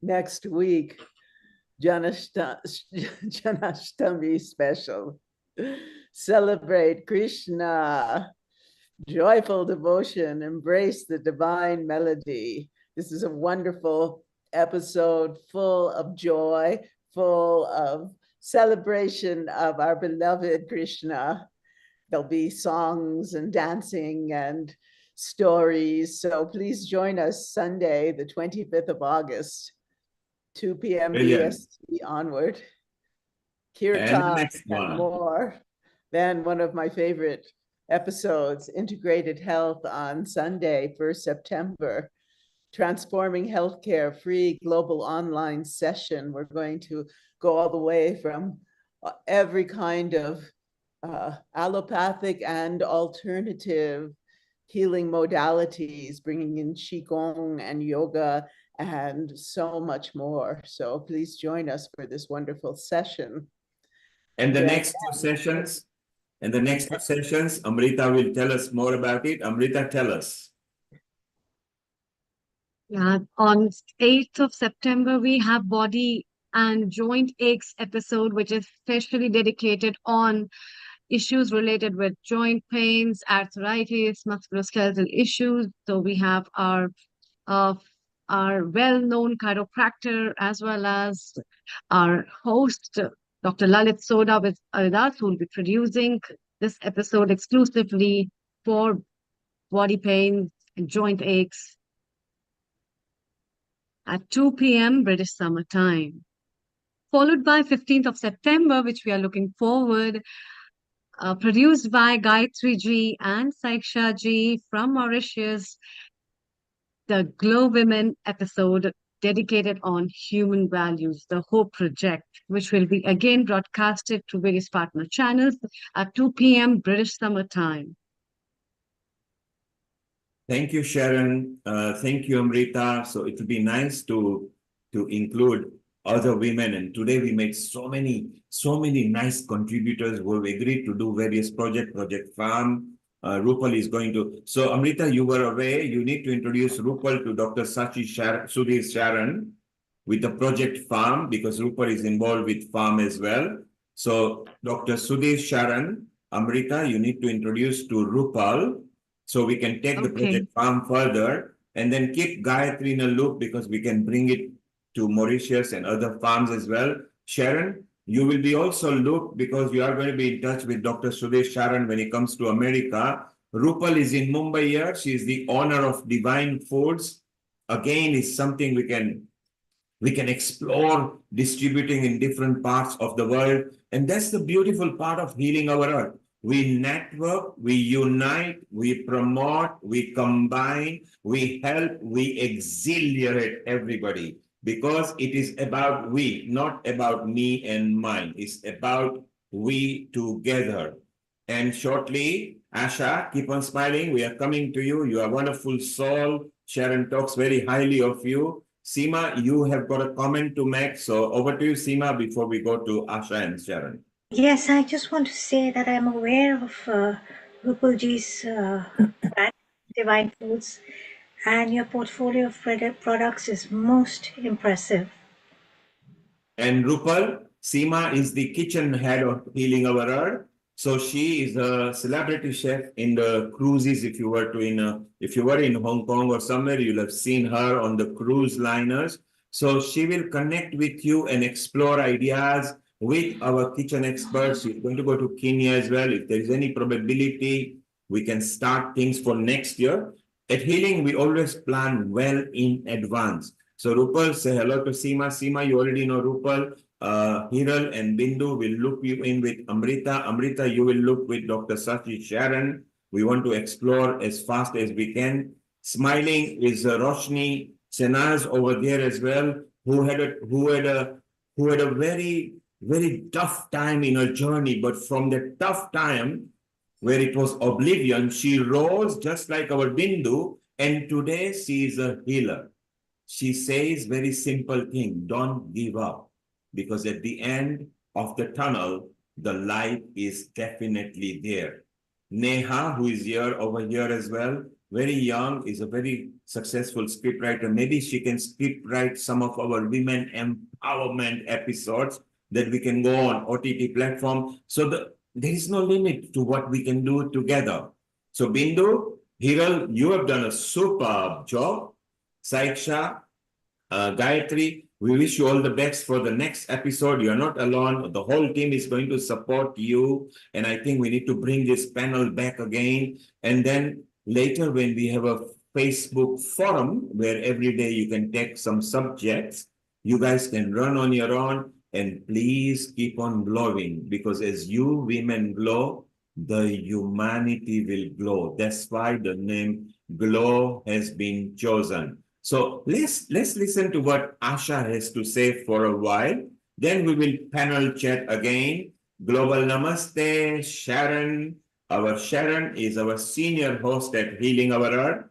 J: Next week, Janashtami special. Celebrate Krishna. Joyful devotion, embrace the divine melody. This is a wonderful episode full of joy, full of celebration of our beloved Krishna. There'll be songs and dancing and stories. So please join us Sunday, the 25th of August, 2 p.m. BST onward. Kirtan and more. Then one of my favorite episodes, Integrated Health on Sunday, 1st September, Transforming Healthcare, free global online session. We're going to go all the way from every kind of allopathic and alternative healing modalities, bringing in Qigong and yoga and so much more. So please join us for this wonderful session.
B: And the
J: Yeah.
B: next two sessions, Amrita will tell us more about it. Amrita, tell us.
G: Yeah, on 8th of September, we have body and joint aches episode, which is specially dedicated on issues related with joint pains, arthritis, musculoskeletal issues. So we have uh, our well-known chiropractor as well as our host, Dr. Lalit Soda with us, who will be producing this episode exclusively for body pain and joint aches at 2 p.m. British Summer Time. Followed by 15th of September, which we are looking forward, produced by Gayatri Ji and Saiksha Ji from Mauritius, the GLOWomen episode dedicated on human values, the Hope Project, which will be again broadcasted to various partner channels at 2 p.m. British Summer Time.
B: Thank you, Sharon. Thank you, Amrita. So it would be nice to include other women. And today we made so many nice contributors who have agreed to do various Project Farm. Rupal is going to. So Amrita, you were away. You need to introduce Rupal to Dr. Sudhir Sharan with the Project Farm, because Rupal is involved with Farm as well. So Dr. Sudhir Sharan, Amrita, you need to introduce to Rupal, so we can take the Project Farm further, and then keep Gayatri in a loop, because we can bring it to Mauritius and other farms as well. Sharon, you will be also looped, because you are going to be in touch with Dr. Sudhir Sharan when he comes to America. Rupal is in Mumbai here. She is the owner of Divine Foods. Again, is something we can explore distributing in different parts of the world. And that's the beautiful part of healing our earth. We network, we unite, we promote, we combine, we help, we exhilarate everybody, because it is about we, not about me and mine. It's about we together. And shortly, Asha, keep on smiling. We are coming to you. You are a wonderful soul. Sharon talks very highly of you. Seema, you have got a comment to make. So over to you, Seema, before we go to Asha and Sharon.
T: Yes, I just want to say that I'm aware of Rupalji's brand, Divine Foods, and your portfolio of products is most impressive.
B: And Rupal, Seema is the kitchen head of Healing Our Earth. So she is a celebrity chef in the cruises. If you were in Hong Kong or somewhere, you'll have seen her on the cruise liners. So she will connect with you and explore ideas with our kitchen experts. You're going to go to Kenya as well. If there is any probability, we can start things for next year. At Healing, we always plan well in advance. So Rupal, say hello to Seema. Seema, you already know Rupal. Hiral and Bindu will loop you in with Amrita. Amrita, you will loop with Dr. Sudhir Sharan. We want to explore as fast as we can. Smiling is Roshni Senaz over there as well, who had a very, very tough time in her journey. But from the tough time where it was oblivion, she rose just like our Bindu, and today she is a healer. She says very simple thing: don't give up, because at the end of the tunnel, the light is definitely there. Neha, who is here over here as well, very young, is a very successful scriptwriter. Maybe she can scriptwrite some of our women empowerment episodes that we can go on OTT platform. So there is no limit to what we can do together. So Bindu, Hiral, you have done a superb job. Saiksha, Gayatri, we wish you all the best for the next episode. You're not alone. The whole team is going to support you. And I think we need to bring this panel back again. And then later, when we have a Facebook forum where every day you can take some subjects, you guys can run on your own. And please keep on glowing, because as you women glow, the humanity will glow. That's why the name GLOW has been chosen. So let's listen to what Asha has to say for a while. Then we will panel chat again. Global Namaste, Sharon. Our Sharon is our senior host at Healing Our Earth.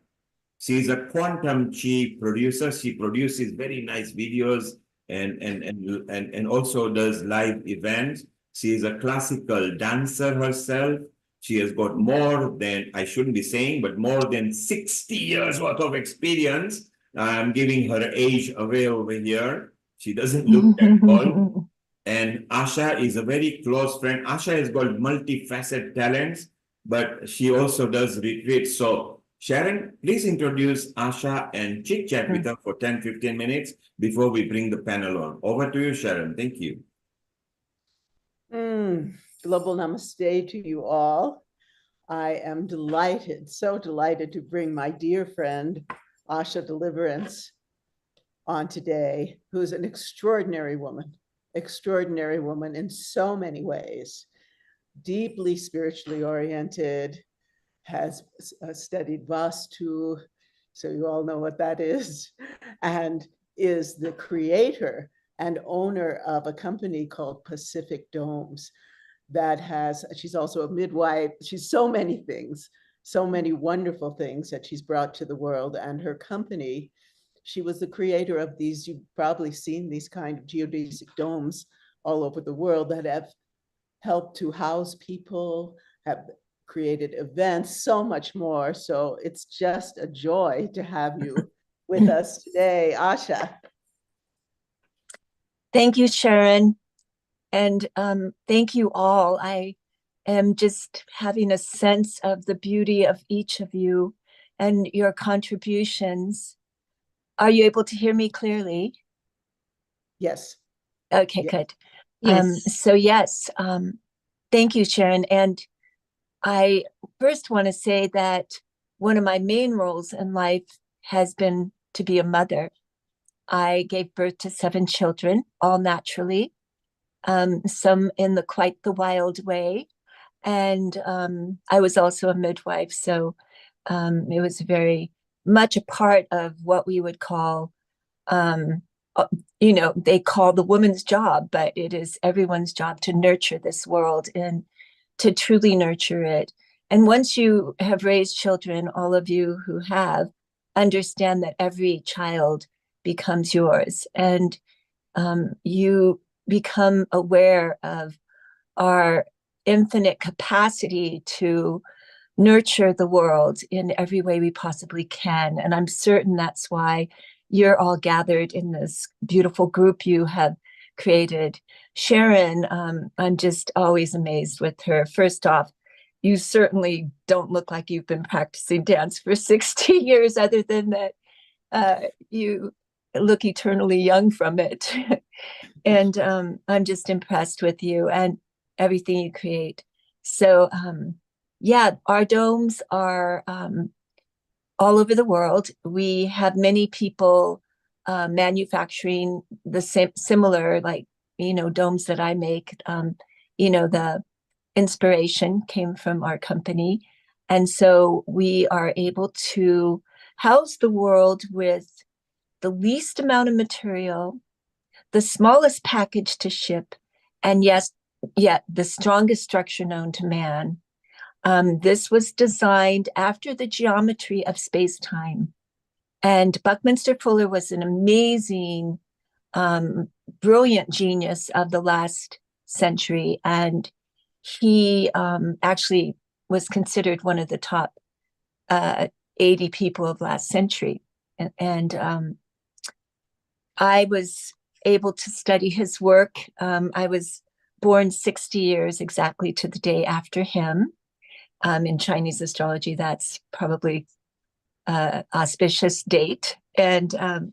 B: She is a quantum chi producer. She produces very nice videos and also does live events. She is a classical dancer herself. She has got more than, I shouldn't be saying, but more than 60 years worth of experience. I'm giving her age away over here. She doesn't look that old. And Asha is a very close friend. Asha has got multifaceted talents, but she also does retreats. So Sharon, please introduce Asha and chit chat with her for 10-15 minutes before we bring the panel on. Over to you, Sharon. Thank you.
J: Global namaste to you all. I am delighted, so delighted to bring my dear friend, Asha Deliverance, on today, who's an extraordinary woman in so many ways, deeply spiritually oriented, has studied Vastu, so you all know what that is, and is the creator and owner of a company called Pacific Domes that has, she's also a midwife, she's so many things, so many wonderful things that she's brought to the world. And her company, she was the creator of these, you've probably seen these kind of geodesic domes all over the world that have helped to house people, have created events, so much more. So it's just a joy to have you with us today, Asha.
D: Thank you, Sharon. And thank you all. I am just having a sense of the beauty of each of you and your contributions. Are you able to hear me clearly?
J: Yes.
D: Okay,
J: yes.
D: good.
G: Yes.
D: So yes, thank you, Sharon. And I first want to say that one of my main roles in life has been to be a mother. I gave birth to 7 children, all naturally, some in quite the wild way. And I was also a midwife, so it was very much a part of what we would call, they call the woman's job, but it is everyone's job to nurture this world and to truly nurture it. And once you have raised children, all of you who have, understand that every child becomes yours, and you become aware of our infinite capacity to nurture the world in every way we possibly can. And I'm certain that's why you're all gathered in this beautiful group you have created. Sharon, I'm just always amazed with her. First off, you certainly don't look like you've been practicing dance for 60 years, other than that you look eternally young from it. And I'm just impressed with you and everything you create. So yeah, our domes are all over the world. We have many people manufacturing the similar, like, domes that I make. The inspiration came from our company. And so we are able to house the world with the least amount of material, the smallest package to ship, and yes, yet the strongest structure known to man. This was designed after the geometry of space-time. And Buckminster Fuller was an amazing, brilliant genius of the last century. And he actually was considered one of the top 80 people of last century. And I was able to study his work. I was born 60 years exactly to the day after him. In Chinese astrology, that's probably an auspicious date. And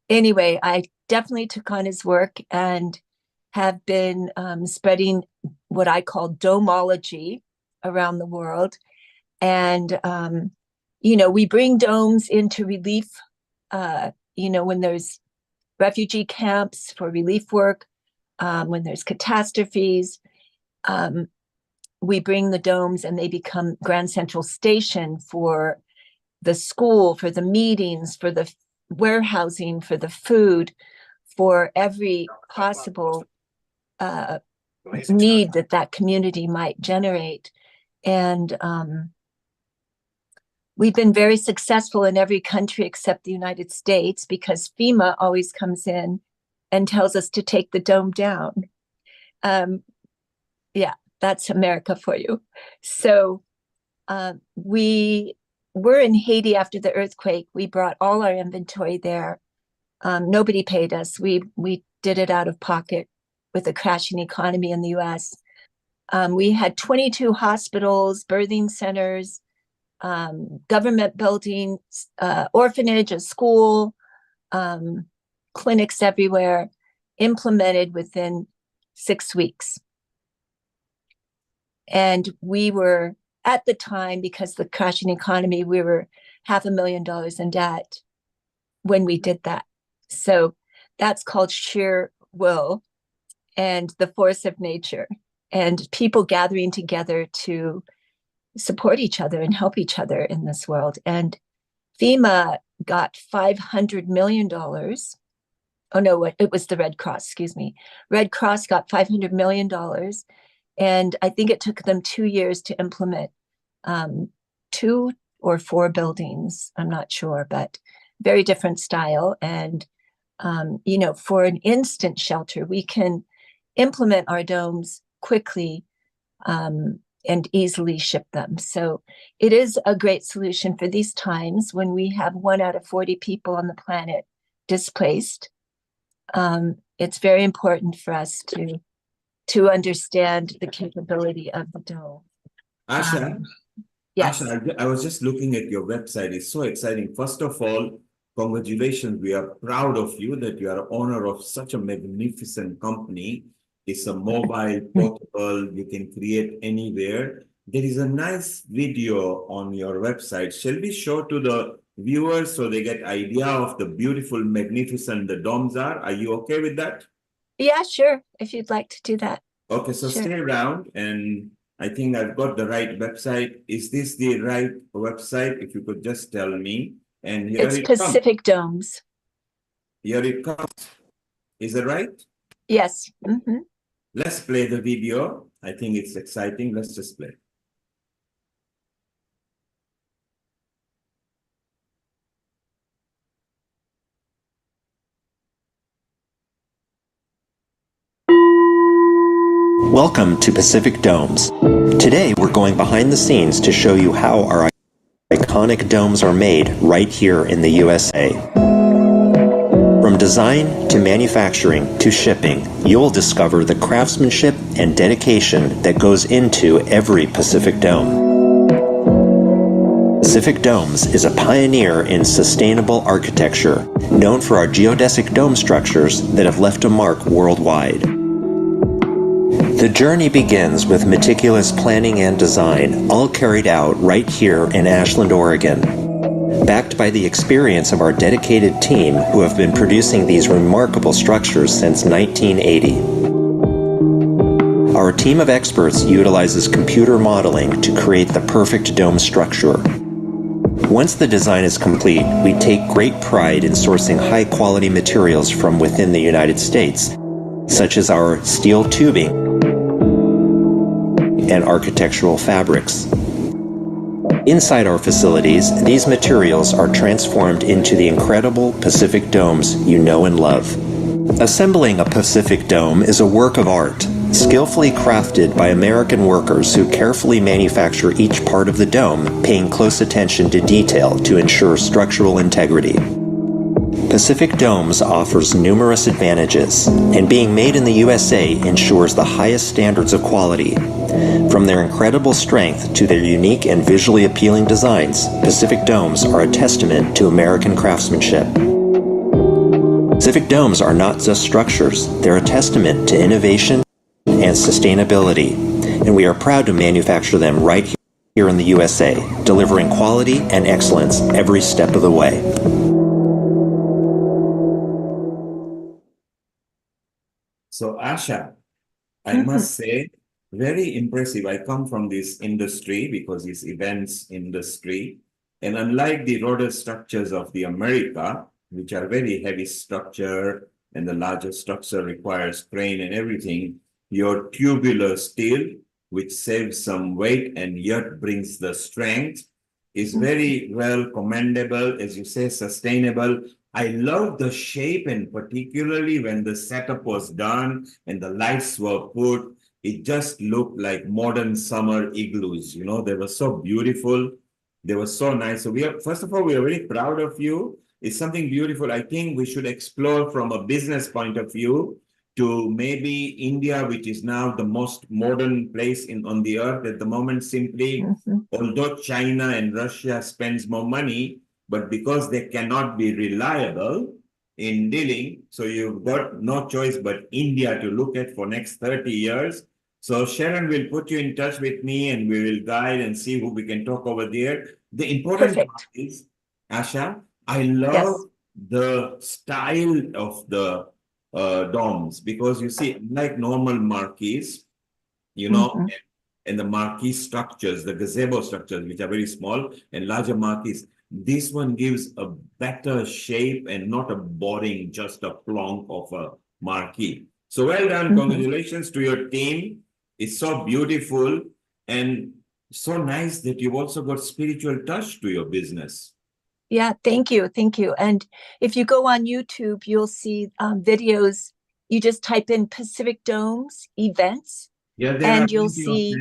D: anyway, I definitely took on his work and have been spreading what I call domology around the world. And, we bring domes into relief, when there's refugee camps for relief work, when there's catastrophes. We bring the domes and they become Grand Central Station for the school, for the meetings, for the warehousing, for the food, for every possible need that that community might generate. And we've been very successful in every country except the United States because FEMA always comes in and tells us to take the dome down. Yeah, that's America for you. So we were in Haiti after the earthquake. We brought all our inventory there. Nobody paid us. We did it out of pocket with the crashing economy in the US. We had 22 hospitals, birthing centers, government buildings, orphanage, a school, clinics everywhere, implemented within 6 weeks. And we were, at the time, because of the crashing economy, we were $500,000 in debt when we did that. So that's called sheer will and the force of nature and people gathering together to support each other and help each other in this world. And FEMA got $500 million. Oh no, it was the Red Cross, excuse me. Red Cross got $500 million. And I think it took them 2 years to implement 2 or 4 buildings. I'm not sure, but very different style. And, you know, for an instant shelter, we can implement our domes quickly and easily ship them. So it is a great solution for these times when we have 1 out of 40 people on the planet displaced. It's very important for us to understand the capability of the dome.
B: Asha,
D: yes.
B: Asha, I was just looking at your website. It's so exciting. First of all, congratulations. We are proud of you that you are owner of such a magnificent company. It's a mobile, portable, you can create anywhere. There is a nice video on your website. Shall we show to the viewers so they get idea of the beautiful, magnificent the domes are? Are you okay with that?
D: Yeah, sure. If you'd like to do that.
B: Okay, so
D: Sure.
B: stay around, and I think I've got the right website. Is this the right website? If you could just tell me. And here
D: It's
B: it comes.
D: Pacific Domes.
B: Here it comes. Is it right?
D: Yes. Mm-hmm.
B: Let's play the video. I think it's exciting. Let's just play.
K: Welcome to Pacific Domes. Today we're going behind the scenes to show you how our iconic domes are made right here in the USA. From design to manufacturing to shipping, you'll discover the craftsmanship and dedication that goes into every Pacific Dome. Pacific Domes is a pioneer in sustainable architecture, known for our geodesic dome structures that have left a mark worldwide. The journey begins with meticulous planning and design, all carried out right here in Ashland, Oregon. Backed by the experience of our dedicated team who have been producing these remarkable structures since 1980. Our team of experts utilizes computer modeling to create the perfect dome structure. Once the design is complete, we take great pride in sourcing high-quality materials from within the United States, such as our steel tubing and architectural fabrics. Inside our facilities, these materials are transformed into the incredible Pacific Domes you know and love. Assembling a Pacific Dome is a work of art, skillfully crafted by American workers who carefully manufacture each part of the dome, paying close attention to detail to ensure structural integrity. Pacific Domes offers numerous advantages, and being made in the USA ensures the highest standards of quality. From their incredible strength to their unique and visually appealing designs, Pacific Domes are a testament to American craftsmanship. Pacific Domes are not just structures, they're a testament to innovation and sustainability, and we are proud to manufacture them right here in the USA, delivering quality and excellence every step of the way.
B: So Asha, I must say, very impressive. I come from this industry because it's events industry. And unlike the rotor structures of the America, which are very heavy structure and the larger structure requires crane and everything, your tubular steel, which saves some weight and yet brings the strength, is very well commendable, as you say, sustainable. I love the shape, and particularly when the setup was done and the lights were put, it just looked like modern summer igloos. You know, they were so beautiful. They were so nice. So first of all, we are very proud of you. It's something beautiful. I think we should explore from a business point of view to maybe India, which is now the most modern place on the earth at the moment, simply, although China and Russia spends more money, but because they cannot be reliable in dealing, so you've got no choice but India to look at for next 30 years. So Sharon will put you in touch with me and we will guide and see who we can talk over there. The important part is, Asha, I love the style of the domes, because you see, like normal marquees, you know, and the marquee structures, the gazebo structures, which are very small, and larger marquees, this one gives a better shape and not a boring, just a plonk of a marquee. So well done. Congratulations to your team. It's so beautiful and so nice that you've also got spiritual touch to your business.
D: Yeah, thank you. Thank you. And if you go on YouTube, you'll see videos. You just type in Pacific Domes events, and you'll see,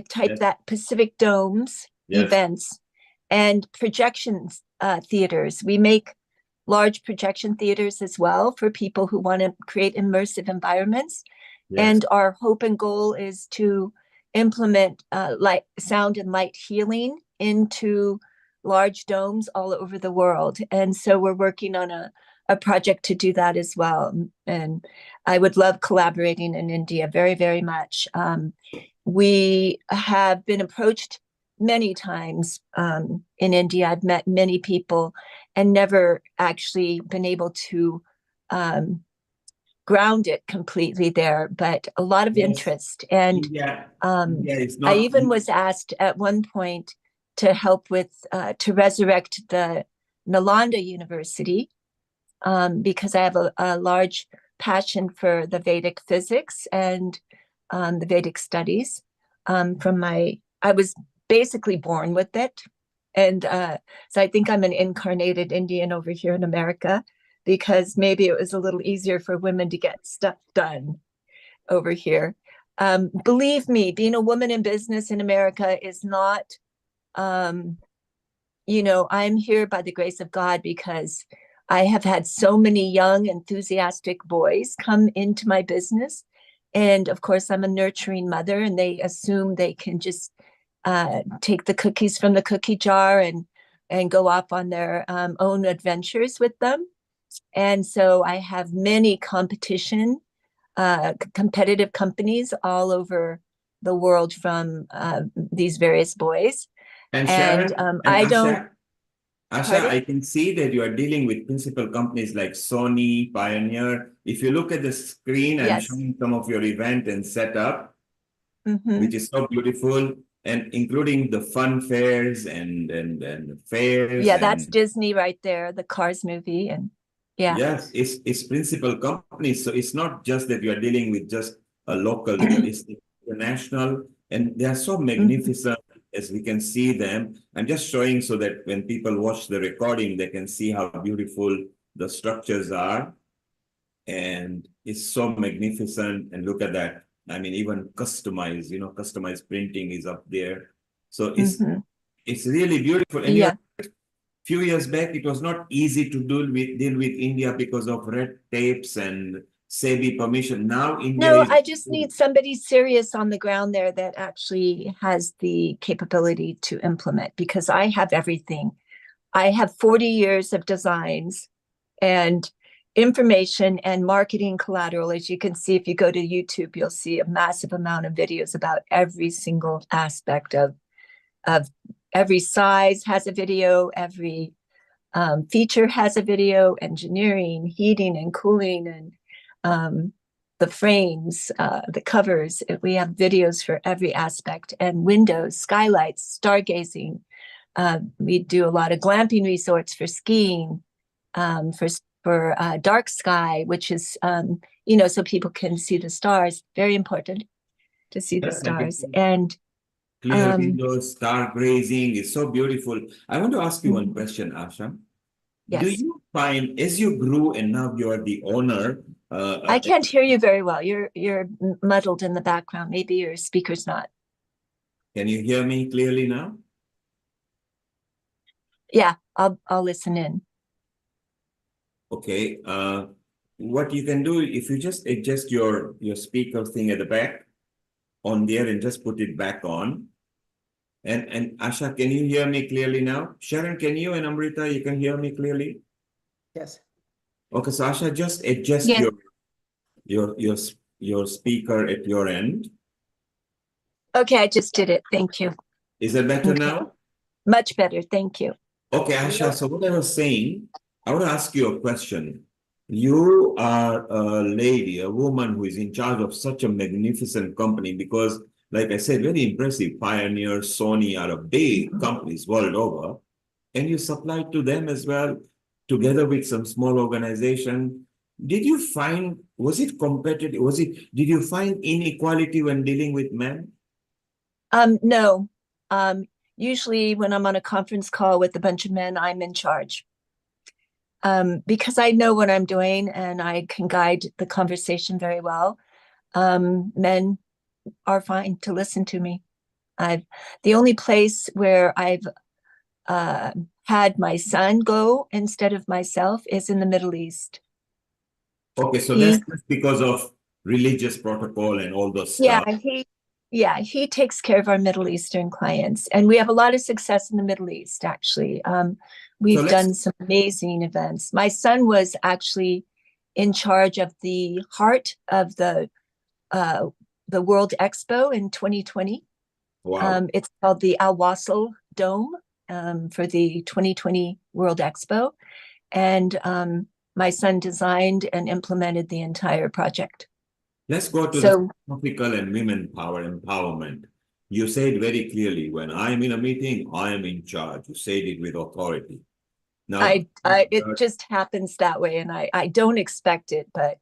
D: type that Pacific Domes events and projections theaters. We make large projection theaters as well for people who want to create immersive environments. And our hope and goal is to implement light, sound and light healing into large domes all over the world. And so we're working on a project to do that as well. And I would love collaborating in India very, very much. We have been approached many times in India. I've met many people and never actually been able to ground it completely there, but a lot of interest. And I even was asked at one point to help with, to resurrect the Nalanda University, because I have a large passion for the Vedic physics and the Vedic studies. I was basically born with it. And so I think I'm an incarnated Indian over here in America, because maybe it was a little easier for women to get stuff done over here. Believe me, being a woman in business in America is not, you know, I'm here by the grace of God because I have had so many young, enthusiastic boys come into my business. And of course, I'm a nurturing mother, and they assume they can just take the cookies from the cookie jar and go off on their own adventures with them. And so I have many competitive companies all over the world from these various boys.
B: And Sharon,
D: I
B: Asha,
D: don't.
B: Asha, I can see that you are dealing with principal companies like Sony, Pioneer. If you look at the screen, I'm showing some of your event and setup, which is so beautiful, and including the fun fairs and fairs.
D: Yeah, that's Disney right there, the Cars movie, and
B: yes, it's principal companies. So it's not just that you are dealing with just a local, it's international, and they are so magnificent as we can see them. I'm just showing so that when people watch the recording, they can see how beautiful the structures are. And it's so magnificent. And look at that. I mean, even customized, you know, customized printing is up there. So it's really beautiful. And few years back, it was not easy to deal with India because of red tapes and SEBI permission. Now India
D: No,
B: is
D: I just need somebody serious on the ground there that actually has the capability to implement, because I have everything. I have 40 years of designs and information and marketing collateral. As you can see, if you go to YouTube, you'll see a massive amount of videos about every single aspect of every size has a video, every feature has a video, engineering, heating and cooling, and the frames, the covers. We have videos for every aspect, and windows, skylights, stargazing. We do a lot of glamping resorts for skiing, for for dark sky, which is, so people can see the stars. Very important to see the
B: Yes, I can
D: stars.
B: see.
D: And
B: Clear windows, star grazing is so beautiful. I want to ask you one question, Asha. Do
D: Yes.
B: you find, as you grew and now you are the owner,
D: I can't hear you very well. You're muddled in the background. Maybe your speaker's not.
B: can you hear me clearly now?
D: Yeah, I'll listen in.
B: Okay. What you can do, if you just adjust your speaker thing at the back on there and just put it back on. And Asha, can you hear me clearly now? Sharon, can you, and Amrita, you can hear me clearly?
J: Yes.
B: Okay, so Asha, just adjust
D: Yes.
B: your speaker at your end.
D: Okay, I just did it. Thank you.
B: Is it better now?
D: Much better. Thank you.
B: Okay, Asha, so what I was saying, I want to ask you a question. You are a lady, a woman who is in charge of such a magnificent company because, like I said, very impressive. Pioneer, Sony are big companies world over, and you supply to them as well, together with some small organization. Did you find, was it competitive? Did you find inequality when dealing with men?
D: No. Usually when I'm on a conference call with a bunch of men, I'm in charge. Because I know what I'm doing and I can guide the conversation very well. Men are fine to listen to me. The only place where I've had my son go instead of myself is in the Middle East.
B: Okay, so that's just because of religious protocol and all those stuff.
D: He takes care of our Middle Eastern clients, and we have a lot of success in the Middle East, actually. We've done some amazing events. My son was actually in charge of the heart of the World Expo in 2020.
B: Wow.
D: It's called the Al Wasl Dome for the 2020 World Expo. And my son designed and implemented the entire project.
B: Let's go to the topical and women power empowerment. You said very clearly, when I am in a meeting, I am in charge. You said it with authority. Now,
D: it just happens that way, and I don't expect it, but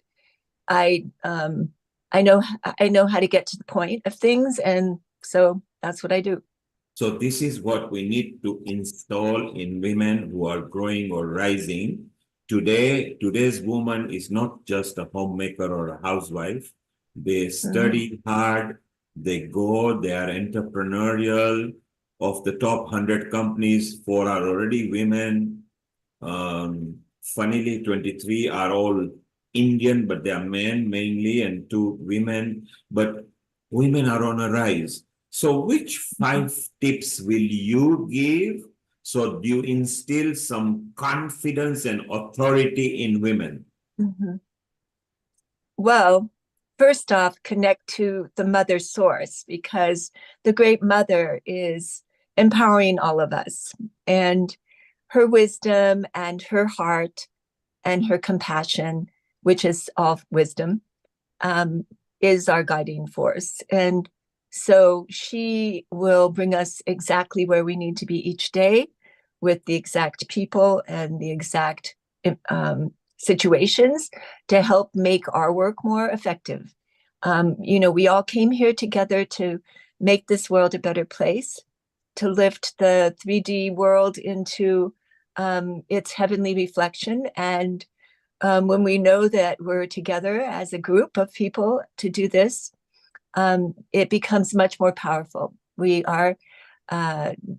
D: I know how to get to the point of things, and so that's what I do.
B: So this is what we need to install in women who are growing or rising. Today's woman is not just a homemaker or a housewife. They study hard, they are entrepreneurial. Of the top 100 companies, 4 are already women. Funnily, 23 are all Indian, but they are men mainly, and 2 women. But women are on a rise. So which 5 tips will you give? So do you instill some confidence and authority in women?
D: Well, first off, connect to the mother source, because the great mother is empowering all of us, and her wisdom and her heart and her compassion, which is all wisdom, is our guiding force. And so she will bring us exactly where we need to be each day, with the exact people and the exact situations to help make our work more effective. We all came here together to make this world a better place, to lift the 3D world into its heavenly reflection. And when we know that we're together as a group of people to do this, it becomes much more powerful. We are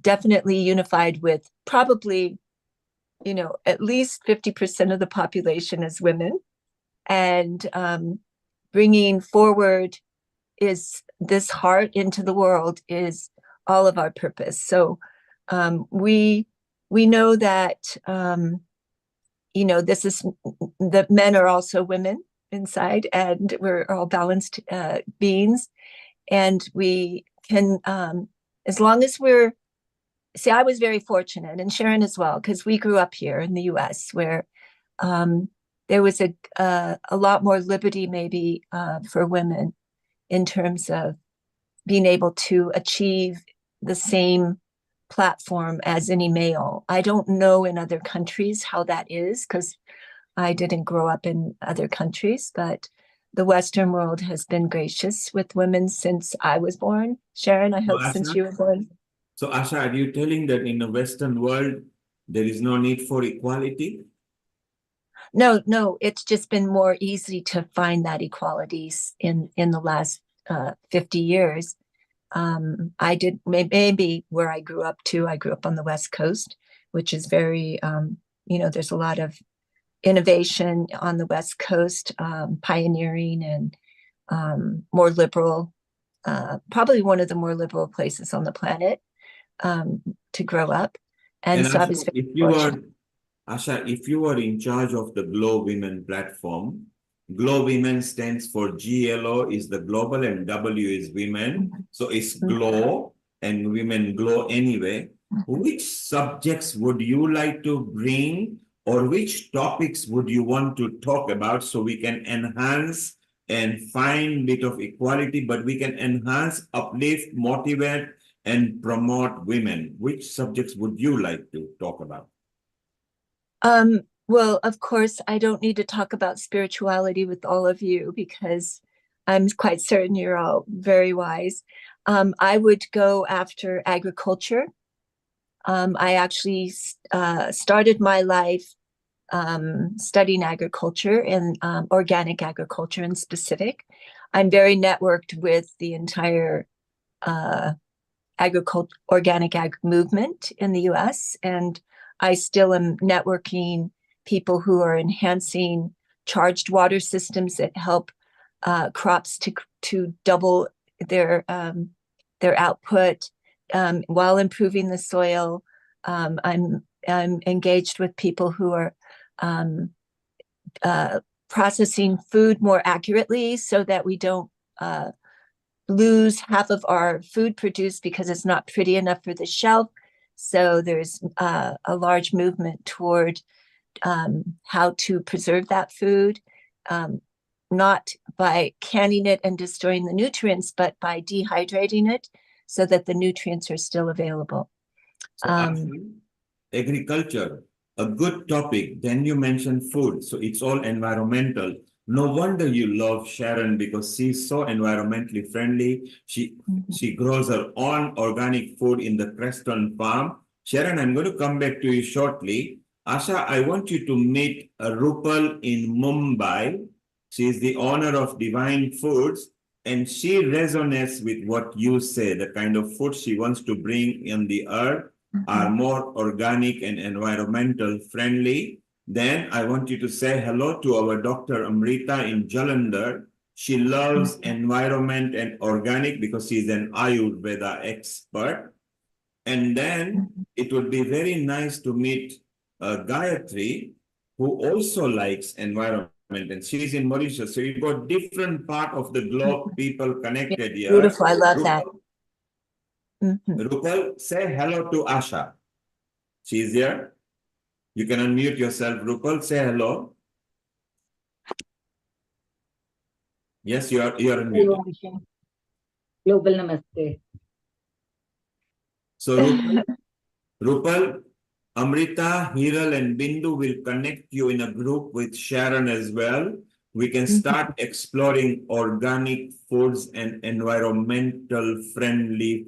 D: definitely unified with probably, at least 50% of the population as women. And bringing forward is this heart into the world is all of our purpose. So we know that, this is, the men are also women inside, and we're all balanced beings. And we can, as long as I was very fortunate, and Sharon as well, because we grew up here in the US, where there was a lot more liberty maybe for women in terms of being able to achieve the same platform as any male. I don't know in other countries how that is, because I didn't grow up in other countries, but the Western world has been gracious with women since I was born. Sharon, I
B: So,
D: hope since
B: Asha,
D: you were born.
B: so Asha, are you telling that in the Western world, there is no need for equality?
D: No, no, it's just been more easy to find that equalities in the last 50 years. I did maybe where I grew up too. I grew up on the West Coast, which is very, there's a lot of innovation on the West Coast, pioneering and more liberal, probably one of the more liberal places on the planet to grow up. And so I
B: Asha,
D: was very
B: if you
D: fortunate.
B: were, Asha, if you were in charge of the GLOWomen platform, GLOWomen stands for GLO is the global and W is women. So it's GLOW and women glow anyway. Which subjects would you like to bring or which topics would you want to talk about so we can enhance and find bit of equality, but we can enhance, uplift, motivate, and promote women? Which subjects would you like to talk about?
D: Well, of course, I don't need to talk about spirituality with all of you because I'm quite certain you're all very wise. I would go after agriculture. I actually started my life studying agriculture and organic agriculture in specific. I'm very networked with the entire organic ag movement in the US, and I still am networking people who are enhancing charged water systems that help crops to double their output while improving the soil. I'm engaged with people who are processing food more accurately so that we don't lose half of our food produced because it's not pretty enough for the shelf. So there's a large movement toward how to preserve that food, not by canning it and destroying the nutrients, but by dehydrating it so that the nutrients are still available.
B: So agriculture, a good topic. Then you mentioned food. So it's all environmental. No wonder you love Sharon because she's so environmentally friendly. She grows her own organic food in the Creston farm. Sharon, I'm going to come back to you shortly. Asha, I want you to meet Rupal in Mumbai. She is the owner of Divine Foods, and she resonates with what you say. The kind of food she wants to bring in the earth are more organic and environmental friendly. Then I want you to say hello to our Dr. Amrita in Jalandhar. She loves environment and organic because she's an Ayurveda expert. And then it would be very nice to meet Gayatri, who also likes environment, and she's in Mauritius. So you've got different part of the globe people connected here.
D: Beautiful, I love that.
B: Rupal, say hello to Asha. She's here. You can unmute yourself, Rupal. Say hello. Yes, you are unmuted.
R: Global Namaste.
B: So Rupal, Amrita, Hiral, and Bindu will connect you in a group with Sharon as well. We can start exploring organic foods and environmental friendly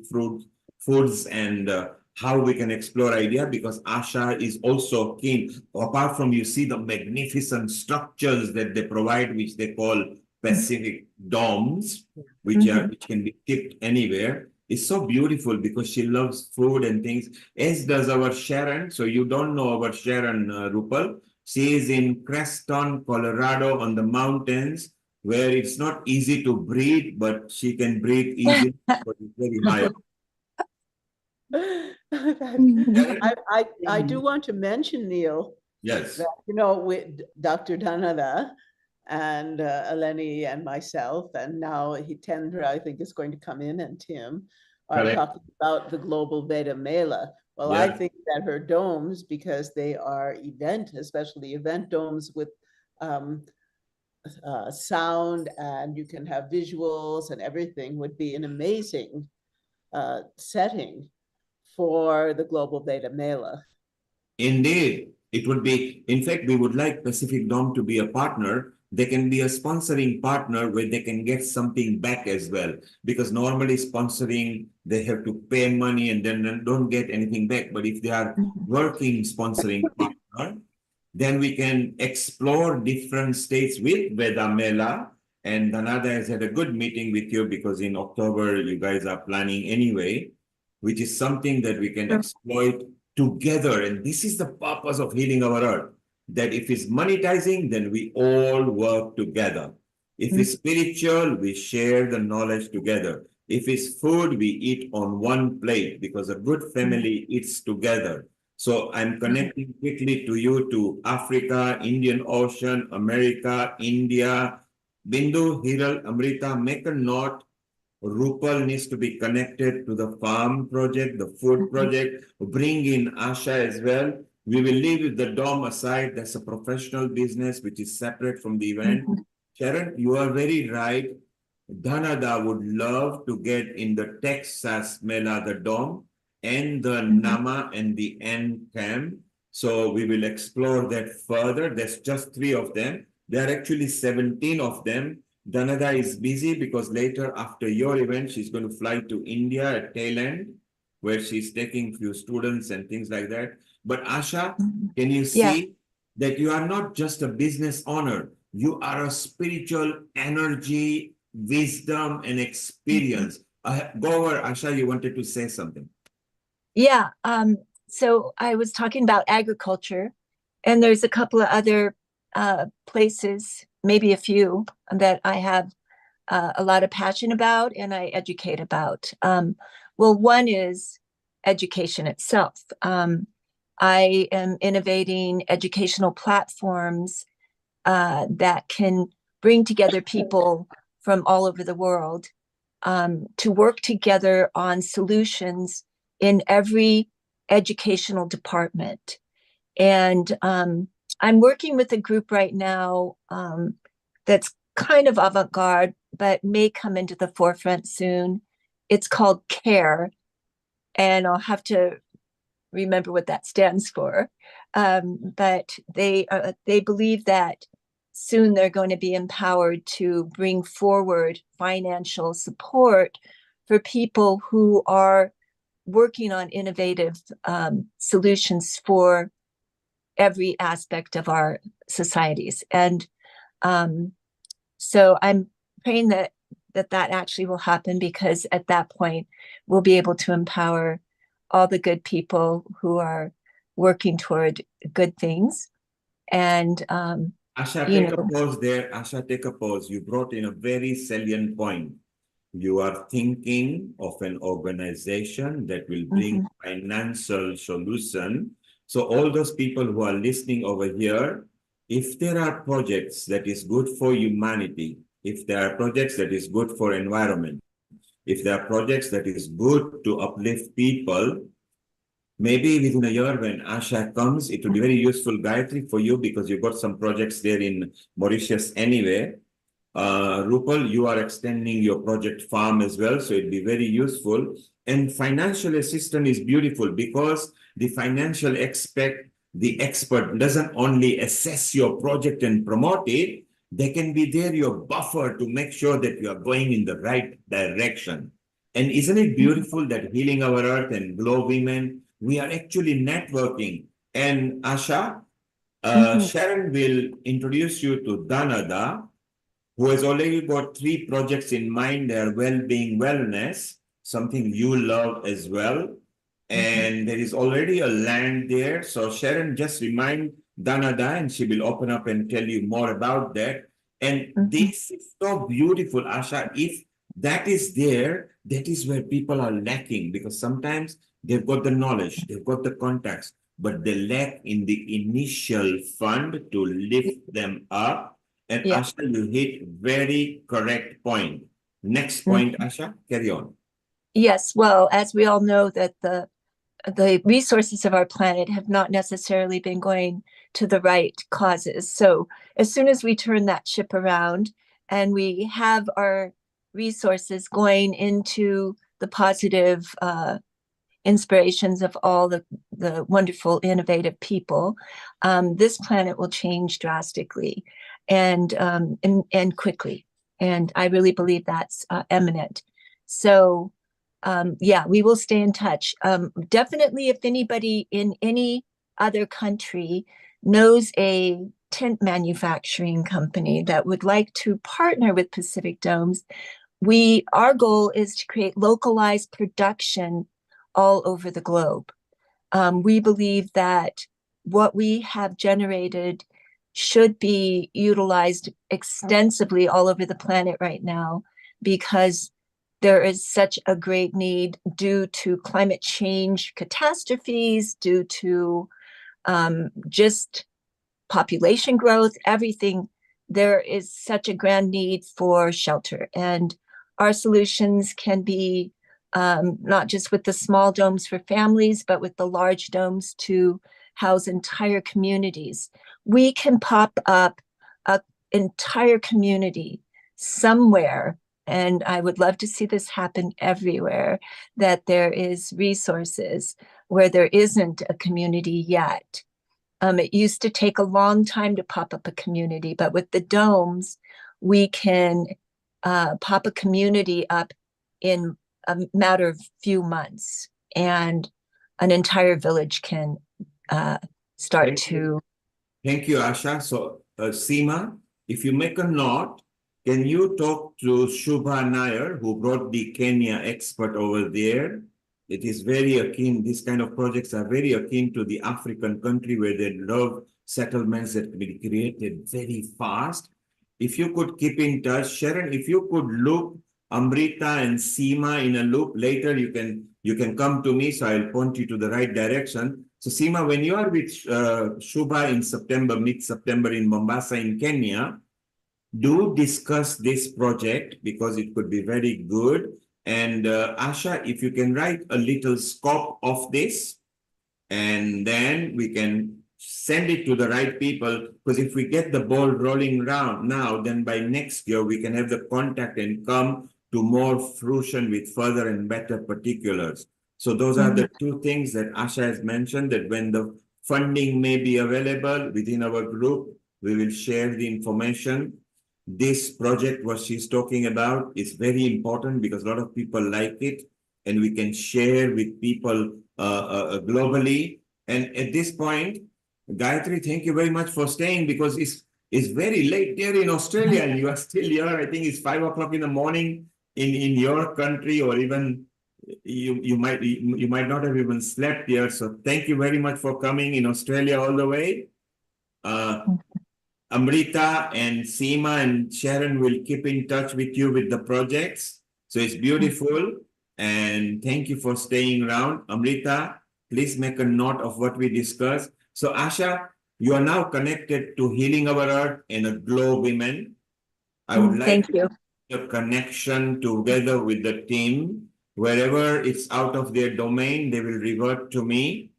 B: foods and how we can explore idea, because Asha is also keen. Apart from, you see the magnificent structures that they provide, which they call Pacific domes, which can be shipped anywhere. It's so beautiful because she loves food and things, as does our Sharon. So you don't know our Sharon, Rupal. She is in Creston, Colorado, on the mountains, where it's not easy to breathe, but she can breathe easily because it's very high up.
J: I do want to mention, Neil,
B: yes,
J: that, with Dr. Dhanada and Eleni and myself, and now Hitendra, I think, is going to come in, and Tim are
B: Correct.
J: talking about the Global Veda Mela. Well, I think that her domes, because they are especially event domes with sound, and you can have visuals and everything, would be an amazing setting for the Global Veda Mela.
B: Indeed. It would be, in fact, we would like Pacific Dom to be a partner. They can be a sponsoring partner where they can get something back as well. Because normally sponsoring, they have to pay money and then don't get anything back. But if they are working sponsoring partner, then we can explore different states with Veda Mela. And Dhanada has had a good meeting with you because in October, you guys are planning anyway, which is something that we can exploit together. And this is the purpose of healing our earth, that if it's monetizing, then we all work together. If it's spiritual, we share the knowledge together. If it's food, we eat on one plate because a good family eats together. So I'm connecting quickly to you to Africa, Indian Ocean, America, India. Bindu, Hiral, Amrita, make a note. Rupal needs to be connected to the farm project, the food project. Bring in Asha as well. We will leave the DOM aside. That's a professional business which is separate from the event. Sharon, you are very right. Dhanada would love to get in the Texas Mela, the DOM, and the Nama and the NCAM. So we will explore that further. There's just 3 of them. There are actually 17 of them. Dhanada is busy because later after your event, she's going to fly to India at tail end, where she's taking few students and things like that. But Asha, can you see that you are not just a business owner, you are a spiritual energy, wisdom, and experience. Go over, Asha, you wanted to say something.
D: Yeah. So I was talking about agriculture, and there's a couple of other places, maybe a few, that I have a lot of passion about and I educate about. Well, one is education itself. I am innovating educational platforms that can bring together people from all over the world to work together on solutions in every educational department. And I'm working with a group right now that's kind of avant-garde, but may come into the forefront soon. It's called CARE, and I'll have to remember what that stands for. But they believe that soon they're going to be empowered to bring forward financial support for people who are working on innovative solutions for every aspect of our societies. And so I'm praying that actually will happen, because at that point we'll be able to empower all the good people who are working toward good things. And
B: Asha, take a pause there. Asha, take a pause. You brought in a very salient point. You are thinking of an organization that will bring financial solution. So all those people who are listening over here, if there are projects that is good for humanity, if there are projects that is good for environment, if there are projects that is good to uplift people, maybe within a year when Asha comes, it will be very useful, Gayatri, for you, because you've got some projects there in Mauritius anyway. Rupal, you are extending your project farm as well, so it'd be very useful. And financial assistance is beautiful because the financial the expert doesn't only assess your project and promote it, they can be there, your buffer, to make sure that you are going in the right direction. And isn't it beautiful that Healing Our Earth and GLOWomen, we are actually networking. And Asha, Sharon will introduce you to Dhanada, who has already got 3 projects in mind. They are well-being wellness, something you love as well. And there is already a land there. So Sharon, just remind Dhanada, and she will open up and tell you more about that. And this is so beautiful, Asha. If that is there, that is where people are lacking, because sometimes they've got the knowledge, they've got the contacts, but they lack in the initial fund to lift them up. And Asha, you hit very correct point. Next point, Asha, carry on.
D: Yes, well, as we all know, that the resources of our planet have not necessarily been going to the right causes. So as soon as we turn that ship around and we have our resources going into the positive inspirations of all the the wonderful, innovative people, this planet will change drastically and quickly. And I really believe that's imminent. So, yeah, we will stay in touch. Definitely, if anybody in any other country knows a tent manufacturing company that would like to partner with Pacific Domes, our goal is to create localized production all over the globe. We believe that what we have generated should be utilized extensively all over the planet right now, because there is such a great need due to climate change catastrophes, due to just population growth, everything. There is such a grand need for shelter, and our solutions can be not just with the small domes for families, but with the large domes to house entire communities. We can pop up an entire community somewhere, and I would love to see this happen everywhere, that there is resources where there isn't a community yet. It used to take a long time to pop up a community, but with the domes, we can pop a community up in a matter of few months, and an entire village can start to.
B: Thank you, Asha. So, Seema, if you make a note, can you talk to Shubha Nair, who brought the Kenya expert over there? It is very akin, these kind of projects are very akin to the African country where they love settlements that can be created very fast. If you could keep in touch, Sharon, if you could look Amrita and Seema in a loop later, you can come to me, so I'll point you to the right direction. So Seema, when you are with Shubha in September, mid-September in Mombasa in Kenya, do discuss this project because it could be very good. And Asha, if you can write a little scope of this, and then we can send it to the right people, because if we get the ball rolling around now, then by next year we can have the contact and come to more fruition with further and better particulars. So those are the two things that Asha has mentioned, that when the funding may be available within our group, we will share the information. This project, what she's talking about, is very important because a lot of people like it, and we can share with people globally. And at this point, Gayatri, thank you very much for staying, because it's very late there in Australia and you are still here. I think it's 5 o'clock in the morning in your country, or even you might not have even slept here. So thank you very much for coming in Australia all the way. Amrita and Seema and Sharon will keep in touch with you with the projects. So it's beautiful. And thank you for staying around. Amrita, please make a note of what we discussed. So Asha, you are now connected to Healing Our Earth and a GLOWomen. I would like a connection together with the team. Wherever it's out of their domain, they will revert to me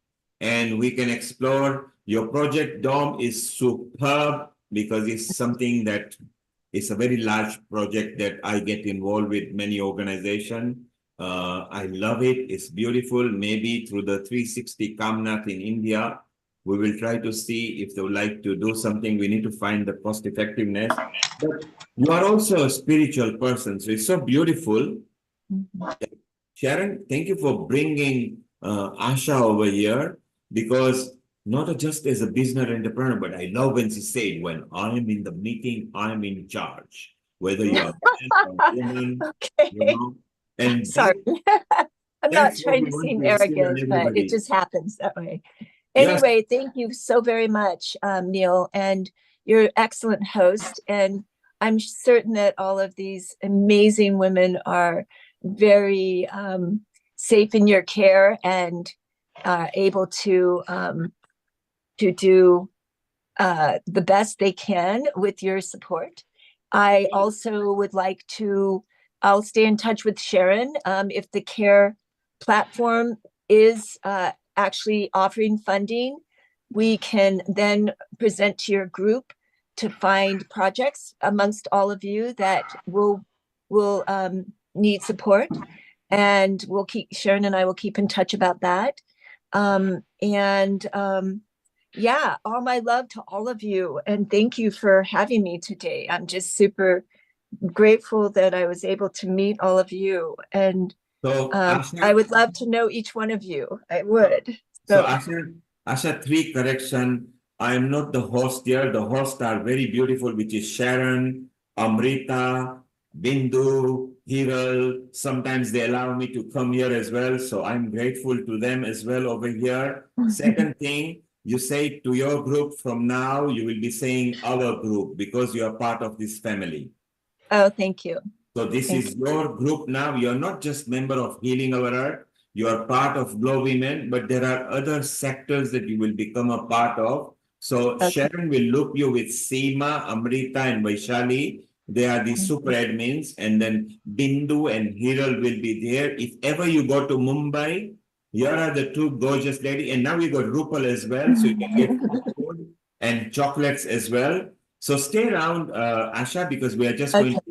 B: and we can explore. Your project Dom is superb, because it's something that is a very large project that I get involved with many organizations. I love it. It's beautiful. Maybe through the 360 Kamnath in India, we will try to see if they would like to do something. We need to find the cost effectiveness. But you are also a spiritual person, so it's so beautiful. Sharon, thank you for bringing Asha over here, because not just as a business entrepreneur, but I love when she said, when I am in the meeting, I am in charge. Whether you are man or woman, you know. And
D: sorry, I'm not trying to seem arrogant, but it just happens that way. Anyway, thank you so very much, Neil, and you're an excellent host. And I'm certain that all of these amazing women are very safe in your care and able to do the best they can with your support. I also would like to, I'll stay in touch with Sharon. If the CARE platform is actually offering funding, we can then present to your group to find projects amongst all of you that will need support. And we'll keep, Sharon and I will keep in touch about that. Yeah, all my love to all of you. And thank you for having me today. I'm just super grateful that I was able to meet all of you. And
B: So,
D: I would love to know each one of you. I would.
B: So Asha, three correction. I am not the host here. The hosts are very beautiful, which is Sharon, Amrita, Bindu, Hiral. Sometimes they allow me to come here as well. So I'm grateful to them as well over here. Second thing, you say to your group from now, you will be saying our group because you are part of this family.
D: Oh, thank you.
B: So this is your group now. You're not just member of Healing Our Earth. You are part of GLOWomen, but there are other sectors that you will become a part of. So Sharon will loop you with Seema, Amrita, and Vaishali. They are the super admins. And then Bindu and Hiral will be there. If ever you go to Mumbai, here are the two gorgeous ladies. And now we got Rupal as well. So you can get food and chocolates as well. So stay around, Asha, because we are just going to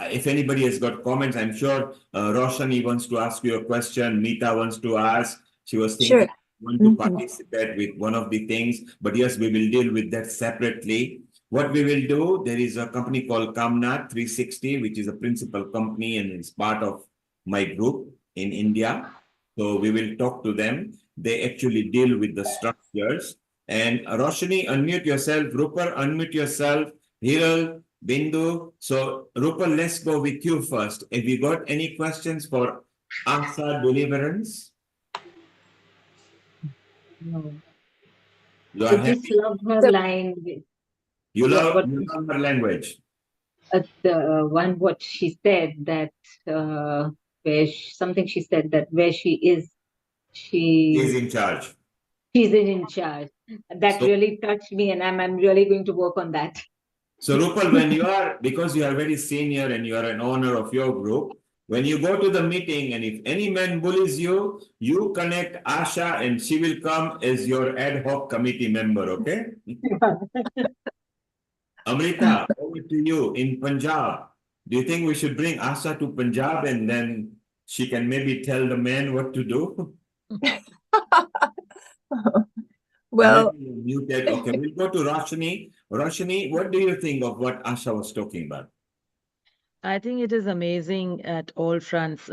B: if anybody has got comments, I'm sure Roshani wants to ask you a question. Meeta wants to ask. She was thinking want to participate with one of the things, but yes, we will deal with that separately. What we will do, there is a company called Kamnath 360, which is a principal company and it's part of my group in India. So we will talk to them. They actually deal with the structures. And Roshani, unmute yourself. Rupar, unmute yourself. Hiral, Bindu. So, Rupal, let's go with you first. Have you got any questions for Asa Deliverance?
R: No.
B: You
R: I
B: are
R: just
B: happy?
R: love her line.
B: You
R: What
B: love her language.
R: the one what she said that something she said that where she is,
B: He is
R: she
B: in charge.
R: she's in charge. That
B: So,
R: really touched me, and I'm really going to work on that.
B: so Rupal, when you are, because you are very senior and you are an owner of your group, when you go to the meeting and if any man bullies you, you connect Asha and she will come as your ad hoc committee member, okay? Amrita, over to you in Punjab. Do you think we should bring Asha to Punjab and then she can maybe tell the men what to do?
D: Well,
B: muted. Okay, we'll go to Roshni. Roshni, what do you think of what Asha was talking about?
M: I think it is amazing at all fronts.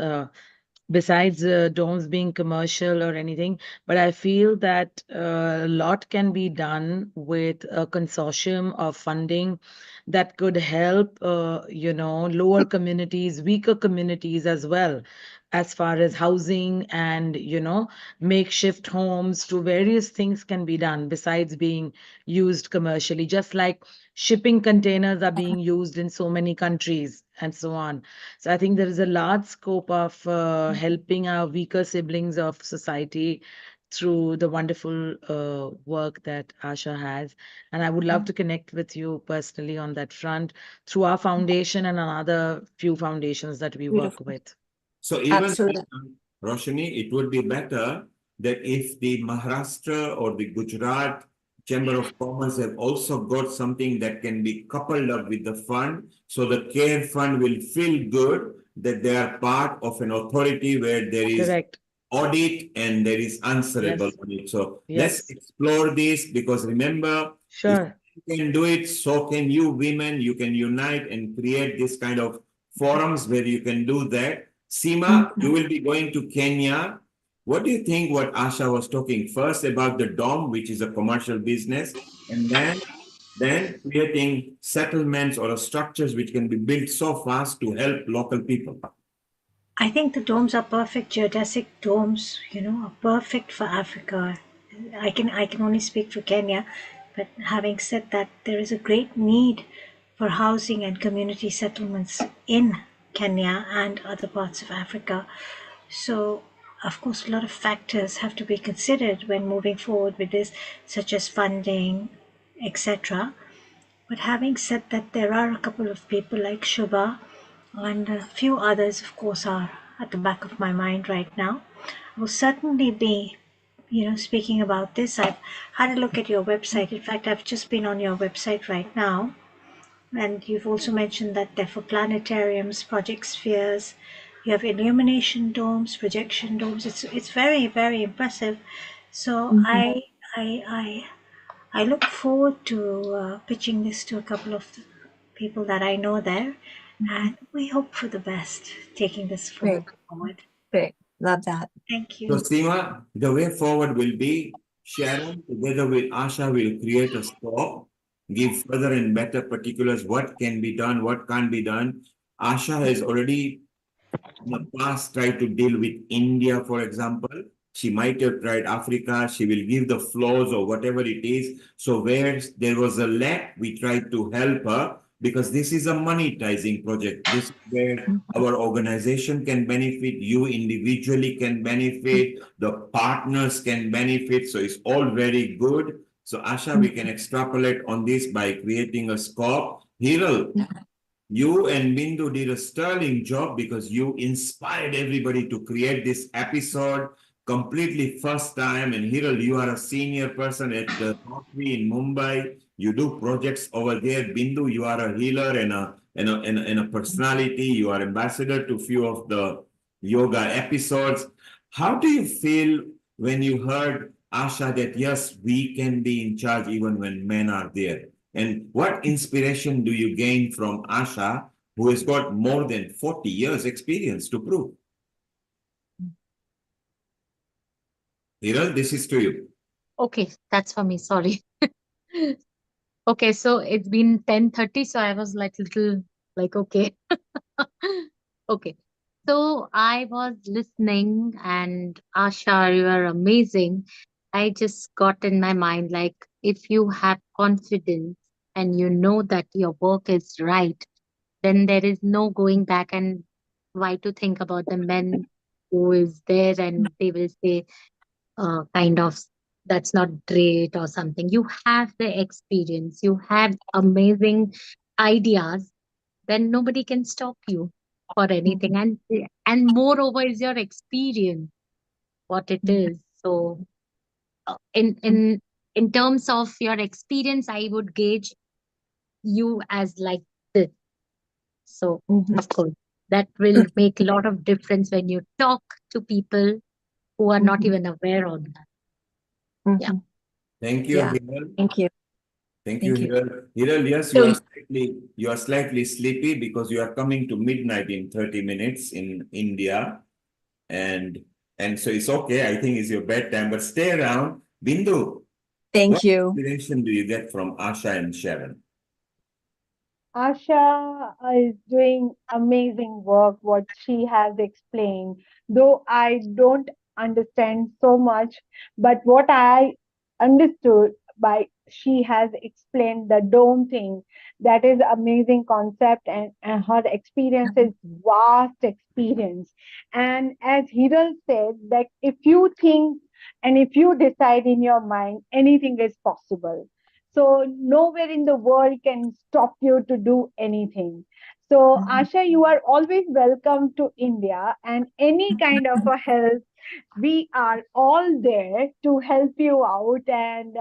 M: Besides domes being commercial or anything, but I feel that a lot can be done with a consortium of funding that could help, lower communities, weaker communities as well, as far as housing and, makeshift homes to various things can be done besides being used commercially, just like shipping containers are being used in so many countries and so on. So I think there is a large scope of helping our weaker siblings of society through the wonderful work that Asha has. And I would love to connect with you personally on that front through our foundation and another few foundations that we work with.
B: So even Roshni, it would be better that if the Maharashtra or the Gujarat Chamber of Commerce have also got something that can be coupled up with the fund, so the care fund will feel good that they are part of an authority where there is audit and there is answerable on it. So let's explore this because remember, if you can do it, so can you women. You can unite and create this kind of forums where you can do that. Seema, you will be going to Kenya. What do you think what Asha was talking first about the dome, which is a commercial business, and then creating settlements or structures which can be built so fast to help local people?
T: I think the domes are perfect. Geodesic domes, are perfect for Africa. I can only speak for Kenya, but having said that, there is a great need for housing and community settlements in Kenya and other parts of Africa. So, of course, a lot of factors have to be considered when moving forward with this, such as funding, etc. But having said that, there are a couple of people like Shubha and a few others, of course, are at the back of my mind right now. I will certainly be, speaking about this. I've had a look at your website. In fact, I've just been on your website right now. And you've also mentioned that they're for planetariums, project spheres, You have illumination domes, projection domes. It's very, very impressive. So I look forward to pitching this to a couple of people that I know there, and we hope for the best taking this
D: Great.
T: forward.
D: Great. Love that.
T: Thank you.
B: So Seema, the way forward will be Sharon together with Asha will create a scope, give further and better particulars, what can be done, what can't be done. Asha has already in the past tried to deal with India, for example. She might have tried Africa. She will give the flows or whatever it is. So where there was a lack, we tried to help her because this is a monetizing project. This is where our organization can benefit, you individually can benefit, the partners can benefit. So it's all very good. So Asha, we can extrapolate on this by creating a scope. Hiral, you and Bindu did a sterling job because you inspired everybody to create this episode completely first time. And Hiral, you are a senior person at the Rotary in Mumbai. You do projects over there. Bindu, you are a healer and a personality. You are ambassador to few of the yoga episodes. How do you feel when you heard Asha that yes, we can be in charge even when men are there? And what inspiration do you gain from Asha, who has got more than 40 years experience to prove? Hiral, this is to you.
I: Okay, that's for me. Sorry. Okay, so it's been 10:30, so I was like little like okay. Okay. So I was listening and Asha, you are amazing. I just got in my mind like if you have confidence and you know that your work is right, then there is no going back and why to think about the men who is there and they will say kind of that's not great or something. You have the experience, you have amazing ideas, then nobody can stop you for anything. And moreover is your experience, what it is. So in terms of your experience, I would gauge you as like this. So of course, that will make a lot of difference when you talk to people who are not even aware of that. Yeah.
B: Thank you,
D: Yeah.
B: Hiral.
D: Thank you.
B: Thank you,
D: Thank you.
B: Hiral. Hiral, yes,
D: So-
B: you are slightly sleepy because you are coming to midnight in 30 minutes in India. And so it's okay. I think it's your bedtime, but stay around. Bindu,
D: Thank
B: what
D: you.
B: inspiration do you get from Asha and Sharon?
H: Asha is doing amazing work, what she has explained. Though I don't understand so much, but what I understood by she has explained the dome thing, that is amazing concept, and her experience is vast experience. And as Hiral said, that if you think and if you decide in your mind, anything is possible. So nowhere in the world can stop you to do anything. So Asha, you are always welcome to India, and any kind of a help, we are all there to help you out. And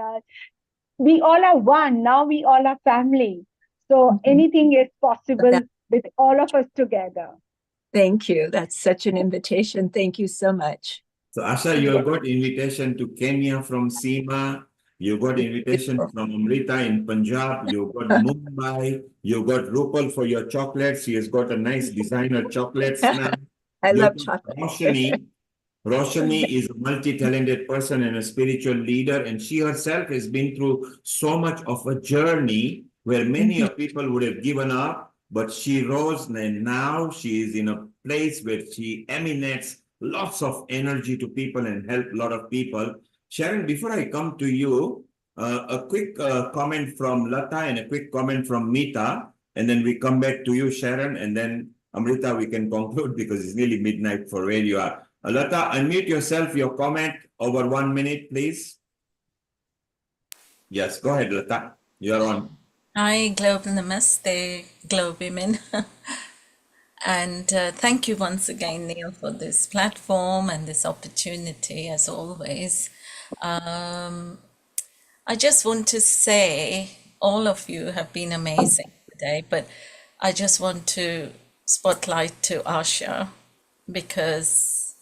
H: we all are one. Now we all are family. So anything is possible with all of us together.
D: Thank you. That's such an invitation. Thank you so much.
B: So Asha, you have got invitation to Kenya from Seema. You got invitation from Amrita in Punjab. You got Mumbai. You got Rupal for your chocolates. He has got a nice designer chocolates now.
D: I
B: You
D: love
B: got
D: chocolate.
B: Roshni. Roshni is a multi-talented person and a spiritual leader, and she herself has been through so much of a journey where many of people would have given up, but she rose, and now she is in a place where she emanates lots of energy to people and help a lot of people. Sharon, before I come to you, a quick comment from Lata and a quick comment from Meeta, and then we come back to you, Sharon, and then Amrita, we can conclude because it's nearly midnight for where you are. Lata, unmute yourself, your comment over 1 minute, please. Yes, go ahead, Lata. You're on.
L: Hi, Global Namaste, GLOWomen. And thank you once again, Neil, for this platform and this opportunity, as always. I just want to say all of you have been amazing today, but I just want to spotlight to Asha because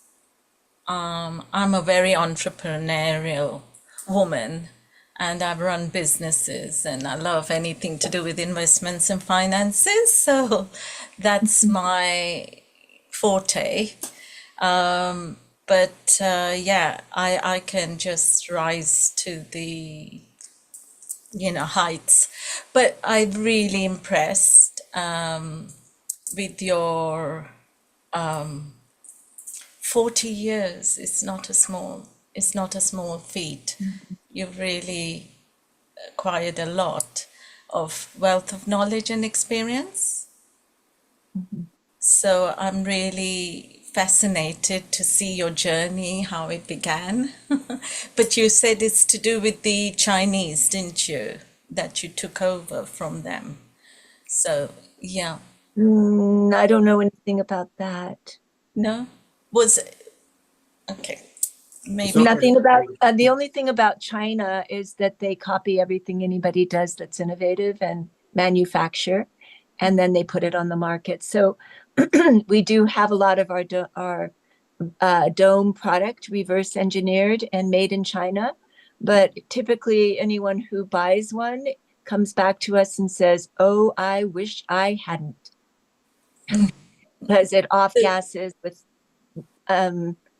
L: I'm a very entrepreneurial woman, and I've run businesses, and I love anything to do with investments and finances. So that's my forte. But yeah, I can just rise to the heights. But I'm really impressed with your 40 years. It's not a small feat. You've really acquired a lot of wealth of knowledge and experience. So I'm really fascinated to see your journey, how it began. But you said it's to do with the Chinese, didn't you? That you took over from them. So, yeah.
D: I don't know anything about that.
L: No? Okay. Maybe.
D: Nothing about, the only thing about China is that they copy everything anybody does that's innovative and manufacture, and then they put it on the market. So we do have a lot of our dome product reverse engineered and made in China, but typically anyone who buys one comes back to us and says, "Oh, I wish I hadn't," because it off gases with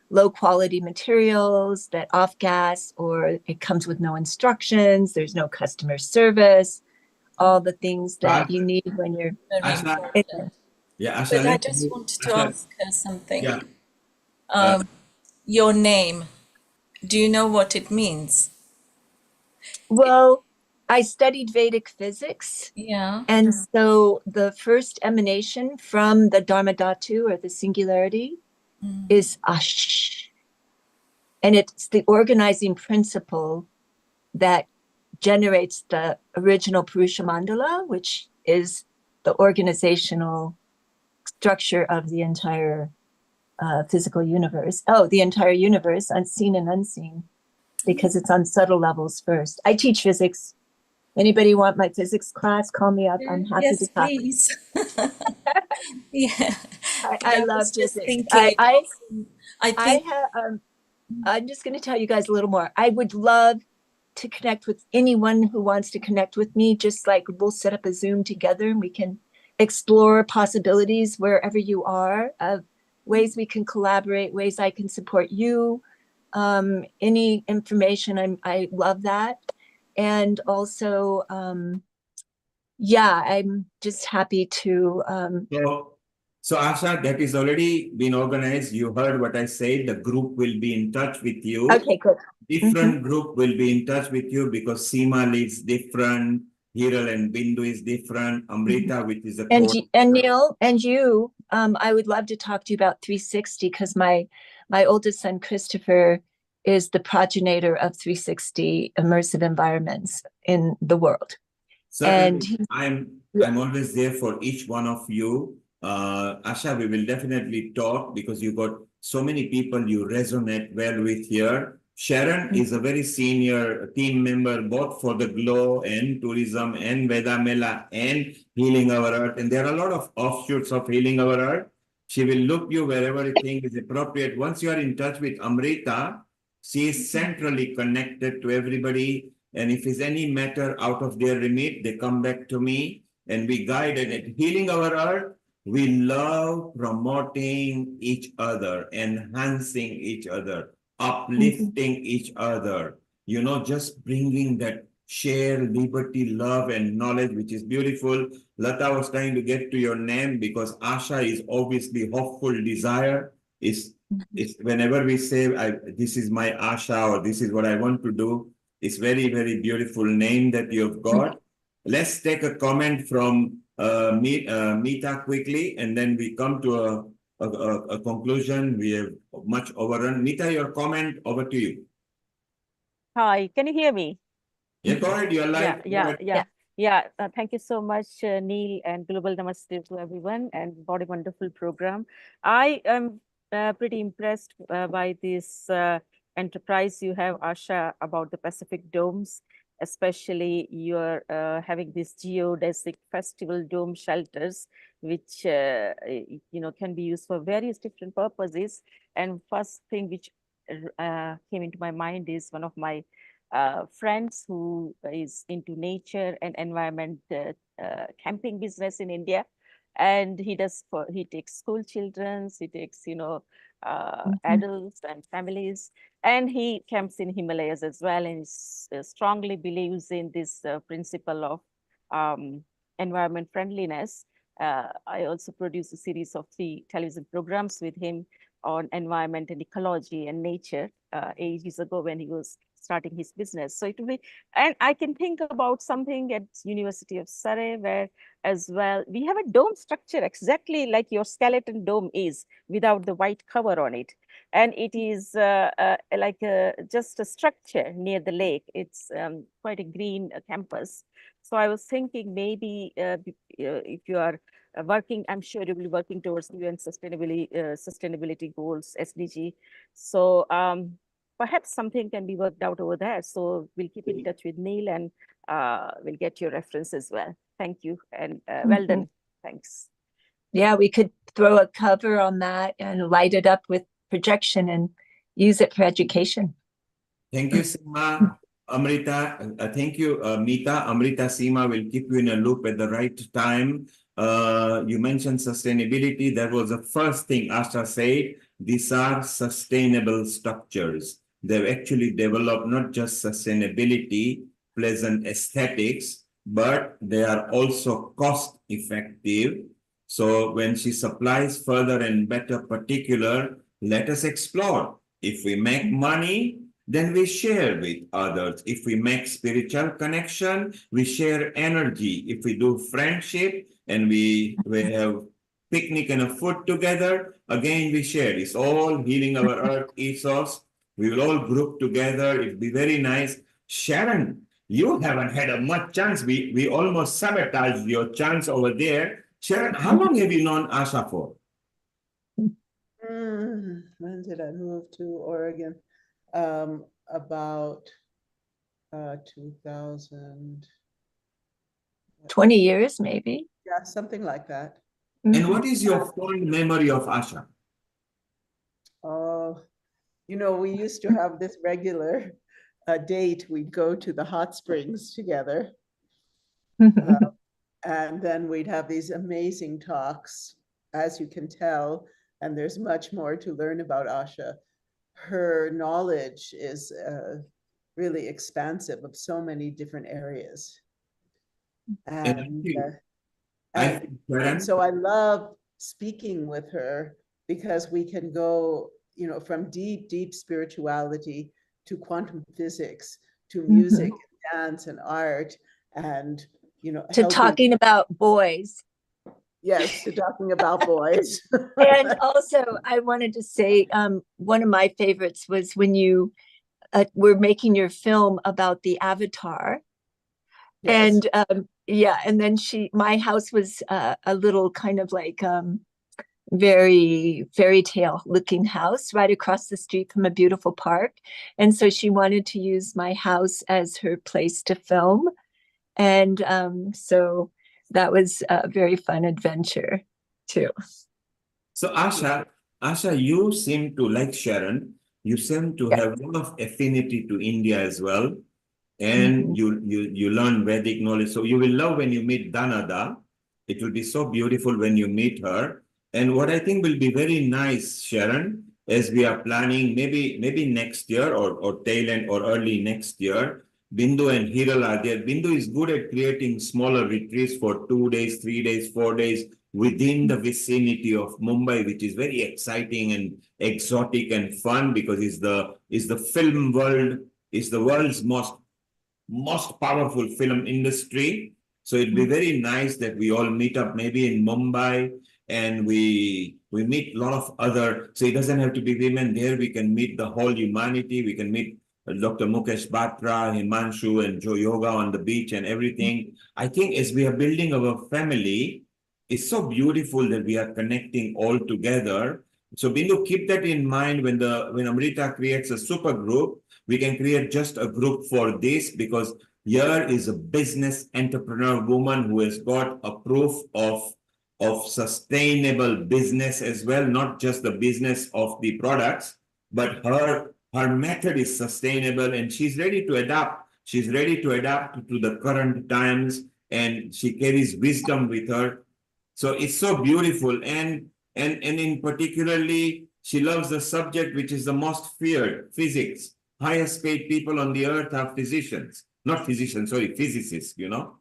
D: low quality materials that off gas, or it comes with no instructions, there's no customer service, all the things that you need when you're
B: Yeah, Asha,
L: But I just wanted to ask her something.
B: Yeah.
L: Your name, do you know what it means?
D: Well, I studied Vedic physics.
L: Yeah.
D: And so the first emanation from the Dharma Dhatu, or the singularity, is Ash. And it's the organizing principle that generates the original Purusha Mandala, which is the organizational structure of the entire physical universe. Oh, the entire universe, unseen and unseen, because it's on subtle levels first. I teach physics. Anybody want my physics class? Call me up. I'm happy to talk.
L: Please. Yeah.
D: I love
L: just
D: physics.
L: thinking.
D: I'm just going to tell you guys a little more. I would love to connect with anyone who wants to connect with me. Just like we'll set up a Zoom together and we can explore possibilities wherever you are, of ways we can collaborate, ways I can support you. Any information, I love that. And also, yeah, I'm just happy to.
B: So Asha, that is already been organized. You heard what I said. The group will be in touch with you.
D: Okay, good.
B: Different group will be in touch with you because Seema lives different. Hiral and Bindu is different. Amrita, which is a
D: and Neil and you, I would love to talk to you about 360, because my oldest son Christopher is the progenitor of 360 immersive environments in the world.
B: Certainly, I'm always there for each one of you. Asha, we will definitely talk because you got so many people you resonate well with here. Sharon is a very senior team member, both for the GLOW and tourism and Veda Mela and Healing Our Earth. And there are a lot of offshoots of Healing Our Earth. She will look you wherever you think is appropriate. Once you are in touch with Amrita, she is centrally connected to everybody. And if there's any matter out of their remit, they come back to me and we guide it. At Healing Our Earth, we love promoting each other, enhancing each other, uplifting each other, just bringing that share liberty, love, and knowledge, which is beautiful. Lata was trying to get to your name because Asha is obviously hopeful desire. It's whenever we say, this is my Asha, or this is what I want to do, it's very, very beautiful name that you've got. Let's take a comment from Meeta quickly, and then we come to a conclusion. We have much overrun. Meeta, your comment, over to you.
N: Hi, can you hear me?
B: Yeah, go ahead. You're live.
N: Yeah. Thank you so much, Neil, and Global Namaste to everyone, and what a wonderful program. I am pretty impressed by this enterprise you have, Asha, about the Pacific domes. Especially you're having these geodesic festival dome shelters, which can be used for various different purposes. And first thing which came into my mind is one of my friends who is into nature and environment camping business in India. And he takes school children, he takes adults and families, and he camps in Himalayas as well, and strongly believes in this principle of environment friendliness. I also produced a series of 3 television programs with him on environment and ecology and nature ages ago when he was starting his business. So it will be, and I can think about something at University of Surrey where as well, we have a dome structure exactly like your skeleton dome is without the white cover on it. And it is like just a structure near the lake. It's quite a green campus. So I was thinking maybe if you are working, I'm sure you'll be working towards UN sustainability goals, SDG. So perhaps something can be worked out over there. So we'll keep in touch with Neil and we'll get your reference as well. Thank you and well done. Thanks.
D: Yeah, we could throw a cover on that and light it up with projection and use it for education.
B: Thank you, Seema. Amrita, thank you, Meeta. Amrita, Seema will keep you in a loop at the right time. You mentioned sustainability. That was the first thing Asha said. These are sustainable structures. They've actually developed not just sustainability, pleasant aesthetics, but they are also cost effective. So when she supplies further and better particular, let us explore. If we make money, then we share with others. If we make spiritual connection, we share energy. If we do friendship and we have picnic and a food together, again we share. It's all healing our earth ethos. We will all group together. It'll be very nice. Sharon, you haven't had a much chance. We almost sabotaged your chance over there. Sharon, how long have you known Asha for?
J: When did I move to Oregon? About 2000.
D: 20 years, maybe.
J: Yeah, something like that.
B: And what is your fond memory of Asha?
J: Oh, we used to have this regular date. We'd go to the hot springs together. And then we'd have these amazing talks, as you can tell, and there's much more to learn about Asha. Her knowledge is really expansive of so many different areas. And so I love speaking with her because we can go, from deep, deep spirituality to quantum physics, to music, and dance and art, and,
D: to talking about boys.
J: Yes, to talking about boys.
D: And also, I wanted to say, one of my favorites was when you were making your film about the Avatar. Yes. And and then my house was a little kind of like very fairy tale looking house right across the street from a beautiful park. And so she wanted to use my house as her place to film. And so that was a very fun adventure too.
B: So Asha, you seem to, like Sharon, you seem to have a lot of affinity to India as well. And you learn Vedic knowledge. So you will love when you meet Danada. It will be so beautiful when you meet her. And what I think will be very nice, Sharon, as we are planning maybe next year or tail end or early next year, Bindu and Hiral are there. Bindu is good at creating smaller retreats for 2 days, 3 days, 4 days within the vicinity of Mumbai, which is very exciting and exotic and fun because it's the film world, it's the world's most powerful film industry. So it'd be very nice that we all meet up maybe in Mumbai and we meet a lot of other, so it doesn't have to be women there. We can meet the whole humanity. We can meet Dr. Mukesh Batra, Himanshu, and Joe Yoga on the beach and everything. I think as we are building our family, it's so beautiful that we are connecting all together. So Bindu, keep that in mind when Amrita creates a super group, we can create just a group for this because here is a business entrepreneur woman who has got a proof of of sustainable business as well, not just the business of the products, but her method is sustainable and she's ready to adapt. She's ready to adapt to the current times and she carries wisdom with her. So it's so beautiful. And in particularly, she loves the subject which is the most feared, physics. Highest paid people on the earth are physicians, not physicians, sorry, physicists, you know.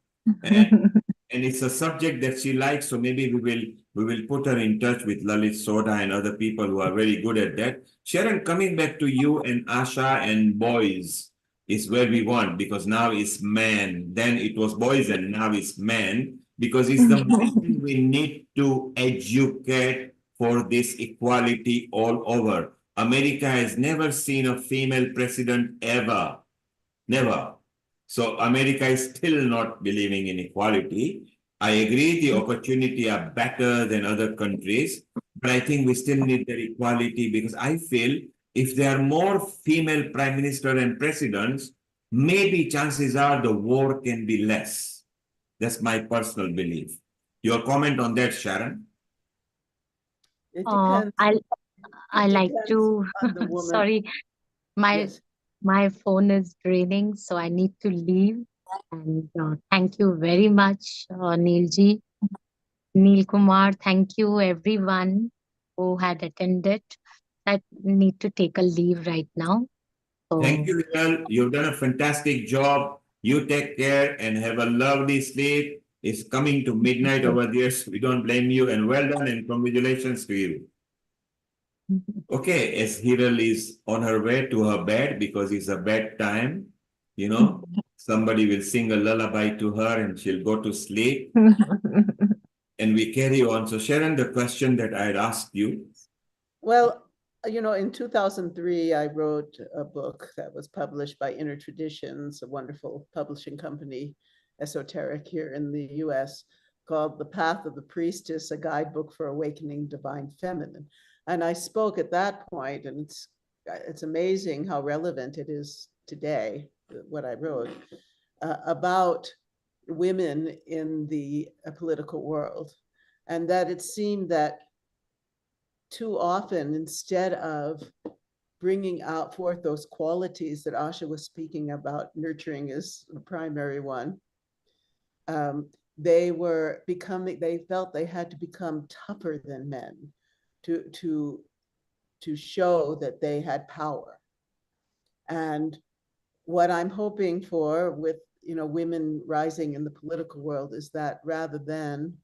B: And it's a subject that she likes, so maybe we will put her in touch with Lalit Soda and other people who are very good at that. Sharon, coming back to you and Asha and boys is where we want, because now it's man. Then it was boys and now it's man, because it's the men we need to educate for this equality all over. America has never seen a female president ever. Never. So America is still not believing in equality. I agree the opportunity are better than other countries, but I think we still need that equality, because I feel if there are more female prime minister and presidents, maybe chances are the war can be less. That's my personal belief. Your comment on that, Sharon?
J: It depends.
I: I like to,
J: on the woman.
I: sorry, my
J: Yes.
I: my phone is draining, so I need to leave. And thank you very much, Neilji, Neil Kumar. Thank you, everyone who had attended. I need to take a leave right now.
B: Thank
I: So
B: you, Neil. You've done a fantastic job. You take care and have a lovely sleep. It's coming to midnight over there, so we don't blame you. And well done and congratulations to you. Okay, as Hiral is on her way to her bed because it's a bedtime, you know, somebody will sing a lullaby to her and she'll go to sleep. And we carry on. So Sharon, the question that I had asked you.
J: Well, you know, in 2003, I wrote a book that was published by Inner Traditions, a wonderful publishing company, esoteric here in the US, called The Path of the Priestess, a guidebook for awakening divine feminine. And I spoke at that point, and it's amazing how relevant it is today, what I wrote, about women in the political world. And that it seemed that too often, instead of bringing out forth those qualities that Asha was speaking about, nurturing is the primary one, they felt they had to become tougher than men to show that they had power. And what I'm hoping for with, you know, women rising in the political world is that rather than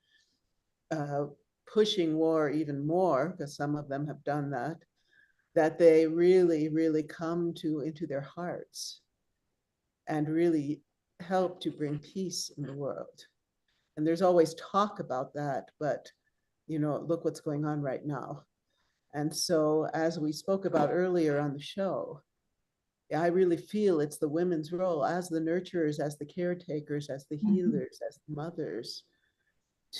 J: pushing war even more, because some of them have done that, that they really, really come into their hearts and really help to bring peace in the world. And there's always talk about that, but, you know, look what's going on right now. And so, as we spoke about earlier on the show, I really feel it's the women's role as the nurturers, as the caretakers, as the healers, as the mothers,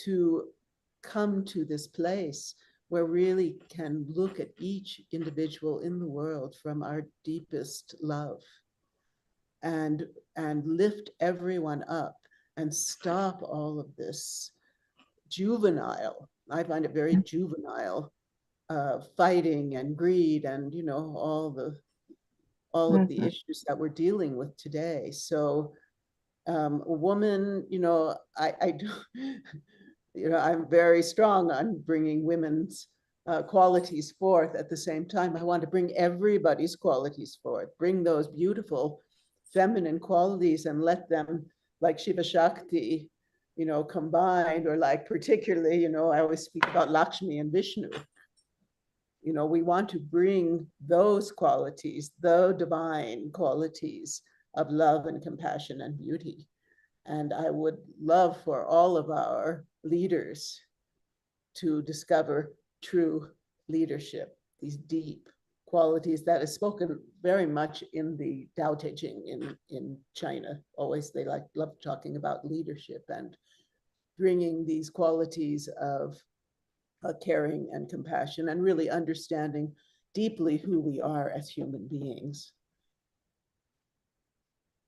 J: to come to this place where really can look at each individual in the world from our deepest love and lift everyone up and stop all of this juvenile, I find it very juvenile, fighting and greed and, you know, all of the issues that we're dealing with today. So a woman, you know, I do, you know, I'm very strong on bringing women's qualities forth. At the same time, I want to bring everybody's qualities forth, bring those beautiful feminine qualities and let them, like Shiva Shakti, you know, combined, or like particularly, you know, I always speak about Lakshmi and Vishnu. You know, we want to bring those qualities, the divine qualities of love and compassion and beauty. And I would love for all of our leaders to discover true leadership, these deep qualities that is spoken very much in the Tao Te Ching in China. Always they love talking about leadership and bringing these qualities of caring and compassion and really understanding deeply who we are as human beings.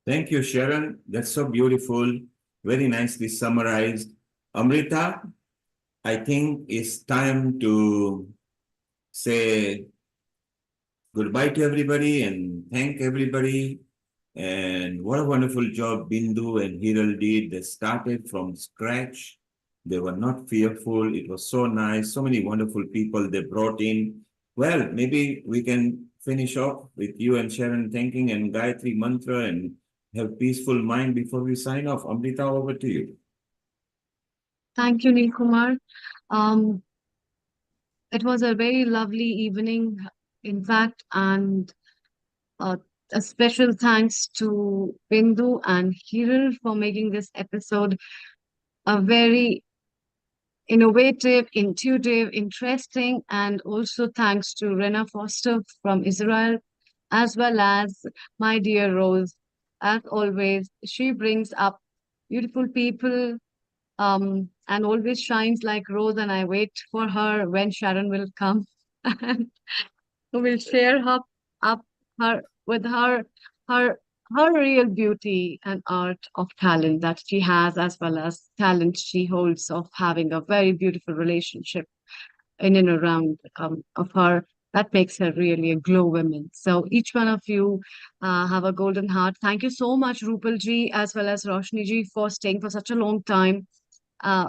B: Thank you, Sharon. That's so beautiful. Very nicely summarized. Amrita, I think it's time to say goodbye to everybody and thank everybody. And what a wonderful job Bindu and Hiral did. They started from scratch. They were not fearful. It was so nice. So many wonderful people they brought in. Well, maybe we can finish off with you and Sharon thanking and Gayatri mantra and have peaceful mind before we sign off. Amrita, over to you.
U: Thank you, Neil Kumar. It was a very lovely evening, in fact, and uh, a special thanks to Bindu and Hiral for making this episode a very innovative, intuitive, interesting, and also thanks to Rena Foster from Israel, as well as my dear Rose. As always, she brings up beautiful people and always shines like Rose, and I wait for her when Sharon will come and will share her up her with her her real beauty and art of talent that she has, as well as talent she holds of having a very beautiful relationship in and around of her. That makes her really a glow woman. So each one of you have a golden heart. Thank you so much, Rupal ji, as well as Roshni ji, for staying for such a long time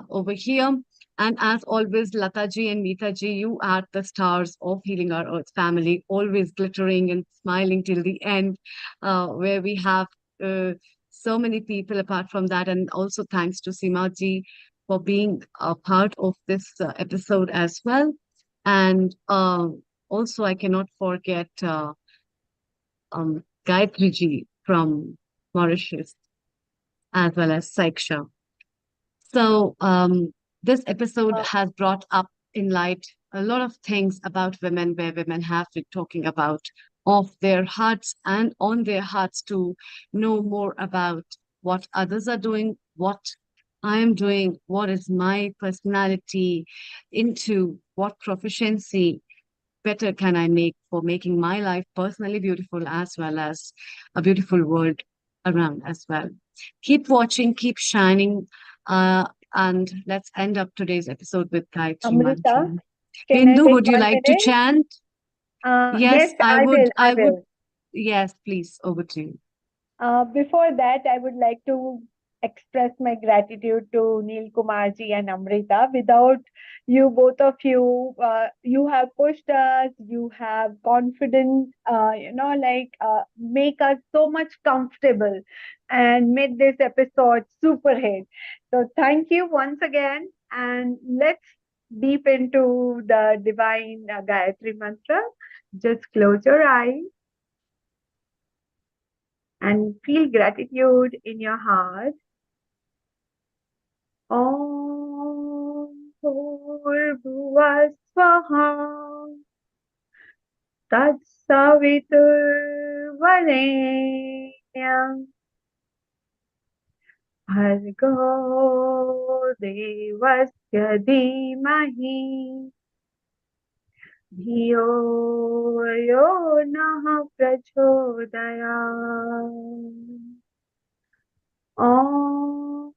U: over here. And as always, Lata ji and Meeta ji, you are the stars of Healing Our Earth family, always glittering and smiling till the end, where we have so many people apart from that. And also thanks to Seema ji for being a part of this episode as well. And also, I cannot forget Gayatri ji from Mauritius, as well as Saiksha. So this episode has brought up in light a lot of things about women, where women have been talking about off their hearts and on their hearts to know more about what others are doing, what I am doing, what is my personality into, what proficiency better can I make for making my life personally beautiful, as well as a beautiful world around as well. Keep watching, keep shining, and let's end up today's episode with Gayatri
H: Amrita,
U: Mantra.
H: can I
U: Bindu,
H: take
U: would you
H: 1
U: like to
H: minute?
U: chant?
H: Yes,
U: Yes, I
H: I
U: would.
H: will. I
U: I would.
H: will.
U: Yes, please, over to you.
H: Before that, I would like to express my gratitude to Neil Kumarji and Amrita. Without you, both of you, you have pushed us, you have confidence, make us so much comfortable and made this episode super hit. So thank you once again, and let's deep into the divine Gayatri mantra. Just close your eyes and feel gratitude in your heart. Om Bhurбhuvah Swaha Tat Savitur Varenyam Bhargo Devasya Dhimahi Dhiyo Yo Nah Prachodayam Om